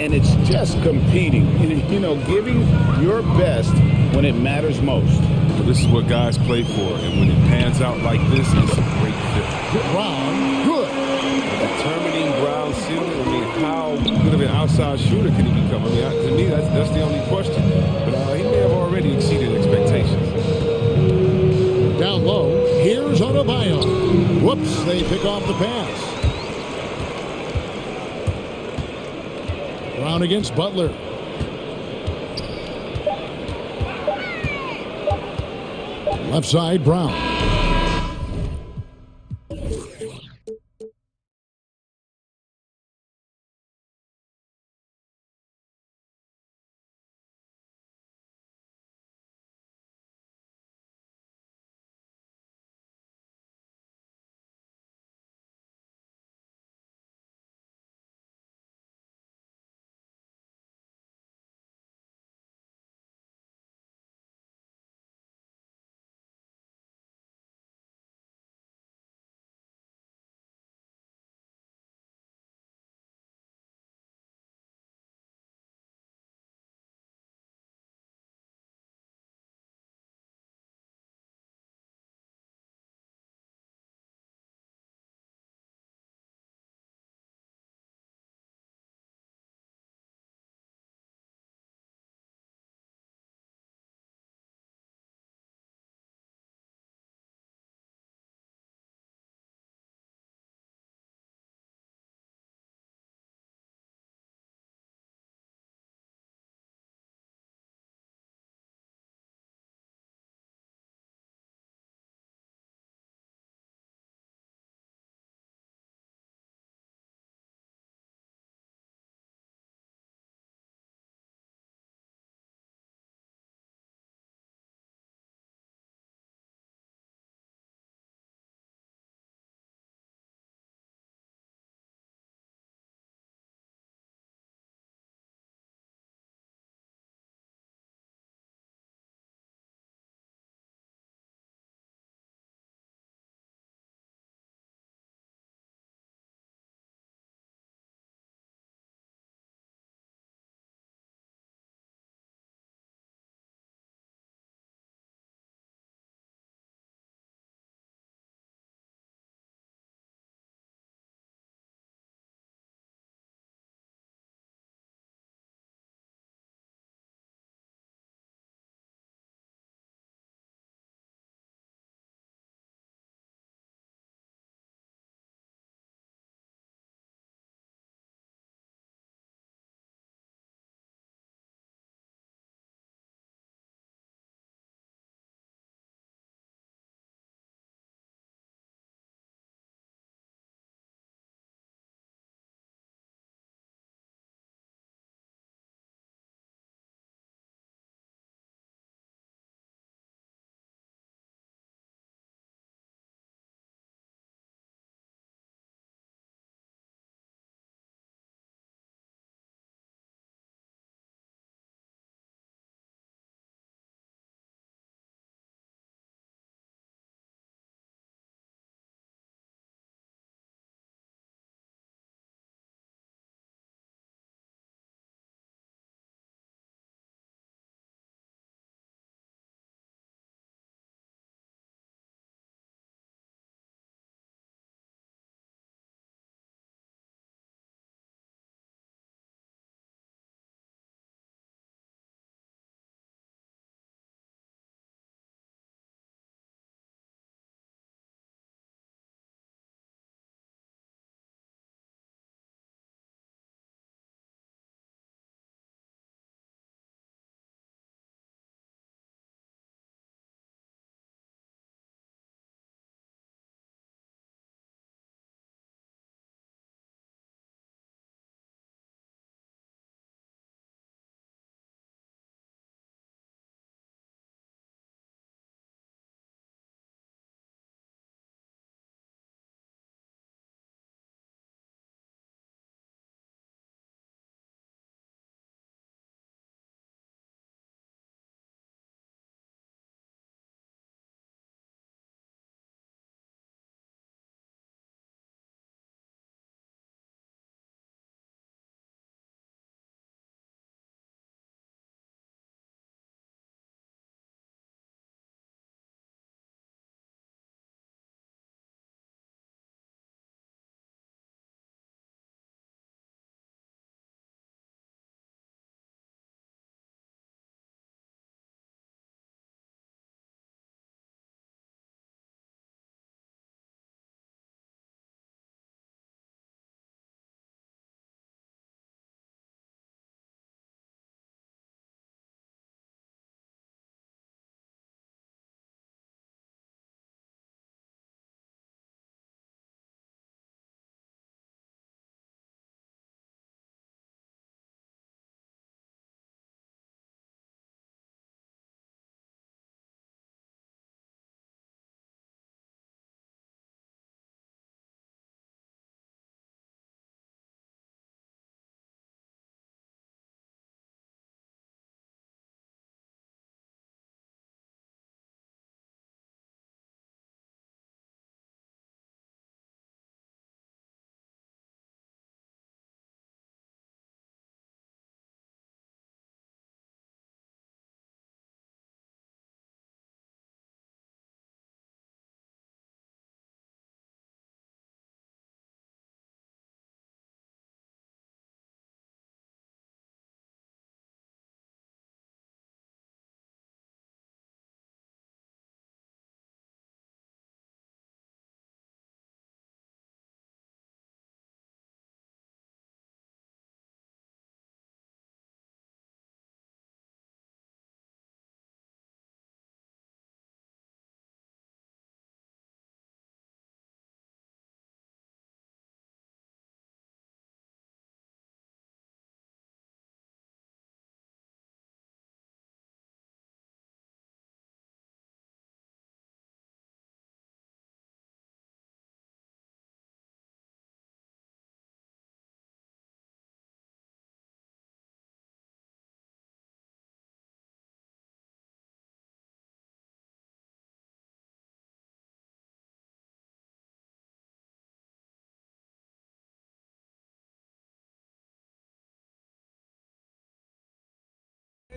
And it's just competing, you know, giving your best when it matters most. So this is what guys play for, and when it pans out like this, it's a great fit. Brown, good. Determining Brown's ceiling, I mean, how good of an outside shooter can he become? I mean, to me, that's the only question. But he may have already exceeded expectations. Down low, here's Adebayo. Whoops, they pick off the pass. Brown against Butler. Left side, Brown.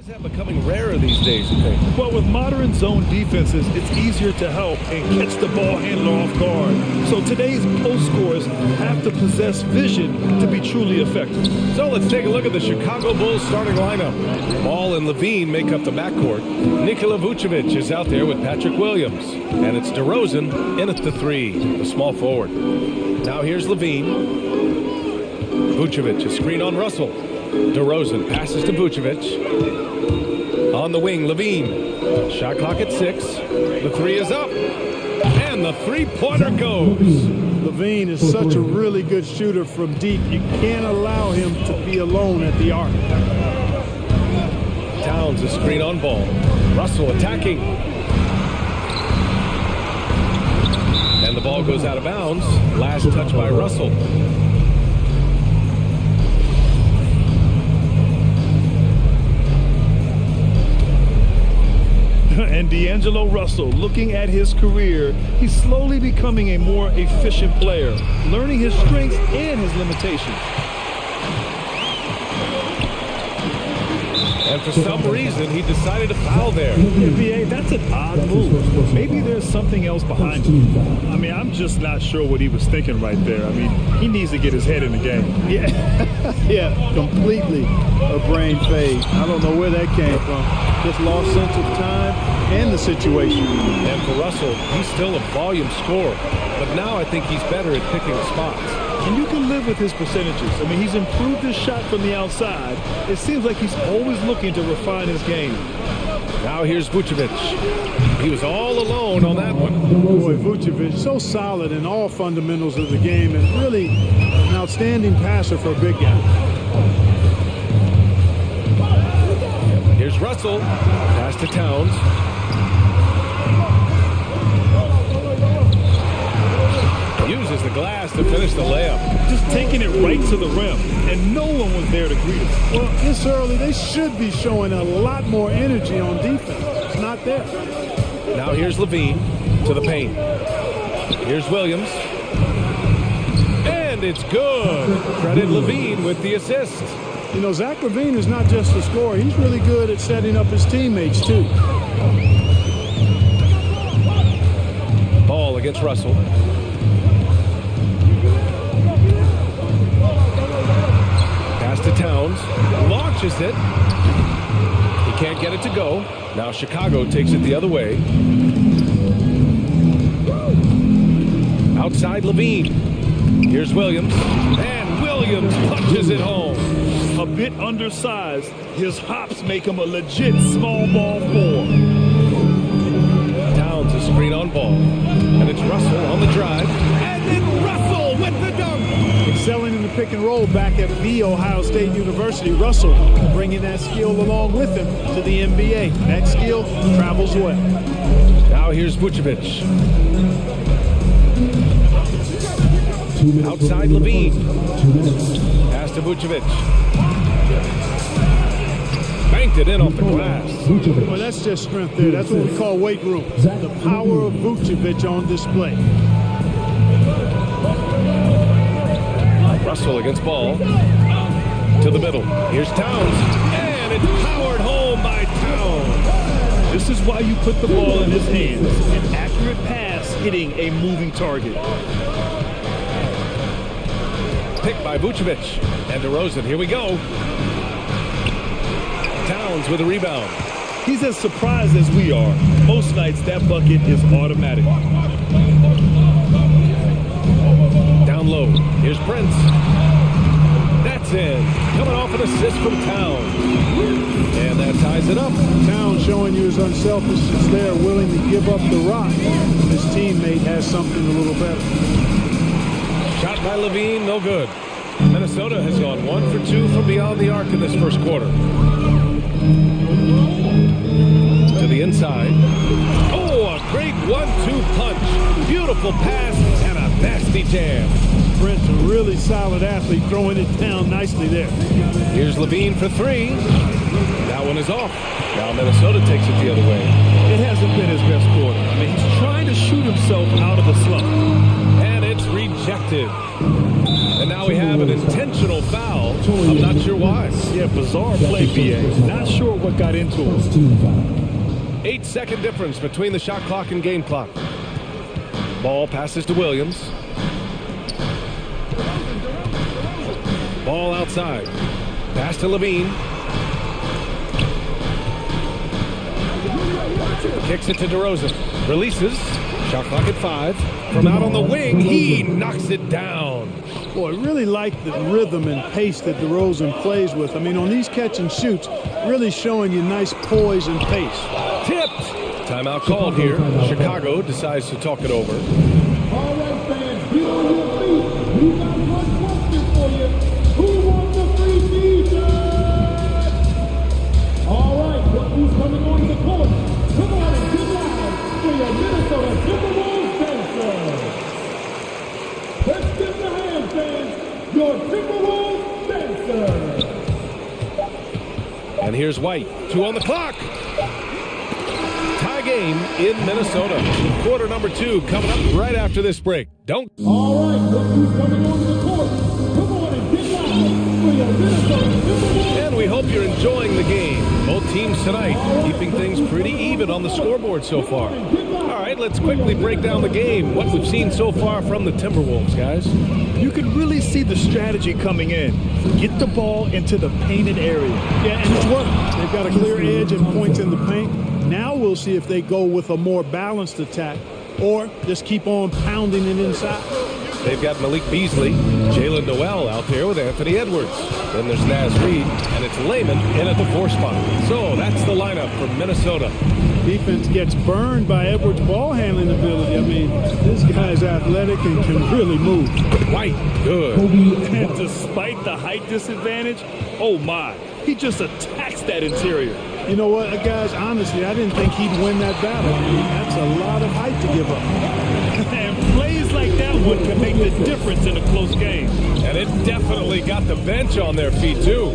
Is that becoming rarer these days, you think? Well, with modern zone defenses, it's easier to help and catch the ball handler off guard. So today's post scorers have to possess vision to be truly effective. So let's take a look at the Chicago Bulls starting lineup. Ball and Levine make up the backcourt. Nikola Vucevic is out there with Patrick Williams. And it's DeRozan in at the three, the small forward. Now here's Levine. Vucevic, a screen on Russell. DeRozan passes to Vucevic. On the wing, Levine. Shot clock at 6. The three is up. And the three-pointer goes. Levine is such a really good shooter from deep. You can't allow him to be alone at the arc. Towns, a screen on ball. Russell attacking. And the ball goes out of bounds. Last touch by Russell. And D'Angelo Russell, looking at his career, he's slowly becoming a more efficient player, learning his strengths and his limitations. And for some reason, he decided to foul there. Yeah, B.A., that's an odd move. Maybe there's something else behind it. I mean, I'm just not sure what he was thinking right there. I mean, he needs to get his head in the game. Yeah, yeah, completely a brain fade. I don't know where that came from. Just lost sense of time and the situation. And for Russell, he's still a volume scorer. But now I think he's better at picking spots. And you can live with his percentages. I mean, he's improved his shot from the outside. It seems like he's always looking to refine his game. Now here's Vucevic. He was all alone on that one. Boy, Vucevic, so solid in all fundamentals of the game and really an outstanding passer for a big guy. Here's Russell. Pass to Towns. Uses the glass to finish the layup. Just taking it right to the rim, and no one was there to greet him. Well, this early, they should be showing a lot more energy on defense. It's not there. Now here's Levine to the paint. Here's Williams. And it's good. Credit Levine with the assist. You know, Zach LaVine is not just a scorer. He's really good at setting up his teammates, too. Ball against Russell. Pass to Towns. Launches it. He can't get it to go. Now Chicago takes it the other way. Outside Levine. Here's Williams. And Williams punches it home. A bit undersized, his hops make him a legit small ball four. Towns a screen on ball. And it's Russell on the drive. And then Russell with the dunk. Excelling in the pick and roll back at the Ohio State University. Russell bringing that skill along with him to the NBA. That skill travels well. Now here's Vucevic. Outside Levine. Pass to Vucevic. Banked it in off the glass. Well, that's just strength there. That's what we call weight room. The power of Vucevic on display. Russell against ball. To the middle. Here's Towns. And it's powered home by Towns. This is why you put the ball in his hands. An accurate pass hitting a moving target. Picked by Vucevic. And DeRozan, here we go. Towns with a rebound. He's as surprised as we are. Most nights that bucket is automatic. Down low. Here's Prince. That's in. Coming off an assist from Towns. And that ties it up. Towns showing you his unselfishness there, willing to give up the rock. His teammate has something a little better. Shot by Levine, no good. Minnesota has gone 1 for 2 from beyond the arc in this first quarter. To the inside. Oh, a great 1-2 punch. Beautiful pass and a nasty jam. Brent's a really solid athlete, throwing it down nicely there. Here's Levine for 3. That one is off. Now Minnesota takes it the other way. It hasn't been his best quarter. I mean, he's trying to shoot himself out of the slump. And it's rejected. And now we have an intentional foul I'm not sure why. Yeah, bizarre play, BA. Not sure what got into him. 8-second difference between the shot clock and game clock. Ball passes to Williams. Ball outside. Pass to Levine. Kicks it to DeRozan. Releases. Shot clock at 5. From out on the wing, he knocks it down. Boy, really like the rhythm and pace that DeRozan plays with. I mean, on these catch and shoots, really showing you nice poise and pace. Tipped. Timeout called here. Chicago decides to talk it over. All right, fans, get on your feet. We got one question for you. Who won the free t-shirt? All right, look who's coming on the court. Come on and get loud for your Minnesota Timberwolves dancers. Let's give the hand, fans, your Timberwolves dancers. And here's White. 2 on the clock. Tie game in Minnesota. Quarter number 2 coming up right after this break. Don't. All right, look who's coming on the court. Come on and get loud for your Minnesota Timberwolves. And we hope you're enjoying the game. Both teams tonight keeping things pretty even on the scoreboard so far. All right, let's quickly break down the game. What we've seen so far from the Timberwolves, guys. You can really see the strategy coming in. Get the ball into the painted area. Yeah, and it's working. They've got a clear edge and points in the paint. Now we'll see if they go with a more balanced attack or just keep on pounding it inside. They've got Malik Beasley, Jalen Noel out there with Anthony Edwards. Then there's Naz Reid, and it's Layman in at the 4 spot. So that's the lineup from Minnesota. Defense gets burned by Edwards' ball handling ability. I mean, this guy's athletic and can really move. White, good. And despite the height disadvantage, oh my, he just attacks that interior. You know what, guys, honestly, I didn't think he'd win that battle. I mean, that's a lot of height to give up. And plays like that one can make the difference in a close game. And it definitely got the bench on their feet, too.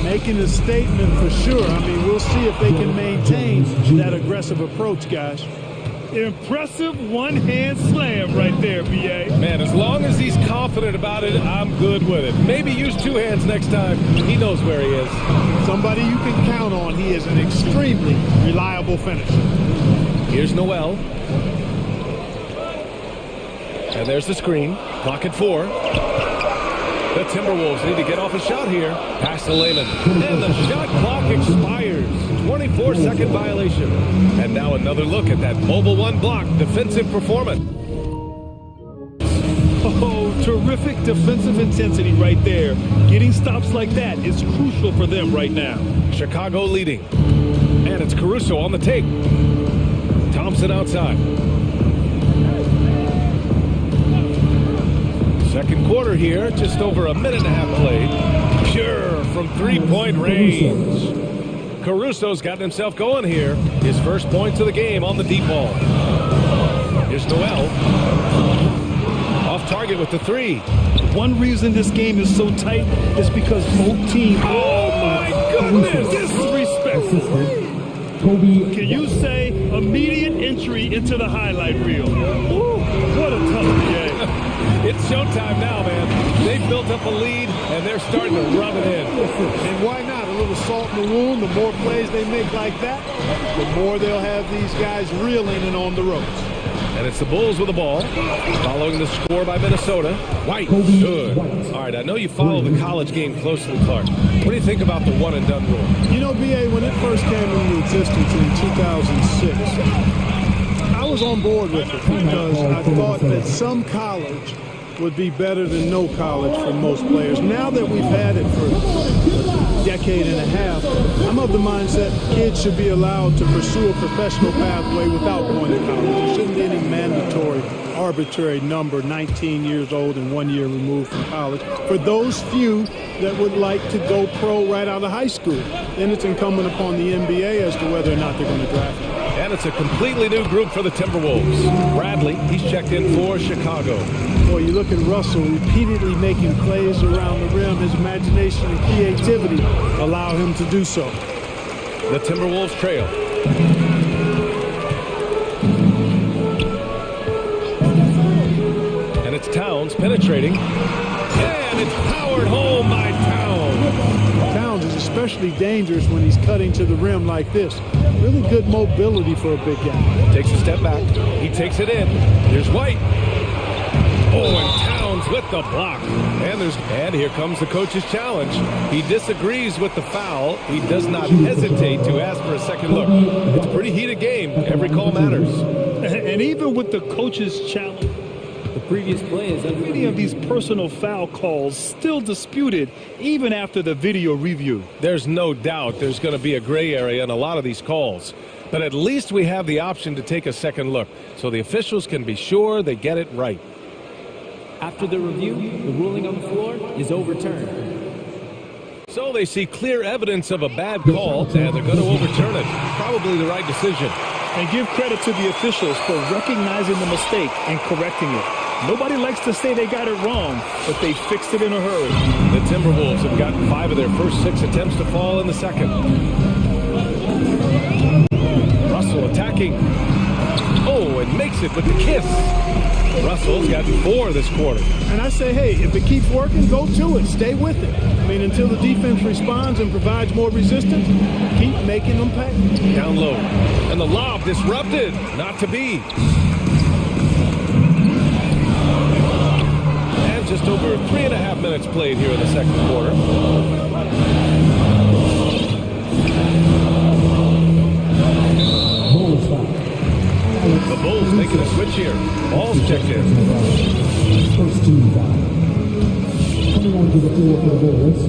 Making a statement for sure. I mean, we'll see if they can maintain that aggressive approach, guys. Impressive one-hand slam right there, B.A. Man, as long as he's confident about it, I'm good with it. Maybe use 2 hands next time. He knows where he is. Somebody you can count on. He is an extremely reliable finisher. Here's Noel. And there's the screen. Clock at 4. The Timberwolves need to get off a shot here. Pass to Layman. And the shot clock expires. 24-second violation. And now another look at that mobile 1 block defensive performance. Oh, terrific defensive intensity right there. Getting stops like that is crucial for them right now. Chicago leading. And it's Caruso on the take. Thompson outside. Second quarter here, just over a minute and a half played. Pure from 3-point range. Caruso's gotten himself going here. His first points of the game on the deep ball. Here's Noel. Off target with the 3. One reason this game is so tight is because both teams... Oh my goodness! Disrespectful. Can you say immediate entry into the highlight reel? Ooh, what a tough game. It's showtime now, man. They've built up a lead, and they're starting to rub it in. And why not? A little salt in the wound. The more plays they make like that, the more they'll have these guys reeling and on the ropes. And it's the Bulls with the ball, following the score by Minnesota. White, good. All right, I know you follow the college game closely, Clark. What do you think about the one-and-done rule? You know, B.A., when it first came into existence in 2006, I was on board with it because I thought that some college would be better than no college for most players. Now that we've had it for a decade and a half, I'm of the mindset kids should be allowed to pursue a professional pathway without going to college. There shouldn't be any mandatory, arbitrary number, 19 years old and 1 year removed from college. For those few that would like to go pro right out of high school, then it's incumbent upon the NBA as to whether or not they're going to draft them. And it's a completely new group for the Timberwolves. Bradley, he's checked in for Chicago. Boy, you look at Russell repeatedly making plays around the rim. His imagination and creativity allow him to do so. The Timberwolves trail. And it's Towns penetrating. And it's powered home by Towns. Towns is especially dangerous when he's cutting to the rim like this. Really good mobility for a big guy. Takes a step back. He takes it in. Here's White. Oh, and Towns with the block. And here comes the coach's challenge. He disagrees with the foul. He does not hesitate to ask for a second look. It's a pretty heated game. Every call matters. And even with the coach's challenge, the previous play is under many of these personal foul calls still disputed even after the video review. There's no doubt there's going to be a gray area in a lot of these calls. But at least we have the option to take a second look, so the officials can be sure they get it right. After the review, the ruling on the floor is overturned. So they see clear evidence of a bad call, and they're going to overturn it. Probably the right decision. And give credit to the officials for recognizing the mistake and correcting it. Nobody likes to say they got it wrong, but they fixed it in a hurry. The Timberwolves have gotten 5 of their first 6 attempts to fall in the second. Russell attacking. Oh, and makes it with the kiss. Russell's gotten 4 this quarter. And I say, hey, if it keeps working, go to it. Stay with it. I mean, until the defense responds and provides more resistance, keep making them pay. Down low. And the lob disrupted. Not to be. And just over 3.5 minutes played here in the second quarter. The Bulls making a switch here. Ball's checked in. First team foul. Coming onto the floor for the Bulls.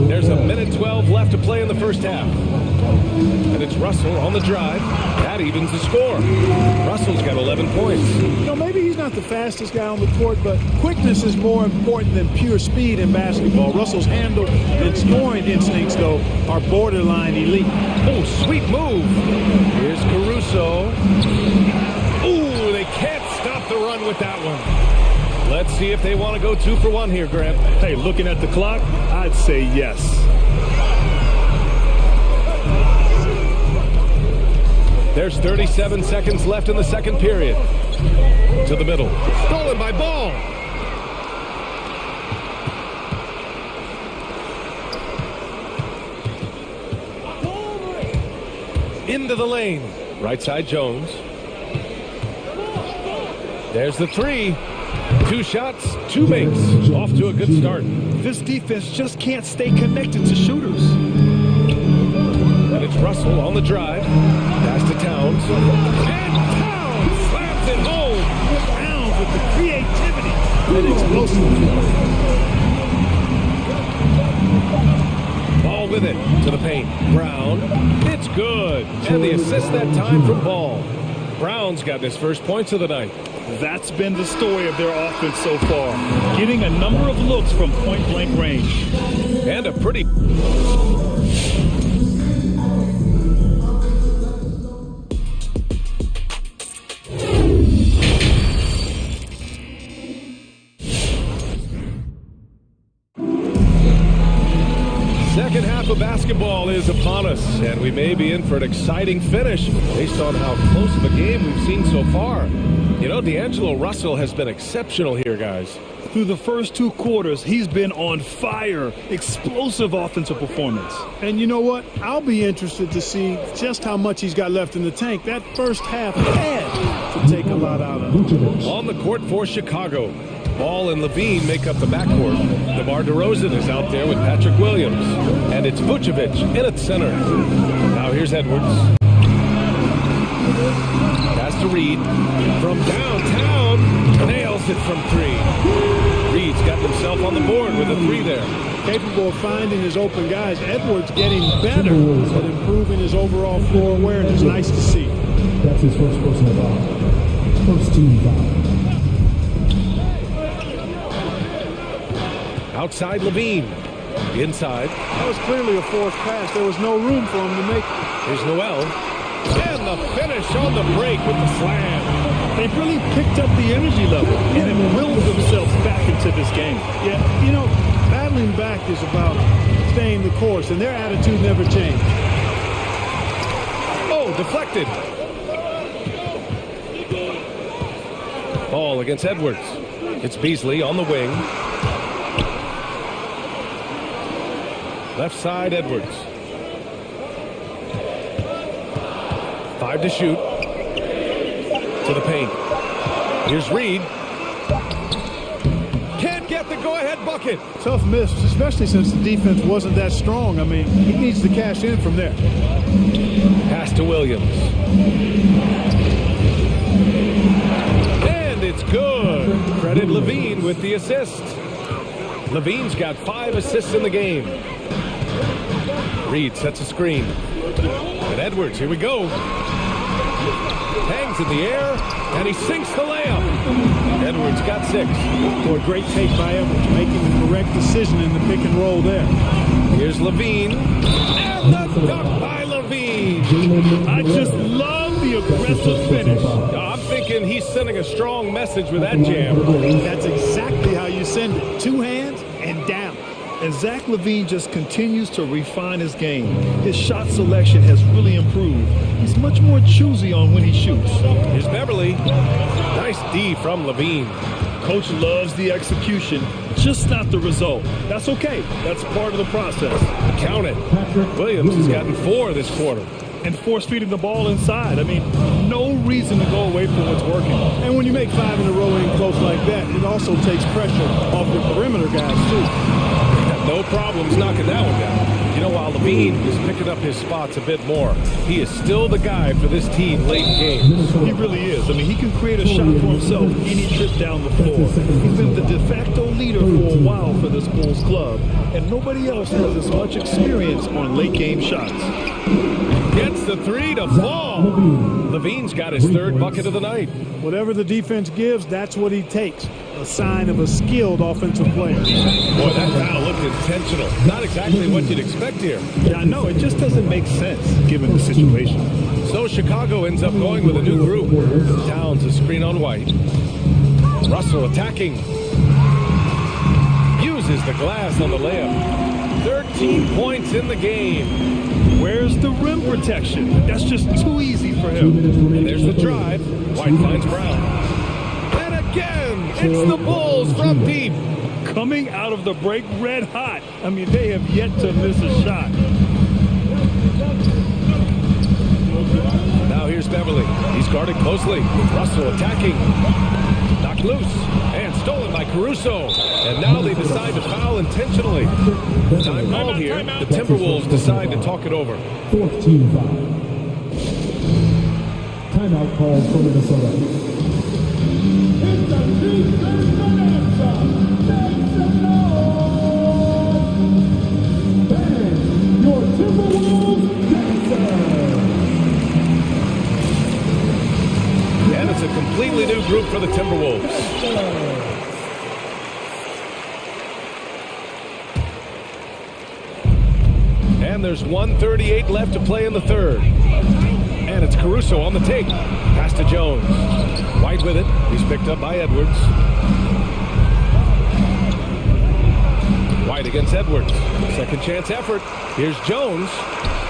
There's a minute 12 left to play in the first half. And it's Russell on the drive. That evens the score. Russell's got 11 points. You know, maybe he's not the fastest guy on the court, but quickness is more important than pure speed in basketball. Russell's handle and scoring instincts, though, are borderline elite. Oh, sweet move. Here's Caruso. Ooh, they can't stop the run with that one. Let's see if they want to go 2 for 1 here, Grant. Hey, looking at the clock, I'd say yes. There's 37 seconds left in the second period. To the middle. Stolen by Ball. Into the lane. Right side Jones. There's the 3. 2 shots, 2 makes. Off to a good start. This defense just can't stay connected to shooters. And it's Russell on the drive. Pass to Towns. And Towns slams it home. Towns with the creativity and explosiveness. Ball with it to the paint. Brown. It's good. And the assist that time from Ball. Brown's got his first points of the night. That's been the story of their offense so far. Getting a number of looks from point-blank range. And a pretty... Second half of basketball is upon us, and we may be in for an exciting finish based on how close of a game we've seen so far. You know, D'Angelo Russell has been exceptional here, guys. Through the first 2 quarters, he's been on fire. Explosive offensive performance. And you know what? I'll be interested to see just how much he's got left in the tank. That first half had to take a lot out of him. On the court for Chicago, Ball and Levine make up the backcourt. DeMar DeRozan is out there with Patrick Williams. And it's Vucevic in at center. Now here's Edwards. Pass to Reed. From downtown, nails it from 3. Reed's got himself on the board with a 3 there. Capable of finding his open guys. Edwards getting better at improving his overall floor awareness. Nice to see. That's his first personal foul. First team foul. Outside Levine. Inside. That was clearly a forced pass. There was no room for him to make it. Here's Noel. And the finish on the break with the slam. They've really picked up the energy level and have willed themselves back into this game. Yeah, you know, battling back is about staying the course, and their attitude never changed. Oh, deflected. Ball against Edwards. It's Beasley on the wing. Left side, Edwards. 5 to shoot. To the paint. Here's Reed. Can't get the go-ahead bucket. Tough miss, especially since the defense wasn't that strong. I mean, he needs to cash in from there. Pass to Williams. And it's good. Credit Levine with the assist. Levine's got 5 assists in the game. Reed sets a screen. And Edwards, here we go. Hangs in the air, and he sinks the layup. Edwards got 6. Boy, great take by Edwards, making the correct decision in the pick and roll there. Here's Levine. And the dunk by Levine. I just love the aggressive finish. I'm thinking he's sending a strong message with that jam. That's exactly how you send it. 2 hands and down. And Zach LaVine just continues to refine his game. His shot selection has really improved. He's much more choosy on when he shoots. Here's Beverly. Nice D from Levine. Coach loves the execution, just not the result. That's okay. That's part of the process. Count it. Williams has gotten 4 this quarter. And force-feeding the ball inside. I mean, no reason to go away from what's working. And when you make 5 in a row in close like that, it also takes pressure off your perimeter guys, too. No problems knocking that one down. You know, while Levine is picking up his spots a bit more, he is still the guy for this team late in games. He really is. I mean, he can create a shot for himself any trip down the floor. He's been the de facto leader for a while for this Bulls club, and nobody else has as much experience on late game shots. Gets the 3 to fall. Levine's got his 3rd bucket of the night. Whatever the defense gives, that's what he takes. A sign of a skilled offensive player. Boy, that foul looked intentional. Not exactly what you'd expect here. Yeah, I know. It just doesn't make sense given the situation. So Chicago ends up going with a new group. Downs a screen on White. Russell attacking. Uses the glass on the layup. 13 points in the game. Where's the rim protection? That's just too easy for him. And there's the drive. White finds Brown. And again, it's the Bulls from deep. Coming out of the break red hot. I mean, they have yet to miss a shot. Now here's Beverly. He's guarded closely. Russell attacking. Knocked loose. And stolen by Caruso. And now they decide to foul intentionally. Time called here. The Timberwolves decide to talk it over. 14-5. Timeout called for Minnesota. Your Timberwolves dancer. And it's a completely new group for the Timberwolves. And there's 1:38 left to play in the 3rd. And it's Caruso on the take. Pass to Jones. White with it. He's picked up by Edwards. White against Edwards. Second chance effort. Here's Jones.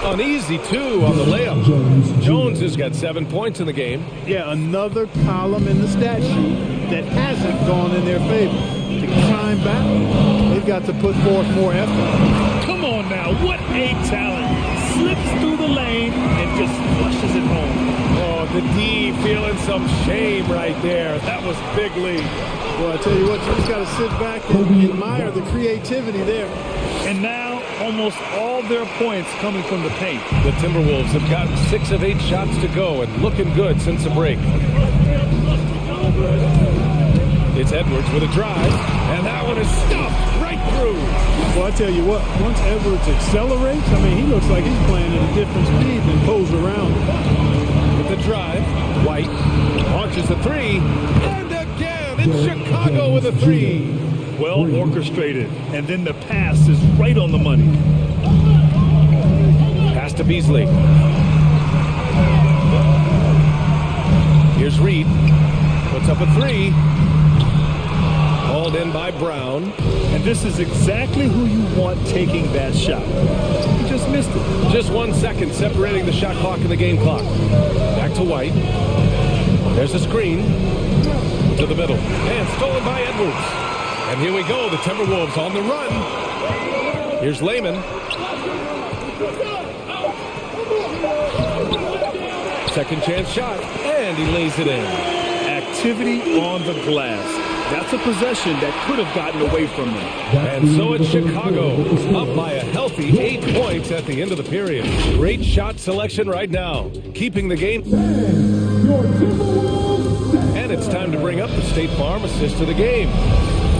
An easy 2 on the layup. Jones has got 7 points in the game. Yeah, another column in the stat sheet that hasn't gone in their favor. To climb back, they've got to put forth more effort. Come on now, what a talent. Slips through the lane and just flushes it home. Oh, the D feeling some shame right there. That was big league. Well, I tell you what, you just got to sit back and admire the creativity there. And now, almost all their points coming from the paint. The Timberwolves have gotten 6 of 8 shots to go and looking good since the break. It's Edwards with a drive, and that one is stuffed right through. Well, I tell you what, once Edwards accelerates, I mean, he looks like he's playing at a different speed than Poe's around him. With the drive, White launches a 3, and again, it's Chicago with a 3. Well orchestrated, and then the pass is right on the money. Pass to Beasley. Here's Reed. Puts up a 3. Hauled in by Brown. And this is exactly who you want taking that shot. He just missed it. Just 1 second separating the shot clock and the game clock. Back to White. There's a screen. To the middle. And stolen by Edwards. And here we go. The Timberwolves on the run. Here's Lehman. Second chance shot, and he lays it in. Activity on the glass. That's a possession that could have gotten away from them. And so it's Chicago, up by a healthy 8 points at the end of the period. Great shot selection right now, keeping the game. And it's time to bring up the State Farm assist of the game.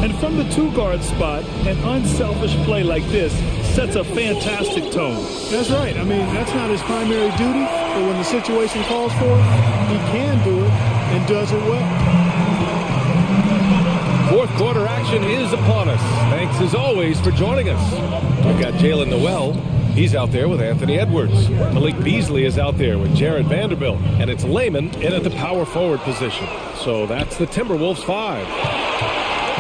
And from the two-guard spot, an unselfish play like this sets a fantastic tone. That's right. I mean, that's not his primary duty, but when the situation calls for it, he can do it and does it well. Fourth quarter action is upon us. Thanks as always for joining us. We've got Jalen Noel. He's out there with Anthony Edwards. Malik Beasley is out there with Jared Vanderbilt. And it's Lehman in at the power forward position. So that's the Timberwolves 5.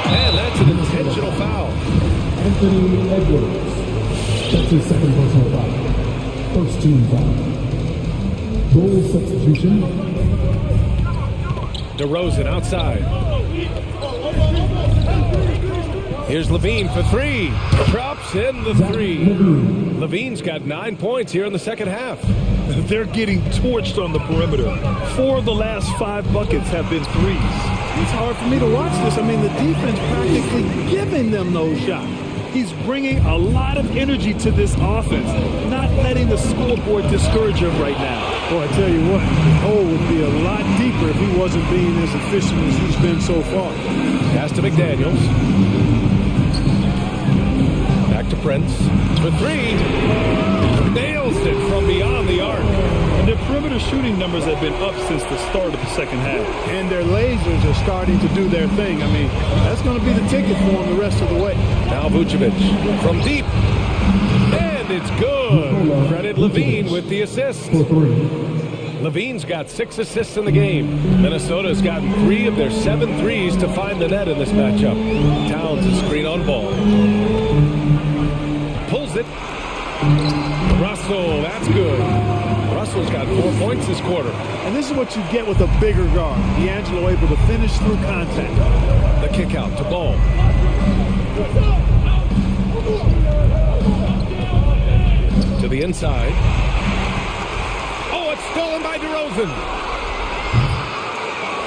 And that's an intentional foul. Anthony Edwards. That's his second personal foul. First team foul. Goal substitution. DeRozan outside. Here's Levine for three. Drops in the three. Levine's got 9 points here in the second half. They're getting torched on the perimeter. 4 of the last 5 buckets have been threes. It's hard for me to watch this. I mean, the defense practically giving them those shots. He's bringing a lot of energy to this offense, not letting the scoreboard discourage him right now. Boy, I tell you what, the hole would be a lot deeper if he wasn't being as efficient as he's been so far. Pass to McDaniels. Back to Prince for three. Nails it from beyond the arc. And their perimeter shooting numbers have been up since the start of the second half. And their lasers are starting to do their thing. I mean, that's going to be the ticket for them the rest of the way. Now Vucevic from deep. And it's good. Credit Levine with the assist. Levine's got 6 assists in the game. Minnesota's gotten 3 of their 7 threes to find the net in this matchup. Towns is screen on ball. Pulls it. Russell, that's good. Russell's got 4 points this quarter. And this is what you get with a bigger guard. D'Angelo able to finish through contact. The kick out to Ball. To the inside. Oh, it's stolen by DeRozan.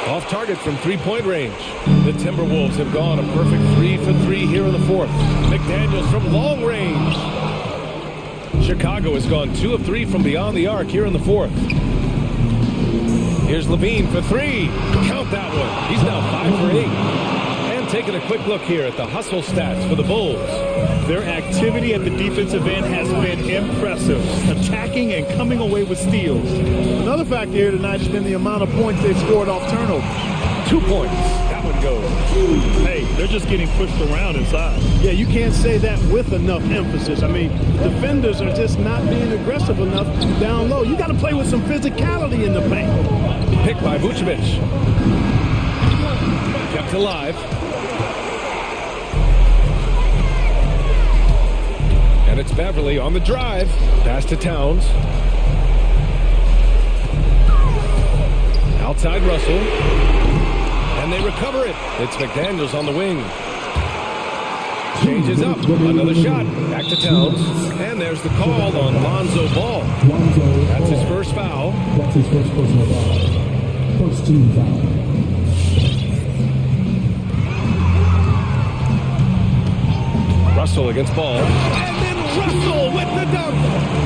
Off target from three-point range. The Timberwolves have gone a perfect 3 for 3 here in the fourth. McDaniels from long range. Chicago has gone 2 of 3 from beyond the arc here in the fourth. Here's Levine for 3. Count that one. He's now 5 for 8. And taking a quick look here at the hustle stats for the Bulls. Their activity at the defensive end has been impressive, attacking and coming away with steals. Another factor here tonight has been the amount of points they've scored off turnover. 2 points. That one goes. Hey, they're just getting pushed around inside. Yeah, you can't say that with enough emphasis. I mean, defenders are just not being aggressive enough down low. You got to play with some physicality in the paint. Pick by Vucevic. Kept alive. And it's Beverly on the drive. Pass to Towns. Outside Russell. And they recover it. It's McDaniels on the wing. Changes up. Another shot. Back to Towns. And there's the call on Lonzo Ball. That's his first foul. That's his first personal foul. First team foul. Russell against Ball. And then Russell with the dunk.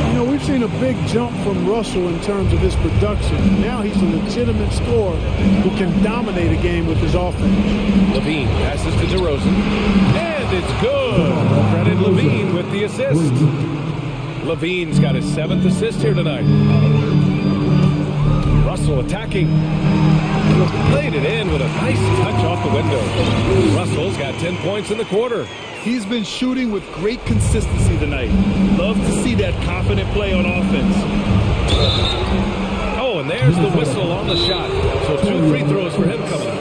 You know, we've seen a big jump from Russell in terms of his production. Now he's a legitimate scorer who can dominate a game with his offense. Levine passes to DeRozan. And it's good. Credit Levine with the assist. Levine's got his 7th assist here tonight. Russell attacking. Laid it in with a nice touch off the window. Russell's got 10 points in the quarter. He's been shooting with great consistency tonight. Love to see that confident play on offense. Oh, and there's the whistle on the shot. So 2 free throws for him coming up.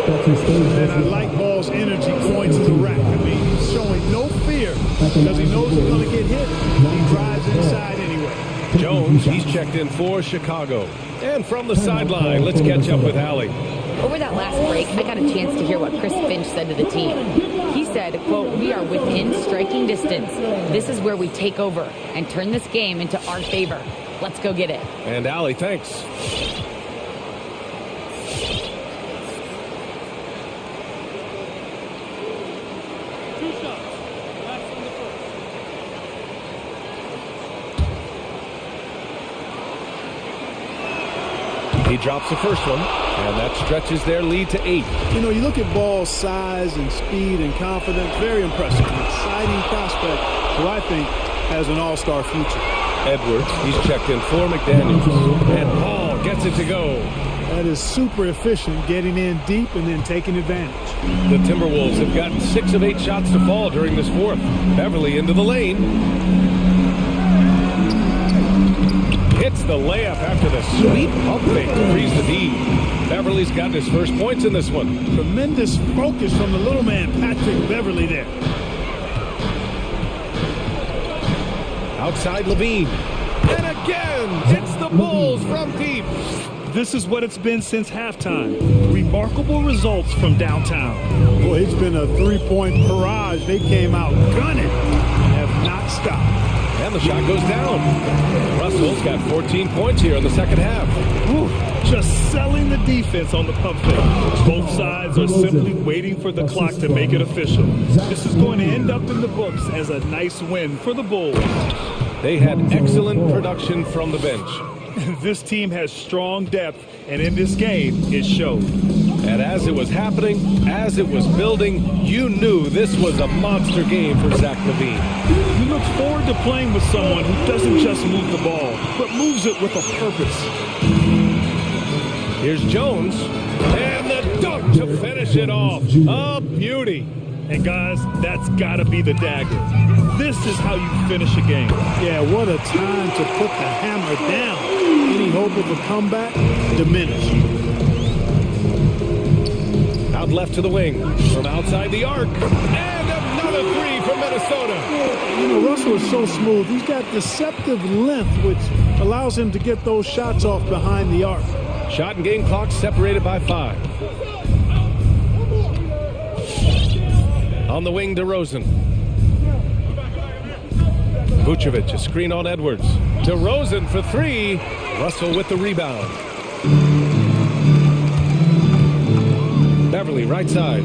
And I like Ball's energy going to the rack. I mean, he's showing no fear because he knows he's going to get hit. He drives inside anyway. Jones, he's checked in for Chicago. And from the sideline, let's catch up with Allie. Over that last break, I got a chance to hear what Chris Finch said to the team. He said, quote, "We are within striking distance. This is where we take over and turn this game into our favor. Let's go get it." And Allie, thanks. He drops the first one, and that stretches their lead to 8. You know, you look at Ball's size and speed and confidence, very impressive. An exciting prospect who I think has an all-star future. Edwards, he's checked in for McDaniels, and Ball gets it to go. That is super efficient, getting in deep and then taking advantage. The Timberwolves have gotten 6 of 8 shots to fall during this fourth. Beverly into the lane. Hits the layup after the sweet pump fake to freeze the D. Beverly's gotten his first points in this one. Tremendous focus from the little man, Patrick Beverly there. Outside Levine. And again, it's the Bulls from deep. This is what it's been since halftime. Remarkable results from downtown. Boy, it's been a three-point barrage. They came out gunning and have not stopped. And the shot goes down. Russell's got 14 points here in the second half. Whew, just selling the defense on the pump fake. Both sides are simply waiting for the clock to make it official. This is going to end up in the books as a nice win for the Bulls. They had excellent production from the bench. This team has strong depth, and in this game, it showed. And as it was happening, as it was building, you knew this was a monster game for Zach LaVine. He looks forward to playing with someone who doesn't just move the ball, but moves it with a purpose. Here's Jones, and the dunk to finish it off. A beauty. And guys, that's got to be the dagger. This is how you finish a game. Yeah, what a time to put the hammer down. Any hope of a comeback diminished. Out left to the wing, from outside the arc, and another three from Minnesota. You know, Russell is so smooth. He's got deceptive length, which allows him to get those shots off behind the arc. Shot and game clock separated by 5. On the wing, DeRozan. Vucevic, a screen on Edwards. DeRozan for 3. Russell with the rebound. Beverly, right side.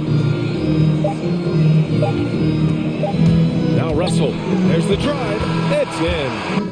Now Russell. There's the drive. It's in.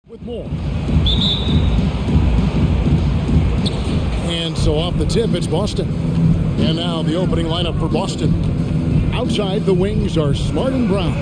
With more. And so off the tip, it's Boston. And now the opening lineup for Boston. Outside, the wings are Smart and Brown.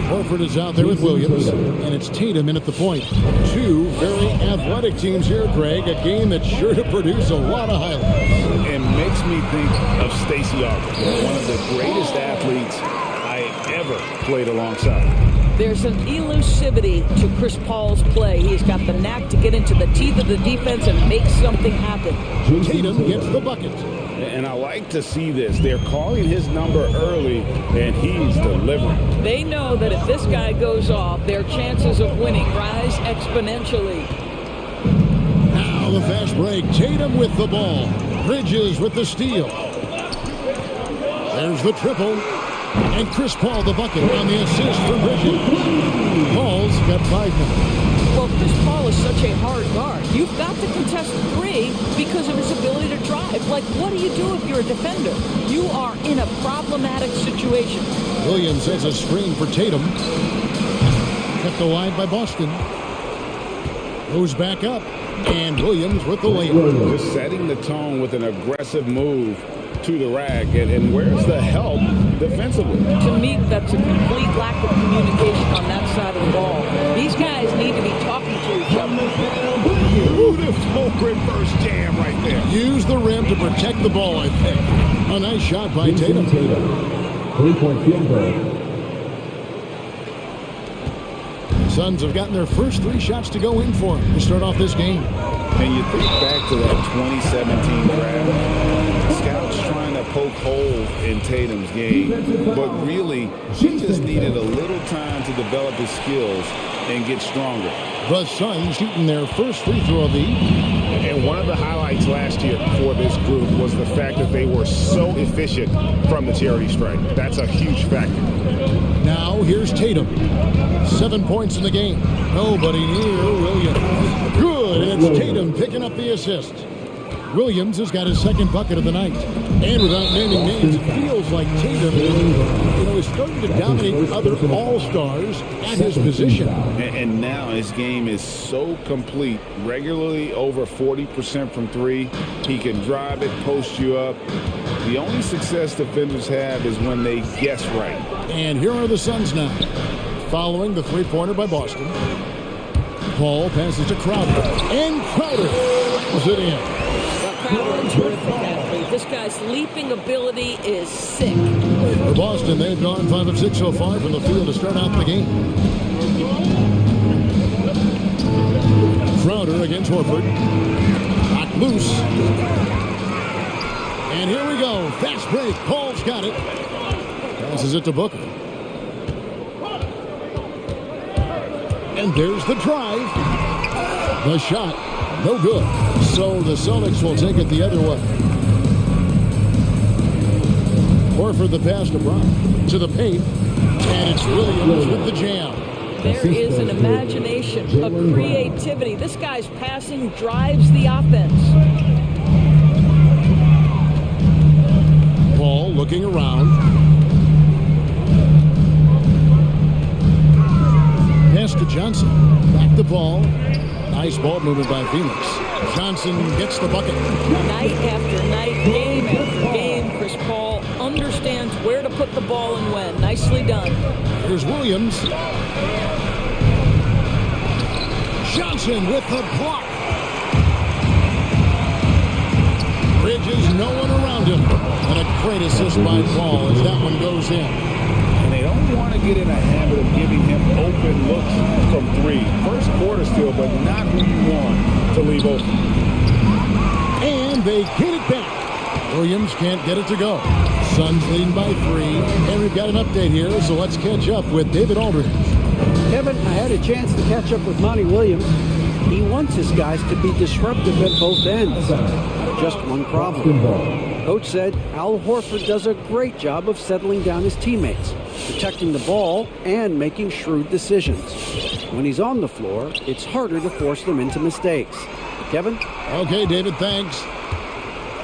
Horford is out there with Williams, and it's Tatum in at the point. Two very athletic teams here, Greg. A game that's sure to produce a lot of highlights. It makes me think of Stacey Augmon, one of the greatest athletes I ever played alongside. There's an elusivity to Chris Paul's play. He's got the knack to get into the teeth of the defense and make something happen. Tatum gets the bucket. And I like to see this. They're calling his number early, and he's delivering. They know that if this guy goes off, their chances of winning rise exponentially. Now the fast break. Tatum with the ball. Bridges with the steal. There's the triple. And Chris Paul the bucket on the assist from Bridges. Paul's got 5 minutes. Well, Chris Paul is such a hard guard. You've got to contest three because of his ability to drive. Like, what do you do if you're a defender? You are in a problematic situation. Williams has a screen for Tatum. Kept alive by Boston. Goes back up. And Williams with the layup. Just setting the tone with an aggressive move to the rack. And where's the help defensively? To me, that's a complete lack of communication on that side of the ball. These guys need to be talking to each other. Beautiful reverse jam right there. Use the rim to protect the ball, I think. A nice shot by Tatum. 3-point field goal. The Suns have gotten their first 3 shots to go in for them to start off this game. And you think back to that 2017 draft, scouts trying to poke holes in Tatum's game, but really, he just needed a little time to develop his skills and get stronger. The Suns shooting their first free throw lead. And one of the highlights last year for this group was the fact that they were so efficient from the charity stripe. That's a huge factor. Now here's Tatum. 7 points in the game. Nobody near Williams. Good, and it's Tatum picking up the assist. Williams has got his second bucket of the night. And without naming names, it feels like Tatum is starting to dominate other all-stars at his position. And now his game is so complete. Regularly over 40% from 3. He can drive it, post you up. The only success defenders have is when they guess right. And here are the Suns now. Following the three-pointer by Boston. Paul passes to Crowder. And Crowder puts it in. Crowder, terrific athlete. This guy's leaping ability is sick. For Boston, they've gone 5 of 6 so far from the field to start out the game. Crowder against Horford. Knocked loose. And here we go. Fast break. Paul's got it. Passes it to Booker. And there's the drive. The shot. No good. So the Celtics will take it the other way. Horford the pass to Brown. To the paint. And it's Williams with the jam. There is an imagination, a creativity. This guy's passing drives the offense. Paul looking around. Pass to Johnson. Back to Paul. Nice ball movement by Phoenix. Johnson gets the bucket. Night after night, game after game, Chris Paul understands where to put the ball and when. Nicely done. Here's Williams. Johnson with the block. Bridges, no one around him. And a great assist by Paul as that one goes in. And they don't want to get in a habit of giving him open looks from 3. First quarter still, but not who you want to leave open. And they get it back. Williams can't get it to go. Suns leading by 3. And we've got an update here, so let's catch up with David Aldridge. Kevin, I had a chance to catch up with Monty Williams. He wants his guys to be disruptive at both ends. Just one problem. Coach said Al Horford does a great job of settling down his teammates, protecting the ball, and making shrewd decisions. When he's on the floor, it's harder to force them into mistakes. Kevin? Okay, David, thanks.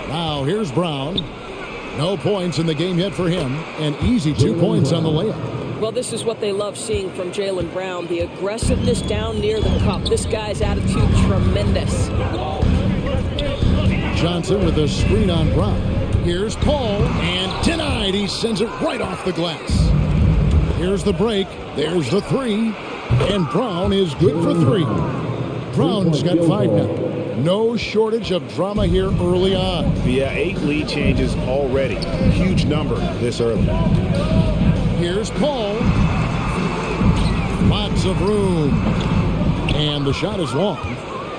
Now, here's Brown. No points in the game yet for him. An easy 2 points on the layup. Well, this is what they love seeing from Jaylen Brown, the aggressiveness down near the cup. This guy's attitude, tremendous. Johnson with a screen on Brown. Here's Paul, and denied. He sends it right off the glass. Here's the break. There's the three. And Brown is good for three. Brown's got 5 now. No shortage of drama here early on. Yeah, 8 lead changes already. Huge number this early. Here's Paul. Lots of room. And the shot is long.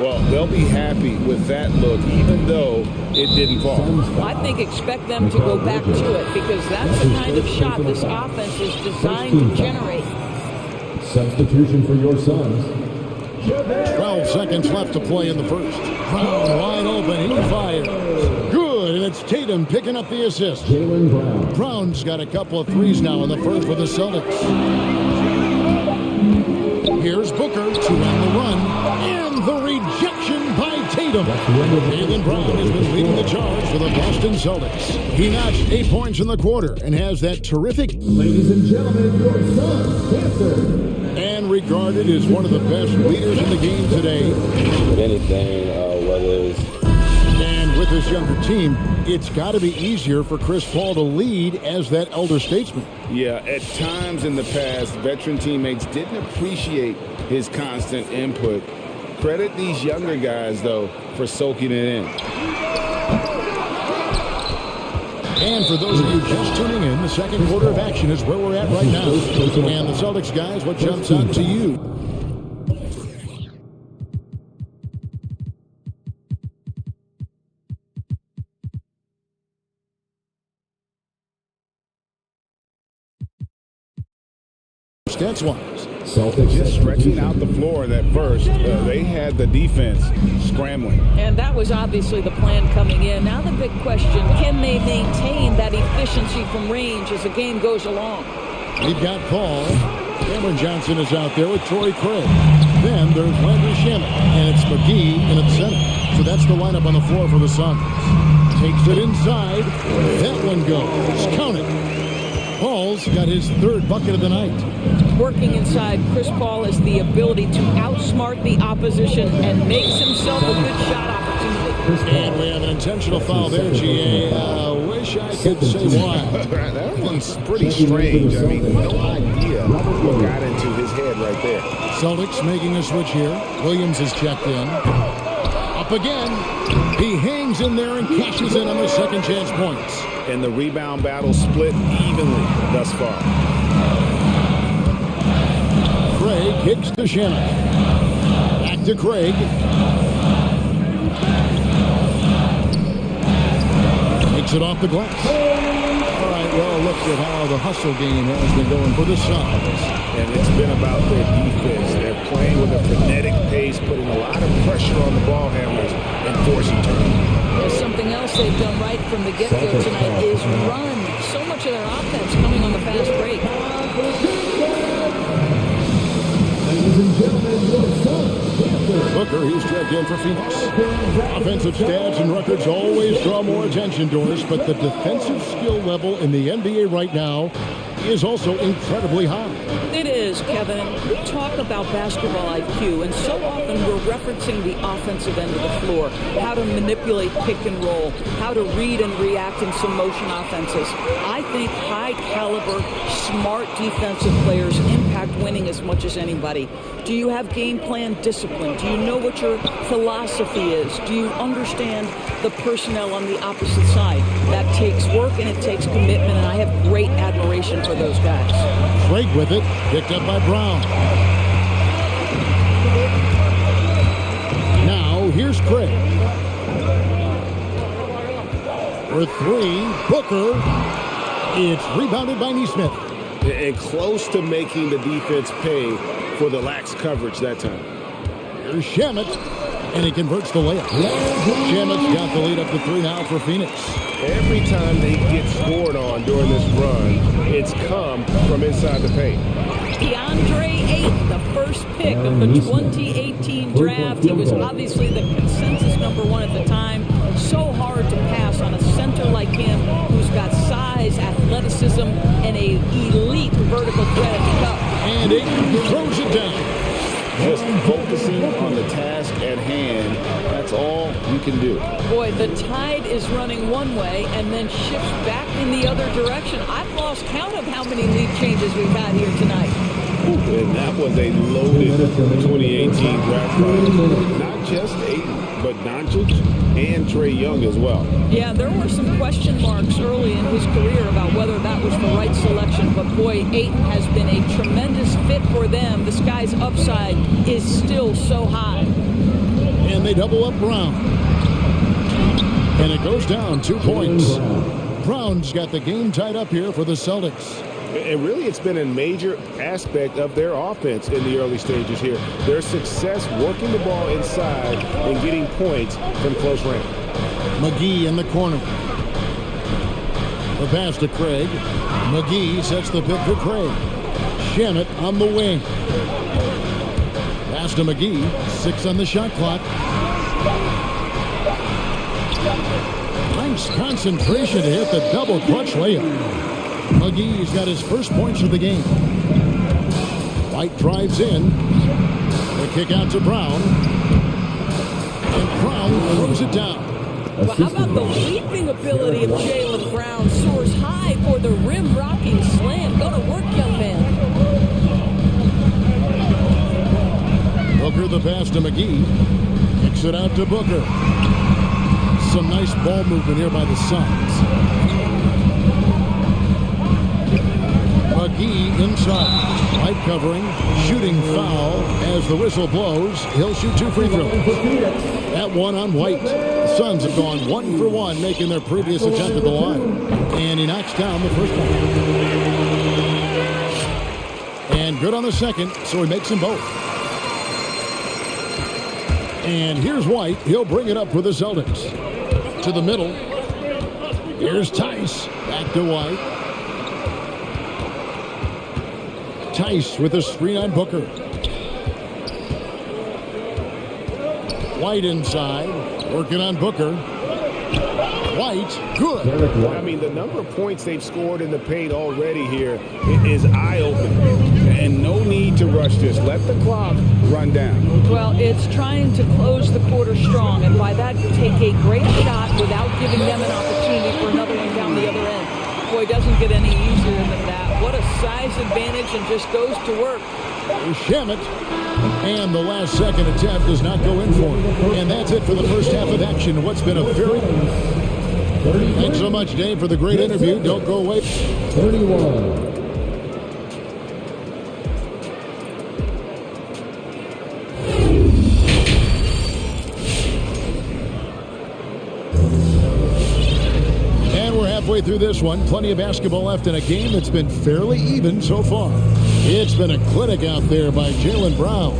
Well, they'll be happy with that look, even though it didn't fall. I think expect them to go back to it, because that's the kind of shot this offense is designed to generate. Substitution for your Suns. 12 seconds left to play in the first. Brown wide open. He fires. Good, and it's Tatum picking up the assist. Jaylen Brown. Brown's got a couple of threes now in the first for the Celtics. Here's Booker to end the run. And the rejection by Tatum. Jaylen Brown has been leading the charge for the Boston Celtics. He notched 8 points in the quarter and has that terrific... Ladies and gentlemen, your Suns dancer. And regarded as one of the best leaders in the game today. If anything, whether it's... And with this younger team, it's got to be easier for Chris Paul to lead as that elder statesman. Yeah, at times in the past, veteran teammates didn't appreciate his constant input. Credit these younger guys, though, for soaking it in. And for those of you just tuning in, the second quarter of action is where we're at right now. And the Celtics guys, what jumps out to you? Stats-wise. Celtics just stretching out the floor that first. They had the defense scrambling. And that was obviously the plan coming in. Now the big question, can they maintain that efficiency from range as the game goes along? We've got Paul. Cameron Johnson is out there with Torrey Craig. Then there's Landry Shamet, and it's McGee in at center. So that's the lineup on the floor for the Suns. Takes it inside. That one goes. Count it. Paul's got his 3rd bucket of the night. Working inside, Chris Paul has the ability to outsmart the opposition and makes himself a good shot opportunity. And we have an intentional foul there, GA. Wish I could say why. That one's pretty strange. I mean, no idea what got into his head right there. Celtics making a switch here. Williams is checked in. Up again. He hangs in there and cashes in on the second chance points. And the rebound battle split evenly thus far. Craig kicks to Shamet. Back to Craig. Takes it off the glass. All right, well, look at how the hustle game has been going for the Suns. And it's been about their defense. They're playing with a frenetic pace, putting a lot of pressure on the ball handlers and forcing turnovers. There's something else they've done right from the get-go tonight is run. So much of their offense coming on the fast break. Ladies and gentlemen, your Suns dancer. Booker, he's checked in for Phoenix. Offensive stats and records always draw more attention to us, but the defensive skill level in the NBA right now is also incredibly high. It is, Kevin. We talk about basketball IQ, and so often we're referencing the offensive end of the floor, how to manipulate pick and roll, how to read and react in some motion offenses. I think high-caliber, smart defensive players impact winning as much as anybody. Do you have game plan discipline? Do you know what your philosophy is? Do you understand the personnel on the opposite side? That takes work and it takes commitment, and I have great admiration for those guys. Craig with it, picked up by Brown. Now, here's Craig. For 3, Booker. It's rebounded by Nesmith. And close to making the defense pay for the lax coverage that time. Here's Shamet, and he converts the layup. Shamet's got the lead up to 3 now for Phoenix. Every time they get scored on during this run, it's come from inside the paint. DeAndre Ayton, the first pick of the 2018 draft. He was obviously the consensus #1 at the time. So hard to pass on a center like him who's got size, athleticism, and an elite vertical threat. Defending, throws it down. Just focusing on the task at hand, that's all you can do. Boy, the tide is running one way and then shifts back in the other direction. I've lost count of how many lead changes we've had here tonight. And that was a loaded 2018 draft class. Not just Aiden, but Doncic and Trae Young as well. Yeah, there were some question marks early in his career about whether that was the right selection, but boy, Ayton has been a tremendous fit for them. This guy's upside is still so high. And they double up Brown. And it goes down 2 points. Brown's got the game tied up here for the Celtics. And really, it's been a major aspect of their offense in the early stages here. Their success working the ball inside and getting points from close range. McGee in the corner. The pass to Craig. McGee sets the pick for Craig. Shamet on the wing. Pass to McGee. 6 on the shot clock. Nice concentration to hit the double clutch layup. McGee's got his first points of the game. White drives in. The kick out to Brown. And Brown throws it down. Well, how about the leaping ability of Jaylen Brown? Soars high for the rim-rocking slam. Go to work, young man. Booker the pass to McGee. Kicks it out to Booker. Some nice ball movement here by the Suns. McGee inside. White covering. Shooting foul as the whistle blows. He'll shoot 2 free throws. That one on White. The Suns have gone 1 for 1, making their previous attempt at the line. And he knocks down the first one. And good on the second, so he makes them both. And here's White. He'll bring it up for the Celtics. To the middle. Here's Tice. Back to White. Tice with a screen on Booker. White inside. Working on Booker. White, good. I mean, the number of points they've scored in the paint already here is eye-opening. And no need to rush this. Let the clock run down. Well, it's trying to close the quarter strong, and by that, take a great shot without giving them an opportunity for another one down the other end. Boy, it doesn't get any easier than that. What a size advantage, and just goes to work. Shamet. And the last second attempt does not go in for him. And that's it for the first half of action. What's been a very... Thanks so much, Dave, for the great interview. Don't go away. 31. Halfway through this one, plenty of basketball left in a game that's been fairly even so far. It's been a clinic out there by Jaylen Brown.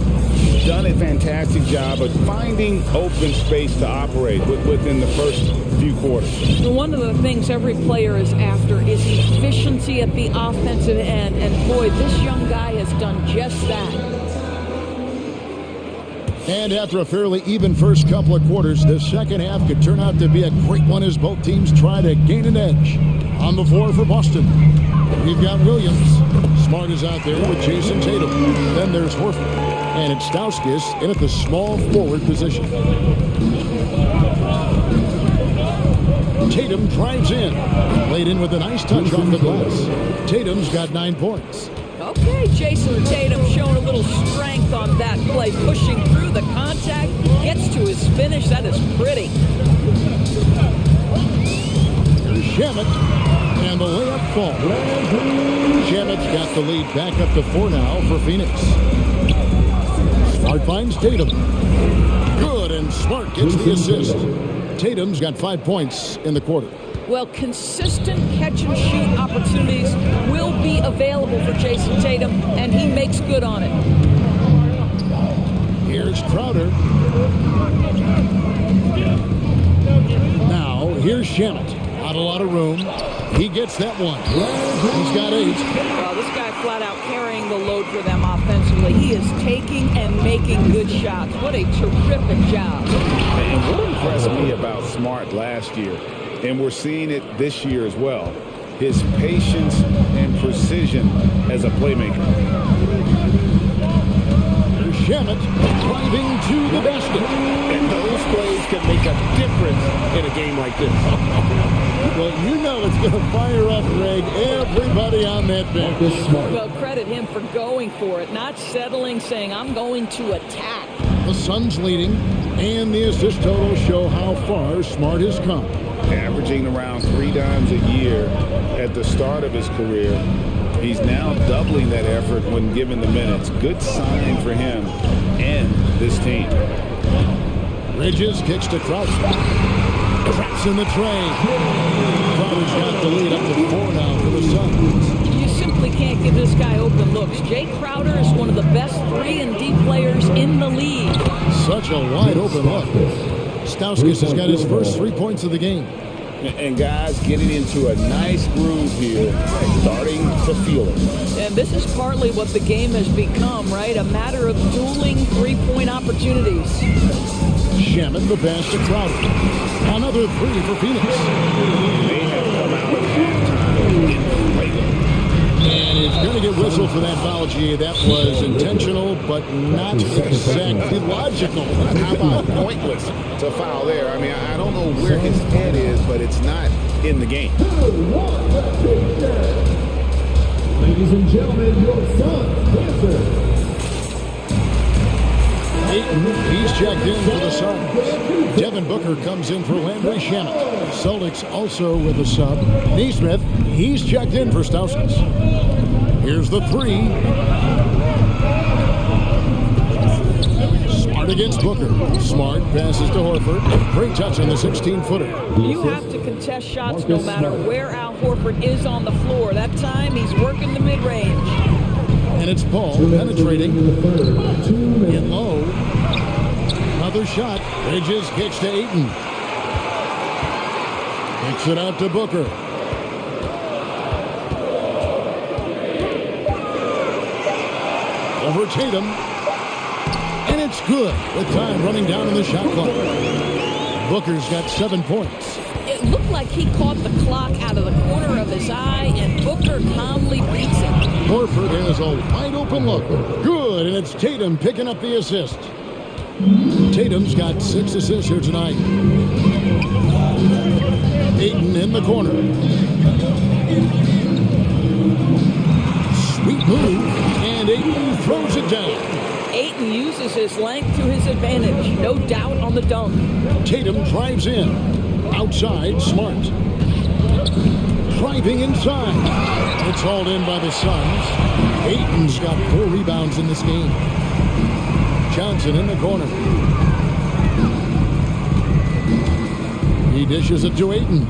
Done a fantastic job of finding open space to operate within the first few quarters. One of the things every player is after is efficiency at the offensive end, and boy, this young guy has done just that. And after a fairly even first couple of quarters, the second half could turn out to be a great one as both teams try to gain an edge. On the floor for Boston, we've got Williams. Smart is out there with Jason Tatum. Then there's Horford. And it's Stauskas in at the small forward position. Tatum drives in. Laid in with a nice touch off the glass. Tatum's got 9 points. Okay, Jason Tatum showing a little strength on that play, pushing through the contact, gets to his finish. That is pretty. Shamet, and the layup falls. Shamet's got the lead back up to 4 now for Phoenix. Smart finds Tatum. Good, and Smart gets the assist. Tatum's got 5 points in the quarter. Well, consistent catch-and-shoot opportunities will be available for Jason Tatum, and he makes good on it. Here's Crowder. Now, here's Shamet. Not a lot of room. He gets that one. He's got 8. Well, this guy flat out carrying the load for them offensively. He is taking and making good shots. What a terrific job. And what impressed me about Smart last year, and we're seeing it this year as well, his patience and precision as a playmaker. Shamet driving to the basket. And those plays can make a difference in a game like this. Well, you know it's going to fire up, Greg, everybody on that bench. Well, credit him for going for it, not settling, saying, I'm going to attack. The Suns leading, and the assist totals show how far Smart has come. Averaging around 3 dimes a year at the start of his career. He's now doubling that effort when given the minutes. Good sign for him and this team. Bridges kicks to Krause. Traps in the tray. Crowder's got the lead up to 4 now for the Suns. You simply can't give this guy open looks. Jay Crowder is one of the best 3-and-D players in the league. Such a wide open look. Stauskas has got his first 3 points of the game. And guys getting into a nice groove here, starting to feel it. And this is partly what the game has become, right? A matter of dueling 3-point opportunities. Shamet the pass to Crowder. Another 3 for Phoenix. They have come out of halftime inflated. And he's going to get whistled for that foul, G. That was intentional, but not exactly logical. How about pointless to foul there? I mean, I don't know where his head is, but it's not in the game. Ladies and gentlemen, your Suns answer. He's checked in for the Suns. Devin Booker comes in for Landry Shamet. Celtics also with a sub. Neesmith, he's checked in for Stauskas. Here's the 3. Smart against Booker. Smart passes to Horford. Great touch on the 16-footer. You have to contest shots no matter where Al Horford is on the floor. That time he's working the mid-range. And it's Paul penetrating in low. Another shot. Bridges kicks to Ayton. Kicks it out to Booker. Over Tatum. And it's good with time running down in the shot clock. Booker's got 7 points. It looked like he caught the clock out of the corner of his eye, and Booker calmly beats it. Horford has a wide open look. Good, and it's Tatum picking up the assist. Tatum's got 6 assists here tonight. Ayton in the corner. Sweet move, and Ayton throws it down. Ayton uses his length to his advantage. No doubt on the dunk. Tatum drives in. Outside, Smart. Driving inside. It's hauled in by the Suns. Ayton's got 4 rebounds in this game. Johnson in the corner. He dishes it to Ayton.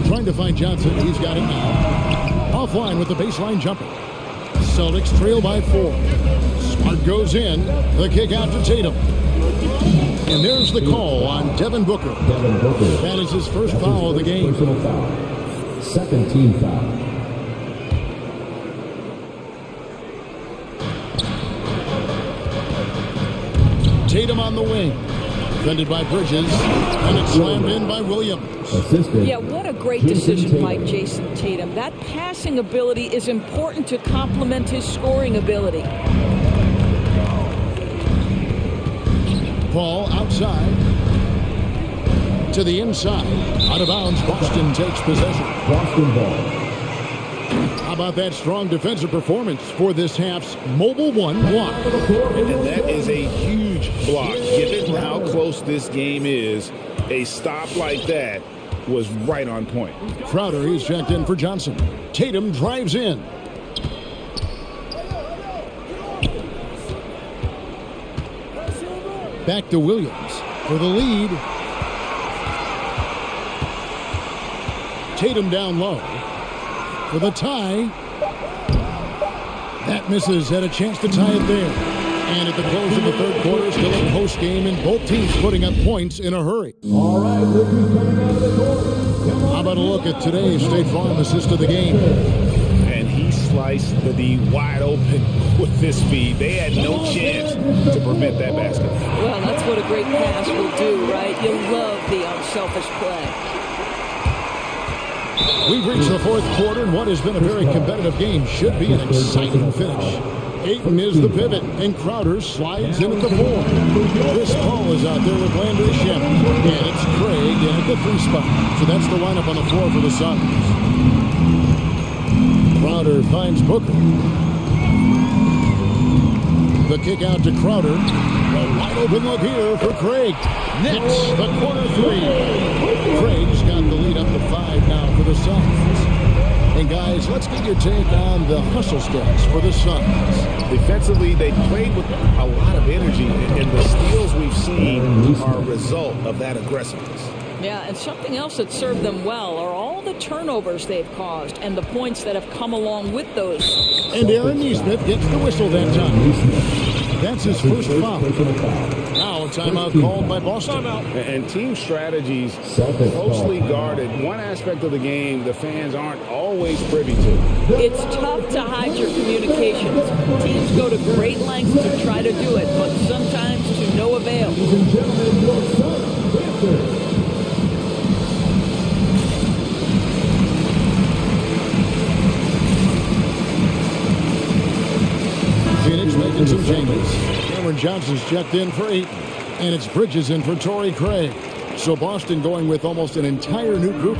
Trying to find Johnson. He's got it now. Offline with the baseline jumper. Celtics trail by 4. Smart goes in. The kick out to Tatum. And there's the call on Devin Booker. That is his first foul of the game. Second team foul. Tatum on the wing. Defended by Bridges. And it's slammed in by Williams. Yeah, what a great decision by Jason Tatum. That passing ability is important to complement his scoring ability. Paul outside. To the inside. Out of bounds. Boston takes possession. Boston ball. How about that strong defensive performance for this half's mobile 1 block? And that is a huge block. Given how close this game is, a stop like that was right on point. Crowder, he's checked in for Johnson. Tatum drives in. Back to Williams for the lead. Tatum down low for the tie. That misses. Had a chance to tie it there. And at the close of the third quarter, still a close game, and both teams putting up points in a hurry. All right, rookies coming out of the court. How about a look at today's State Farm assist of the game? And he sliced the D wide open with this feed. They had no chance to prevent that basket. Well, that's what a great pass will do, right? You love the unselfish play. We've reached the fourth quarter, and what has been a very competitive game should be an exciting finish. Ayton is the pivot, and Crowder slides in at the 4. Chris Paul is out there with Landry Shamet, and it's Craig in at the 3 spot. So that's the lineup on the floor for the Suns. Crowder finds Booker. The kick out to Crowder. A wide open look here for Craig. Nets the corner 3. Craig's got the lead up to 5 now for the Suns. And guys, let's get your take on the hustle stats for the Suns. Defensively, they played with a lot of energy, and the steals we've seen are a result of that aggressiveness. Yeah, and something else that served them well are all the turnovers they've caused and the points that have come along with those. And Aaron Nesmith gets the whistle that time. That's his first foul. Now a timeout called by Boston. And team strategies closely guarded. One aspect of the game the fans aren't always privy to. It's tough to hide your communications. Teams go to great lengths to try to do it, but sometimes to no avail. Phoenix making some changes. Cameron Johnson's checked in for 8, and it's Bridges in for Torrey Craig. So Boston going with almost an entire new group.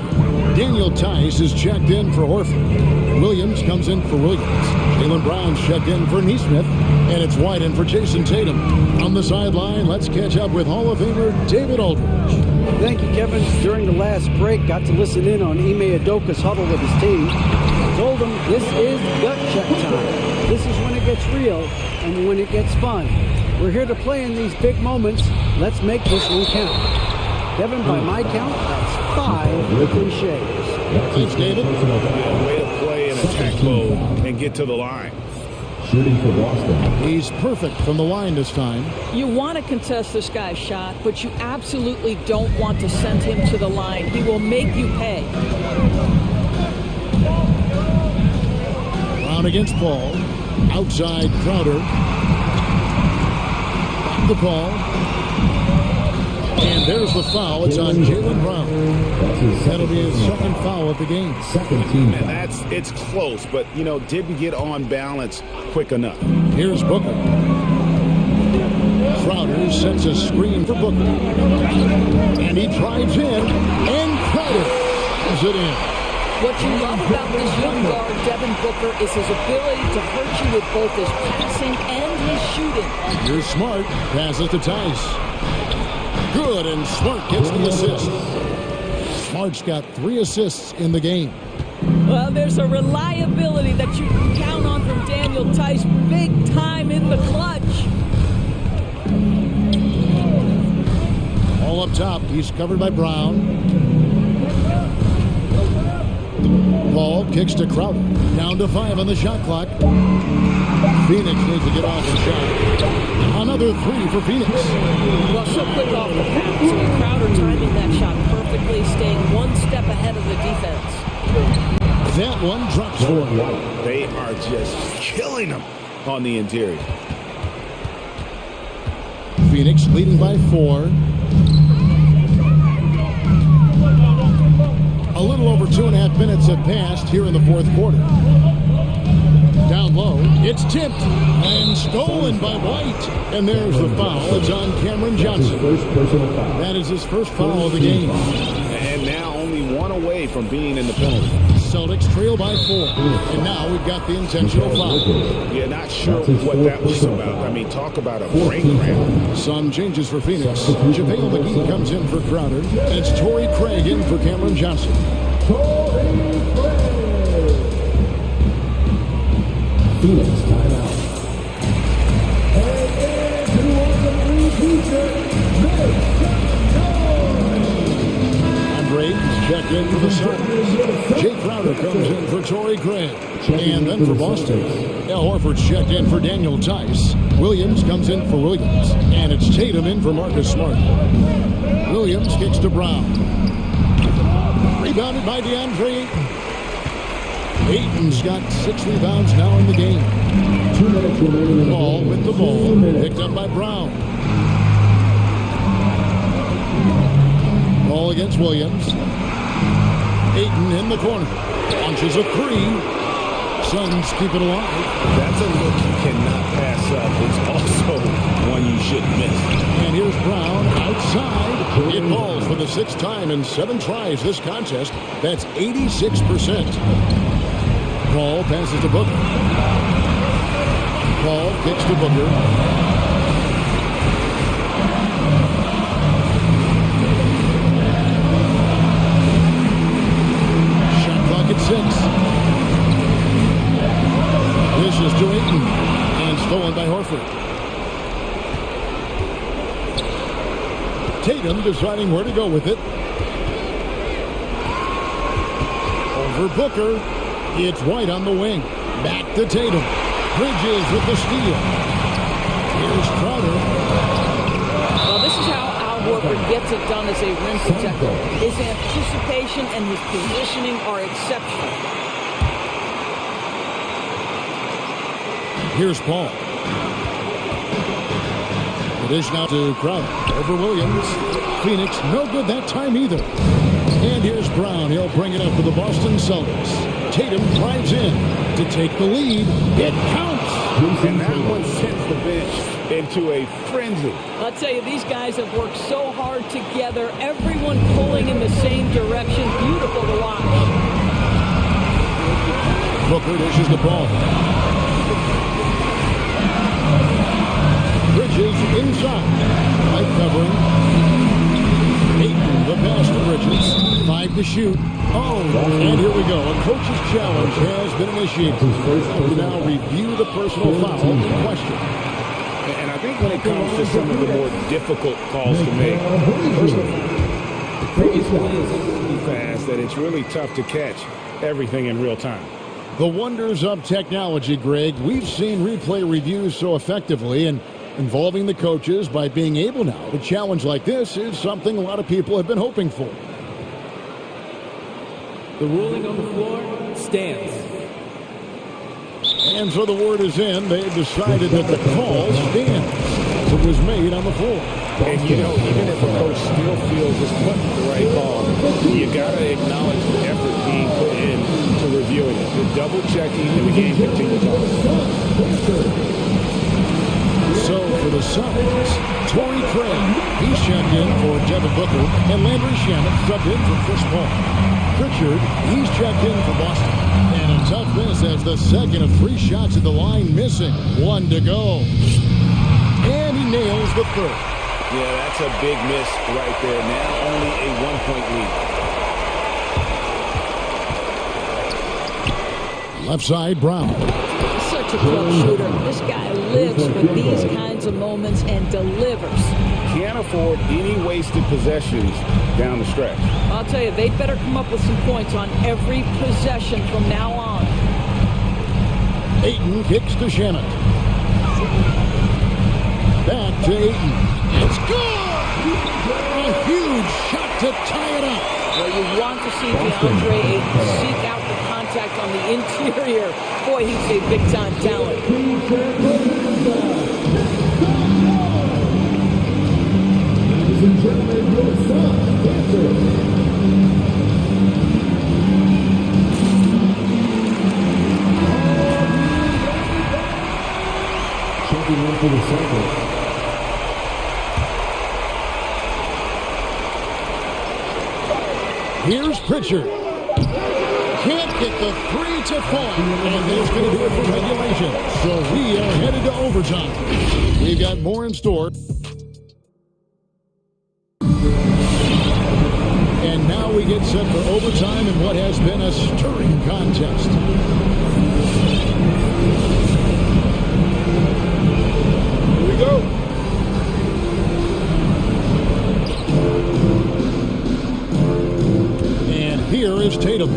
Daniel Tice is checked in for Horford. Williams comes in for Williams. Jaylen Brown's checked in for Nesmith, and it's White in for Jason Tatum. On the sideline, let's catch up with Hall of Famer David Aldridge. Thank you, Kevin. During the last break, got to listen in on Ime Udoka's huddle with his team. Told him this is gut check time. This is when it gets real and when it gets fun. We're here to play in these big moments. Let's make this one count. Kevin, by my count, that's 5 cliches. Thanks, David. Way to play in attack mode and get to the line. Shooting for Boston. He's perfect from the line this time. You want to contest this guy's shot, but you absolutely don't want to send him to the line. He will make you pay. Brown against Paul. Outside Crowder. Back to Paul. And there's the foul. It's on Jaylen Brown. That'll be his second foul of the game. Second team. And it's close, but, you know, didn't get on balance quick enough. Here's Booker. Crowder sets a screen for Booker. And he drives in. And Crowder is it in. What you love about this young guard, Devin Booker, is his ability to hurt you with both his passing and his shooting. Here's Smart. Passes to Tice. Good, and Smart gets the assist. Smart's got 3 assists in the game. Well, there's a reliability that you can count on from Daniel Tice, big time in the clutch. All up top, he's covered by Brown. Paul kicks to Crowder. Down to 5 on the shot clock. Phoenix needs to get off the shot. Another 3 for Phoenix. Well, so quick off the pass. And Crowder timing that shot perfectly, staying one step ahead of the defense. That one drops for him. They are just killing them on the interior. Phoenix leading by 4. A little over 2.5 minutes have passed here in the fourth quarter. Down low, it's tipped and stolen by White. And there's the foul. It's on Cameron Johnson. That is his first foul of the game. And now only 1 away from being in the penalty. Celtics trail by 4. And now we've got the intentional foul. Yeah, not sure what that was about. I mean, talk about a brain cramp. Some changes for Phoenix. JaVale McGee comes in for Crowder. And it's Torrey Craig in for Cameron Johnson. Phoenix timeout. Andre checked in for the Suns. Jay Crowder comes in for Torrey Craig. And then for Boston, Al Horford's checked in for Daniel Tice. Williams comes in for Williams. And it's Tatum in for Marcus Smart. Williams kicks to Brown. Rebounded by DeAndre Ayton. Ayton's got 6 rebounds now in the game. 2 minutes remaining. Ball with the ball. Picked up by Brown. Ball against Williams. Ayton in the corner. Launches a 3. Suns keep it alive. That's a look you cannot pass up. It's also one you shouldn't miss. And here's Brown outside. It falls for the 6th time in 7 tries this contest. That's 86%. Paul passes to Booker. Paul kicks to Booker. Shot clock at 6. This is to Ayton. And stolen by Horford. Tatum deciding where to go with it. Over Booker. It's White on the wing. Back to Tatum. Bridges with the steal. Here's Crowder. Well, this is how Al Horford gets it done as a rim protector. His anticipation and his positioning are exceptional. Here's Paul. The dish now to Crowder. Over Williams. Phoenix, no good that time either. And here's Brown. He'll bring it up for the Boston Celtics. Tatum drives in to take the lead. It counts. And that one sends the bench into a frenzy. I'll tell you, these guys have worked so hard together. Everyone pulling in the same direction. Beautiful to watch. Booker dishes the ball. Bridges inside. Light covering. Ayton, the pass to Bridges. 5 to shoot. Oh, and here we go. A coach's challenge has been initiated. We now review the personal foul in question. And I think when it comes to some of the more difficult calls to make, it's so fast that it's really tough to catch everything in real time. The wonders of technology, Greg. We've seen replay reviews so effectively, and involving the coaches by being able now to challenge like this is something a lot of people have been hoping for. The ruling on the floor stands. And so the word is in. They have decided that the call stands. It was made on the floor. And you know, even if a coach still feels this wasn't the right call, you got to acknowledge the effort being put in to reviewing it. The double checking and the game continues on. So for the Suns, Torrey Craig, he's checked in for Devin Booker, and Landry Shamet subbed in for Chris Paul. Pritchard, he's checked in for Boston. And a tough miss as the second of 3 shots at the line missing. 1 to go. And he nails the third. Yeah, that's a big miss right there. Now only a 1-point lead. Left side, Brown. Such a clutch shooter. This guy lives for these kinds of moments and delivers. Can't afford any wasted possessions down the stretch. I'll tell you, they'd better come up with some points on every possession from now on. Ayton kicks to Shamet. Back to Ayton. It's good! A huge shot to tie it up. Well, you want to see DeAndre Ayton seek out the contact on the interior. Boy, he's a big-time talent. Ladies and gentlemen, your son, dancer. Checking in for the Celtics. Here's Pritchard. Can't get the 3 to fall. And that's going to do it for regulation. So we are headed to overtime. We've got more in store. And now we get set for overtime in what has been a stirring contest. Here we go. Here is Tatum,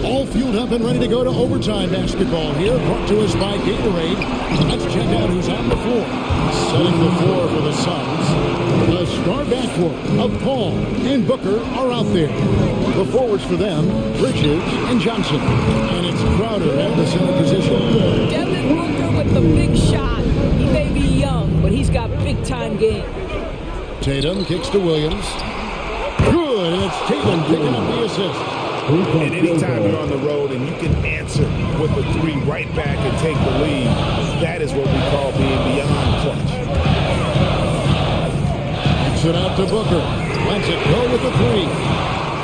all fueled up and ready to go to overtime basketball here, brought to us by Gatorade. Let's check out who's on the floor. Setting the floor for the Suns. The star backcourt of Paul and Booker are out there. The forwards for them, Bridges and Johnson. And it's Crowder at the center position. Devin Booker with the big shot. He may be young, but he's got big-time game. Tatum kicks to Williams. Good, and it's Tatum picking up the assist. And anytime you're on the road and you can answer with a three right back and take the lead, that is what we call being beyond clutch. Kicks it out to Booker. Lets it go with the three.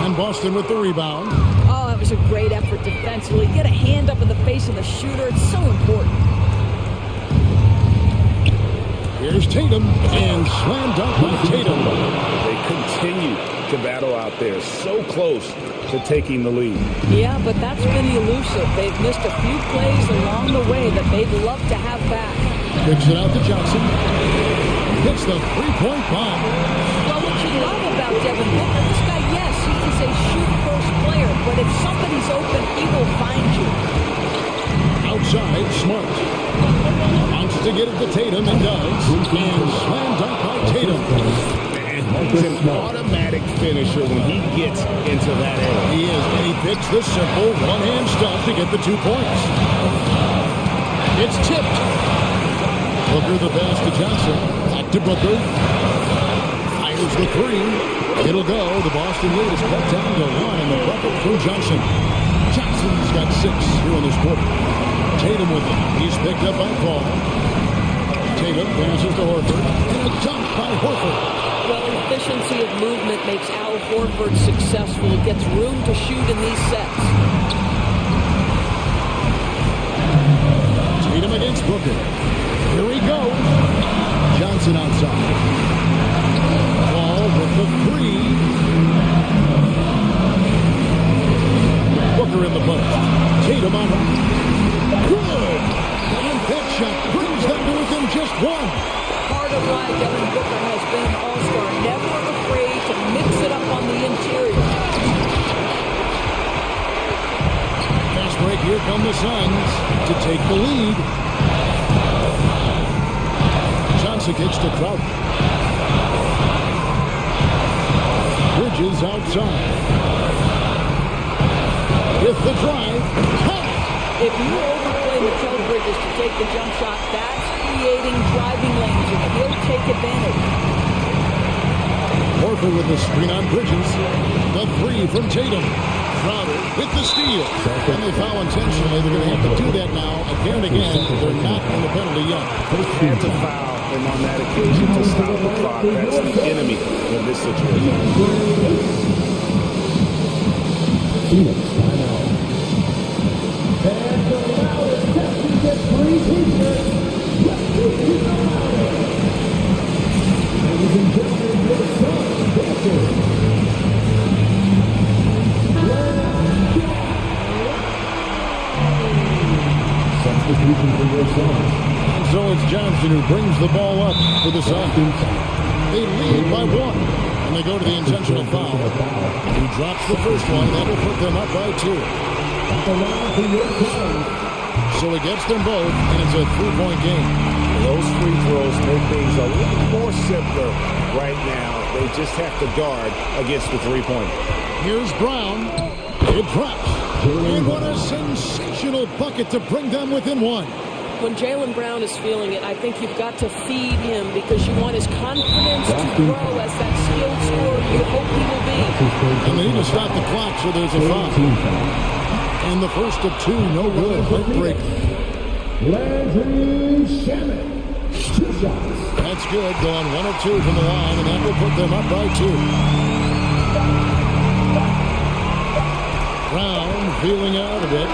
And Boston with the rebound. Oh, that was a great effort defensively. Get a hand up in the face of the shooter. It's so important. Here's Tatum, and slam dunk by Tatum. They continue to battle out there, so close to taking the lead. Yeah, but that's been elusive. They've missed a few plays along the way that they'd love to have back. Kicks it out to Johnson. Hits the three-point bomb. Well, what you love about Devin Booker, this guy, yes, he is a shoot-first player, but if somebody's open, he will find you. Outside, Smart. Wants to get it to Tatum and does. And slam dunk by Tatum. He's an automatic finisher when he gets into that area. He is, and he picks the simple one-hand stuff to get the 2 points. It's tipped. Booker the pass to Johnson. Back to Booker. Fires the three. It'll go. The Boston lead is cut down to 1 and the bucket through Johnson. Johnson's got 6 here in this quarter. Tatum with it. He's picked up by Paul. Tatum passes to Horford. And a dunk by Horford. Well, efficiency of movement makes Al Horford successful. He gets room to shoot in these sets. Tatum against Booker. Here we go. Johnson outside. Paul with the three. Booker in the post. Tatum on him. Good! And that shot brings them to within just 1. Part of why Devin Booker has been an all-star, never afraid to mix it up on the interior. Fast break, here come the Suns to take the lead. Johnson kicks to Crowder. Bridges outside. With the drive. If you overplay Mikal Bridges to take the jump shot, that's creating driving lanes, and he'll take advantage. Horford with the screen on Bridges. The three from Tatum. Crowder with the steal. And they foul intentionally. They're going to have to do that now again and again. They're not in the penalty yet. Had to foul him on that occasion to stop the clock. That's the enemy in this situation. And the loudest Texans get free t-shirts. Ladies and gentlemen, your substitution. Substitution for your son. So it's Johnson who brings the ball up for the Suns. They lead by 1. And they go to the intentional foul. He drops the first one. That will put them up by 2. So he gets them both, and it's a 3-point game. Those free throws make things a little more simpler right now. They just have to guard against the 3-pointer. Here's Brown. It drops. And what a sensational bucket to bring them within 1. When Jaylen Brown is feeling it, I think you've got to feed him because you want his confidence to grow as that skilled scorer you hope he will be. And they need to stop the clock, so there's a foul. And the first of 2, no good. Heartbreaker. Landry Shamet. 2 shots. That's good. Going 1 of 2 from the line, and that will put them up by 2. Brown feeling out of it.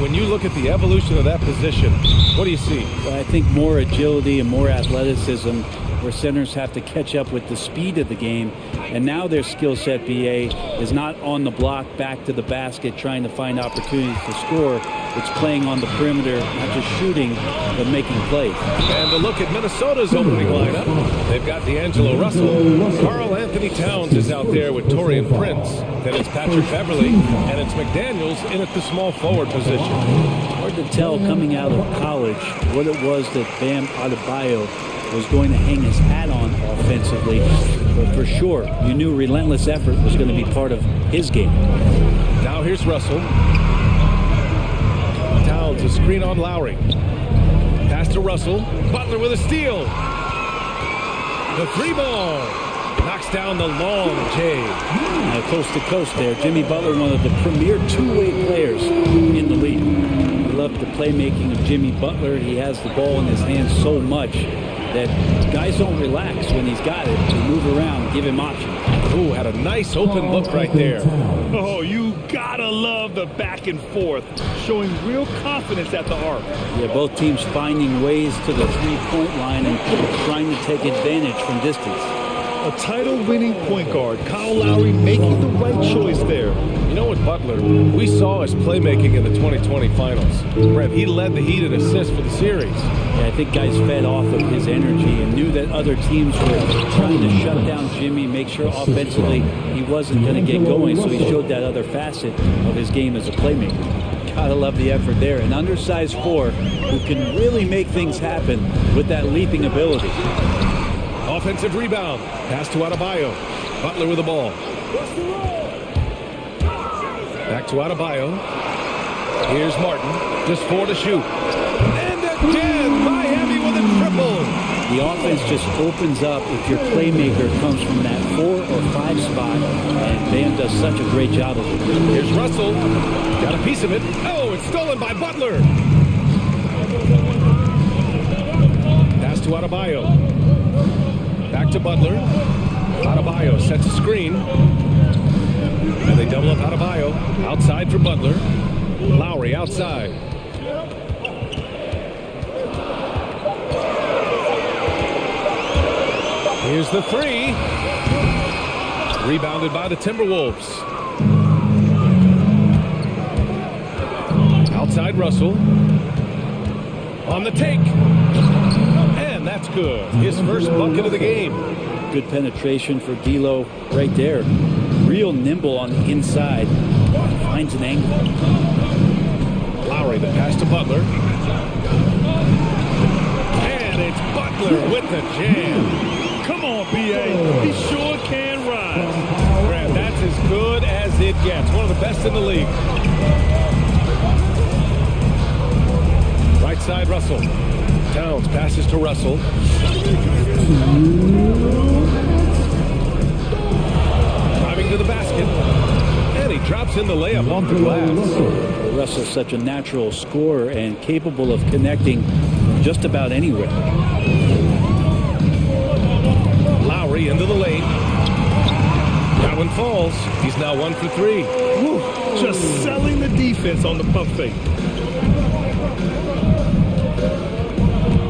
when you look at the evolution of that position, what do you see? Well, I think more agility and more athleticism, where centers have to catch up with the speed of the game. And now their skill set, BA, is not on the block, back to the basket, trying to find opportunities to score. It's playing on the perimeter, not just shooting, but making plays. And a look at Minnesota's opening lineup. They've got D'Angelo Russell. Carl Anthony Towns is out there with Torian Prince. Then it's Patrick Beverly, and it's McDaniels in at the small forward position. Hard to tell coming out of college what it was that Bam Adebayo was going to hang his hat on offensively, but for sure, you knew relentless effort was going to be part of his game. Now here's Russell. Towns, a screen on Lowry. Pass to Russell. Butler with a steal. The three ball. Knocks down the long J. Coast to coast there. Jimmy Butler, one of the premier two-way players in the league. We love the playmaking of Jimmy Butler. He has the ball in his hands so much that guys don't relax when he's got it. They move around, give him options. Ooh, had a nice open look right there. Oh, you gotta love the back and forth, showing real confidence at the arc. Yeah, both teams finding ways to the three-point line and trying to take advantage from distance. A title-winning point guard, Kyle Lowry, making the right choice there. You know what, Butler, we saw his playmaking in the 2020 finals. Brett, he led the Heat in assists for the series. Yeah, I think guys fed off of his energy and knew that other teams were trying to shut down Jimmy, make sure offensively he wasn't going to get going, so he showed that other facet of his game as a playmaker. Gotta love the effort there. An undersized four who can really make things happen with that leaping ability. Offensive rebound. Pass to Adebayo. Butler with the ball. Back to Adebayo. Here's Martin. Just 4 to shoot. And again, Miami with a triple. The offense just opens up if your playmaker comes from that 4 or 5 spot, and Bam does such a great job of it. Here's Russell. Got a piece of it. Oh, it's stolen by Butler. Pass to Adebayo. Back to Butler. Adebayo sets a screen. And they double up Adebayo. Outside for Butler. Lowry outside. Here's the three. Rebounded by the Timberwolves. Outside Russell. On the take. And that's good. His first bucket of the game. Good penetration for D'Lo right there. Real nimble on the inside. Finds an angle. Lowry, the pass to Butler. And it's Butler with the jam. Come on, B.A. He sure can rise. Grant, that's as good as it gets. One of the best in the league. Right side, Russell. Towns passes to Russell. Driving to the basket. And he drops in the layup off the glass. Russell's such a natural scorer and capable of connecting from just about anywhere. Lowry into the lane. That one falls. He's now 1 for 3. Woo, just selling the defense on the pump fake.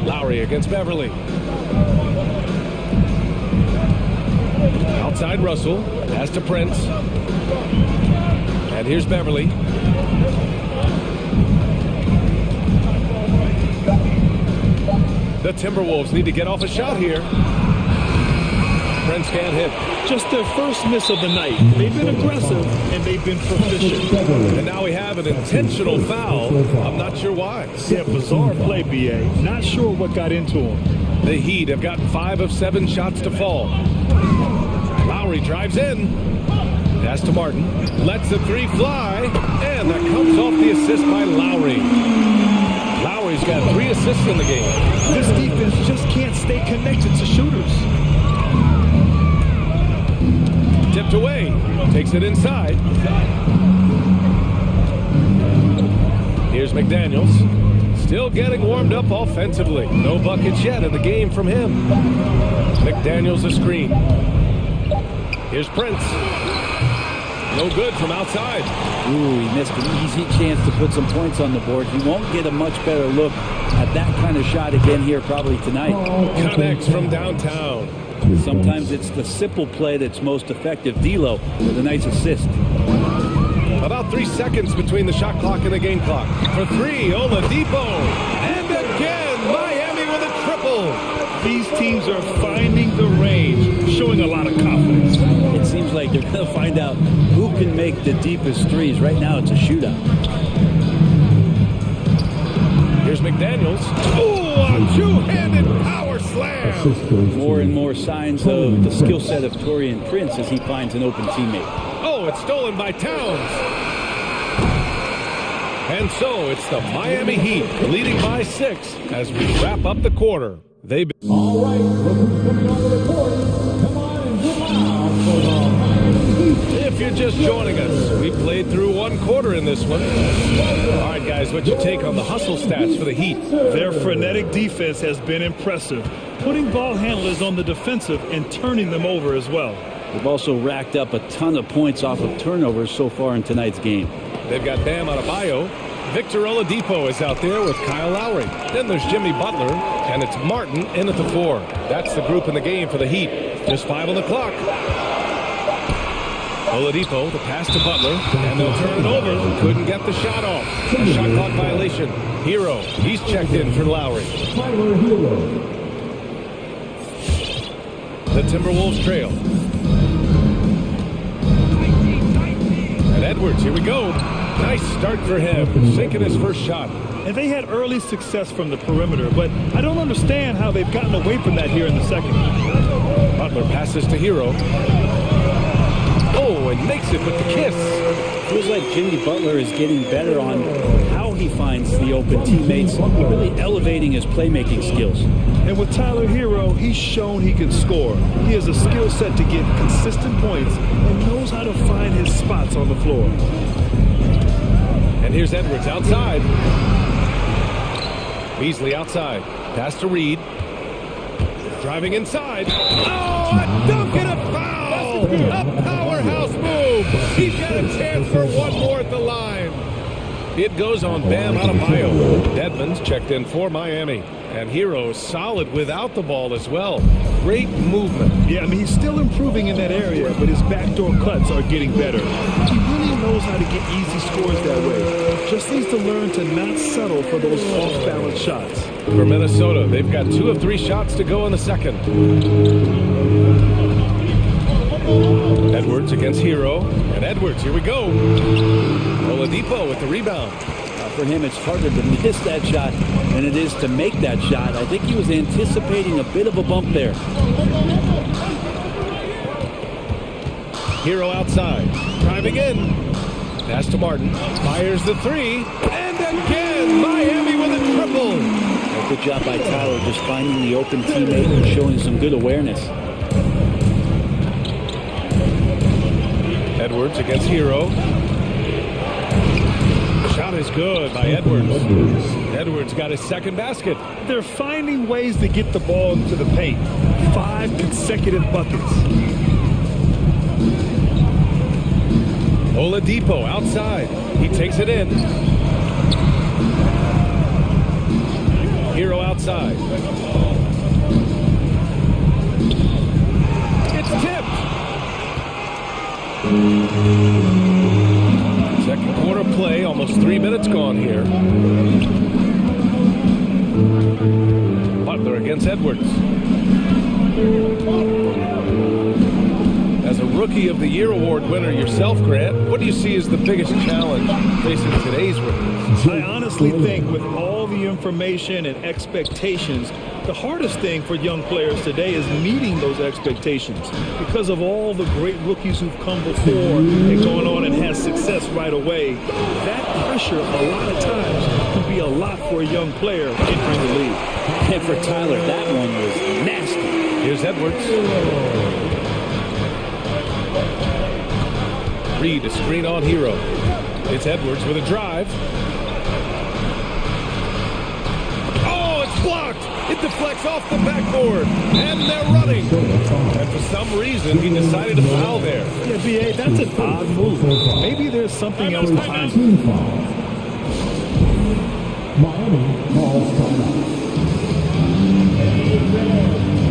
Lowry against Beverly. Outside Russell. Pass to Prince. And here's Beverly. The Timberwolves need to get off a shot here. Prince can't hit. Just their first miss of the night. They've been aggressive, and they've been proficient. And now we have an intentional foul. I'm not sure why. Yeah, bizarre play, B.A. Not sure what got into him. The Heat have gotten 5 of 7 shots to fall. Lowry drives in. Pass to Martin. Lets the three fly. And that comes off the assist by Lowry. Lowry's got 3 assists in the game. This defense just can't stay connected to shooters. Tipped away. Takes it inside. Here's McDaniels. Still getting warmed up offensively. No buckets yet in the game from him. McDaniels a screen. Here's Prince. No good from outside. Ooh, he missed an easy chance to put some points on the board. He won't get a much better look at that kind of shot again here probably tonight. Connects from downtown. Sometimes it's the simple play that's most effective. D'Lo with a nice assist. About 3 seconds between the shot clock and the game clock. For three, Oladipo. And again, Miami with a triple. These teams are finding the range, showing a lot of confidence. It seems like they're going to find out who can make the deepest threes. Right now, it's a shootout. Here's McDaniels. Ooh, a two-handed power slam. More and more signs of the skill set of Taurean Prince as he finds an open teammate. Oh, it's stolen by Towns. And so it's the Miami Heat leading by 6 as we wrap up the quarter. They've been... All right, look who's coming onto the court. Come on and get loud for the Miami Heat. If you're just joining us, we played through 1 quarter in this one. All right, guys, what's your take on the hustle stats for the Heat? Their frenetic defense has been impressive, putting ball handlers on the defensive and turning them over as well. They've also racked up a ton of points off of turnovers so far in tonight's game. They've got Bam Adebayo. Victor Oladipo is out there with Kyle Lowry. Then there's Jimmy Butler, and it's Martin in at the 4. That's the group in the game for the Heat. Just 5 on the clock. Oladipo, the pass to Butler, and they'll turn it over. Couldn't get the shot off. A shot clock violation. Hero, he's checked in for Lowry. The Timberwolves trail. And Edwards, here we go. Nice start for him, sinking his first shot. And they had early success from the perimeter, but I don't understand how they've gotten away from that here in the second. Butler passes to Hero. Oh, and makes it with the kiss. Feels like Jimmy Butler is getting better on how he finds the open teammates, really elevating his playmaking skills. And with Tyler Hero, he's shown he can score. He has a skill set to get consistent points and knows how to find his spots on the floor. And here's Edwards outside. Beasley outside. Pass to Reed. Driving inside. Oh, a dunk and a foul! A powerhouse move! He's got a chance for one more at the line. It goes on Bam Adebayo. Dedmon's checked in for Miami. And Hero solid without the ball as well. Great movement. Yeah, I mean, he's still improving in that area, but his backdoor cuts are getting better. He really knows how to get easy scores that way. Just needs to learn to not settle for those off-balance shots. For Minnesota, they've got 2 of 3 shots to go in the second. Edwards against Hero. And Edwards, here we go. Oladipo with the rebound. For him, it's harder to miss that shot than it is to make that shot. I think he was anticipating a bit of a bump there. Hero outside, driving in. Pass to Martin, fires the 3, and again, Miami with a triple. Well, good job by Tyler just finding the open teammate and showing some good awareness. Edwards against Hero. Shot is good by Edwards. Edwards got his second basket. They're finding ways to get the ball into the paint. 5 consecutive buckets. Oladipo outside. He takes it in. Hero outside. It's tipped. Second quarter play, almost 3 minutes gone here. Butler against Edwards. As a Rookie of the Year award winner yourself, Grant, what do you see as the biggest challenge facing today's rookies? I honestly think with all the information and expectations, the hardest thing for young players today is meeting those expectations. Because of all the great rookies who've come before and gone on and had success right away, that pressure a lot of times can be a lot for a young player entering the league. And for Tyler, that one was nasty. Here's Edwards. Reed, a screen on Hero. It's Edwards with a drive. Oh, it's blocked! It It deflects off the backboard, and they're running. And for some reason, he decided to foul there. Yeah, B.A., that's an odd move. Maybe there's something else behind it. Miami calls timeout.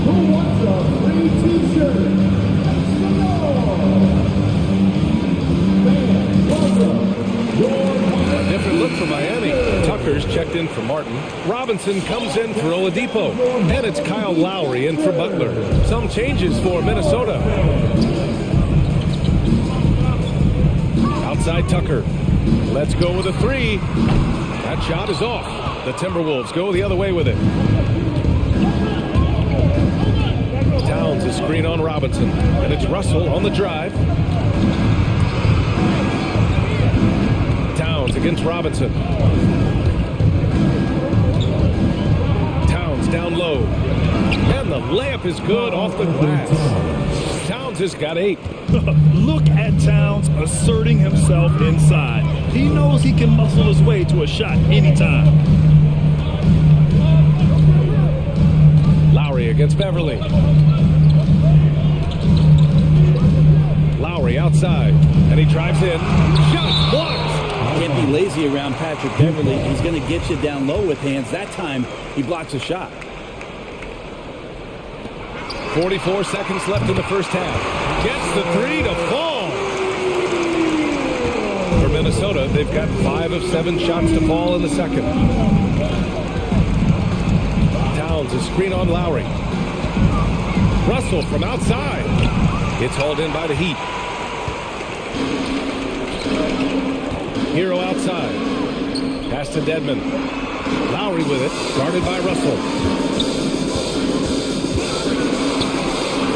Who wants a free t-shirt? A different look for Miami. Tucker's checked in for Martin. Robinson comes in for Oladipo. And it's Kyle Lowry in for Butler. Some changes for Minnesota. Outside Tucker. Let's go with a three. That shot is off. The Timberwolves go the other way with it. Towns is screen on Robinson. And it's Russell on the drive. Towns against Robinson. Towns down low. And the layup is good off the glass. Towns has got 8. Look at Towns asserting himself inside. He knows he can muscle his way to a shot anytime. Lowry against Beverly. Lowry outside. And he drives in. Shot blocked. Can't be lazy around Patrick Beverly. He's going to get you down low with hands. That time, he blocks a shot. 44 seconds left in the first half. Gets the three to fall. For Minnesota, they've got 5 of 7 shots to fall in the second. Towns is screen on Lowry. Russell from outside. It's hauled in by the Heat. Hero outside. Pass to Dedmon. Lowry with it. Guarded by Russell.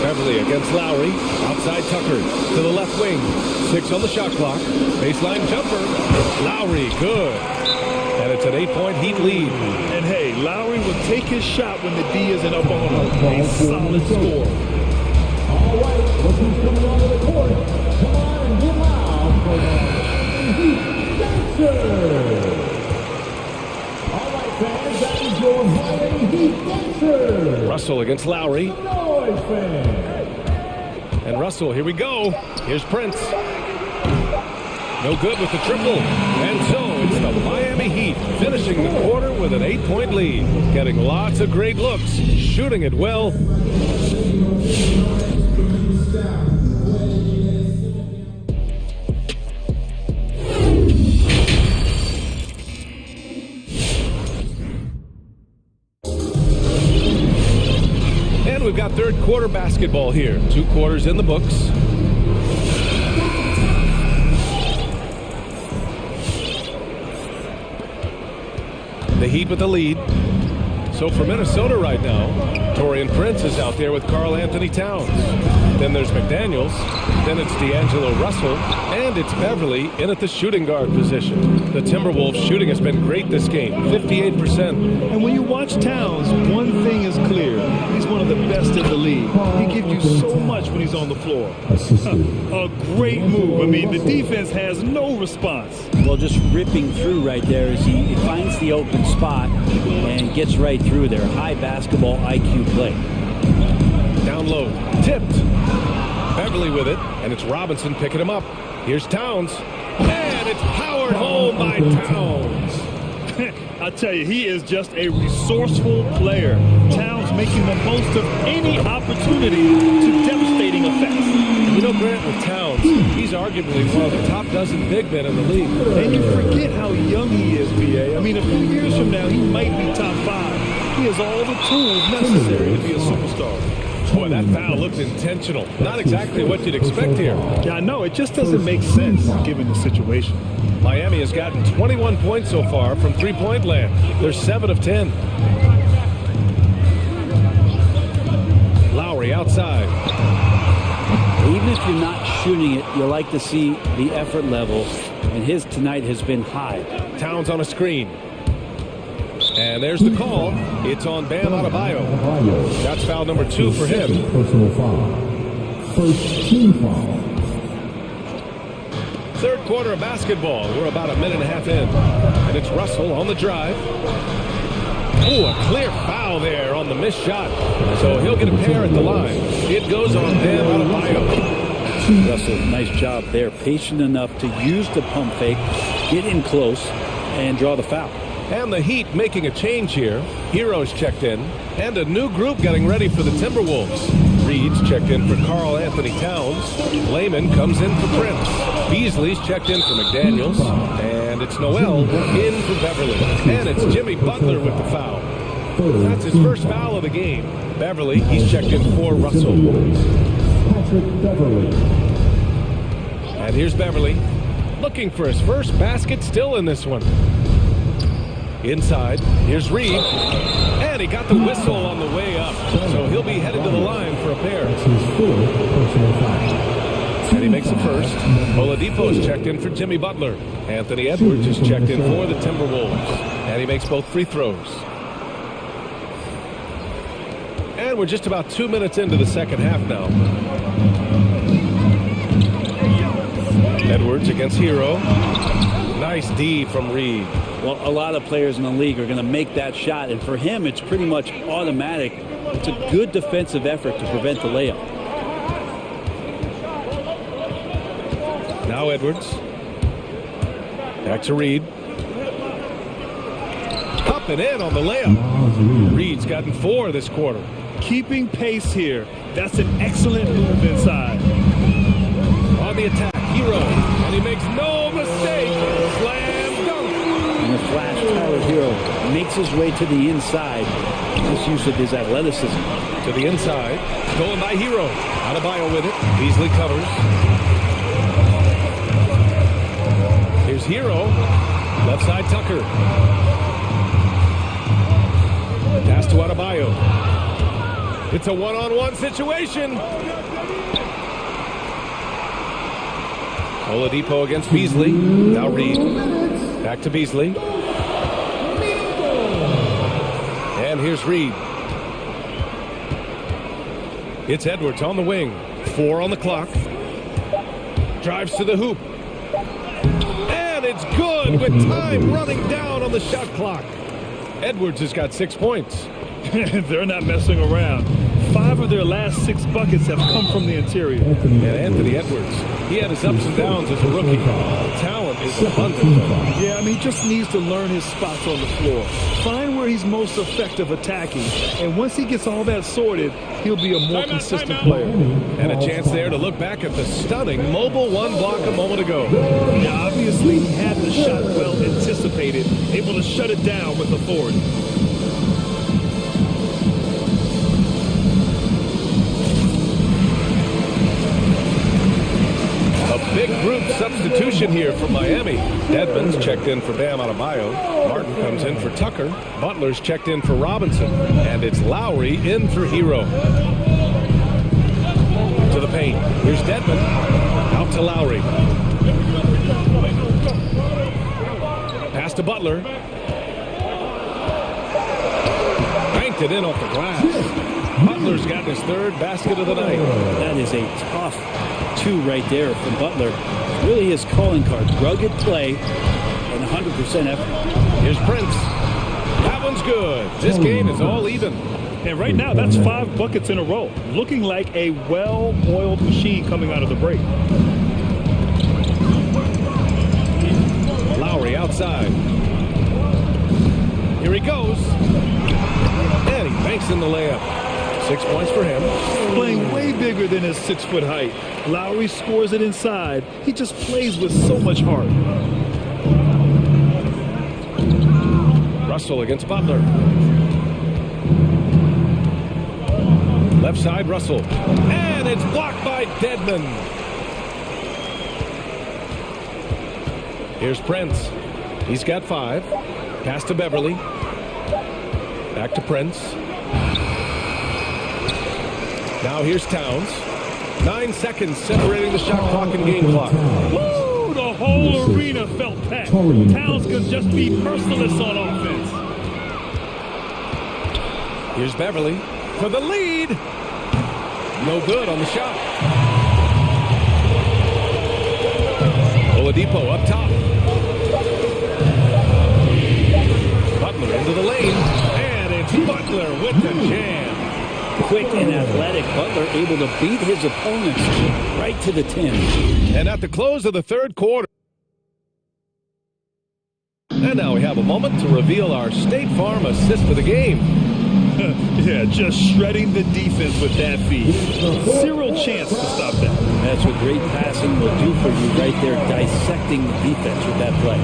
Beverly against Lowry. Outside Tucker. To the left wing. 6 on the shot clock. Baseline jumper. Lowry, good. And it's an 8-point Heat lead. And hey, Lowry will take his shot when the D isn't up on him. A solid score. All right, look who's coming onto the court. Come on and get loud for the Heat Dancers. All right, fans, that is your Miami Heat Dancers. Russell against Lowry. Noise fans. And Russell, here we go. Here's Prince. No good with the triple. And so it's the Miami Heat finishing the quarter with an 8-point lead. Getting lots of great looks. Shooting it well. And we've got third quarter basketball here. 2 quarters in the books. The Heat with the lead. So for Minnesota right now, Taurean Prince is out there with Karl Anthony Towns. Then there's McDaniels. Then it's D'Angelo Russell. And it's Beverly in at the shooting guard position. The Timberwolves shooting has been great this game, 58%. And when you watch Towns, one thing is clear. He's one of the best in the league. He gives you so much when he's on the floor. A great move. I mean, the defense has no response. Well, just ripping through right there as he finds the open spot and gets right through there. High basketball IQ play. Down low, tipped. Beverly with it, and it's Robinson picking him up. Here's Towns, and it's powered home by Towns. I tell you, he is just a resourceful player. Towns making the most of any opportunity to devastating effects. You know, Grant, with Towns, he's arguably one of the top dozen big men in the league. And you forget how young he is, B.A. I mean, a few years from now, he might be top 5. He has all the tools necessary to be a superstar. Boy, that foul looked intentional. Not exactly what you'd expect here. Yeah, I know. It just doesn't make sense given the situation. Miami has gotten 21 points so far from three-point land. They're 7 of 10. Lowry outside. Even if you're not shooting it, you like to see the effort level, and his tonight has been high. Towns on a screen. And there's the call. It's on Bam Adebayo. That's foul number 2 for him. Personal foul. First team foul. Third quarter of basketball. We're about a minute and a half in. And it's Russell on the drive. Oh, a clear foul there on the missed shot. So he'll get a pair at the line. It goes on Bam Adebayo. Russell, nice job there. Patient enough to use the pump fake, get in close, and draw the foul. And the Heat making a change here. Heroes checked in, and a new group getting ready for the Timberwolves. Reed's checked in for Karl Anthony Towns. Layman comes in for Prince. Beasley's checked in for McDaniels. And it's Noel in for Beverly. And it's Jimmy Butler with the foul. That's his first foul of the game. Beverly, he's checked in for Russell. And here's Beverly, looking for his first basket, still in this one. Inside, here's Reed, and he got the whistle on the way up, so he'll be headed to the line for a pair. And he makes the first. Oladipo's checked in for Jimmy Butler. Anthony Edwards is checked in for the Timberwolves, and he makes both free throws. And we're just about 2 minutes into the second half now. Edwards against Hero. Nice D from Reed. Well, a lot of players in the league are going to make that shot, and for him, it's pretty much automatic. It's a good defensive effort to prevent the layup. Now Edwards. Back to Reed. Up and in on the layup. Reed's gotten 4 this quarter. Keeping pace here. That's an excellent move inside. On the attack, Hero, and he makes no mistake. Slam dunk. And the flash Tyler Hero makes his way to the inside. This use of his athleticism. To the inside, stolen by Hero. Adebayo with it. Beasley covers. Here's Hero. Left side Tucker. Pass to Adebayo. It's a one-on-one situation. Oladipo against Beasley. Now Reed. Back to Beasley. And here's Reed. It's Edwards on the wing. 4 on the clock. Drives to the hoop. And it's good with time running down on the shot clock. Edwards has got 6 points. They're not messing around. 5 of their last 6 buckets have come from the interior. And Anthony Edwards, he had his ups and downs as a rookie. Talent is abundant. Yeah, I mean, he just needs to learn his spots on the floor. Find where he's most effective attacking. And once he gets all that sorted, he'll be a more consistent player. And a chance there to look back at the stunning mobile 1 block a moment ago. Now, obviously, he had the shot well anticipated, able to shut it down with authority. Big group substitution here for Miami. Dedmon's checked in for Bam Adebayo. Martin comes in for Tucker. Butler's checked in for Robinson. And it's Lowry in for Hero. To the paint. Here's Dedmon. Out to Lowry. Pass to Butler. Banked it in off the glass. Butler's got his 3rd basket of the night. That is a tough 2 right there from Butler. Really his calling card. Rugged play and 100% effort. Here's Prince. That one's good. This game is all even. And right now, that's 5 buckets in a row. Looking like a well-oiled machine coming out of the break. Lowry outside. Here he goes. And he banks in the layup. 6 points for him. Playing way bigger than his 6-foot height. Lowry scores it inside. He just plays with so much heart. Russell against Butler. Left side, Russell. And it's blocked by Dedmon. Here's Prince. He's got 5. Pass to Beverly. Back to Prince. Now here's Towns. 9 seconds separating the shot clock and game clock. Woo! The whole arena felt packed. Towns could just be merciless on offense. Here's Beverly for the lead. No good on the shot. Oladipo up top. Butler into the lane. And with the jam. Quick and athletic, Butler able to beat his opponents right to the 10. And at the close of the third quarter. And now we have a moment to reveal our State Farm assist of the game. Yeah, just shredding the defense with that feed. Zero chance to stop that. That's what great passing will do for you right there, dissecting the defense with that play.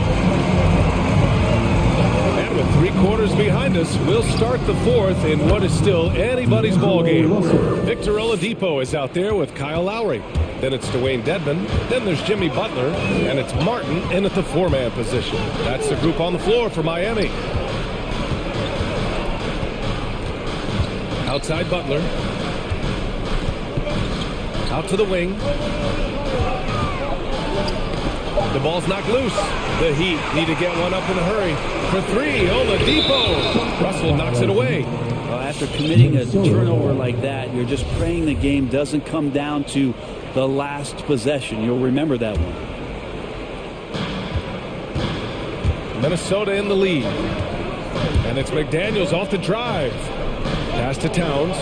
And with 3 quarters behind us, we'll start the fourth in what is still anybody's ball game. Victor Oladipo is out there with Kyle Lowry. Then it's Dwayne Dedmon. Then there's Jimmy Butler. And it's Martin in at the 4-man position. That's the group on the floor for Miami. Outside Butler. Out to the wing. The ball's knocked loose. The Heat need to get one up in a hurry. For 3, Oladipo. Russell knocks it away. Well, after committing a turnover like that, you're just praying the game doesn't come down to the last possession. You'll remember that one. Minnesota in the lead. And it's McDaniels off the drive. Pass to Towns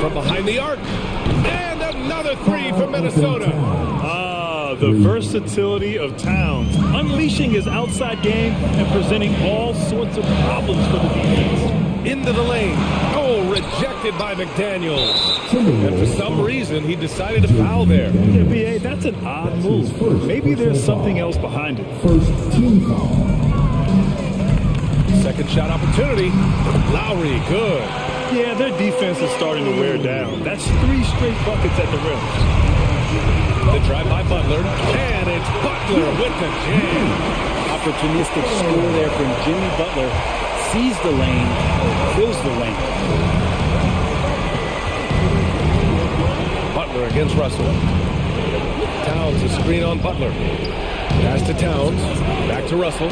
from behind the arc. And another 3 for Minnesota. The versatility of Towns, unleashing his outside game and presenting all sorts of problems for the defense. Into the lane. Oh, rejected by McDaniels. And for some reason, he decided to foul there. Yeah, B.A., that's an odd move. Maybe there's something else behind it. Second shot opportunity. Lowry, good. Yeah, their defense is starting to wear down. That's 3 straight buckets at the rim. The drive by Butler, and it's Butler with the jam. Opportunistic score there from Jimmy Butler. Sees the lane, fills the lane. Butler against Russell. Towns, a screen on Butler. Pass to Towns, back to Russell.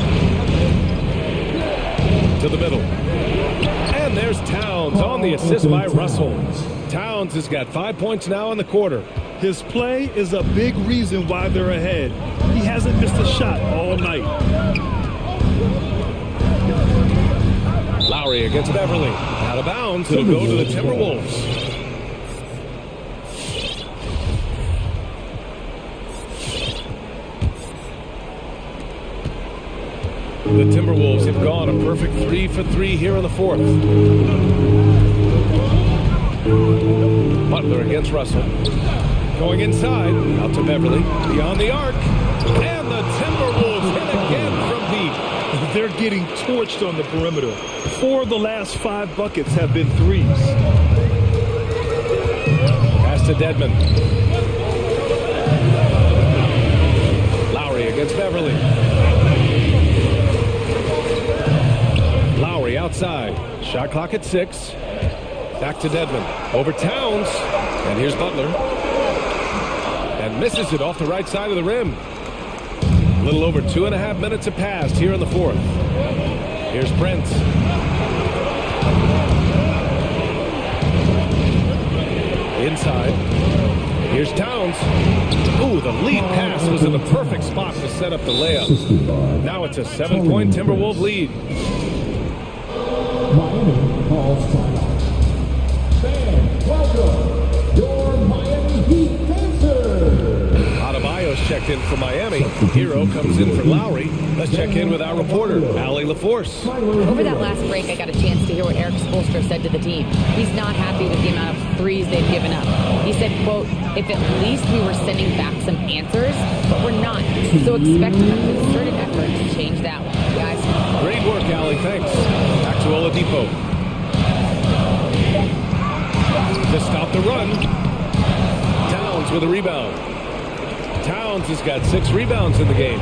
To the middle. And there's Towns on the assist by Russell. Towns has got 5 points now in the quarter. His play is a big reason why they're ahead. He hasn't missed a shot all night. Lowry against Beverly. Out of bounds. It'll go to the Timberwolves. The Timberwolves have gone a perfect 3 for 3 here in the fourth. Butler against Russell. Going inside, out to Beverly, beyond the arc, and the Timberwolves hit again from deep. They're getting torched on the perimeter. 4 of the last 5 buckets have been threes. Pass to Dedmon. Lowry against Beverly. Lowry outside. Shot clock at 6. Back to Dedmon. Over Towns. And here's Butler. And misses it off the right side of the rim. A little over 2.5 minutes have passed here in the fourth. Here's Brent. Inside. Here's Towns. Ooh, the lead pass was in the perfect spot to set up the layup. Now it's a 7-point Timberwolves lead. Miami calls timeout. Fans, welcome your Miami Heat dancers. Adebayo's checked in for Miami. Hero comes in for Lowry. Let's check in with our reporter, Allie LaForce. Over that last break, I got a chance to hear what Eric Spoelstra said to the team. He's not happy with the amount of threes they've given up. He said, quote, if at least we were sending back some answers, but we're not. So expect a concerted effort to change that one, guys. Great work, Allie. Thanks. Back to Oladipo. To stop the run. Towns with a rebound. Towns has got 6 rebounds in the game.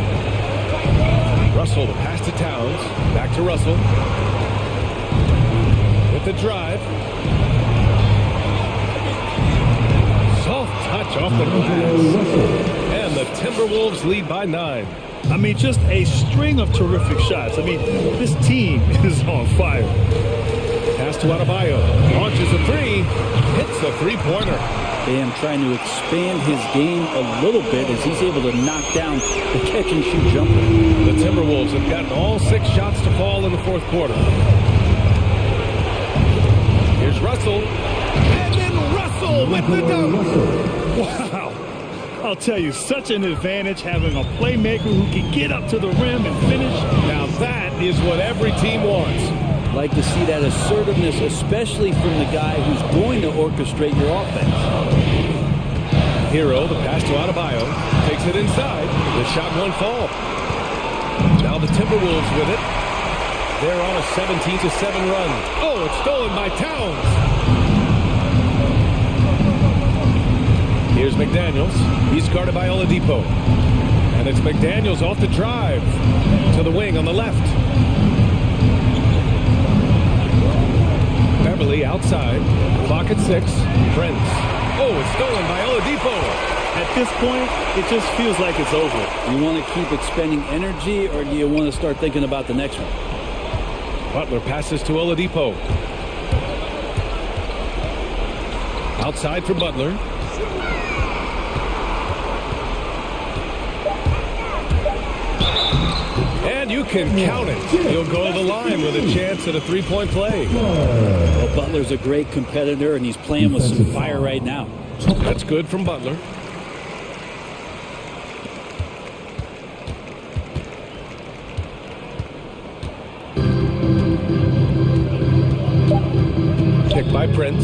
Russell, the pass to Towns. Back to Russell. With the drive. Soft touch off the glass. And the Timberwolves lead by 9. I mean, just a string of terrific shots. I mean, this team is on fire. Pass to Adebayo. Launches a 3. Hits a 3-pointer. Bam trying to expand his game a little bit as he's able to knock down the catch-and-shoot jumper. The Timberwolves have gotten all 6 shots to fall in the fourth quarter. Here's Russell. And then Russell with the dunk. Wow. I'll tell you, such an advantage having a playmaker who can get up to the rim and finish. Now that is what every team wants. Like to see that assertiveness, especially from the guy who's going to orchestrate your offense. Hero, the pass to Adebayo, takes it inside. The shot won't fall. Now the Timberwolves with it. They're on a 17-7 run. Oh, it's stolen by Towns. Here's McDaniels. He's guarded by Oladipo. And it's McDaniels off the drive to the wing on the left. Beverly outside. Clock at 6. Prince. Oh, it's stolen by Oladipo. At this point, it just feels like it's over. You want to keep expending energy, or do you want to start thinking about the next one? Butler passes to Oladipo. Outside for Butler. And you can count it. He'll go to the line with a chance at a three-point play. Well, Butler's a great competitor, and he's playing with some fire right now. That's good from Butler. Kick by Prince.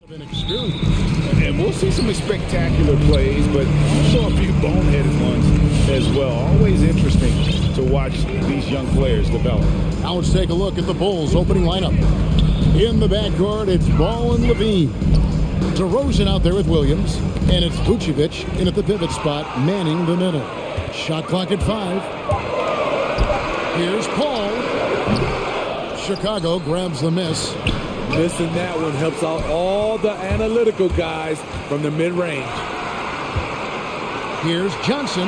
And we'll see some spectacular plays, but also a few boneheaded ones as well. Always interesting to watch these young players develop. Now let's take a look at the Bulls opening lineup. In the backcourt, it's Ball and Levine. DeRozan out there with Williams, and it's Vucevic in at the pivot spot, manning the middle. Shot clock at 5. Here's Paul. Chicago grabs the miss. Missing that one helps out all the analytical guys from the mid-range. Here's Johnson.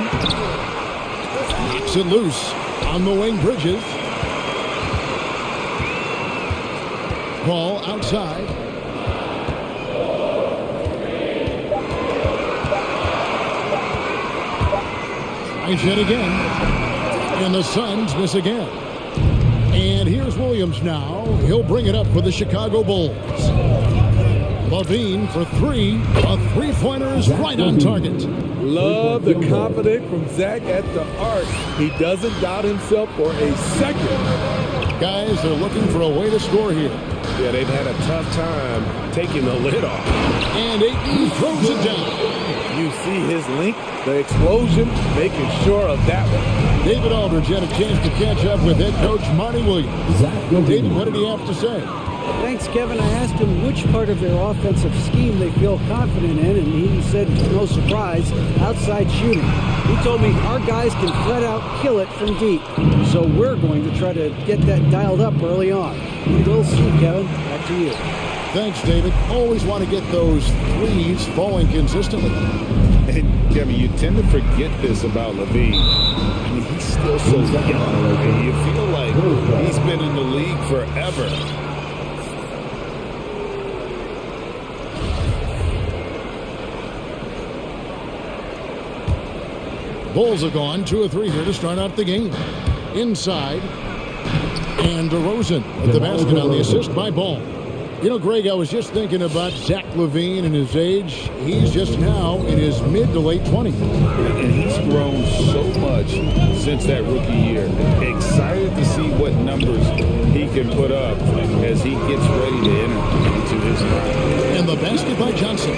Kicks it loose on the wing, Bridges. Ball outside. Tries yet again. And the Suns miss again. And here's Williams now. He'll bring it up for the Chicago Bulls. Levine for 3. A three-pointer is right on target. Love the confidence from Zach at the arc. He doesn't doubt himself for a second. Guys, they're looking for a way to score here. Yeah, they've had a tough time taking the lid off. And Ayton throws it down. You see his link, the explosion, making sure of that one. David Aldridge had a chance to catch up with head coach Monty Williams. David, what did he have to say? Thanks, Kevin. I asked him which part of their offensive scheme they feel confident in, and he said, no surprise, outside shooting. He told me our guys can flat out kill it from deep, so we're going to try to get that dialed up early on. We'll see, Kevin. Back to you. Thanks, David. Always want to get those threes falling consistently. And, Kevin, you tend to forget this about Levine. I mean, he's still so young, and you feel like he's been in the league forever. Bulls have gone 2 of 3 here to start out the game. Inside, and DeRozan with the basket on the assist by Ball. You know, Greg, I was just thinking about Zach LaVine and his age. He's just now in his mid to late 20s. And he's grown so much since that rookie year. Excited to see what numbers he can put up as he gets ready to enter into his prime. And the basket by Johnson.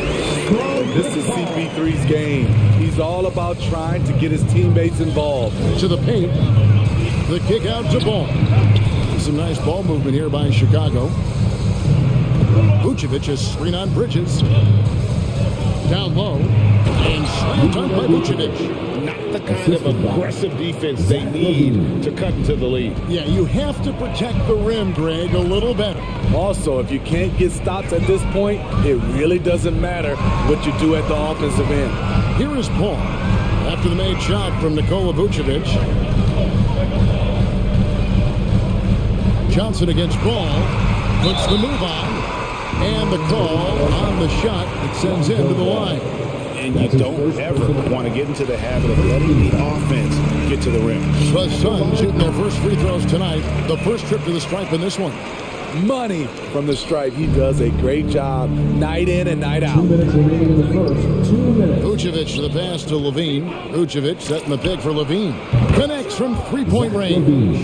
This is CP3's game. He's all about trying to get his teammates involved. To the paint. The kick out to Ball. Some nice ball movement here by Chicago. Vucevic is screen on Bridges. Down low. And slam dunk by Vucevic. Not the kind of aggressive defense they need to cut into the lead. Yeah, you have to protect the rim, Greg, a little better. Also, if you can't get stops at this point, it really doesn't matter what you do at the offensive end. Here is Paul. After the made shot from Nikola Vucevic. Johnson against Ball. Puts the move on. And the call on the shot that sends him to the line. And you don't ever want to get into the habit of letting the offense get to the rim. The Suns shooting their first free throws tonight. The first trip to the stripe in this one. Money from the stripe. He does a great job night in and night out. 2 minutes remaining in the first. 2 minutes. Vucevic to the pass to Levine. Vucevic setting the pick for Levine. Connects from three-point range.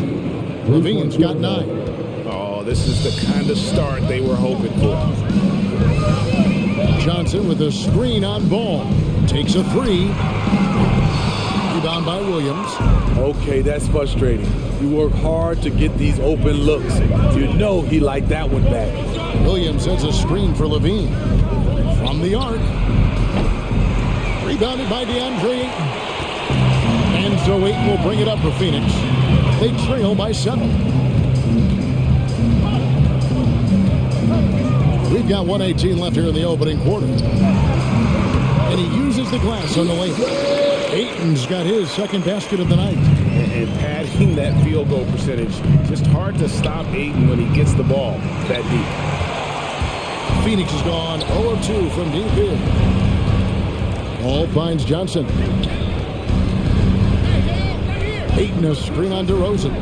Levine's got 9. Oh, this is the kind of start they were hoping for. Johnson with a screen on Ball. Takes a 3. Rebound by Williams. Okay, that's frustrating. You work hard to get these open looks. You know he liked that one back. Williams sends a screen for Levine. From the arc. Rebounded by DeAndre Ayton. And so Ayton will bring it up for Phoenix. They trail by 7. We've got 1:18 left here in the opening quarter. And he uses the glass on the lane. Ayton's got his second basket of the night. And padding that field goal percentage, just hard to stop Ayton when he gets the ball that deep. Phoenix has gone 0 of 2 from deep here. Ball finds Johnson. Ayton a screen on DeRozan.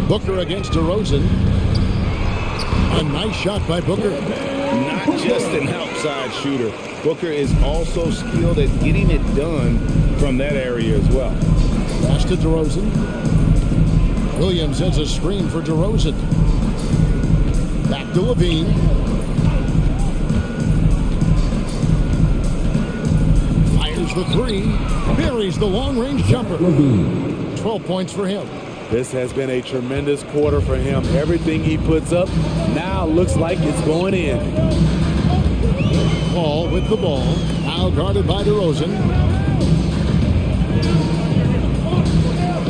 Booker against DeRozan. A nice shot by Booker. Not just an outside shooter. Booker is also skilled at getting it done from that area as well. Pass to DeRozan. Williams has a screen for DeRozan. Back to Levine. Fires the three. Buries the long-range jumper. 12 points for him. This has been a tremendous quarter for him. Everything he puts up now looks like it's going in. Paul with the ball. Now guarded by DeRozan.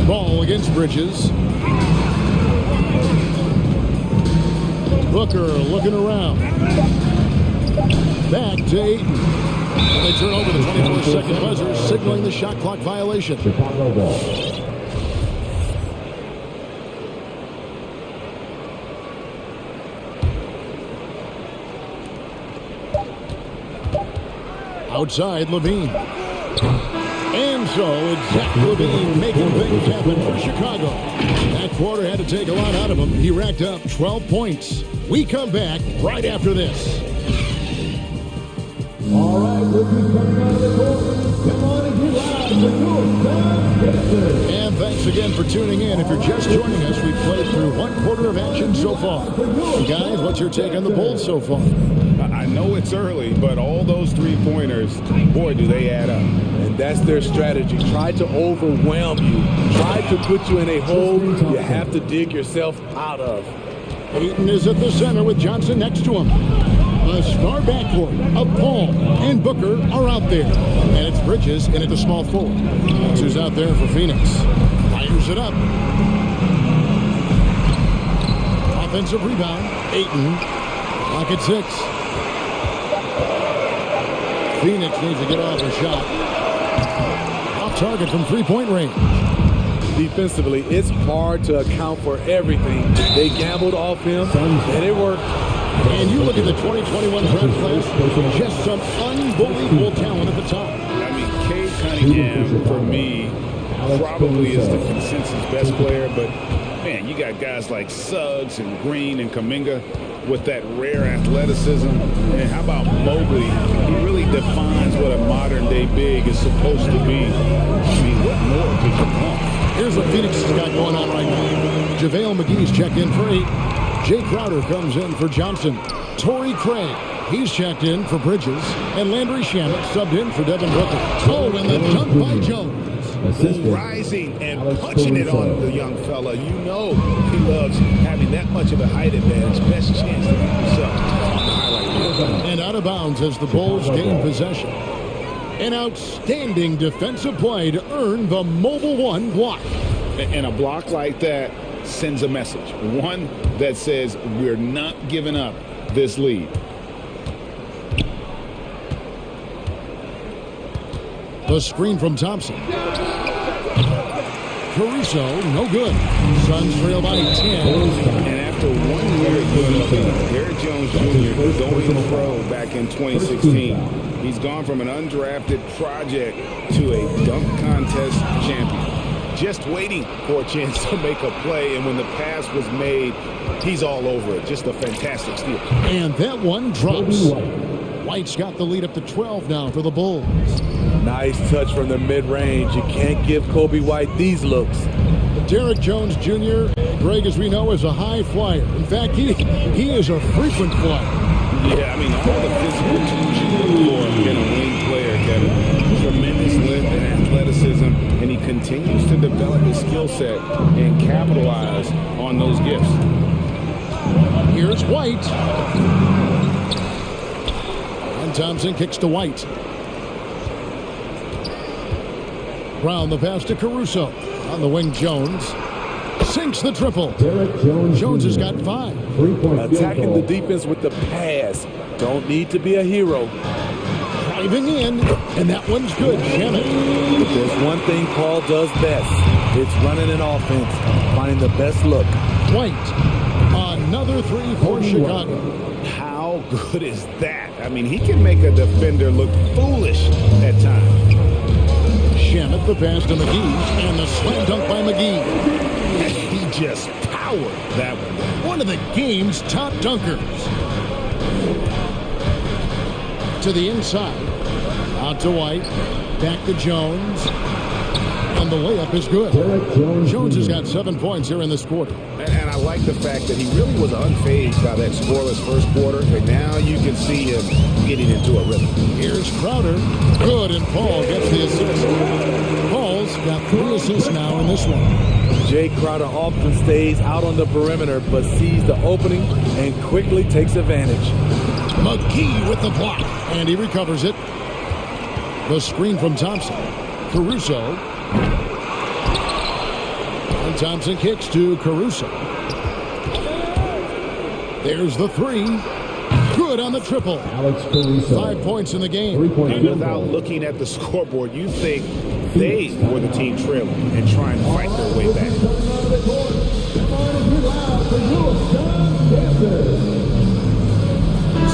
Ball against Bridges. Booker looking around. Back to Ayton. And they turn over the 24-second buzzer, signaling the shot clock violation. Chicago ball. Outside Levine. And so it's Zach Levine making things happen for Chicago. That quarter had to take a lot out of him. He racked up 12 points. We come back right after this. All right, rookies coming out of the court. Come on and get out the And thanks again for tuning in. If you're just joining us, we've played through one quarter of action so far. Guys, what's your take on the Bulls so far? I know it's early, but all those three-pointers, boy, do they add up. And that's their strategy. Try to overwhelm you. Try to put you in a hole you have to dig yourself out of. Ayton is at the center with Johnson next to him. The star backcourt of Paul and Booker are out there. And it's Bridges in at the small forward. That's who's out there for Phoenix. Fires it up. Offensive rebound. Ayton. Clock at 6. Phoenix needs to get off a shot. Off target from three-point range. Defensively, it's hard to account for everything. They gambled off him, and it worked. And you look at the 2021 draft class, just some unbelievable talent at the top. I mean, Cade Cunningham, for me, probably is the consensus best player, but, man, you got guys like Suggs and Green and Kuminga with that rare athleticism. And how about Mobley? He really defines what a modern-day big is supposed to be. I mean, what more could you want? Here's what Phoenix has got going on right now. JaVale McGee's checked in for 8. Jay Crowder comes in for Johnson. Torrey Craig, he's checked in for Bridges. And Landry Shamet subbed in for Devin Booker. Oh, and the dunk by Jones. Rising and punching it on the young fella. You know he loves having that much of a height advantage. Best chance to get himself. And out of bounds as the Bulls gain possession. An outstanding defensive play to earn the Mobile One block. And a block like that sends a message. One that says we're not giving up this lead. The screen from Thompson. Caruso, no good. Suns trail by 10. And after 1 year at UNLV, Derrick Jones Jr. going pro back in 2016. He's gone from an undrafted project to a dunk contest champion. Just waiting for a chance to make a play, and when the pass was made, he's all over it. Just a fantastic steal. And that one drops. White's got the lead up to 12 now for the Bulls. Nice touch from the mid-range. You can't give Kobe White these looks. Derrick Jones Jr., Greg, as we know, is a high flyer. In fact, he is a frequent flyer. Yeah, I mean, all the physical tools you look for in a wing player, Kevin. Tremendous length and athleticism, and he continues to develop his skill set and capitalize on those gifts. Here's White. And Thompson kicks to White. Brown the pass to Caruso. On the wing, Jones. Sinks the triple. Jones has got 5. Attacking the defense with the pass. Don't need to be a hero. Driving in, and that one's good. Shamet. If there's one thing Paul does best, it's running an offense, finding the best look. White. Another 3 for Chicago. How good is that? I mean, he can make a defender look foolish at times. Shamet the pass to McGee, and the slam dunk by McGee. He just powered that one. One of the game's top dunkers. To the inside. Out to White. Back to Jones. And the layup is good. Jones has got 7 points here in this quarter. And I like the fact that he really was unfazed by that scoreless first quarter. And now you can see him getting into a rhythm. Here's Crowder. Good, and Paul gets the assist. Paul's got 3 assists now in this one. Jay Crowder often stays out on the perimeter, but sees the opening and quickly takes advantage. McGee with the block, and he recovers it. The screen from Thompson. Caruso. And Thompson kicks to Caruso. There's the 3. Good on the triple. 5 points in the game. And without looking at the scoreboard, you think they were the team trailing and trying to fight their way back.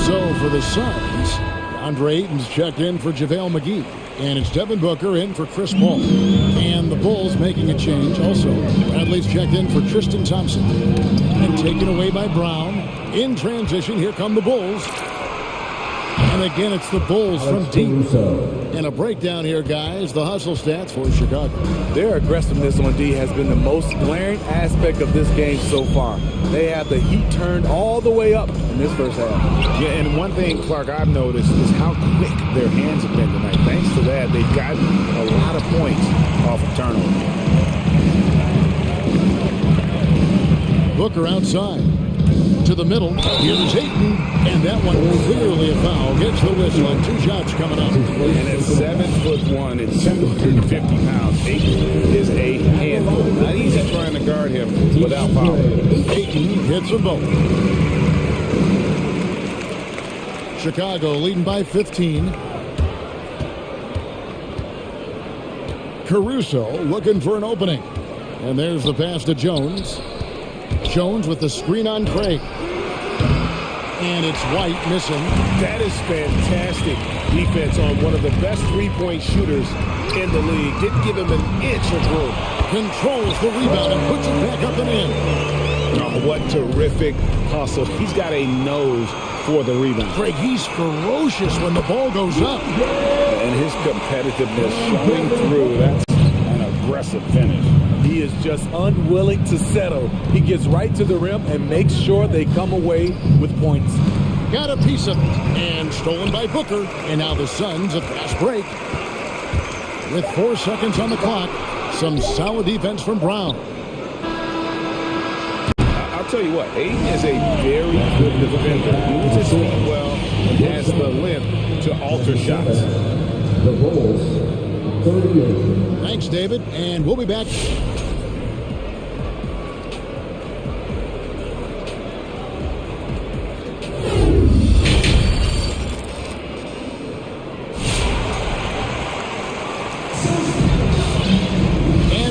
So for the Suns, Andre Ayton's checked in for JaVale McGee. And it's Devin Booker in for Chris Paul. And the Bulls making a change also. Bradley's checked in for Tristan Thompson. And taken away by Brown. In transition, here come the Bulls. And again, it's the Bulls from deep. And a breakdown here, guys. The hustle stats for Chicago. Their aggressiveness on D has been the most glaring aspect of this game so far. They have the heat turned all the way up in this first half. Yeah, and one thing, Clark, I've noticed is how quick their hands have been tonight. Thanks to that, they've gotten a lot of points off of turnover. Booker outside. To the middle. Here's Ayton. And that one clearly a foul. Gets the whistle and 2 shots coming up. And at 7'1" and 250 pounds, Ayton is a handful. Not easy trying to guard him without foul. Ayton hits them both. Chicago leading by 15. Caruso looking for an opening. And there's the pass to Jones. Jones with the screen on Craig. And it's White missing. That is fantastic defense on one of the best three-point shooters in the league. Didn't give him an inch of room. Controls the rebound and puts it back up and in. Oh, what terrific hustle. He's got a nose for the rebound. Craig, he's ferocious when the ball goes up. And his competitiveness showing through. That's an aggressive finish. He is just unwilling to settle. He gets right to the rim and makes sure they come away with points. Got a piece of it. And stolen by Booker. And now the Suns a fast break. With 4 seconds on the clock, some solid defense from Brown. I'll tell you what, Ayton is a very good defender. He moves his feet well and has the length to alter shots. The Bulls, 38. Thanks, David. And we'll be back.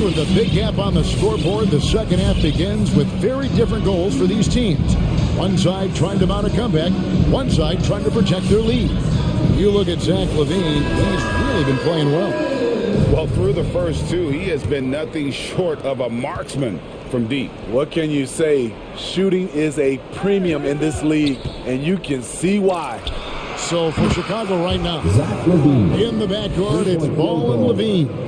With a big gap on the scoreboard, the second half begins with very different goals for these teams. One side trying to mount a comeback, one side trying to protect their lead. You look at Zach LaVine, he's really been playing well. Well, through the first 2, he has been nothing short of a marksman from deep. What can you say? Shooting is a premium in this league, and you can see why. So for Chicago right now, in the backcourt, it's Ball and LaVine.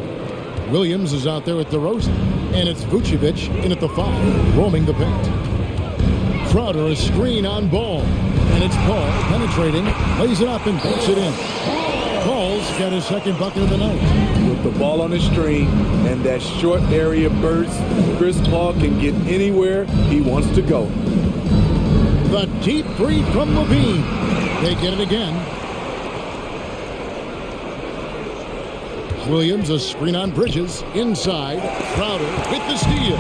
Williams is out there with DeRozan, and it's Vucevic in at the 5, roaming the paint. Crowder, a screen on Ball, and it's Paul penetrating, lays it up and puts it in. Paul's got his second bucket of the night. With the ball on the string and that short area burst, Chris Paul can get anywhere he wants to go. The deep 3 from LaVine. They get it again. Williams, a screen on Bridges, inside, Crowder with the steal.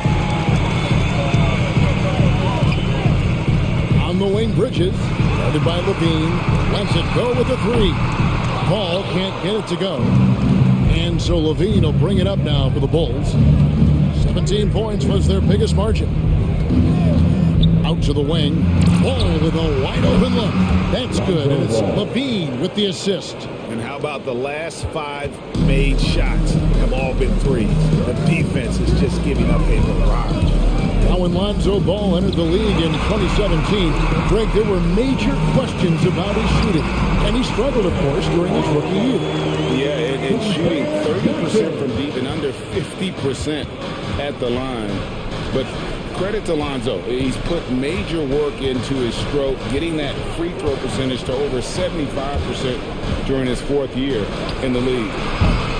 On the wing, Bridges, guarded by LaVine, lets it go with a 3. Paul can't get it to go. And so LaVine will bring it up now for the Bulls. 17 points was their biggest margin. Out to the wing, Ball with a wide open look. That's good, and it's LaVine with the assist. And how about the last 5 made shots have all been threes? The defense is just giving up a barrage. Now when Lonzo Ball entered the league in 2017, Greg, there were major questions about his shooting. And he struggled, of course, during his rookie year. Yeah, and shooting 30% from deep and under 50% at the line. But credit to Lonzo. He's put major work into his stroke, getting that free throw percentage to over 75% during his fourth year in the league.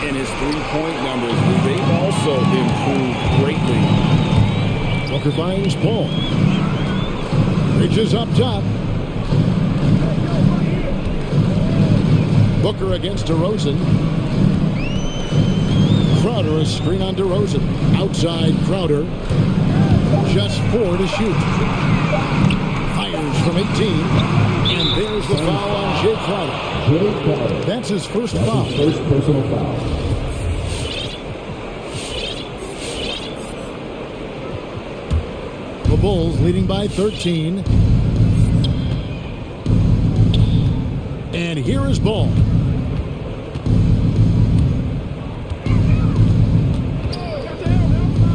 And his three-point numbers, they've also improved greatly. Booker finds Paul. Reaches up top. Booker against DeRozan. Crowder, a screen on DeRozan. Outside Crowder. Just 4 to shoot. Fires from 18. And there's the foul on Jay Crowder. That's his first foul. First personal foul. The Bulls leading by 13. And here is Ball.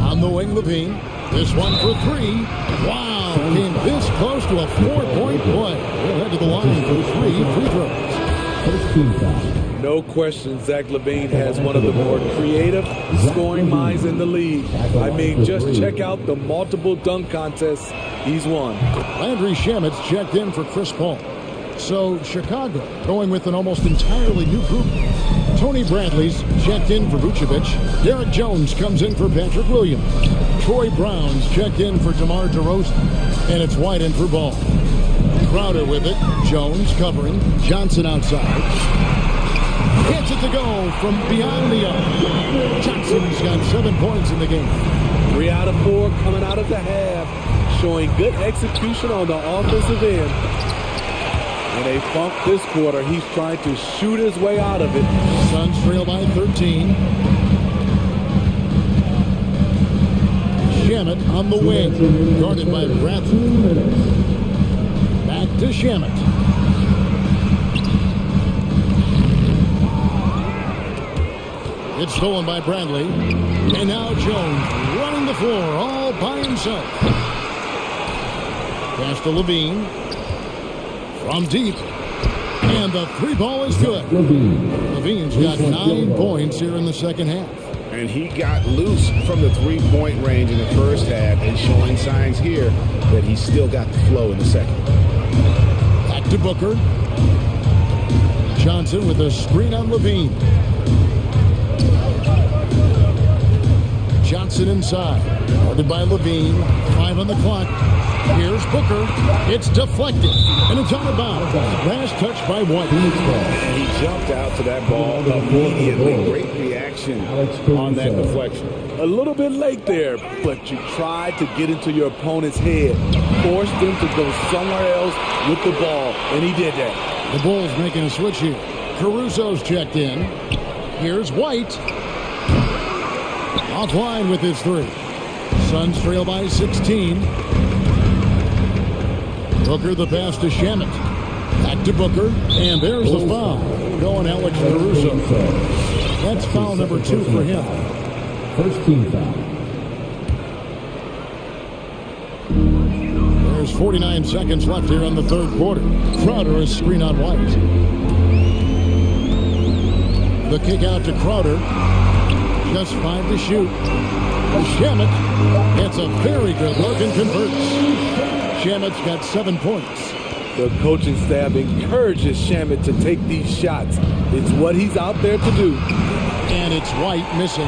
On the wing, Levine. This one for 3. Wow, came this close to a 4-point play. He'll head to the line for 3 free throws. First team foul. No question, Zach LaVine has one of the more creative scoring minds in the league. I mean, just check out the multiple dunk contests he's won. Landry Shamet's checked in for Chris Paul. So Chicago going with an almost entirely new group. Tony Bradley's checked in for Vucevic. Derek Jones comes in for Patrick Williams. Troy Brown's checked in for DeMar DeRozan. And it's White in for Ball. Crowder with it. Jones covering. Johnson outside. Gets it to go from beyond the arc. Johnson's got 7 points in the game. 3 out of 4 coming out of the half. Showing good execution on the offensive end. In a funk this quarter, he's trying to shoot his way out of it. Suns trail by 13. Shamet on the wing, guarded by Bradley. Back to Shamet. It's stolen by Bradley. And now Jones running the floor all by himself. Pass to Levine. From deep. And the 3 ball is good. Levine's got 9 points here in the second half. And he got loose from the 3-point range in the first half and showing signs here that he's still got the flow in the second. Back to Booker. Johnson with a screen on Levine. Johnson inside. Guarded by Levine. 5 on the clock. Here's Booker. It's deflected. And it's out of bounds. Last touch by White. And he jumped out to that ball immediately. Great reaction on that deflection. A little bit late there, but you tried to get into your opponent's head. Forced him to go somewhere else with the ball, and he did that. The Bulls making a switch here. Caruso's checked in. Here's White. Offline with his 3. Suns trail by 16. Booker the pass to Shamet. Back to Booker. And there's the foul. Going Alex Caruso. That's foul number 2 for him. First team foul. There's 49 seconds left here in the third quarter. Crowder is screen on White. The kick out to Crowder. Just 5 to shoot. Shamet gets a very good look and converts. Shamet's got 7 points. The coaching staff encourages Shamet to take these shots. It's what he's out there to do. And it's White missing.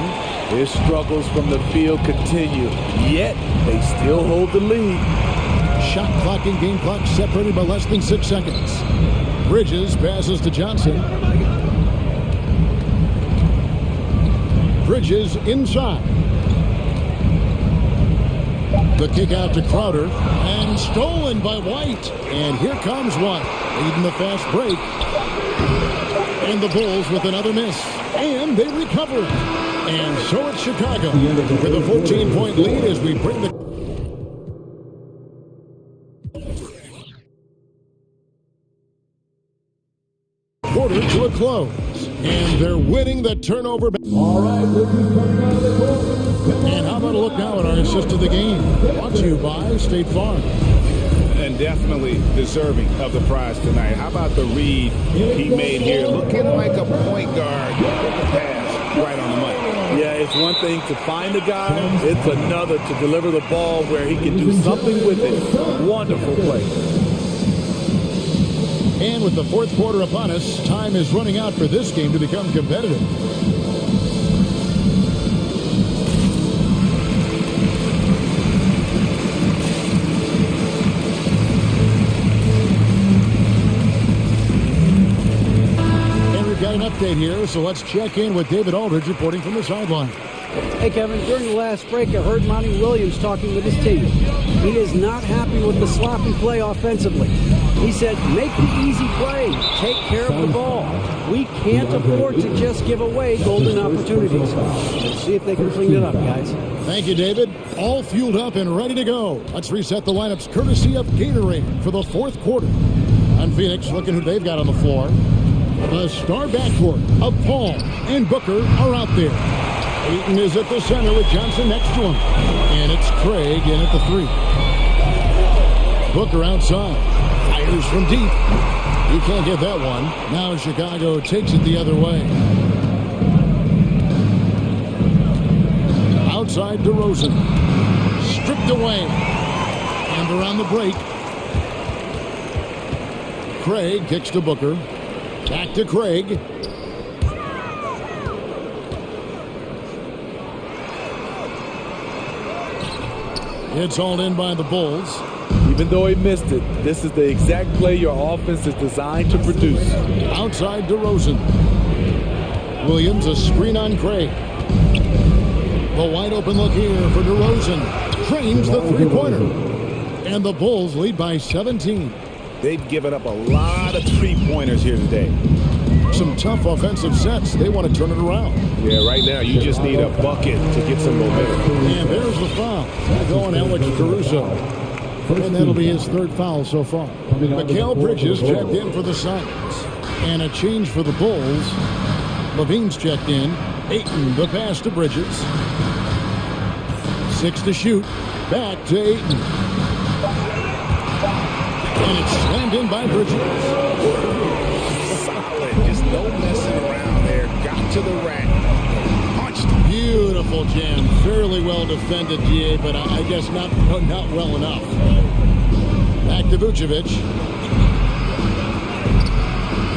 His struggles from the field continue, yet they still hold the lead. Shot clock and game clock separated by less than 6 seconds. Bridges passes to Johnson. Bridges inside. The kick out to Crowder. And stolen by White. And here comes White, leading the fast break. And the Bulls with another miss. And they recovered. And so it's Chicago with a 14-point lead as we bring the quarter to a close. And they're winning the turnover. All right, and how about a look now at our assist of the game? Brought to you by State Farm. And definitely deserving of the prize tonight. How about the read he made here? Looking like a point guard with the pass right on the money. Yeah, it's one thing to find the guy. It's another to deliver the ball where he can do something with it. Wonderful play. And with the fourth quarter upon us, time is running out for this game to become competitive. Got an update here, so let's check in with David Aldridge reporting from the sideline. Hey, Kevin, during the last break, I heard Monty Williams talking with his team. He is not happy with the sloppy play offensively. He said, make the easy play, take care of the ball. We can't afford to just give away golden opportunities. Let's see if they can clean it up, guys. Thank you, David. All fueled up and ready to go. Let's reset the lineups courtesy of Gatorade for the fourth quarter. On Phoenix, looking who they've got on the floor. The star backcourt of Paul and Booker are out there. Ayton is at the center with Johnson next to him. And it's Craig in at the three. Booker outside. Fires from deep. He can't get that one. Now Chicago takes it the other way. Outside DeRozan. Stripped away. And around the break. Craig kicks to Booker. Back to Craig. It's hauled in by the Bulls. Even though he missed it, this is the exact play your offense is designed to produce. Outside DeRozan. Williams, a screen on Craig. The wide open look here for DeRozan. Trains the three-pointer. And the Bulls lead by 17. They've given up a lot of three-pointers here today. Some tough offensive sets. They want to turn it around. Yeah, right now you just need a bucket to get some momentum. And there's the foul. Going Alex Caruso. And that'll be his third foul so far. Mikal Bridges checked in for the Suns. And a change for the Bulls. Levine's checked in. Ayton, the pass to Bridges. 6 to shoot. Back to Ayton. And it's slammed in by Bridges. Solid. Just no messing around there. Got to the rack. Punched. Beautiful jam. Fairly well defended, GA, but I guess not well enough. Back to Vucevic.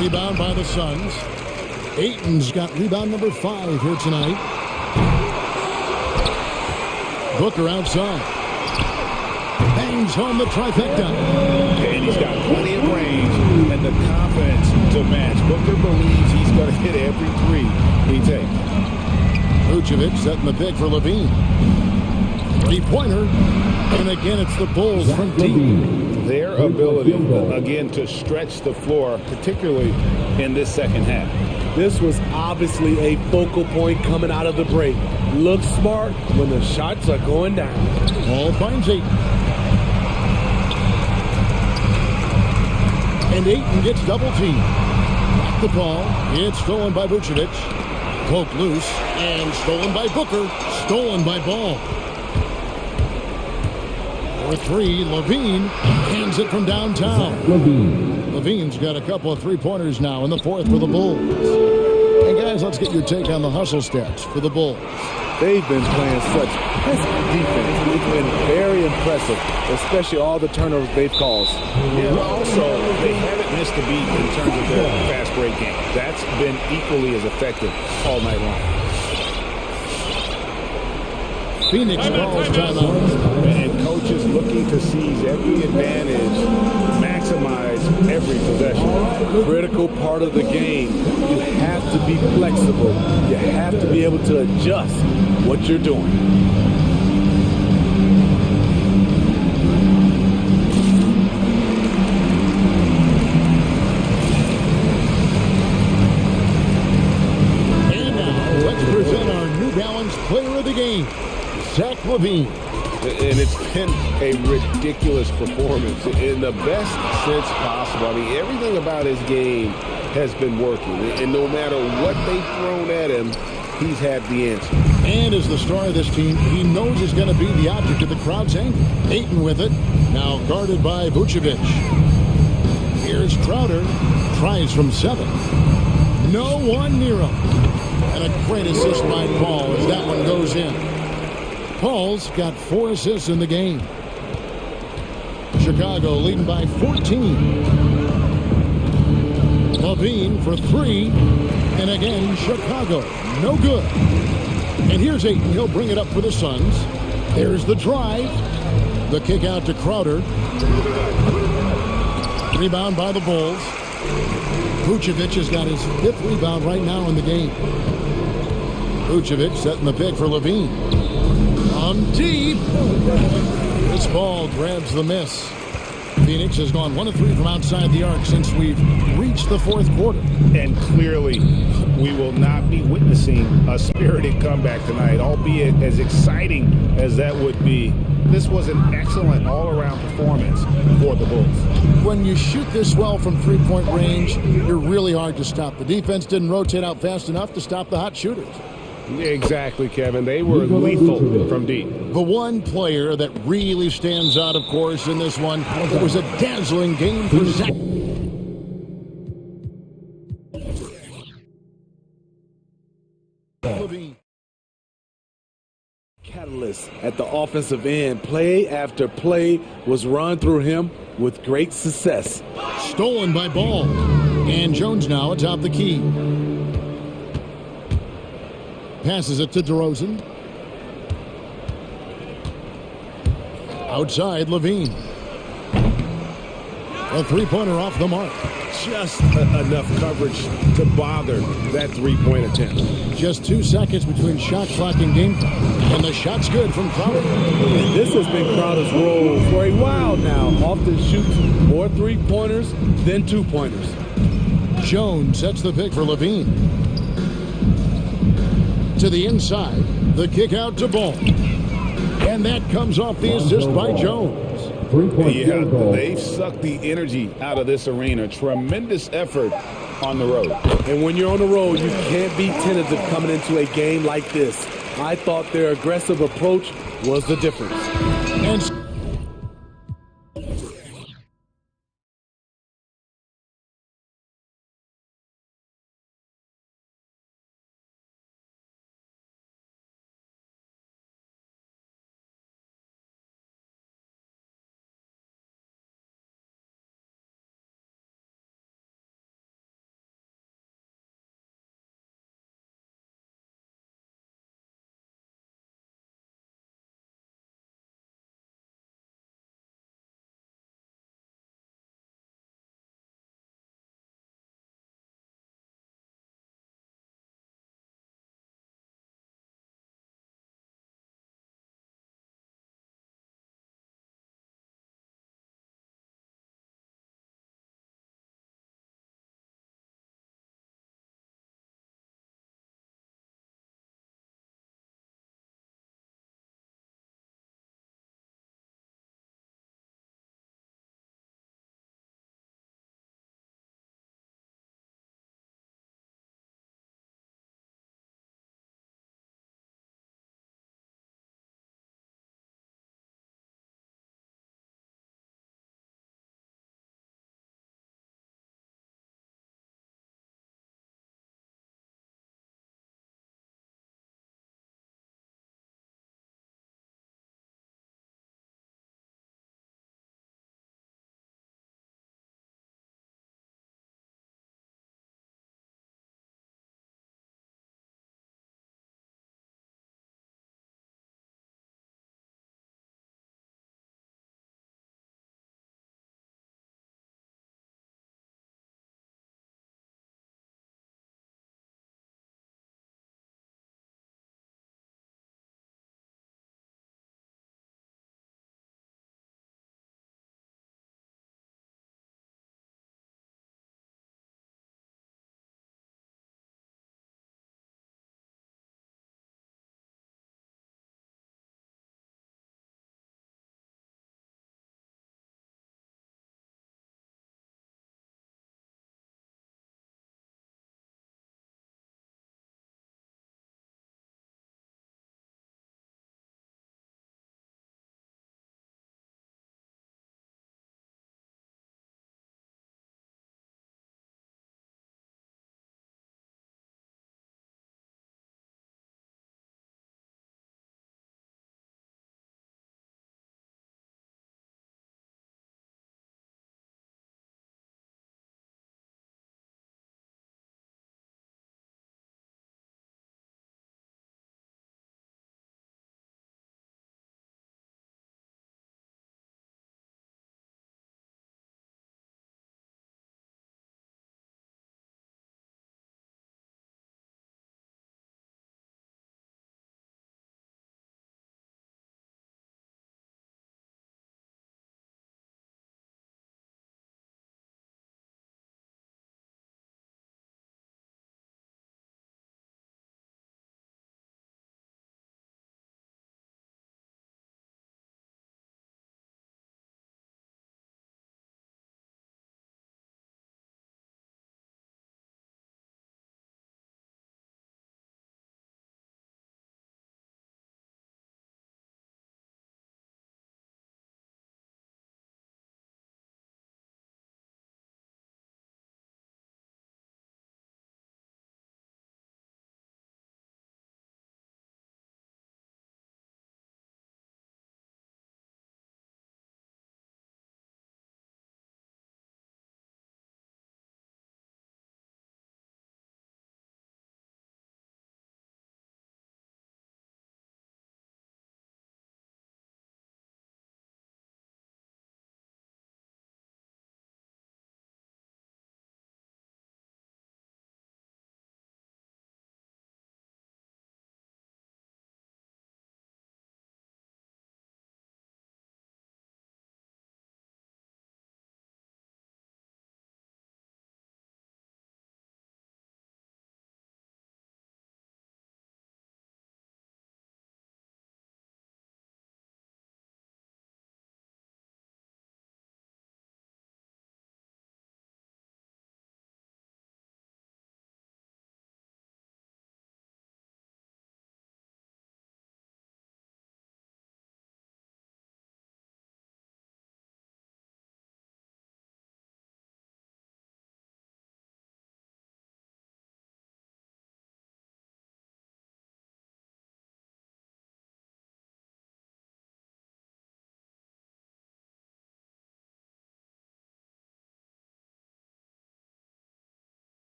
Rebound by the Suns. Ayton's got rebound number 5 here tonight. Booker outside. Bangs home the trifecta. And he's got plenty of range and the confidence to match. Booker believes he's going to hit every three he takes. Vucevic setting the pick for Levine. Three-pointer. And again, it's the Bulls from deep. Their ability, again, to stretch the floor, particularly in this second half. This was obviously a focal point coming out of the break. Look smart when the shots are going down. Ball finds Ayton. And Ayton gets double teamed. Back the ball. It's stolen by Vucevic. Poke loose. And stolen by Booker. Stolen by Ball. For 3, Levine hands it from downtown. Levine's got a couple of three-pointers now in the fourth for the Bulls. And guys, let's get your take on the hustle stats for the Bulls. They've been playing such pesky defense. It's been very impressive, especially all the turnovers they've caused. And also, they haven't missed a beat in terms of their fast break game. That's been equally as effective all night long. Phoenix calls timeout. And coaches looking to seize every advantage, maximize every possession. Critical part of the game. You have to be flexible. You have to be able to adjust what you're doing. And now, let's present our New Balance Player of the Game, Zach LaVine. And it's been a ridiculous performance in the best sense possible. I mean, everything about his game has been working. And no matter what they've thrown at him, he's had the answer. And as the star of this team, he knows he's going to be the object of the crowd's anger. Ayton with it, now guarded by Vucevic. Here's Crowder, tries from 7. No one near him. And a great assist by Paul as that one goes in. Paul's got 4 assists in the game. Chicago leading by 14. Levine for 3. And again, Chicago, no good. And here's Ayton. He'll bring it up for the Suns. There's the drive. The kick out to Crowder. Rebound by the Bulls. Vucevic has got his 5th rebound right now in the game. Vucevic setting the pick for Levine. Deep. This ball grabs the miss. Phoenix has gone 1 of 3 from outside the arc since we've reached the 4th quarter. And clearly, we will not be witnessing a spirited comeback tonight, albeit as exciting as that would be. This was an excellent all-around performance for the Bulls. When you shoot this well from three-point range, you're really hard to stop. The defense didn't rotate out fast enough to stop the hot shooters. Exactly, Kevin. They were lethal from deep. The one player that really stands out, of course, in this one, it was a dazzling game for Zach. Catalyst at the offensive end. Play after play was run through him with great success. Stolen by Ball. And Jones now atop the key. Passes it to DeRozan. Outside, Levine. A three-pointer off the mark. Just enough coverage to bother that three-point attempt. Just 2 seconds between shot clock and game time. And the shot's good from Crowder. And this has been Crowder's role for a while now. Often shoots more three-pointers than two-pointers. Jones sets the pick for Levine. To the inside, the kick out to Ball. And that comes off the assist by Jones. Yeah, they've sucked the energy out of this arena. Tremendous effort on the road. And when you're on the road, you can't be tentative coming into a game like this. I thought their aggressive approach was the difference. And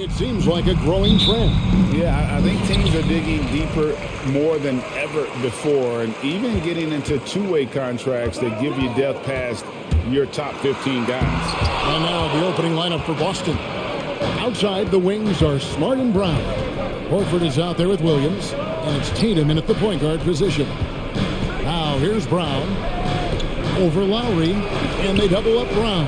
It seems like a growing trend. Yeah, I think teams are digging deeper more than ever before, and even getting into two-way contracts that give you depth past your top 15 guys. And now the opening lineup for Boston. Outside, the wings are Smart and Brown. Horford is out there with Williams, and it's Tatum in at the point guard position. Now here's Brown over Lowry, and they double up Brown.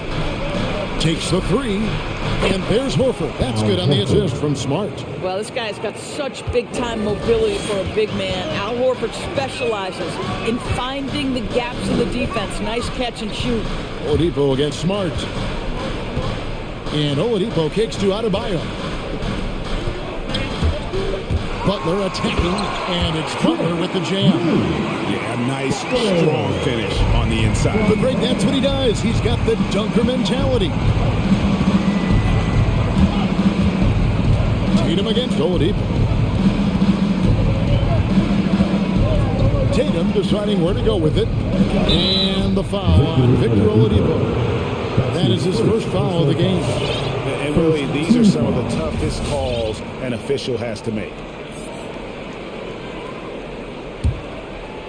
Takes the three, and there's Horford. That's good on the assist from Smart. Well, this guy's got such big-time mobility for a big man. Al Horford specializes in finding the gaps in the defense. Nice catch and shoot. Oladipo against Smart. And Oladipo kicks to Adebayo. Butler attacking, and it's Butler with the jam. Yeah, nice, strong finish on the inside. But Greg, that's what he does. He's got the dunker mentality. Tatum against Oladipo. Tatum deciding where to go with it. And the foul on Victor Oladipo. That is his first foul of the game. And really, these are some of the toughest calls an official has to make.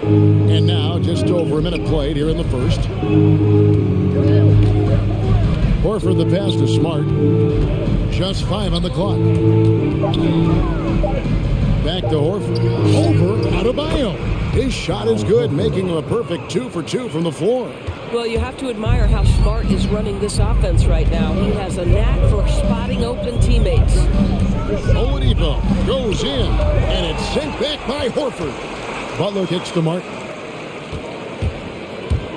And now, just over a minute played here in the first. Horford the pass to Smart. Just 5 on the clock. Back to Horford. Over Adebayo. His shot is good, making him a perfect 2 for 2 from the floor. Well, you have to admire how Smart is running this offense right now. He has a knack for spotting open teammates. Oladipo goes in, and it's sent back by Horford. Butler kicks to Martin.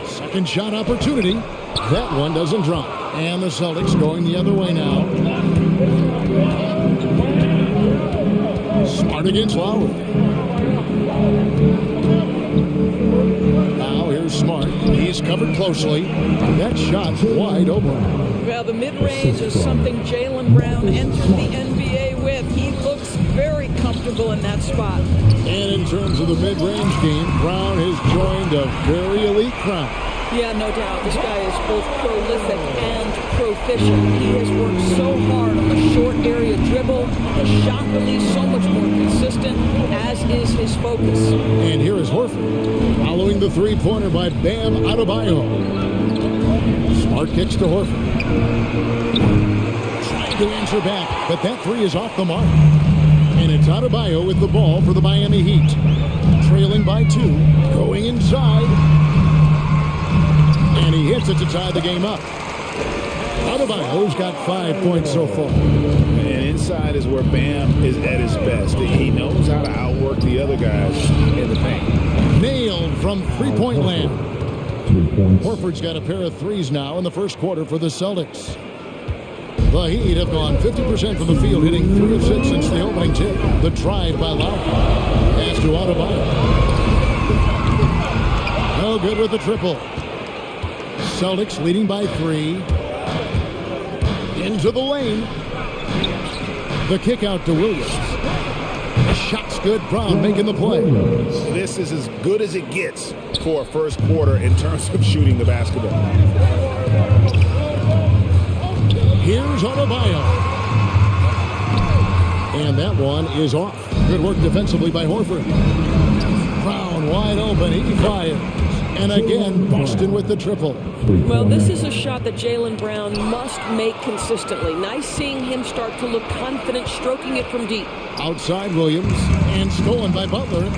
Second shot opportunity. That one doesn't drop. And the Celtics going the other way now. Smart against Lowry. Now here's Smart. He's covered closely. That shot's wide open. Well, the mid-range is something Jaylen Brown entered the NBA with. He looks very comfortable in that spot. And in terms of the mid-range game, Brown has joined a very elite crowd. Yeah, no doubt. This guy is both prolific and proficient. He has worked so hard on the short area dribble. The shot release so much more consistent, as is his focus. And here is Horford, following the three-pointer by Bam Adebayo. Smart kicks to Horford. Trying to answer back, but that three is off the mark. And it's Adebayo with the ball for the Miami Heat. Trailing by 2, going inside. And he hits it to tie the game up. Adebayo's got 5 points so far. And inside is where Bam is at his best. He knows how to outwork the other guys in the paint. Nailed from three-point land. Horford's got a pair of threes now in the first quarter for the Celtics. The Heat have gone 50% from the field, hitting 3 of 6 since the opening tip. The drive by Lowry. Pass to Adebayo. No good with the triple. Celtics leading by 3. Into the lane. The kick out to Williams. The shot's good. Brown making the play. This is as good as it gets for a first quarter in terms of shooting the basketball. Here's Adebayo. And that one is off. Good work defensively by Horford. Brown wide open. He fires. And again, Boston with the triple. Well, this is a shot that Jaylen Brown must make consistently. Nice seeing him start to look confident, stroking it from deep. Outside Williams, and stolen by Butler.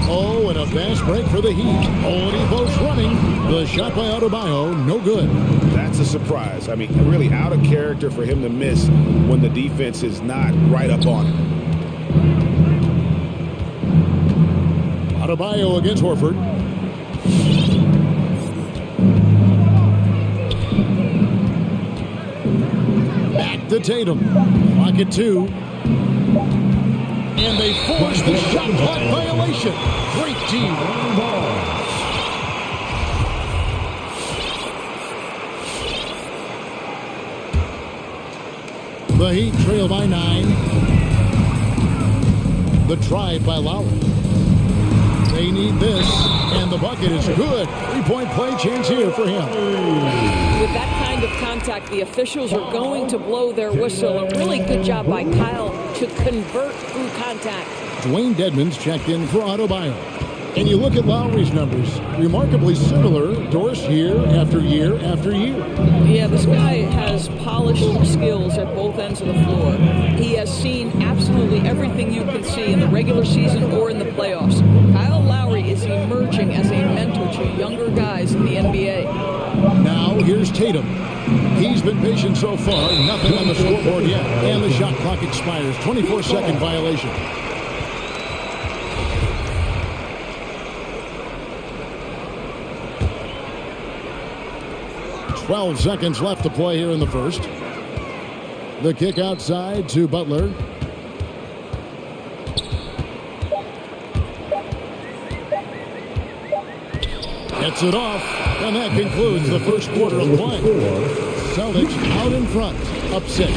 Oh, and a fast break for the Heat. Oladipo's running. The shot by Adebayo, no good. That's a surprise. I mean, really out of character for him to miss when the defense is not right up on him. Adebayo against Horford. Back to Tatum. Clock at 2. And they force the shot clock violation. Great team. The Heat trail by 9. The drive by Lowry. They need this, and the bucket is good. 3-point play chance here for him. With that kind of contact, the officials are going to blow their whistle. A really good job by Kyle to convert through contact. Dwayne Dedmon's checked in for Autobio. And you look at Lowry's numbers, remarkably similar, Doris, year after year after year. Yeah, this guy has polished skills at both ends of the floor. He has seen absolutely everything you can see in the regular season or in the playoffs. Kyle Lowry is emerging as a mentor to younger guys in the NBA. Now here's Tatum. He's been patient so far, nothing on the scoreboard yet. And the shot clock expires, 24-second violation. 12 seconds left to play here in the first. The kick outside to Butler. Gets it off, and that concludes the first quarter of play. Celtics out in front, up 6.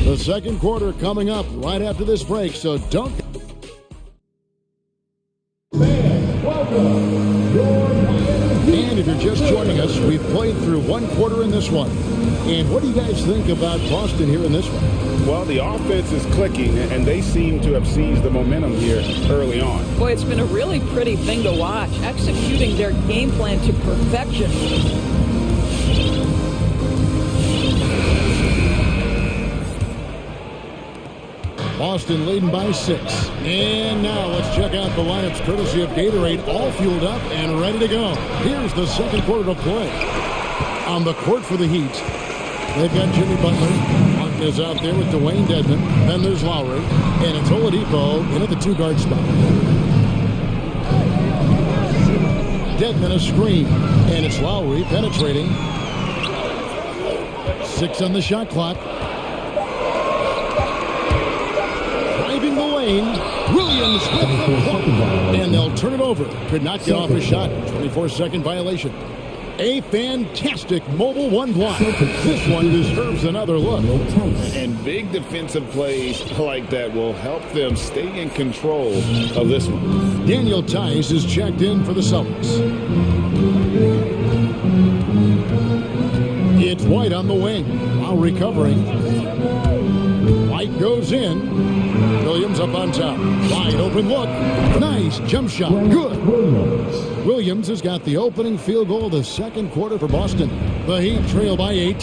The second quarter coming up right after this break, so don't... And if you're just joining us, we've played through one quarter in this one. And what do you guys think about Boston here in this one? Well, the offense is clicking, and they seem to have seized the momentum here early on. Boy, it's been a really pretty thing to watch, executing their game plan to perfection. Boston leading by 6. And now let's check out the lineups courtesy of Gatorade, all fueled up and ready to go. Here's the second quarter of play. On the court for the Heat, they've got Jimmy Butler. Martin is out there with Dwayne Dedmon. Then there's Lowry. And it's Oladipo in at the 2-guard spot. Dedmon a screen. And it's Lowry penetrating. 6 on the shot clock. Williams with the block, and they'll turn it over. Could not get off a shot. 24-second violation. A fantastic mobile one block. This one deserves another look. And big defensive plays like that will help them stay in control of this one. Daniel Tice is checked in for the Celtics. It's White on the wing while recovering. White goes in. Williams up on top. Wide open look. Nice jump shot. Good. Williams has got the opening field goal of the second quarter for Boston. The Heat trail by 8.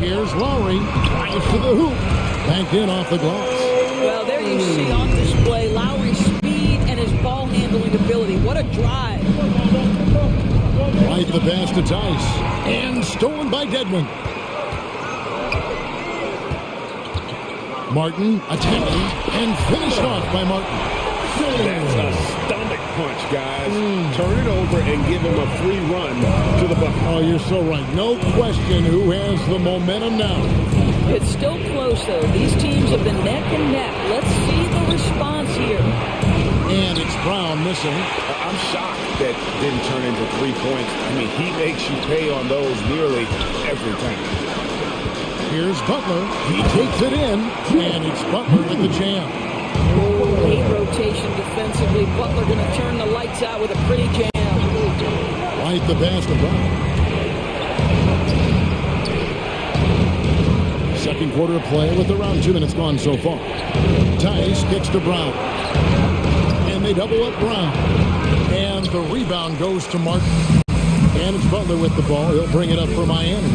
Here's Lowry. Drives to the hoop. Banked in off the glass. Well, there you see on display Lowry's speed and his ball handling ability. What a drive. Right the pass to Tice. And stolen by Dedmon. Martin attacking and finished off by Martin. That's a stomach punch, guys. Turn it over and give him a free run to the bucket. Oh, you're so right. No question who has the momentum now. It's still close, though. These teams have been neck and neck. Let's see the response here. And it's Brown missing. I'm shocked that didn't turn into 3 points. I mean, he makes you pay on those nearly every time. Here's Butler. He takes it in, and it's Butler with the jam. Great rotation defensively. Butler going to turn the lights out with a pretty jam. Right the pass to Brown. Second quarter of play with around 2 minutes gone so far. Tice kicks to Brown. And they double up Brown. And the rebound goes to Martin. And it's Butler with the ball. He'll bring it up for Miami.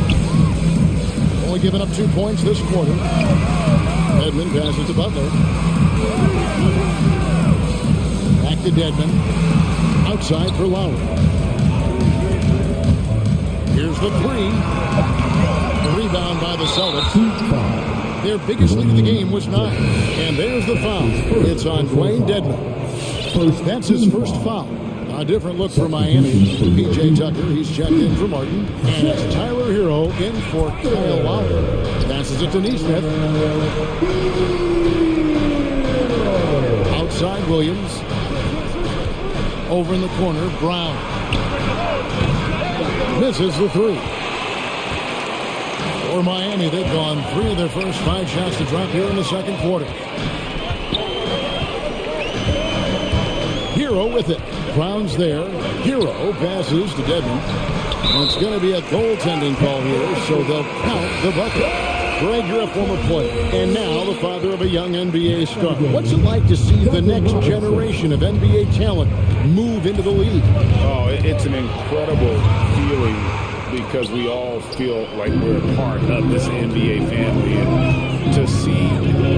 Only giving up 2 points this quarter. Dedmon passes to Butler. Back to Dedmon. Outside for Lowry. Here's the 3. The rebound by the Celtics. Their biggest lead of the game was 9. And there's the foul. It's on Dwayne Dedmon. That's his first foul. A different look for Miami. P.J. Tucker, he's checked in for Martin. And it's Tyler Hero in for Kyle Lowry. Passes it to Neesmith. Outside Williams. Over in the corner, Brown. Misses the 3. For Miami, they've gone 3 of their first 5 shots to drop here in the second quarter. Hero with it. Brown's there. Hero passes to Dedmon. And it's going to be a goaltending call here, so they'll count the bucket. Greg, you're a former player, and now the father of a young NBA star. What's it like to see the next generation of NBA talent move into the league? Oh, it's an incredible feeling because we all feel like we're a part of this NBA family. And to see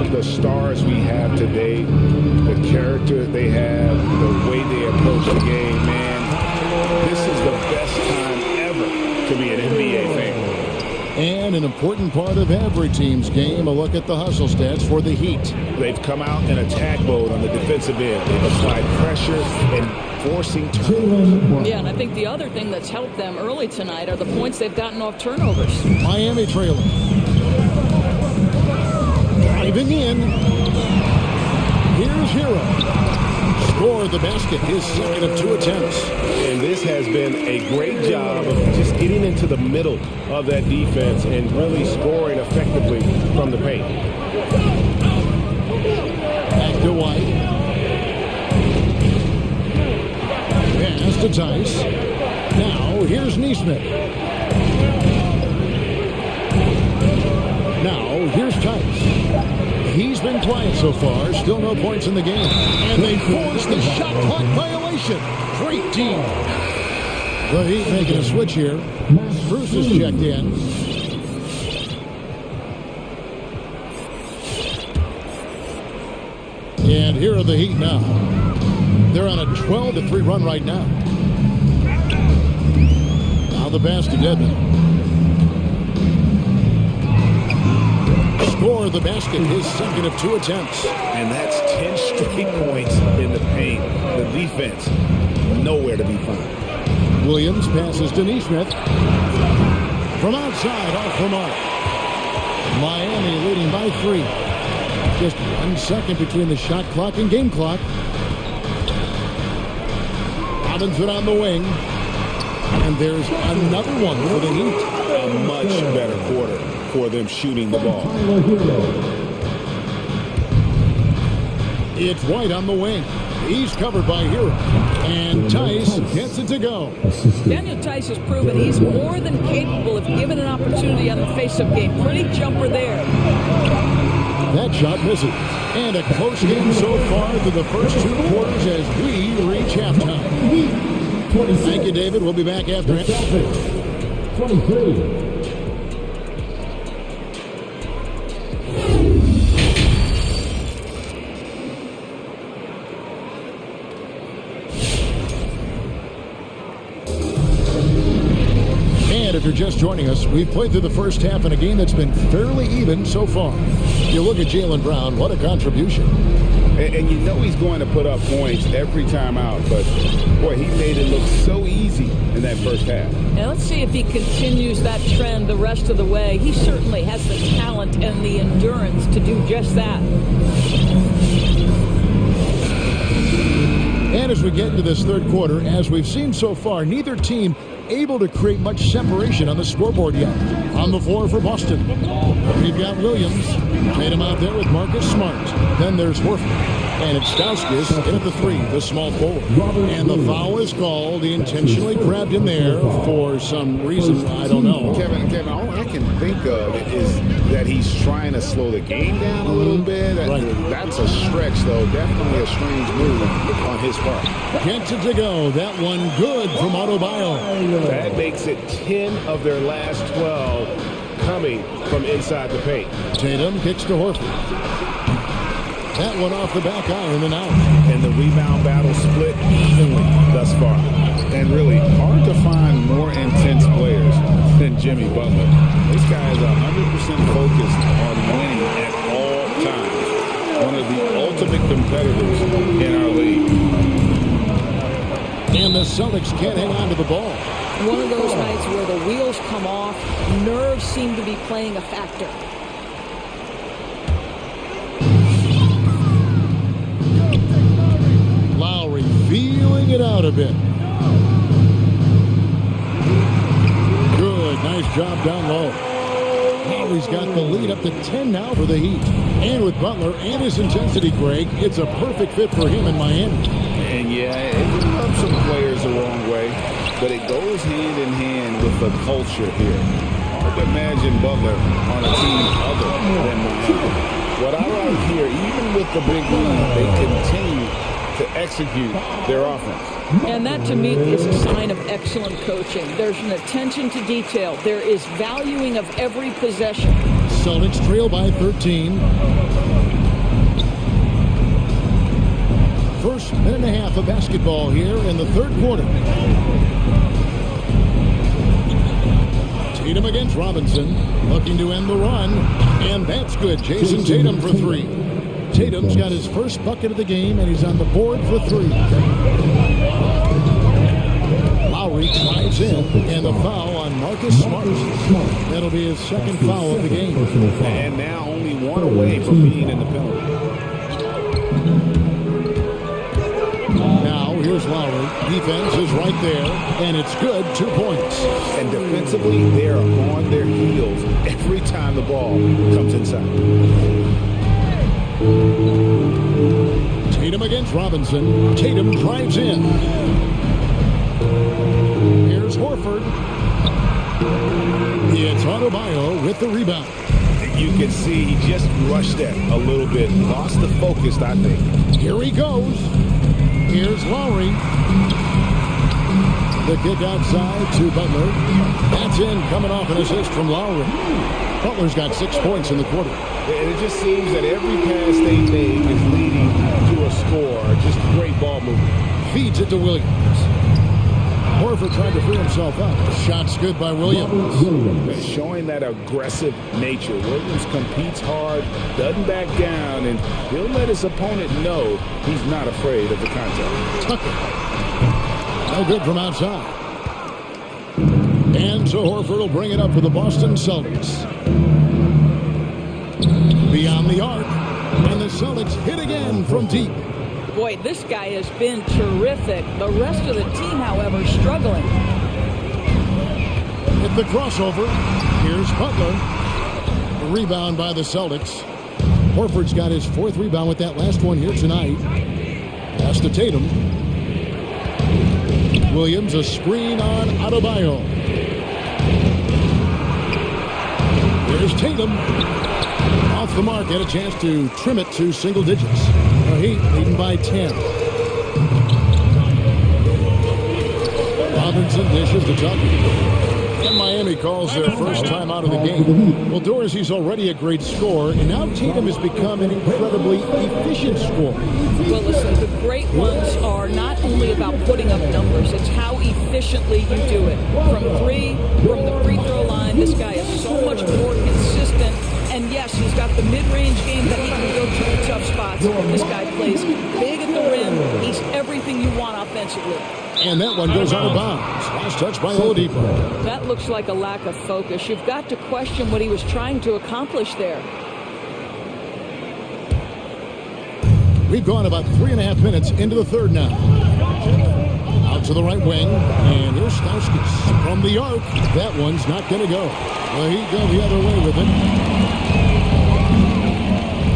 the stars we have today, the character they have, the way they approach the game, man, this is the best time ever to be an NBA fan. And an important part of every team's game, a look at the hustle stats for the Heat. They've come out in attack mode on the defensive end. They've applied pressure and forcing turnovers. Yeah, and I think the other thing that's helped them early tonight are the points they've gotten off turnovers. Miami trailing. Driving in. Here's Hero. Scored the basket, his second of 2 attempts. And this has been a great job of just getting into the middle of that defense and really scoring effectively from the paint. Back to White. Pass to Tice. Now, here's Neesmith. Now, here's Tice. He's been quiet so far. Still no points in the game. And they force the shot clock violation. Great team. The Heat making a switch here. Bruce is checked in. And here are the Heat now. They're on a 12-3 run right now. Now the pass to Dedmon. Score the basket, his second of 2 attempts. And that's 10 straight points in the paint. The defense, nowhere to be found. Williams passes to Neesmith. From outside, off the mark. Miami leading by 3. Just 1 second between the shot clock and game clock. Robinson on the wing. And there's another one for the Heat. A much better quarter for them shooting the ball. It's White on the wing. He's covered by Hero. And Tice gets it to go. Daniel Tice has proven he's more than capable if given an opportunity on the face-up game. Pretty jumper there. That shot misses. And a close game so far through the first 2 quarters as we reach halftime. Thank you, David. We'll be back after it. 23. And if you're just joining us, we've played through the first half in a game that's been fairly even so far. You look at Jaylen Brown, what a contribution. And you know he's going to put up points every time out, but boy, he made it look so easy in that first half. Now let's see if he continues that trend the rest of the way. He certainly has the talent and the endurance to do just that. And as we get into this third quarter, as we've seen so far, neither team able to create much separation on the scoreboard yet. On the floor for Boston, we've got Williams. Made him out there with Marcus Smart. Then there's Horford. And it's Stauskas in at the 3, the small forward. And the foul is called. He intentionally grabbed him there for some reason, I don't know. Kevin, all I can think of is that he's trying to slow the game down a little bit. Right. That's a stretch, though. Definitely a strange move on his part. Gets it to go. That one good from Adebayo. That makes it 10 of their last 12 coming from inside the paint. Tatum kicks to Horford. That one off the back iron and out. And the rebound battle split evenly thus far. And really hard to find more intense players than Jimmy Butler. This guy is 100% focused on winning at all times. One of the ultimate competitors in our league. And the Celtics can't hang on to the ball. One of those nights where the wheels come off, nerves seem to be playing a factor. Lowry feeling it out a bit. Good, nice job down low. Lowry's got the lead up to 10 now for the Heat. And with Butler and his intensity, Greg, it's a perfect fit for him in Miami. And yeah, it can rub some players the wrong way. but it goes hand in hand with the culture here. Hard to imagine Butler on a team other than Miami. What I like here, even with the big lead, they continue to execute their offense. And that, to me, is a sign of excellent coaching. There's an attention to detail. There is valuing of every possession. Celtics trail by 13. First minute and a half of basketball here in the third quarter. Tatum against Robinson, looking to end the run, and that's good. Jason Tatum for three. Tatum's got his first bucket of the game, and he's on the board for three. Lowry drives in, and the foul on Marcus Smart. That'll be his second foul of the game. And now only one away from being in the penalty. Now here's Lowry. Defense is right there, and it's good. 2 points. And defensively, they're on their heels every time the ball comes inside. Tatum against Robinson. Tatum drives in. Here's Horford. It's Adebayo with the rebound. You can see he just rushed that a little bit. Lost the focus, I think. Here he goes. Here's Lowry. The kick outside to Butler. That's in, coming off an assist from Lowry. Butler's got 6 points in the quarter. And it just seems that every pass they make is leading to a score. Just great ball movement. Feeds it to Williams. Horford trying to free himself up. Shot's good by Williams. Showing that aggressive nature. Williams competes hard, doesn't back down, and he'll let his opponent know he's not afraid of the contact. Tucker. No good from outside. And so Horford will bring it up for the Boston Celtics. Beyond the arc, and the Celtics hit again from deep. Boy, this guy has been terrific. The rest of the team, however, struggling. Hit the crossover. Here's Butler. The rebound by the Celtics. Horford's got his 4th rebound with that last one here tonight. Pass to Tatum. Williams, a screen on Adebayo. Here's Tatum. Off the mark, had a chance to trim it to single digits. The Heat leading by 10. Robinson dishes to Tucker. And Miami calls their first time out of the game. Well, Dorsey's already a great scorer, and now Tatum has become an incredibly efficient scorer. Well, listen, the great ones are not only about putting up numbers, it's how efficiently you do it. From three, from the free throw line, this guy is so much more consistent. And yes, he's got the mid-range game that he can go to the tough spots. This guy plays big at the rim. He's everything you want offensively. And that one goes out of bounds. Last touch by Oladipo. That looks like a lack of focus. You've got to question what he was trying to accomplish there. We've gone about 3.5 minutes into the third now. Out to the right wing, and here's Stauskas from the arc. That one's not going to go. The Heat go the other way with it.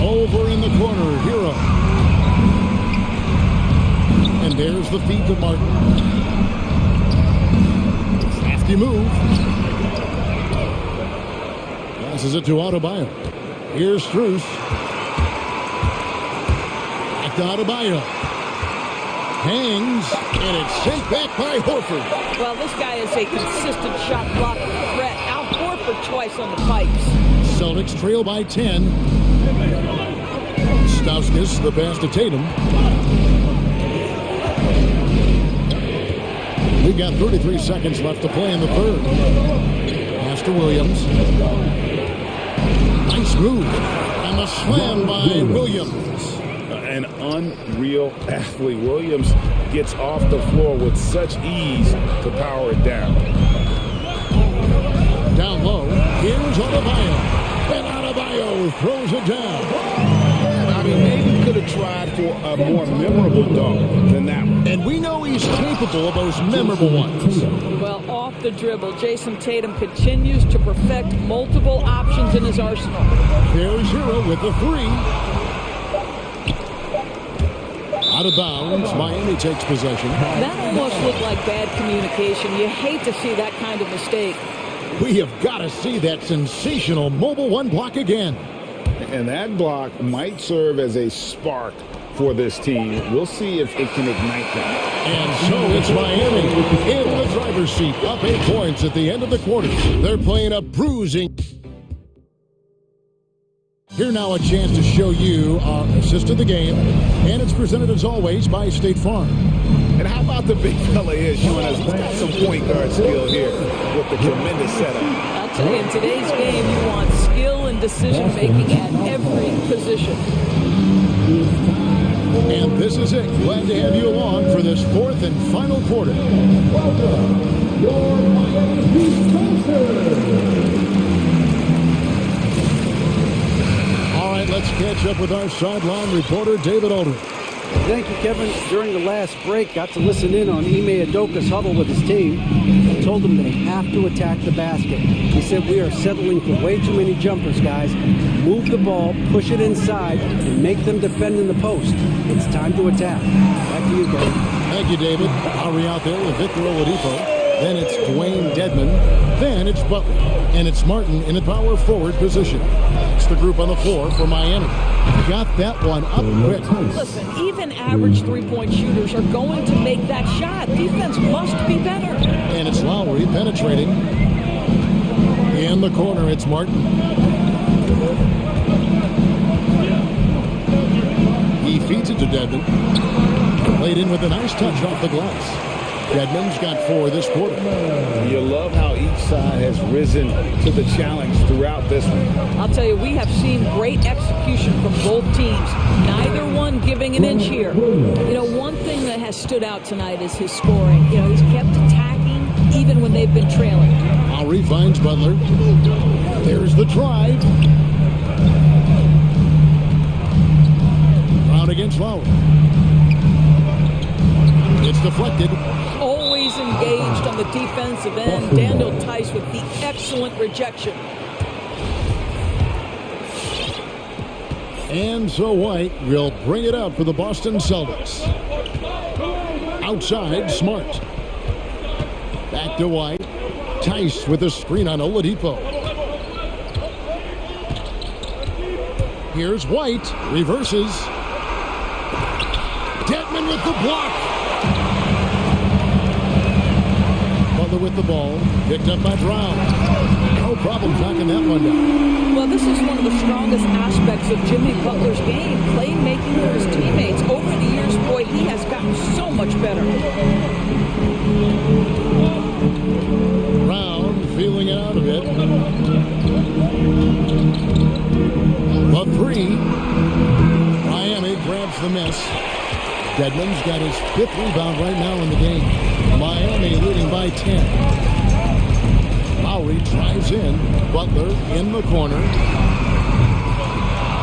Over in the corner, Hero. And there's the feed to Martin. Crafty move. Passes it to Adebayo. Here's Strus. Back to Adebayo. Hangs, and it's sent back by Horford. Well, this guy is a consistent shot blocking threat. Out Horford twice on the pipes. Celtics trail by 10. Stauskas, the pass to Tatum. We've got 33 seconds left to play in the third. Pass to Williams. Nice move. And the slam by Williams. An unreal athlete. Williams gets off the floor with such ease to power it down. Down low, here's Adebayo. And Adebayo throws it down. I mean, maybe could have tried for a more memorable dunk than that one. And we know he's capable of those memorable ones. Well, off the dribble, Jason Tatum continues to perfect multiple options in his arsenal. There's Hero with the three. Out of bounds, Miami takes possession. That almost looked like bad communication. You hate to see that kind of mistake. We have got to see that sensational Mobile One block again. And that block might serve as a spark for this team. We'll see if it can ignite them. And so it's Miami in the driver's seat, up 8 points at the end of the quarter. They're playing a bruising. Here now a chance to show you our assist of the game, and it's presented as always by State Farm. And how about the big fella here showing us he's got some point guard skill here with the tremendous setup. I'll tell you, in today's game, you want skill and decision-making at every position. And this is it. Glad to have you along for this 4th and final quarter. Welcome, your Miami Heat Pacers. All right, let's catch up with our sideline reporter, David Aldridge. Thank you, Kevin. During the last break, got to listen in on Ime Udoka's huddle with his team. I told them they have to attack the basket. He said, we are settling for way too many jumpers, guys. Move the ball, push it inside, and make them defend in the post. It's time to attack. Back to you, Kevin. Thank you, David. Lowry out there with Victor Oladipo. Then it's Dwayne Dedman. Then it's Butler. And it's Martin in a power forward position. It's the group on the floor for Miami. Got that one up quick. Listen, even average three-point shooters are going to make that shot. Defense must be better. And it's Lowry penetrating. In the corner, it's Martin. He feeds it to Dedman. Played in with a nice touch off the glass. Dedman's got 4 this quarter. You love how each side has risen to the challenge throughout this one. I'll tell you, we have seen great execution from both teams. Neither one giving an inch here. You know, one thing that has stood out tonight is his scoring. You know, he's kept attacking even when they've been trailing. Lowry finds Butler. There's the drive. Brown against Lowry. It's deflected. Always engaged on the defensive end. Daniel Tice with the excellent rejection. And so White will bring it up for the Boston Celtics. Outside, Smart. Back to White. Tice with a screen on Oladipo. Here's White. Reverses. Dedman with the block. Butler with the ball. Picked up by Brown. No problem knocking that one down. Well, this is one of the strongest aspects of Jimmy Butler's game, playmaking for his teammates. Over the years, boy, he has gotten so much better. Brown feeling it out a bit. The 3. Miami grabs the miss. Dedman's got his 5th rebound right now in the game. Miami leading by 10. Lowry drives in. Butler in the corner.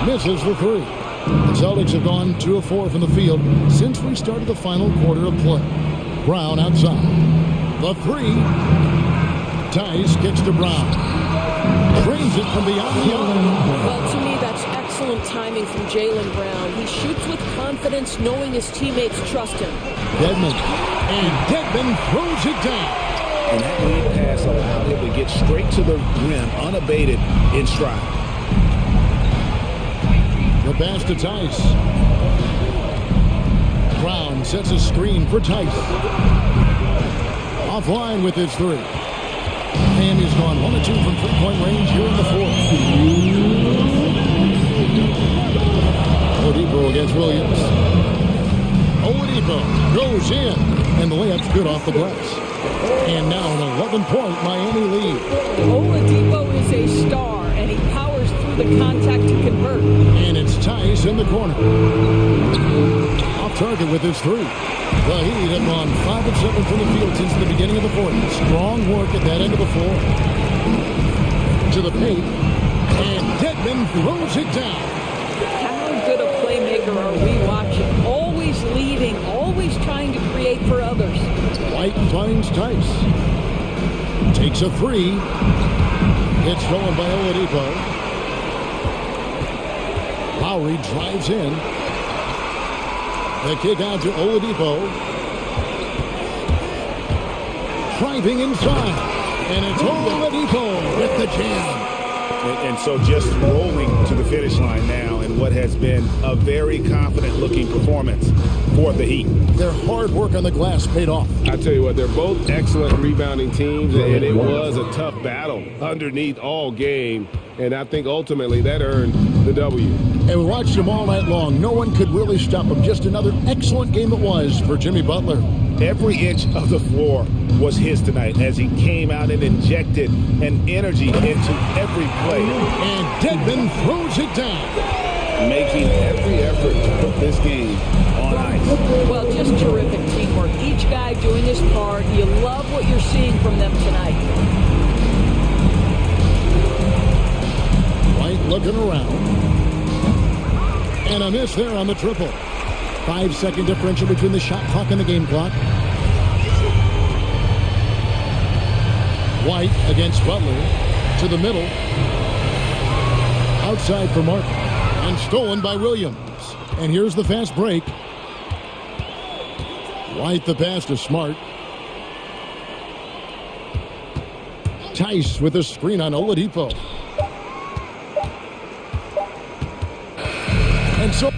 Misses the 3. The Celtics have gone 2 of 4 from the field since we started the final quarter of play. Brown outside. The 3. Tice kicks to Brown. Trains it from beyond the arc. Well, to me, that's excellent timing from Jaylen Brown. He shoots with confidence, knowing his teammates trust him. Dedman. And Dedman throws it down. And that lead pass allowed him to get straight to the rim, unabated, in stride. The pass to Tice. Brown sets a screen for Tice. Offline with his 3. Miami's gone 1 of 2 from 3-point range here in the 4th. Oladipo against Williams. Oladipo goes in, and the layup's good off the glass. And now an 11-point Miami lead. Oladipo is a star, and he powers through the contact to convert. And it's Tice in the corner. Off target with his 3. The Heat have gone 5 of 7 from the field since the beginning of the 4th. Strong work at that end of the floor. To the paint. And Dedman throws it down. How good a playmaker are we watching? Always leading, always trying to create for others. White finds Tice. Takes a 3. It's stolen by Oladipo. Lowry drives in. The kick out to Oladipo. Driving inside. And it's Oladipo with the jam. And so just rolling to the finish line now in what has been a very confident-looking performance for the Heat. Their hard work on the glass paid off. I tell you what, they're both excellent rebounding teams, and it was a tough battle underneath all game. And I think ultimately that earned the W. And we watched them all night long. No one could really stop them. Just another excellent game it was for Jimmy Butler. Every inch of the floor was his tonight as he came out and injected an energy into every play. And Dedmon throws it down, making every effort to put this game on ice. Well, just terrific teamwork. Each guy doing his part. You love what you're seeing from them tonight. White looking around. And a miss there on the triple. 5-second differential between the shot clock and the game clock. White against Butler. To the middle. Outside for Martin. And stolen by Williams. And here's the fast break. White the pass to Smart. Tice with a screen on Oladipo. And so